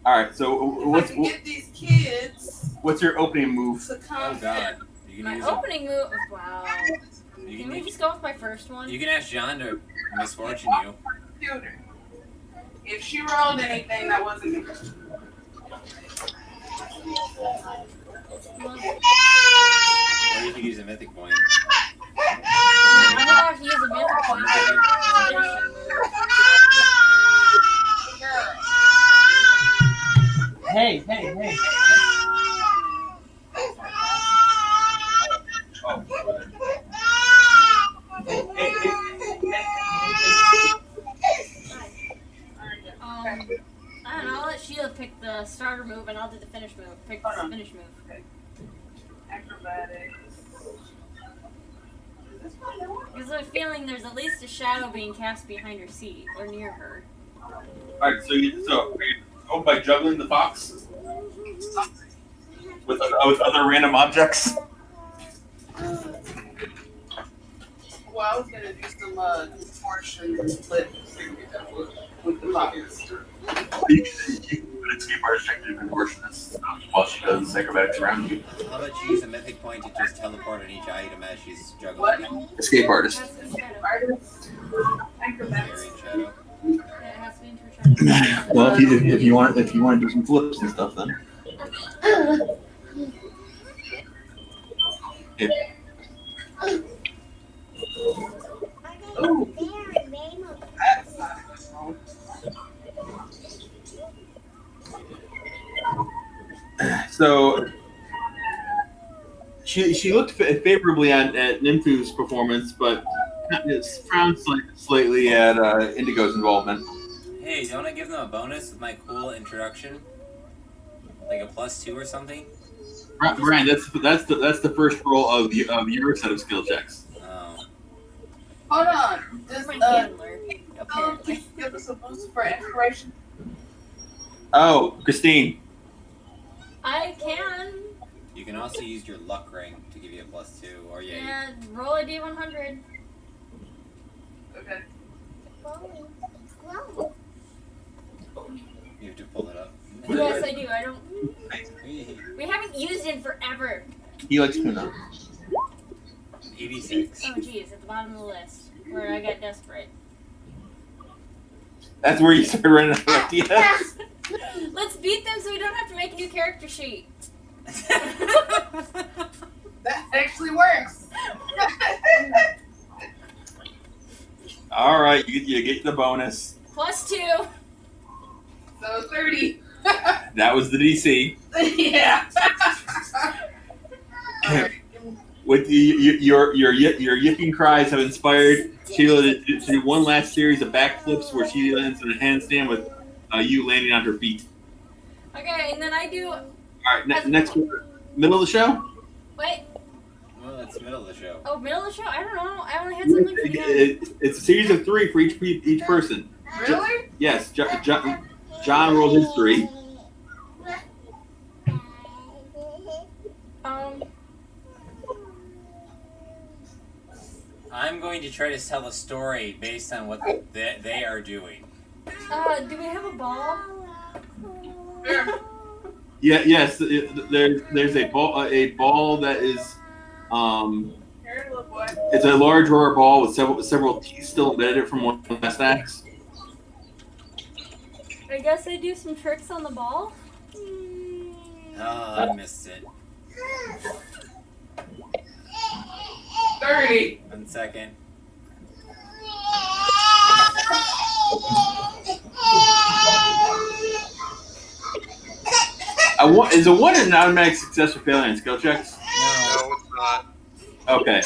All right, so If I can get these kids what's your opening move? to Oh come God, you can My use opening move. Wow. you Can we can just go with my first one? you can ask John to misfortune you. computer. If she rolled anything that wasn't good. Well, Or you could use a mythic point. I'm gonna have to use a mythic point for the finishing move. Hey. I don't know. I'll let Sheila pick the starter move, and I'll do the finish move. Pick the finish move. Acrobatics. Because I have a feeling there's at least a shadow being cast behind her seat or near her. All right, so are you by juggling the fox with other random objects? Well, I was gonna do some distortion split with the box. You can put an escape artist check to do contortionist while she does acrobatics around you. How about you use a mythic point to just teleport on each item as she's juggling? What? Escape artist. That's the shadow. Artist. Acrobatics. Buried shadow. Yeah, it has to be into her shadow. Well, if you want to do some flips and stuff, then. If, Ooh. That's not wrong. so she looked favorably at Nymphu's performance, but frowned slightly at Indigo's involvement. Hey, don't I give them a bonus with my cool introduction? Like a +2 or something? Brian, that's the first roll of your set of skill checks. Oh. Hold on. Does My handler, apparently. give us a boost for inspiration? Oh, Christine. I can. You can also use your luck ring to give you a +2, or yeah. Yeah, roll a d100. Okay. You have to pull it up. Yes, I do. I don't. We haven't used it forever. He likes tuna. 86. Oh, geez, at the bottom of the list, where I got desperate. That's where you start running out of ideas. Let's beat them so we don't have to make a new character sheet. That actually works. All right, you get the bonus. +2. So 30. That was the DC. Yeah. With your yipping cries have inspired Sheila to do one last series of backflips where she lands in a handstand with you landing on her feet. Okay, and then I do. All right, next middle of the show. Wait. Well, No, that's the middle of the show. Oh, middle of the show? I don't know. I only had something for the end. It's a series of 3 for each person. Really? Yes, John rolled his 3. I'm going to try to tell a story based on what they are doing. Do we have a ball? There. Yeah, yes. There's a ball that is Here, little boy. it's a large rubber ball with several teeth still embedded from one of the last acts. I guess I do some tricks on the ball. Oh, I missed it. 30. 1 second. Is a 1 an automatic success or failure in skill checks? No. No, it's not. Okay.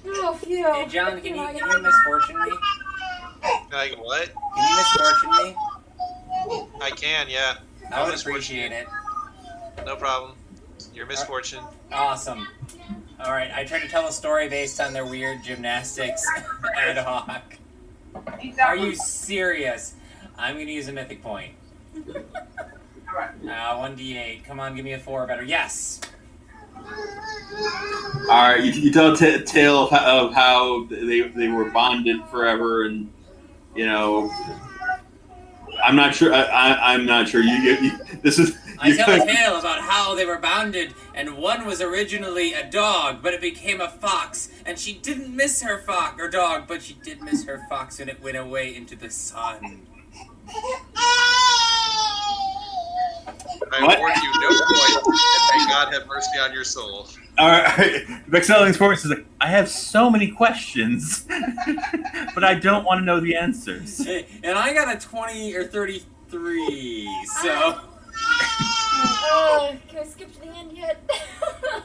Oh, phew. Hey, John, can you misfortune me? Like what? Can you misfortune me? I can, yeah. I would appreciate it. No problem. Your misfortune. Awesome. Alright, I tried to tell a story based on their weird gymnastics ad hoc. Are you serious? I'm gonna use a mythic point. Alright. 1d8. Come on, give me a 4 better. Yes! All right. You tell a tale of how they were bonded forever, and you know. I'm not sure. I'm not sure. This is. I tell a tale about how they were bounded, and one was originally a dog, but it became a fox, and she didn't miss her fox or dog, but she did miss her fox, and it went away into the sun. I warn you, no points, and may God have mercy on your soul. All right. Vexelling Sports is like, I have so many questions, but I don't want to know the answers. And I got a 20 or 33, so. Can I skip to the end yet?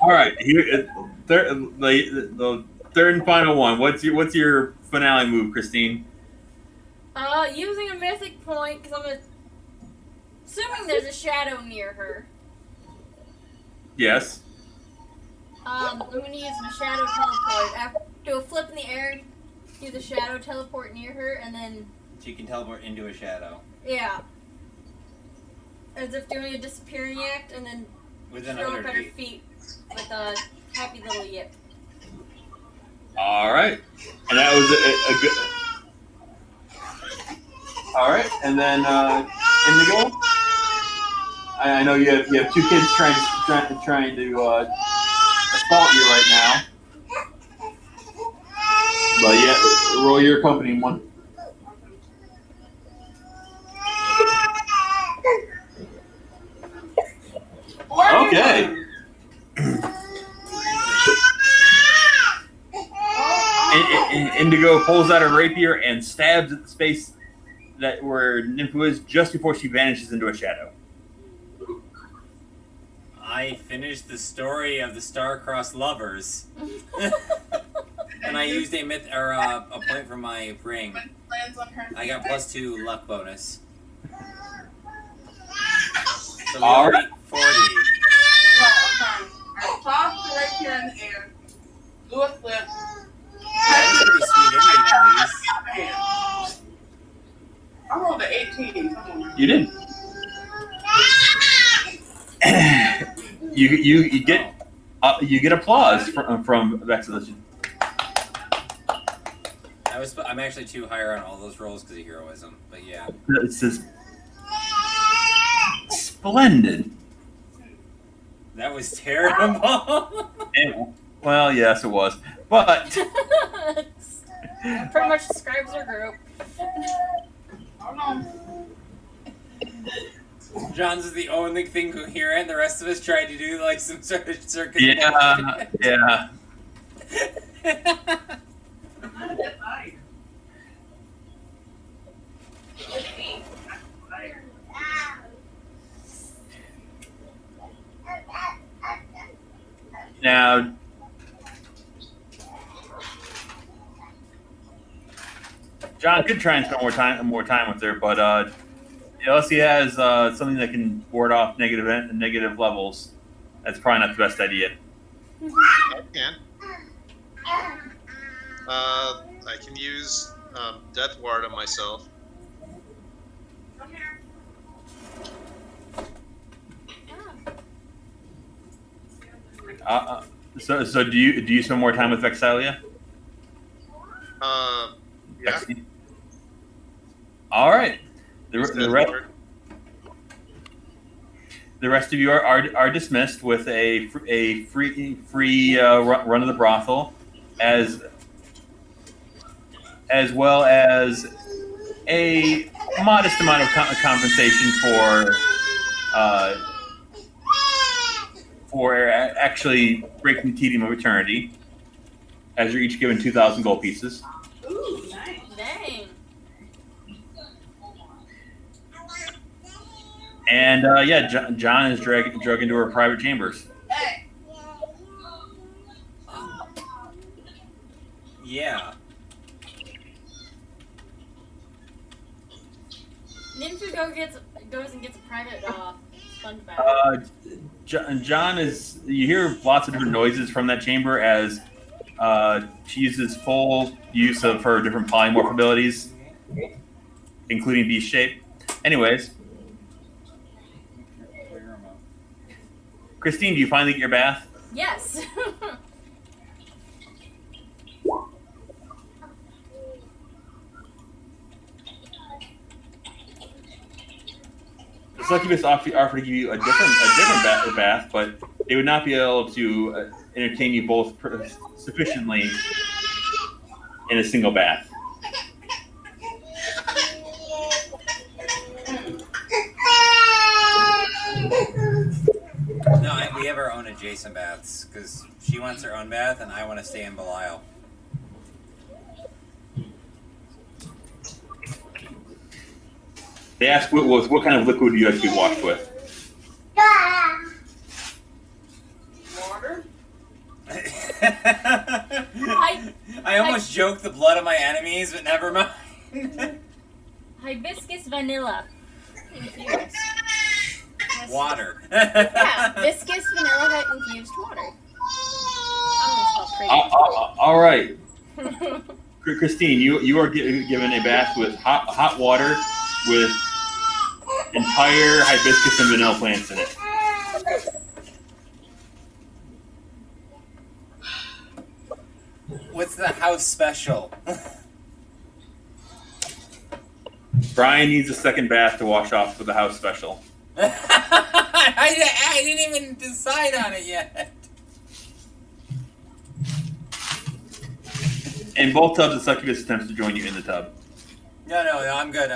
All right. Here, the third and final one. What's your finale move, Christine? Using a mythic point, because I'm assuming there's a shadow near her. Yes. I'm going to use my shadow teleport. Do a flip in the air, do the shadow teleport near her, and then... So you can teleport into a shadow. Yeah. As if doing a disappearing act, and then Within throw 100 up at her feet. feet with a happy little yip. All right. And that was a good... All right. And then Indigo? I know you have 2 kids trying to assault you right now. But yeah, roll your accompanying one. Okay. Indigo pulls out a rapier and stabs at the space that where Nympho is just before she vanishes into a shadow. I finished the story of the star-crossed lovers. And I used a point from my ring. I got +2 luck bonus. So we All all right. beat 40. I tossed the rapier in the air, do a flip, That was a pretty sweet ending, at least. I rolled an 18. Come on. You did. you get applause from Vexillation. I'm actually 2 higher on all those rolls because of heroism, but yeah. It says splendid. That was terrible. Well, yes, it was, but Pretty much describes her group. Oh no. John's is the only thing coherent. The rest of us tried to do like some sort of circus. yeah. Now, John could try and spend more time with her, but unless he has something that can ward off negative levels, that's probably not the best idea. I can. I can use Death Ward on myself. So do you spend more time with Vexalia? Yeah. All right. The Death rest. Ward. The rest of you are dismissed with a free run of the brothel, as well as a modest amount of compensation for actually breaking the tedium of eternity, as you're each given 2,000 gold pieces. Ooh, nice. Dang. And John is drug into her private chambers. Yeah. Ninfu goes and gets a private sponge bath. John is. You hear lots of different noises from that chamber as she uses full use of her different polymorph abilities, including beast shape. Anyways, Christine, do you finally get your bath? Yes. The succubus offer to give you a different bath, but they would not be able to entertain you both sufficiently in a single bath. No, we have our own adjacent baths because she wants her own bath and I want to stay in Belial. They ask what kind of liquid do you like to be washed with? Water? I almost joked the blood of my enemies, but never mind. Hibiscus vanilla infused. Water. Yeah, hibiscus vanilla infused water. I'm gonna spell All right, Christine, you are given a bath with hot water with entire hibiscus and vanilla plants in it. What's the house special? Brian needs a second bath to wash off with the house special. I didn't even decide on it yet. In both tubs, the succubus attempts to join you in the tub. No, I'm good.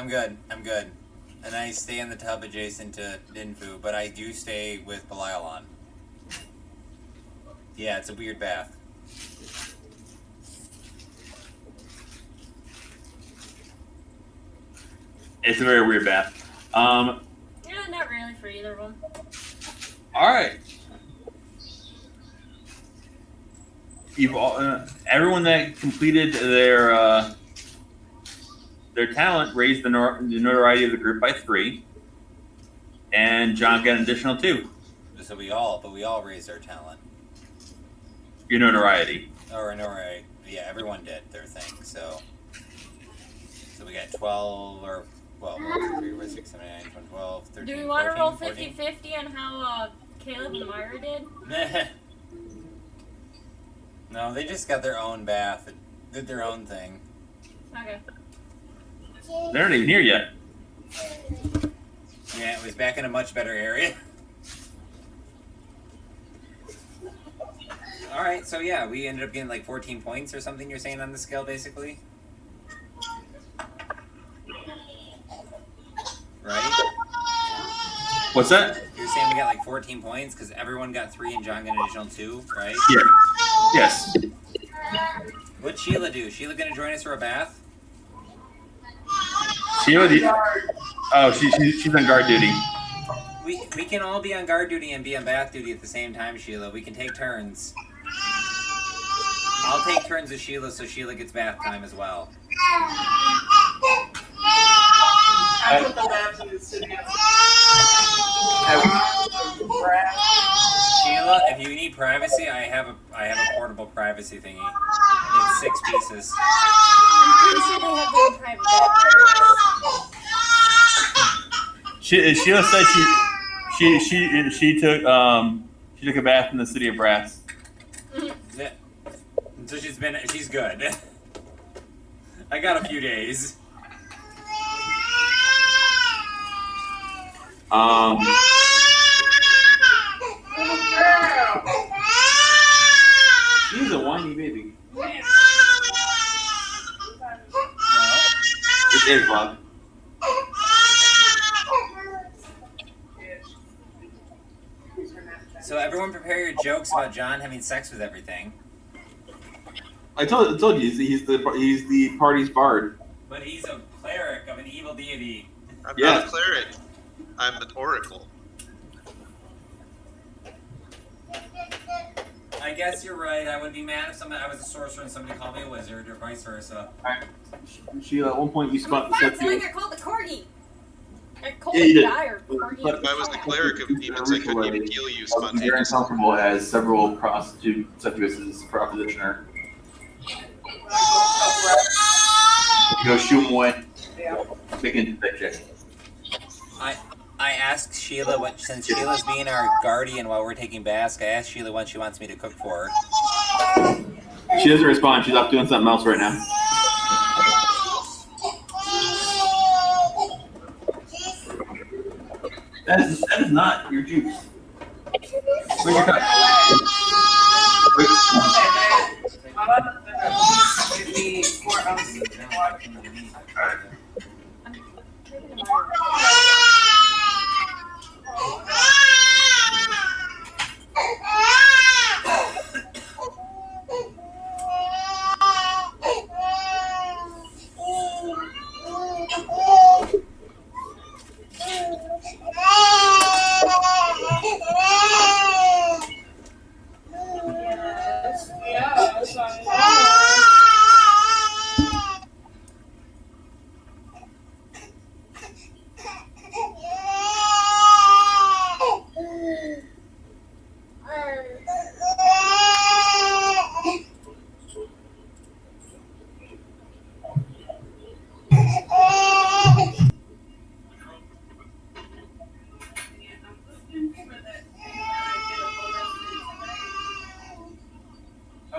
And I stay in the tub adjacent to Ninfu, but I do stay with Belial on. Yeah, it's a weird bath. It's a very weird bath. Yeah, not really for either of them. All right. You've all, everyone that completed their talent raised the notoriety of the group by 3, and John got an additional 2. So we all raised our talent. Your notoriety. Or notoriety. Yeah, everyone did their thing. So we got 12 or. Well, 1, 2, 3, 4, 6, 7, 8, 9, 10, 12, 13, Do we want to 14, roll 14? 50-50 on how Caleb and Myra did? No, they just got their own bath and did their own thing. Okay. They're not even here yet. Yeah, it was back in a much better area. Alright, so yeah, we ended up getting like 14 points or something you're saying on the scale, basically? Right? What's that? You're saying we got like 14 points because everyone got 3 and John got an additional 2, right? Yeah. Yes. What'd Sheila do? Sheila gonna join us for a bath? Sheila, she's on guard duty. We can all be on guard duty and be on bath duty at the same time, Sheila. We can take turns. I'll take turns with Sheila so Sheila gets bath time as well. I put the maps in the city. Sheila, Sheila, if you need privacy, I have a portable privacy thingy. It's 6 pieces. I'm pretty sure they have their own private bathrooms. Sheila said she took a bath in the city of brass. So she's good. I got a few days. She's a whiny baby. It is, Bob. So everyone prepare your jokes about John having sex with everything. I told you he's the party's bard. But he's a cleric of an evil deity. I'm Yeah. not a cleric. I'm an oracle. I guess you're right. I would be mad if I was a sorcerer and somebody called me a wizard, or vice versa. Sheila, at one point you I'm spot fine, the so I got called the corgi. I called Yeah, you the did. guy or corgi. But If I was the cleric of demons, I couldn't even heal you Very spontaneously. uncomfortable as several prostitute succubuses proposition her. Go shoot him away. Big into that chick. I asked Sheila since Sheila's being our guardian while we're taking baths, I asked Sheila what she wants me to cook for her. She doesn't respond. She's off doing something else right now. That is not your juice. Where's your cup? Wait. Give me 4 ounces of water.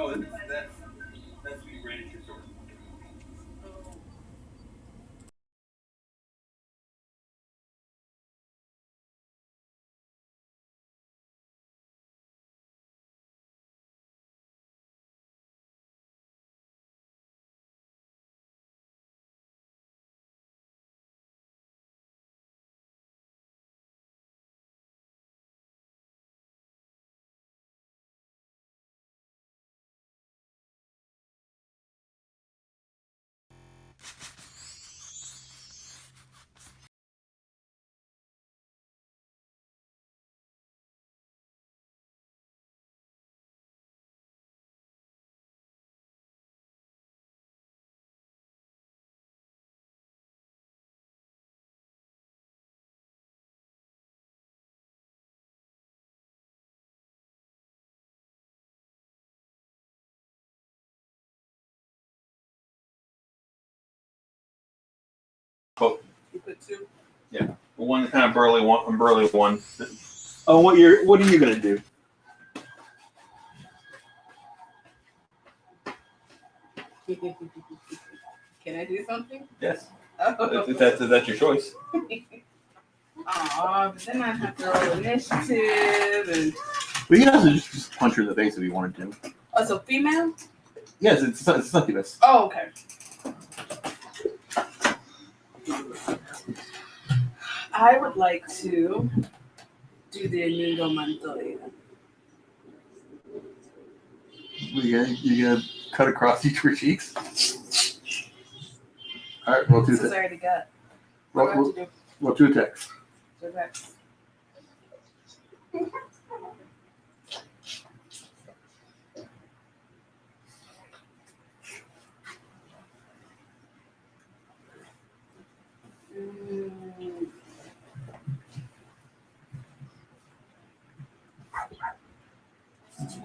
Oh, that's we ran into source. You put 2. One kind of burly one. Oh, what are you gonna do? Can I do something? Yes. Oh. If that's your choice. Aw, but then I have to roll initiative and. But you can also just punch her in the face if you wanted to. Oh, so female? Yes, it's a succubus. Oh, okay. I would like to do the Inigo Montoya. You gonna cut across each of her cheeks? All right, roll 2 This is attacks. already got. What do I have to do? Roll 2 attacks. Okay.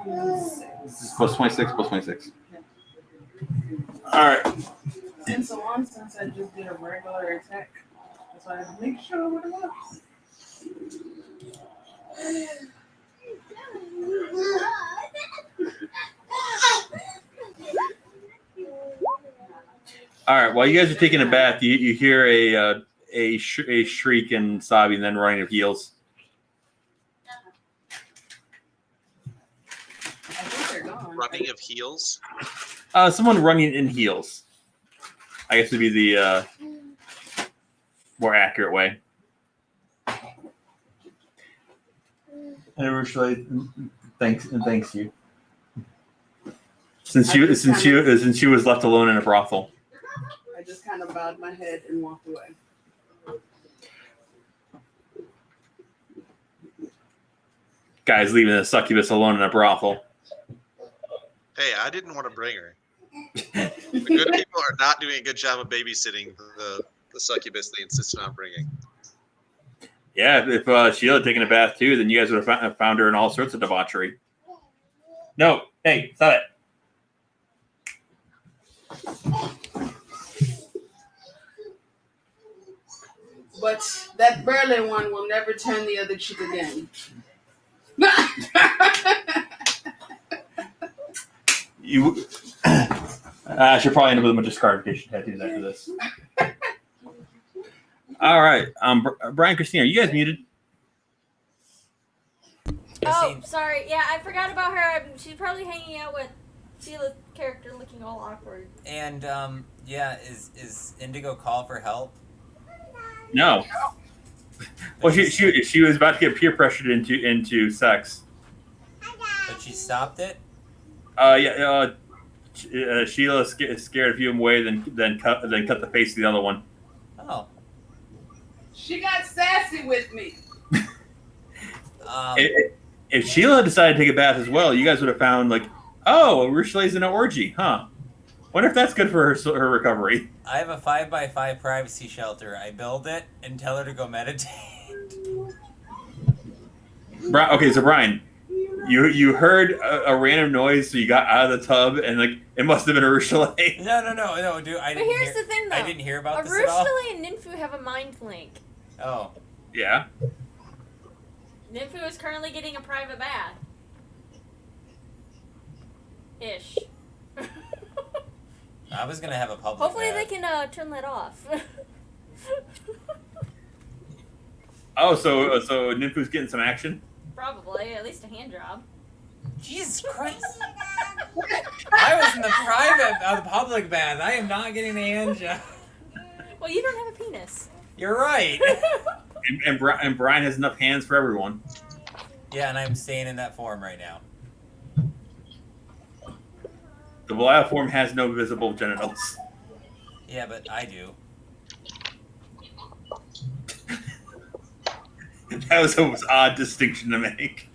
Plus 26, plus 26. All right. It's been so long since I just did a regular attack. That's why I had to make sure what it was. All right. While you guys are taking a bath, you hear a shriek and sobbing, and then running of heels. I think they're gone. Running of heels. Someone running in heels. I guess would be the more accurate way. And originally, thanks you. Since she was left alone in a brothel. I just kind of bowed my head and walked away. Guys leaving a succubus alone in a brothel. Hey, I didn't want to bring her. The good people are not doing a good job of babysitting the succubus they insisted on bringing. Yeah, if Sheila had taken a bath too, then you guys would have found her in all sorts of debauchery. No, hey, stop it. But that Berlin one will never turn the other cheek again. You I should probably end up with a bunch of scarification tattoos after this. All right, Brian, Christina, are you guys muted? Oh, sorry. Yeah, I forgot about her. She's probably hanging out with Sheila's character, looking all awkward. And yeah, is Indigo call for help? No. Well, she was about to get peer pressured into sex. But she stopped it. Sheila scared a few of them away, then cut the face of the other one. Oh. She got sassy with me. If Sheila decided to take a bath as well, you guys would have found oh, Rushleigh's in an orgy, huh? Wonder if that's good for her recovery. I have a 5x5 privacy shelter. I build it and tell her to go meditate. Okay, so Brian, you heard a random noise, so you got out of the tub, and it must have been a Rushleigh. No, dude. But here's the thing, though. I didn't hear about this Rushleigh at all. and Ninfu have a mind link. Oh. Yeah. Ninfu is currently getting a private bath. Ish. I was gonna have a public. Hopefully bath. they can turn that off. Oh, so Ninfu's getting some action? Probably, at least a hand job. Jesus Christ! I was in the public bath. I am not getting the hand job. Well, you don't have a penis. You're right. and Brian has enough hands for everyone. Yeah, and I'm staying in that form right now. The Belial form has no visible genitals. Yeah, but I do. That was an odd distinction to make.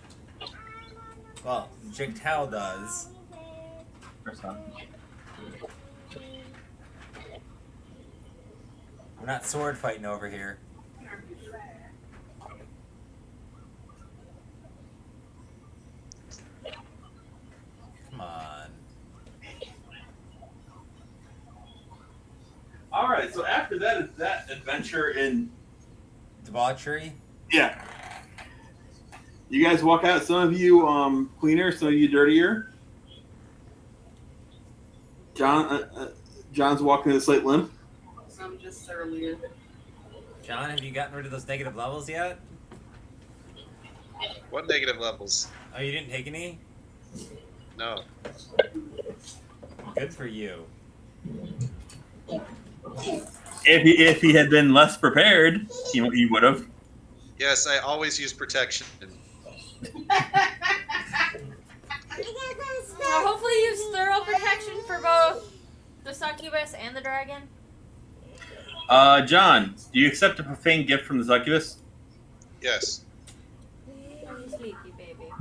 Well, Jigtao does. I'm not sword fighting over here. Come on. All right, so after that adventure in Debauchery? Yeah. You guys walk out. Some of you cleaner, some of you dirtier. John's walking with a slight limp. Some just surlier. John, have you gotten rid of those negative levels yet? What negative levels? Oh, you didn't take any? No. Good for you. If he had been less prepared, he would have. Yes, I always use protection. Hopefully you use thorough protection for both the succubus and the dragon. John, do you accept a profane gift from the succubus? Yes. Are you sleepy, baby?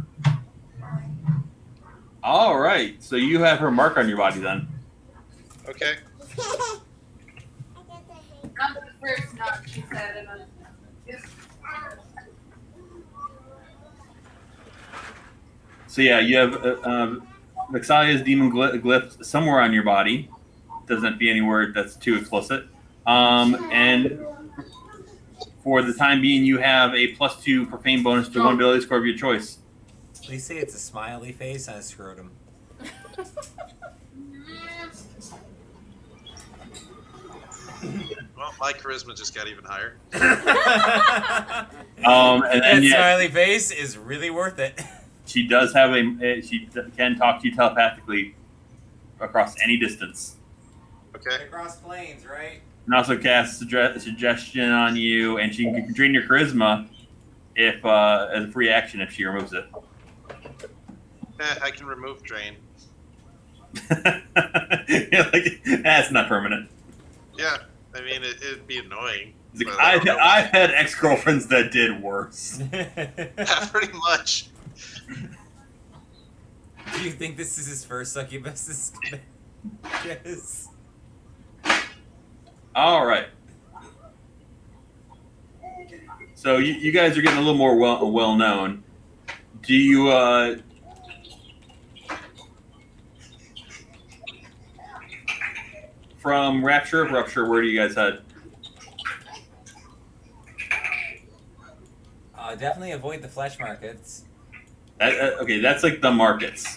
All right, so you have her mark on your body then. Okay. Not the first knock she said, and So yeah, you have Vexalia's demon glyph somewhere on your body. Doesn't have to be anywhere that's too explicit. And for the time being, you have a +2 profane bonus to one ability score of your choice. Please say it's a smiley face and a scrotum. Well, my charisma just got even higher. And then That yeah, smiley face is really worth it. she does have she can talk to you telepathically across any distance. Okay. Across planes, right? And also cast suggestion on you, and she can drain your charisma if as a free action if she removes it. I can remove drain. Yeah, like, that's not permanent. Yeah, I mean it'd be annoying. It's like, but I don't know. I've had ex-girlfriends that did worse. Yeah, pretty much. Do you think this is his first succubus? Yes. All right. So you guys are getting a little more well known. Do you from Rapture of Rupture? Where do you guys head? Definitely avoid the flesh markets. Okay, that's like the markets.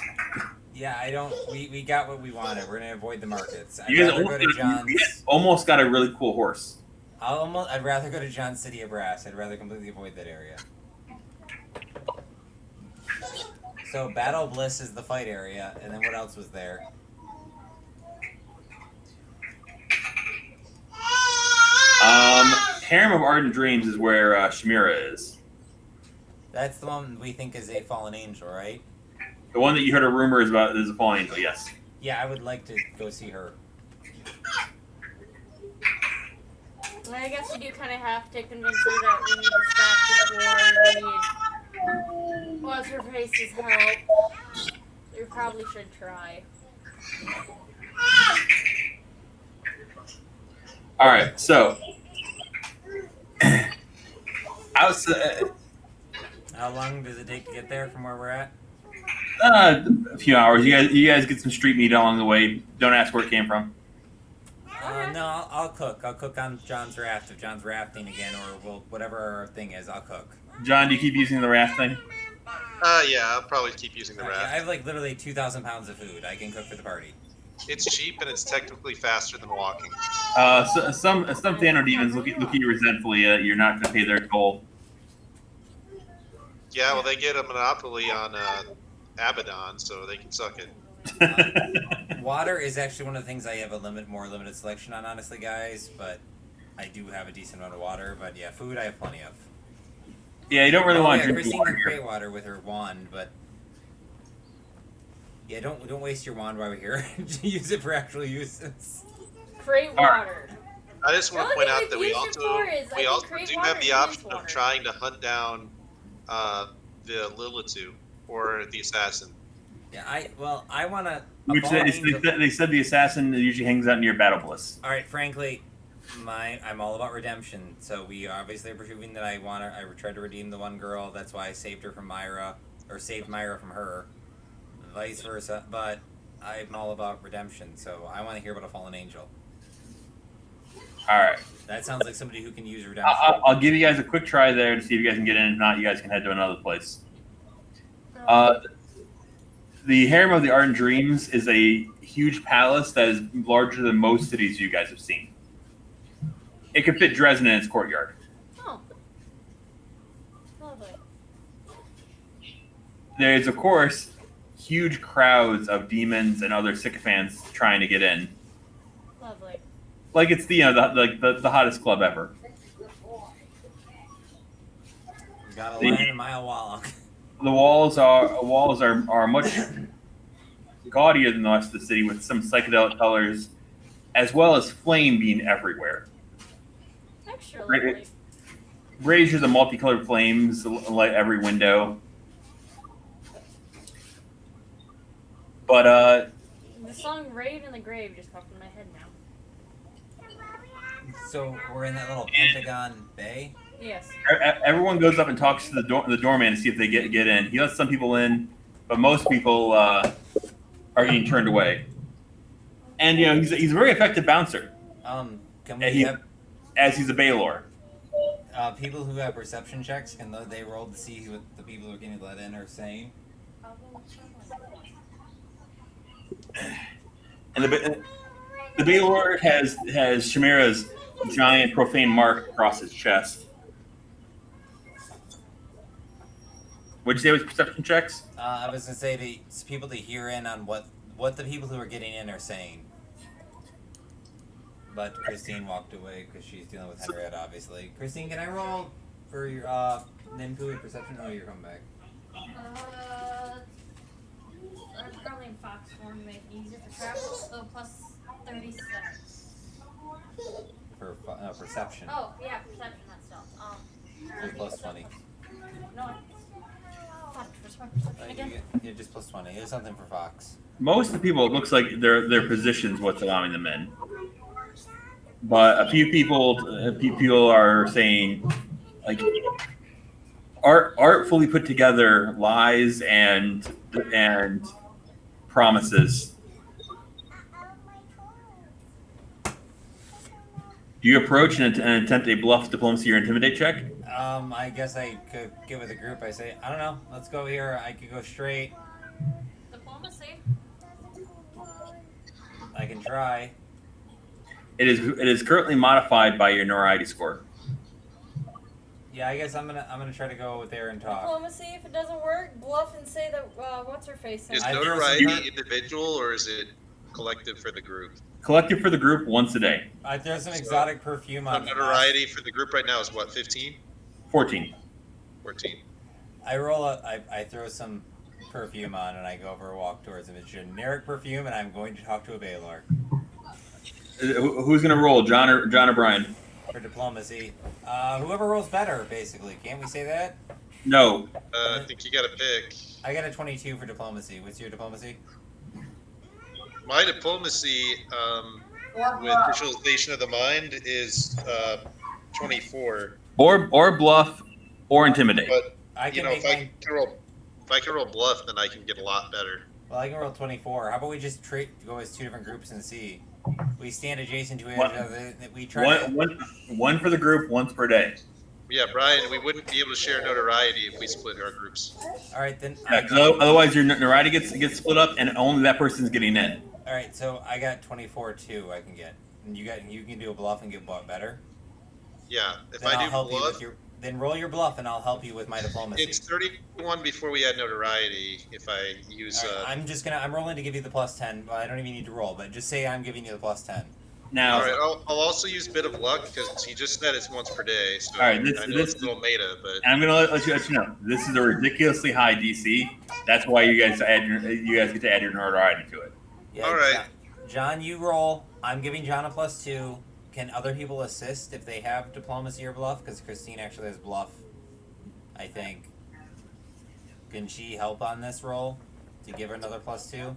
Yeah, I don't. We got what we wanted. We're gonna avoid the markets. I'd You guys rather go to John's. almost got a really cool horse. I'd rather go to John's City of Brass. I'd rather completely avoid that area. So Battle Bliss is the fight area, and then what else was there? Harem of Ardent Dreams is where Shamira is. That's the one we think is a fallen angel, right? The one that you heard a rumor is about is a fallen angel. Yes. Yeah, I would like to go see her. Well, I guess you do kind of have to convince her that we need to stop before we need what's her face's help. We probably should try. All right. So outside. How long does it take to get there from where we're at? A few hours. You guys get some street meat along the way. Don't ask where it came from. No, I'll cook. I'll cook on John's raft if John's rafting again, or whatever our thing is. I'll cook. John, do you keep using the raft thing? Yeah, I'll probably keep using the I raft. have like literally 2,000 pounds of food. I can cook for the party. It's cheap and it's technically faster than walking. Some Thano demons look at you resentfully. You're not going to pay their toll. Yeah, well, they get a monopoly on Abaddon, so they can suck it. Water is actually one of the things I have a more limited selection on, honestly, guys. But I do have a decent amount of water. But yeah, food I have plenty of. Yeah, you don't really want to drink Christine water can here. create water with her wand, but yeah, don't waste your wand while we're here. Use it for actual uses. Create All right. water. I just want The to point only out that thing we we've also used it for is, we I also can create do water have the and option use of water. trying to hunt down the Lilitu or the assassin. Yeah, I want to. Which they said the assassin usually hangs out near Battle Bliss. All right, frankly, I'm all about redemption. So we obviously are proving that I tried to redeem the one girl. That's why I saved her from Myra, or saved Myra from her, vice versa. But I'm all about redemption. So I want to hear about a fallen angel. All right. That sounds like somebody who can use redemption. I'll give you guys a quick try there to see if you guys can get in. If not, you guys can head to another place. The Harem of the Ardent Dreams is a huge palace that is larger than most cities you guys have seen. It could fit Dresden in its courtyard. Oh. Lovely. There's, of course, huge crowds of demons and other sycophants trying to get in. Lovely. Like it's the hottest club ever. We got a line a mile long. The walls are much gaudier than the rest of the city, with some psychedelic colors, as well as flame being everywhere. Extra Right. lovely. Braziers of multicolored flames light every window. But The song Raid in the Grave just popped in my head now. So we're in that little Pentagon Bay. Yes. everyone goes up and talks to the doorman to see if they get in. He lets some people in, but most people are getting turned away. And he's a very effective bouncer, Can And we he- have as he's a Baylor. people who have perception checks? Can they roll to see what the people who are getting let in are saying? And the Baylor has Shamira's giant profane mark across his chest. What'd you say was perception checks? I was gonna say to people to hear in on what the people who are getting in are saying. But Christine walked away because she's dealing with Henrietta, obviously. Christine, can I roll for your Ninpu and perception? Oh, you're coming back. I'm probably in fox form to make it easier for travel, so plus 37. For perception. Oh, yeah, perception, not stealth. You're plus 20. No, fuck, what's my perception again? You're just plus 20. There's something for Fox. Most of the people, it looks like their position's what's allowing them in. But a few people are saying, like, artfully put together lies and promises. Do you approach and attempt a bluff, diplomacy, or intimidate check? I guess I could get with a group. I say, I don't know. Let's go here. I could go straight. Diplomacy? I can try. It is currently modified by your notoriety score. Yeah, I guess I'm gonna try to go there and talk. Diplomacy, if it doesn't work, bluff and say that, what's her face? Is I feel notoriety some- individual or is it collective for the group? Collective for the group once a day. There's some So, exotic perfume So on notoriety for the group right now is what, 15? 14. 14. I throw some perfume on and I go for a walk towards him. It's generic perfume and I'm going to talk to a Baylor Who's gonna roll, John or Brian? for diplomacy. Whoever rolls better, basically. Can't we say that? No. I think you gotta pick. I got a 22 for diplomacy. What's your diplomacy? My diplomacy with visualization of the mind is 24. Or bluff, or intimidate. But I you can know, make mine. if I can roll bluff, then I can get a lot better. Well, I can roll 24. How about we just go as two different groups and see? We stand adjacent to each One- other. We try to. One for the group, once per day. Yeah, Brian, we wouldn't be able to share notoriety if we split our groups. All right, then. Yeah, 'cause otherwise your notoriety gets split up, and only that person's getting in. All right, so I got 24 too. I can get. And you can do a bluff and get bluff better. Yeah, if Then I'll I do help you bluff, with your. Then roll your bluff and I'll help you with my diplomacy. it's 31 before we add notoriety. If I use, All right, I'm rolling to give you the plus 10. Well, I don't even need to roll, but just say I'm giving you the plus 10. Now, all right, I'll also use bit of luck because he just said it's once per day. So All right, I know it's a little meta, but and I'm gonna let you know, this is a ridiculously high DC. That's why you guys get to add your notoriety to it. Yeah, All right. John, you roll. I'm giving John a plus 2. Can other people assist if they have diplomacy or bluff? Because Christine actually has bluff, I think. Can she help on this roll to give her another plus 2?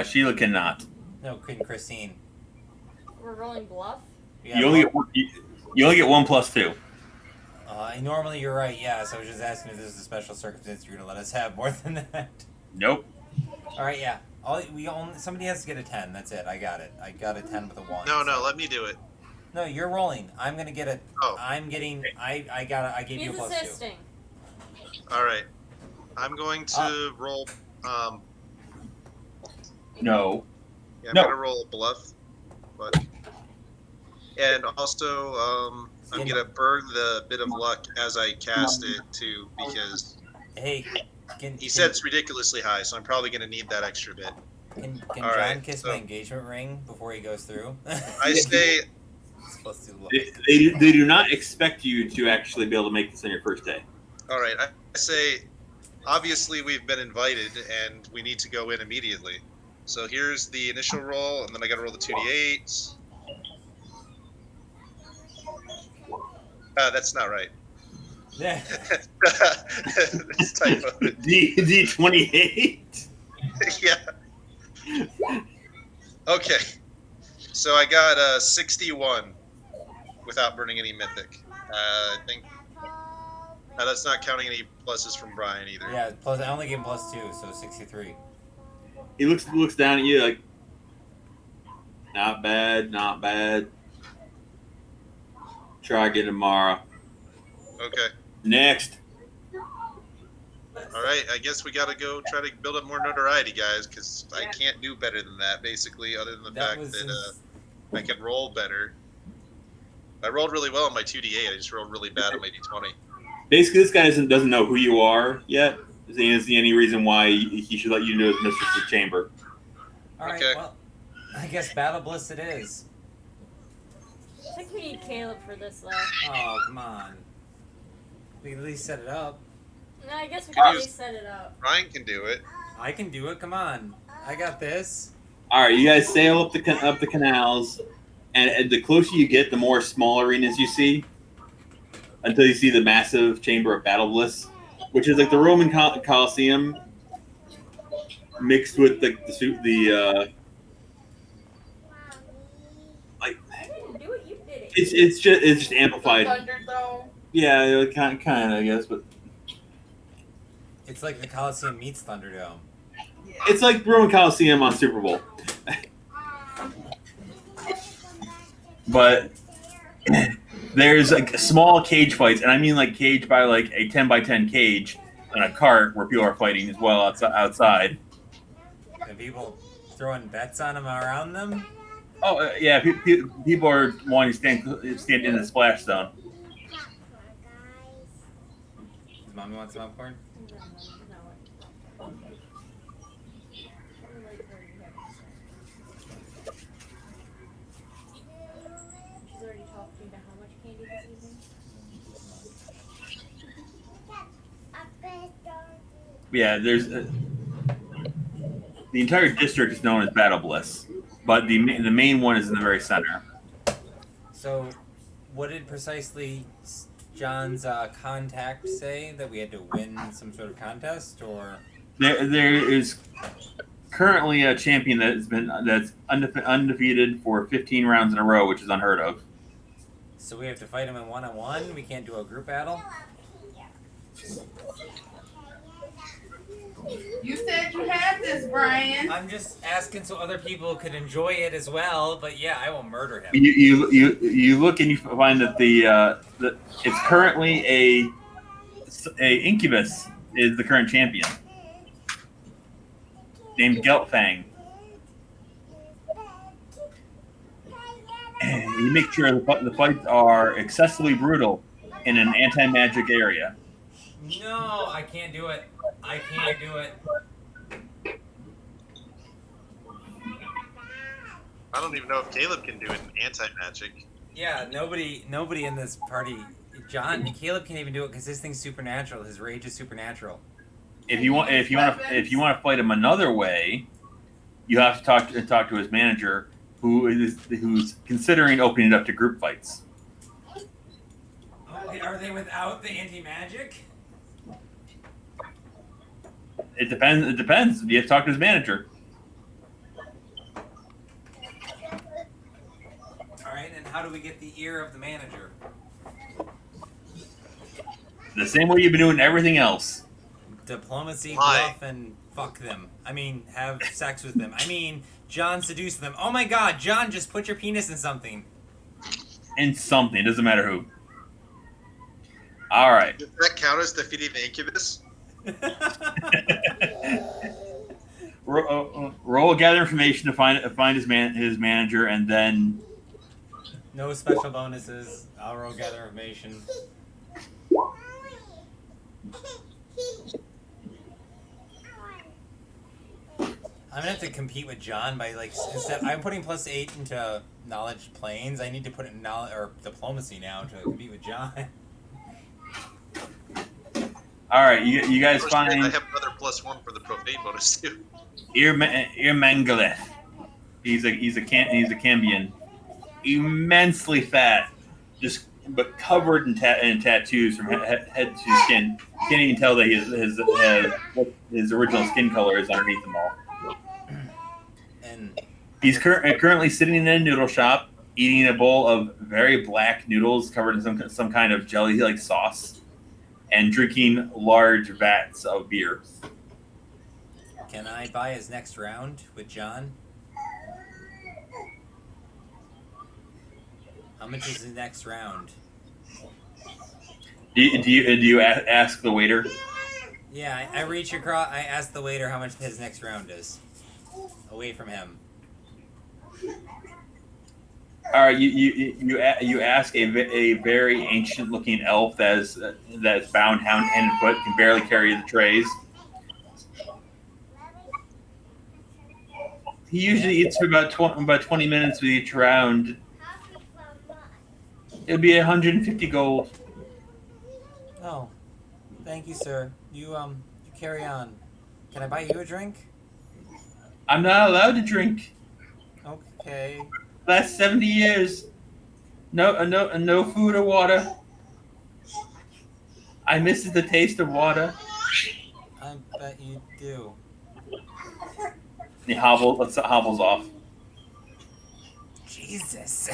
Sheila cannot. No, can Christine? We're rolling bluff? Yeah, You only get 1 plus 2. Normally you're right, yeah, so I was just asking if this is a special circumstance you're going to let us have more than that. Nope. Alright, yeah. Somebody has to get a 10, that's it, I got it. I got a 10 with a 1. no, let me do it. No, you're rolling. I'm gonna get a. Oh. I'm getting. I gave you a He's plus 2. assisting. All right, I'm going to roll. No. Yeah, I'm No. gonna roll a bluff, but and also I'm gonna burn the bit of luck as I cast it too because Hey, he said it's ridiculously high, so I'm probably gonna need that extra bit. Can All John right, kiss so- my engagement ring before he goes through? I say It's plus 2 luck. They do not expect you to actually be able to make this on your first day. all right. I say obviously we've been invited and we need to go in immediately. So here's the initial roll, and then I gotta roll the 2d8. That's not right. Yeah. It's typo. D28. Yeah. Okay. So I got 61 without burning any mythic. I think That's not counting any pluses from Brian either. Yeah, plus I only gave him +2, so 63. He looks down at you like, not bad, not bad. Try again tomorrow. Okay. Next. All right. I guess we got to go try to build up more notoriety, guys, because I can't do better than that, basically, other than the That fact was that I can roll better. I rolled really well on my 2d8. I just rolled really bad on my d20. Basically, this guy doesn't know who you are yet. Is there any reason why he should let you know his mistress of chamber? All right, Okay. well, I guess Battle Bliss it is. I think we need Caleb for this, though. Oh, come on. We can at least set it up. No, I guess we Can can you- at least set it up. Brian can do it. I can do it. Come on. I got this. All right, you guys sail up the canals, and the closer you get, the more small arenas you see, until you see the massive chamber of Battle Bliss, which is like the Roman Colosseum mixed with the I didn't do it, you did it. it's just amplified. Thunderdome. Yeah, kind of, I guess, but It's like the Coliseum meets Thunderdome. it's like Roman Coliseum on Super Bowl. But there's like small cage fights, and I mean like cage by like a 10x10 cage on a cart where people are fighting as well outside. And people throwing bets on them around them. Oh yeah, people are wanting to stand in the splash zone. Does Mommy want some popcorn? She's already talked to you about how much candy this evening. Yeah, there's the entire district is known as Battle Bliss, but the main one is in the very center. So, what did precisely John's contact say? That we had to win some sort of contest, or There is currently a champion that's undefeated for 15 rounds in a row, which is unheard of. so we have to fight him in one-on-one? We can't do a group battle. You said you had this, Brian. I'm just asking so other people could enjoy it as well. But yeah, I will murder him. You look and you find that the it's currently a Incubus is the current champion named Geltfang. And you make sure the fights are excessively brutal in an anti-magic area. No, I can't do it. I can't do it. I don't even know if Caleb can do it in anti-magic. Yeah, nobody in this party. Caleb can't even do it because his thing's supernatural. His rage is supernatural. If you want to fight him another way, you have to talk to his manager, who's considering opening it up to group fights. Oh, are they without the anti-magic? It depends. It depends. You have to talk to his manager. All right, and how do we get the ear of the manager? The same way you've been doing everything else. Diplomacy, Lie. bluff, and fuck them. I mean, have sex with them. I mean, John seduce them. Oh my God, John, just put your penis in something. In something. It doesn't matter who. All right. Does that count as defeating the Incubus? Roll gather information to find his manager, and then No special bonuses. I'll roll gather information. I'm gonna have to compete with John by instead. I'm putting +8 into knowledge planes. I need to put it in knowledge or diplomacy now to compete with John. all right. You guys Of course, I find have another +1 for the profane bonus too. Irmangalith. He's a Cambion, immensely fat, but covered in tattoos from head to skin. You can't even tell that what his original skin color is underneath them all. And He's currently sitting in a noodle shop, eating a bowl of very black noodles covered in some kind of jelly-like sauce, and drinking large vats of beer. Can I buy his next round with John? How much is the next round? Do you ask the waiter? Yeah, I reach across. I ask the waiter how much his next round is. Away from him. All right, you ask a very ancient looking elf that is bound hand and foot, can barely carry the trays. He usually eats for about 20 minutes with each round. It'd be 150 gold. Oh, thank you, sir. You carry on. Can I buy you a drink? I'm not allowed to drink. Okay. Last 70 years, no food or water. I miss the taste of water. I bet you do. He hobbles off. Jesus.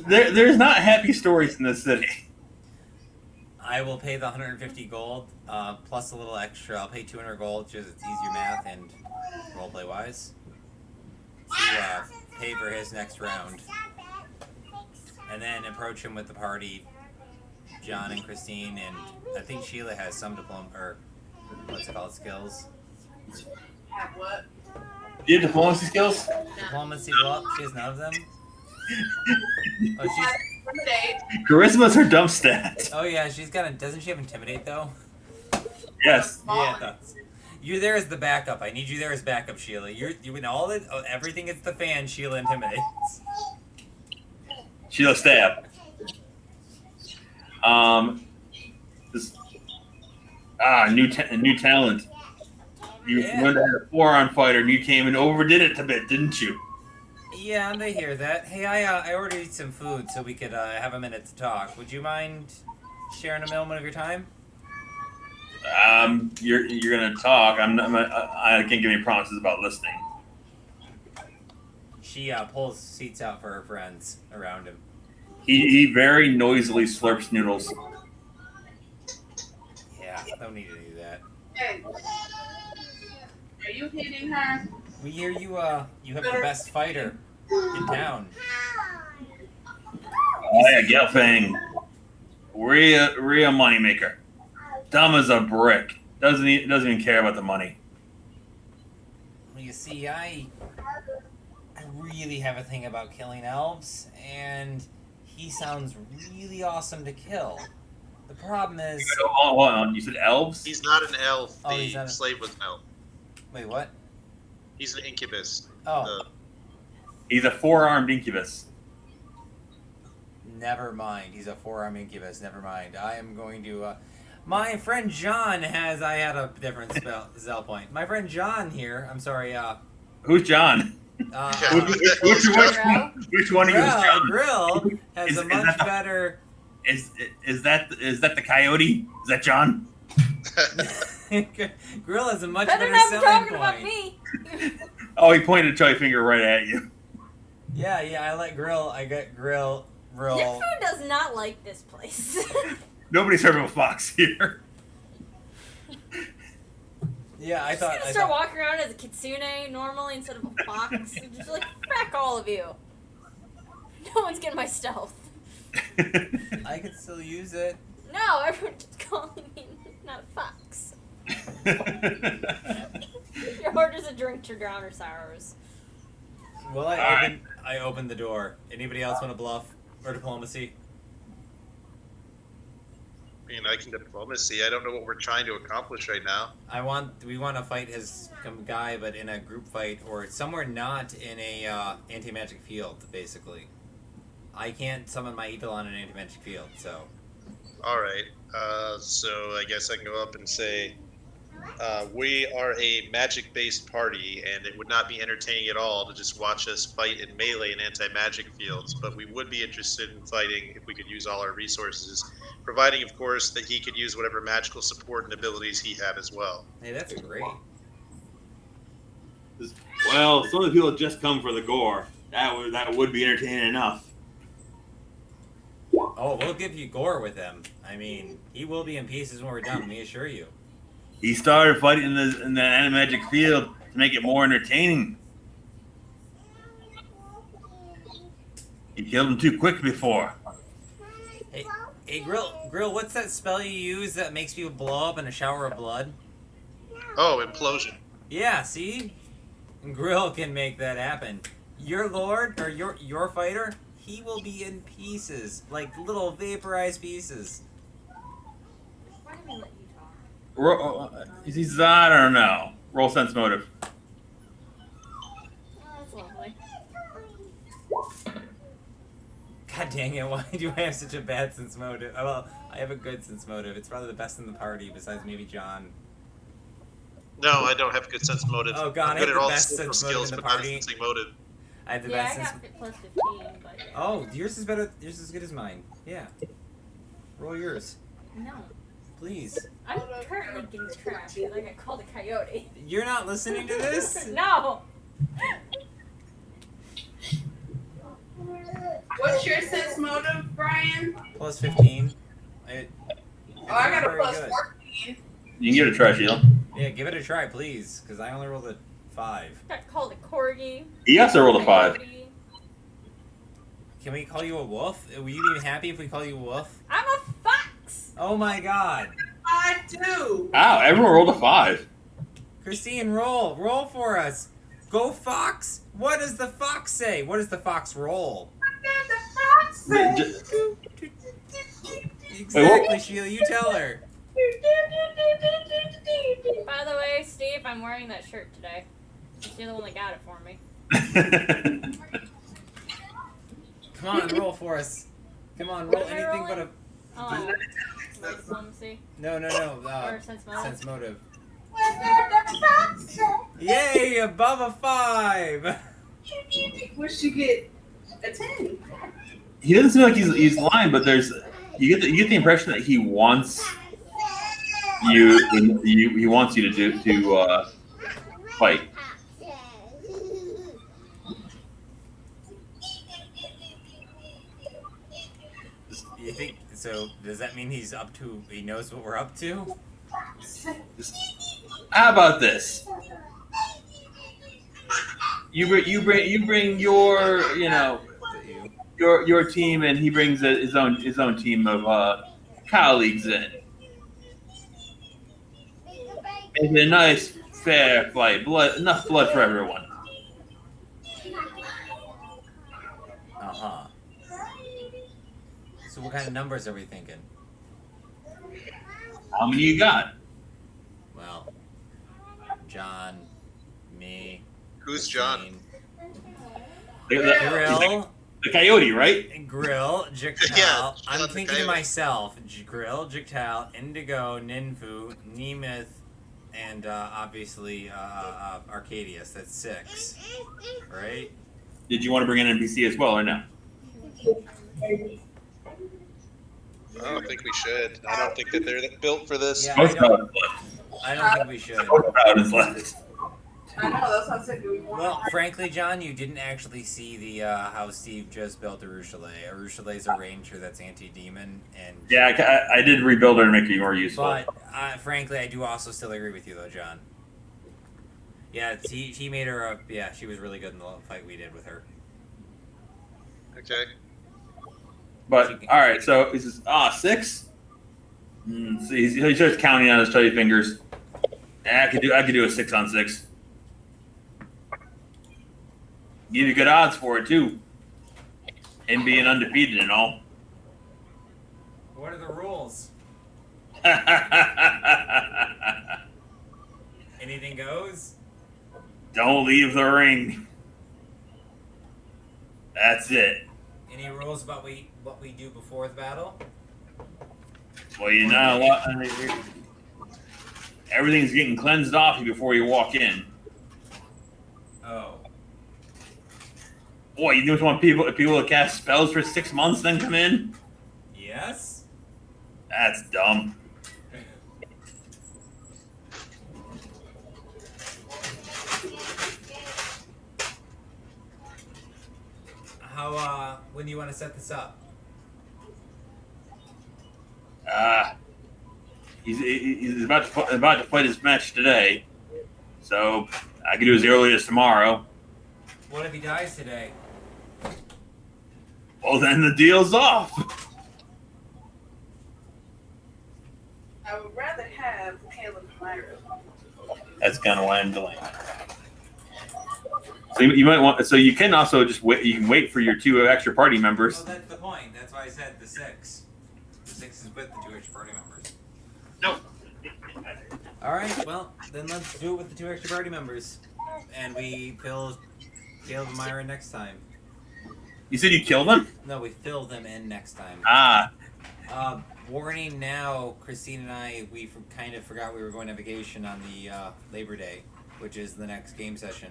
There's not happy stories in this city. I will pay the 150 gold, plus a little extra. I'll pay 200 gold, just it's easier math and roleplay wise. To pay for his next round. And then approach him with the party, John and Christine, and I think Sheila has some diploma, or what's it called, skills? Have what? Do you have diplomacy skills? Diplomacy, well, she has none of them. Oh, she's... Charisma's her dump stat. Oh yeah, she's got a... Doesn't she have Intimidate, though? Yes. Yeah, it does. You're there as the backup. I need you there as backup, Sheila. You in all it. Everything gets the fan. Sheila intimidates. Sheila stab. New talent. You learned to have a forearm fighter, and you came and overdid it a bit, didn't you? Yeah, and they hear that. Hey, I ordered some food so we could have a minute to talk. Would you mind sharing a moment of your time? You're gonna talk. I can't give any promises about listening. She pulls seats out for her friends around him. He very noisily slurps noodles. Yeah, don't need to do that. Hey, are you hitting her? We hear you have the best fighter in town. Oh yeah, Gelfang. Real moneymaker. Dumb as a brick. Doesn't even care about the money. Well, you see, I really have a thing about killing elves, and he sounds really awesome to kill. The problem is... Hold on. You said elves? He's not an elf. Oh, he's The not a- slave was an elf. Wait, what? He's an incubus. Oh, He's a four-armed incubus. never mind. He's a four-arm incubus. Never mind. I am going to... my friend John has... I had a different spell point. My friend John here... I'm sorry, Who's John? Which one of you is John? Grill has Is a that much the- better... Is that the coyote? Is that John? Grill has a much Better better not be selling talking about point. me. Oh, he pointed a toy finger right at you. Yeah, I let Grill. I got Grill roll. Your food does not like this place. Nobody's heard of a fox here. Yeah, I I'm just thought. gonna start walking around as a kitsune normally instead of a fox. Just like, frack all of you. No one's getting my stealth. I could still use it. No, everyone's just calling me not a fox. Your order's a drink to drown her sorrows. Well, Alright. I opened the door. Anybody else want to bluff or diplomacy? I mean, I can diplomacy. I don't know what we're trying to accomplish right now. We want to fight his guy, but in a group fight or somewhere not in a anti-magic field, basically. I can't summon my Eidolon in an anti-magic field, so. All right. So I guess I can go up and say, we are a magic-based party, and it would not be entertaining at all to just watch us fight in melee and anti-magic fields, but we would be interested in fighting if we could use all our resources, providing, of course, that he could use whatever magical support and abilities he had as well. Hey, that's great. Well, some of the people just come for the gore. That would be entertaining enough. Oh, we'll give you gore with him. I mean, he will be in pieces when we're done. Let me assure you. He started fighting in the animagic field to make it more entertaining. He killed him too quick before. Hey, Grill, what's that spell you use that makes people blow up in a shower of blood? Oh, implosion. Yeah, see? Grill can make that happen. Your lord, or your fighter, he will be in pieces. Like little vaporized pieces. Why did we let you talk? He says, I don't know. Roll sense motive. Oh, that's lovely. God dang it, why do I have such a bad sense motive? Oh, well, I have a good sense motive. It's probably the best in the party, besides maybe John. No, I don't have a good sense of motive. Oh, God, I'm I good have at the all best social sense motive skills, in the but not party. sensing motive. I have the Yeah, best I sense. got plus 15, but yeah. Oh, yours is better. Yours is as good as mine. Yeah. Roll yours, No. please. I'm currently getting trashed because I got called a coyote. You're not listening to this? No! What's your sense motive, Brian? Plus 15. I got a very plus good. 14. You can give it a try, Sheila. Yeah, give it a try, please, because I only rolled a 5. Got called a corgi. He also rolled a 5. coyote. Can we call you a wolf? Will you be happy if we call you a wolf? I'm a fox! Oh my god. I do. Wow, everyone rolled a 5. Christine, roll. Roll for us. Go fox. What does the fox say? What does the fox roll? Exactly, Sheila. You tell her. By the way, Steve, I'm wearing that shirt today. You're the one that got it for me. Come on, roll for us. Come on, roll What am I anything but a... Oh. Diplomacy. No. Or sense motive. Sense motive. Yay, above a 5. What she get? A 10. He doesn't seem like he's lying, but you get the impression that he wants he wants you to fight. You think so? Does that mean he knows what we're up to? How about this? You bring your your team, and he brings his own team of colleagues in. Make it a nice, fair fight. Enough blood for everyone. Uh-huh. So what kind of numbers are we thinking? How many you got? Well, John, me. Who's John? Grill. The coyote, right? Grill, Jiktal. Yeah, I'm the thinking to coyote. myself, Grill, Jiktal, Indigo, Ninfu, Nemeth, and obviously Arcadius. That's 6, right? Did you want to bring an NPC as well, or no? I don't think we should. I don't think that they're built for this. Yeah, Most crowd I don't think we should. is left. I know, that's what I said. Do we want Well, frankly, John, you didn't actually see the how Steve just built a Ruchelet. A Ruchelet is a ranger that's anti-demon, and Yeah, I did rebuild her to make her more useful. but frankly, I do also still agree with you, though, John. Yeah, he made her she was really good in the fight we did with her. Okay. But all right, so he says, 6. So he starts counting on his chubby fingers. I could do a 6 on 6. Give you good odds for it too, and being undefeated and all. What are the rules? Anything goes? Don't leave the ring. That's it. Any rules about what we do before the battle? Well, you know what? Everything's getting cleansed off you before you walk in. Oh. Boy, you just want people to cast spells for 6 months, then come in? Yes? That's dumb. How when do you want to set this up? He's about to fight his match today, so I can do as early as tomorrow. What if he dies today? Well, then the deal's off. I would rather have Caleb and Myra. That's kind of why I'm delaying. So you might want. So you can also just wait. You can wait for your 2 extra party members. Well, that's the point. That's why I said the 6. The 6 is with the 2 extra party members. No. All right. Well, then let's do it with the 2 extra party members, and we fill Caleb and Myra next time. You said you killed them? No, we fill them in next time. Ah. Warning now, Christine and I, kind of forgot we were going on vacation on the Labor Day, which is the next game session.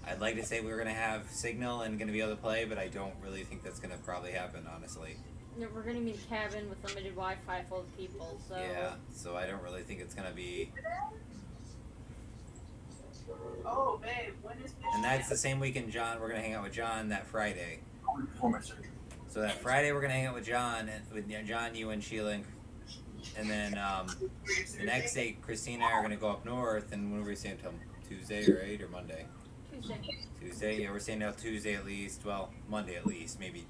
I'd like to say we were going to have signal and going to be able to play, but I don't really think that's going to probably happen, honestly. No, we're gonna be in a cabin with limited Wi-Fi full of people, so... Yeah, so I don't really think it's going to be... Oh, babe, when is this? And that's the same weekend, John. We're going to hang out with John that Friday. So that Friday we're going to hang out with John, John, you, and Sheila. And then the next day, Christine and I are going to go up north, and when are we staying until Tuesday, right, or Monday? Tuesday, yeah, we're staying out Tuesday at least. Well, Monday at least, maybe.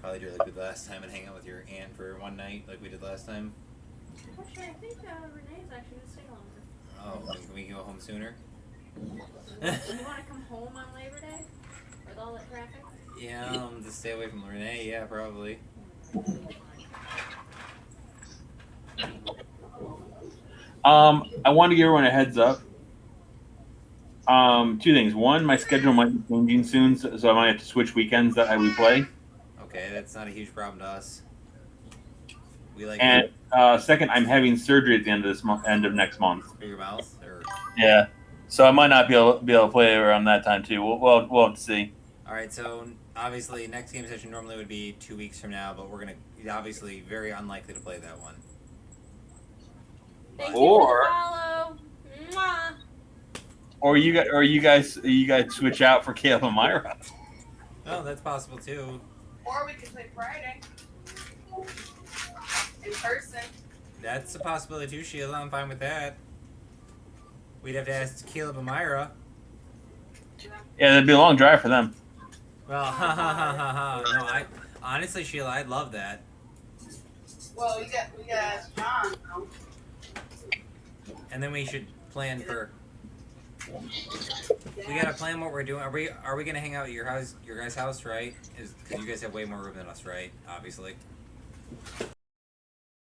Probably do like we did last time and hang out with your aunt for one night, like we did last time. Actually, I think Renee's actually gonna stay longer. Oh, can we go home sooner? You wanna come home on Labor Day? With all that traffic? Yeah, to stay away from Renee, yeah, probably. I want to give everyone a heads up. 2 things. One, my schedule might be changing soon, so I might have to switch weekends that we play. Okay, that's not a huge problem to us. We like And second, I'm having surgery at the end of this month, end of next month. for your mouth, or Yeah, so I might not be able to play around that time too. We'll have to see. all right. So obviously, next game session normally would be 2 weeks from now, but we're gonna obviously very unlikely to play that one. Thank Or- you for the follow. Mwah. Or you guys switch out for Caleb and Myra. Oh, that's possible too. Or we could play Friday. In person. That's a possibility too, Sheila. I'm fine with that. We'd have to ask Caleb and Myra. Yeah, that'd be a long drive for them. Well, ha ha ha ha ha. No, honestly, Sheila, I'd love that. Well, we got John, though. And then we should plan for. We gotta plan what we're doing. Are we gonna hang out at your house, your guys' house, right? Because you guys have way more room than us, right? Obviously.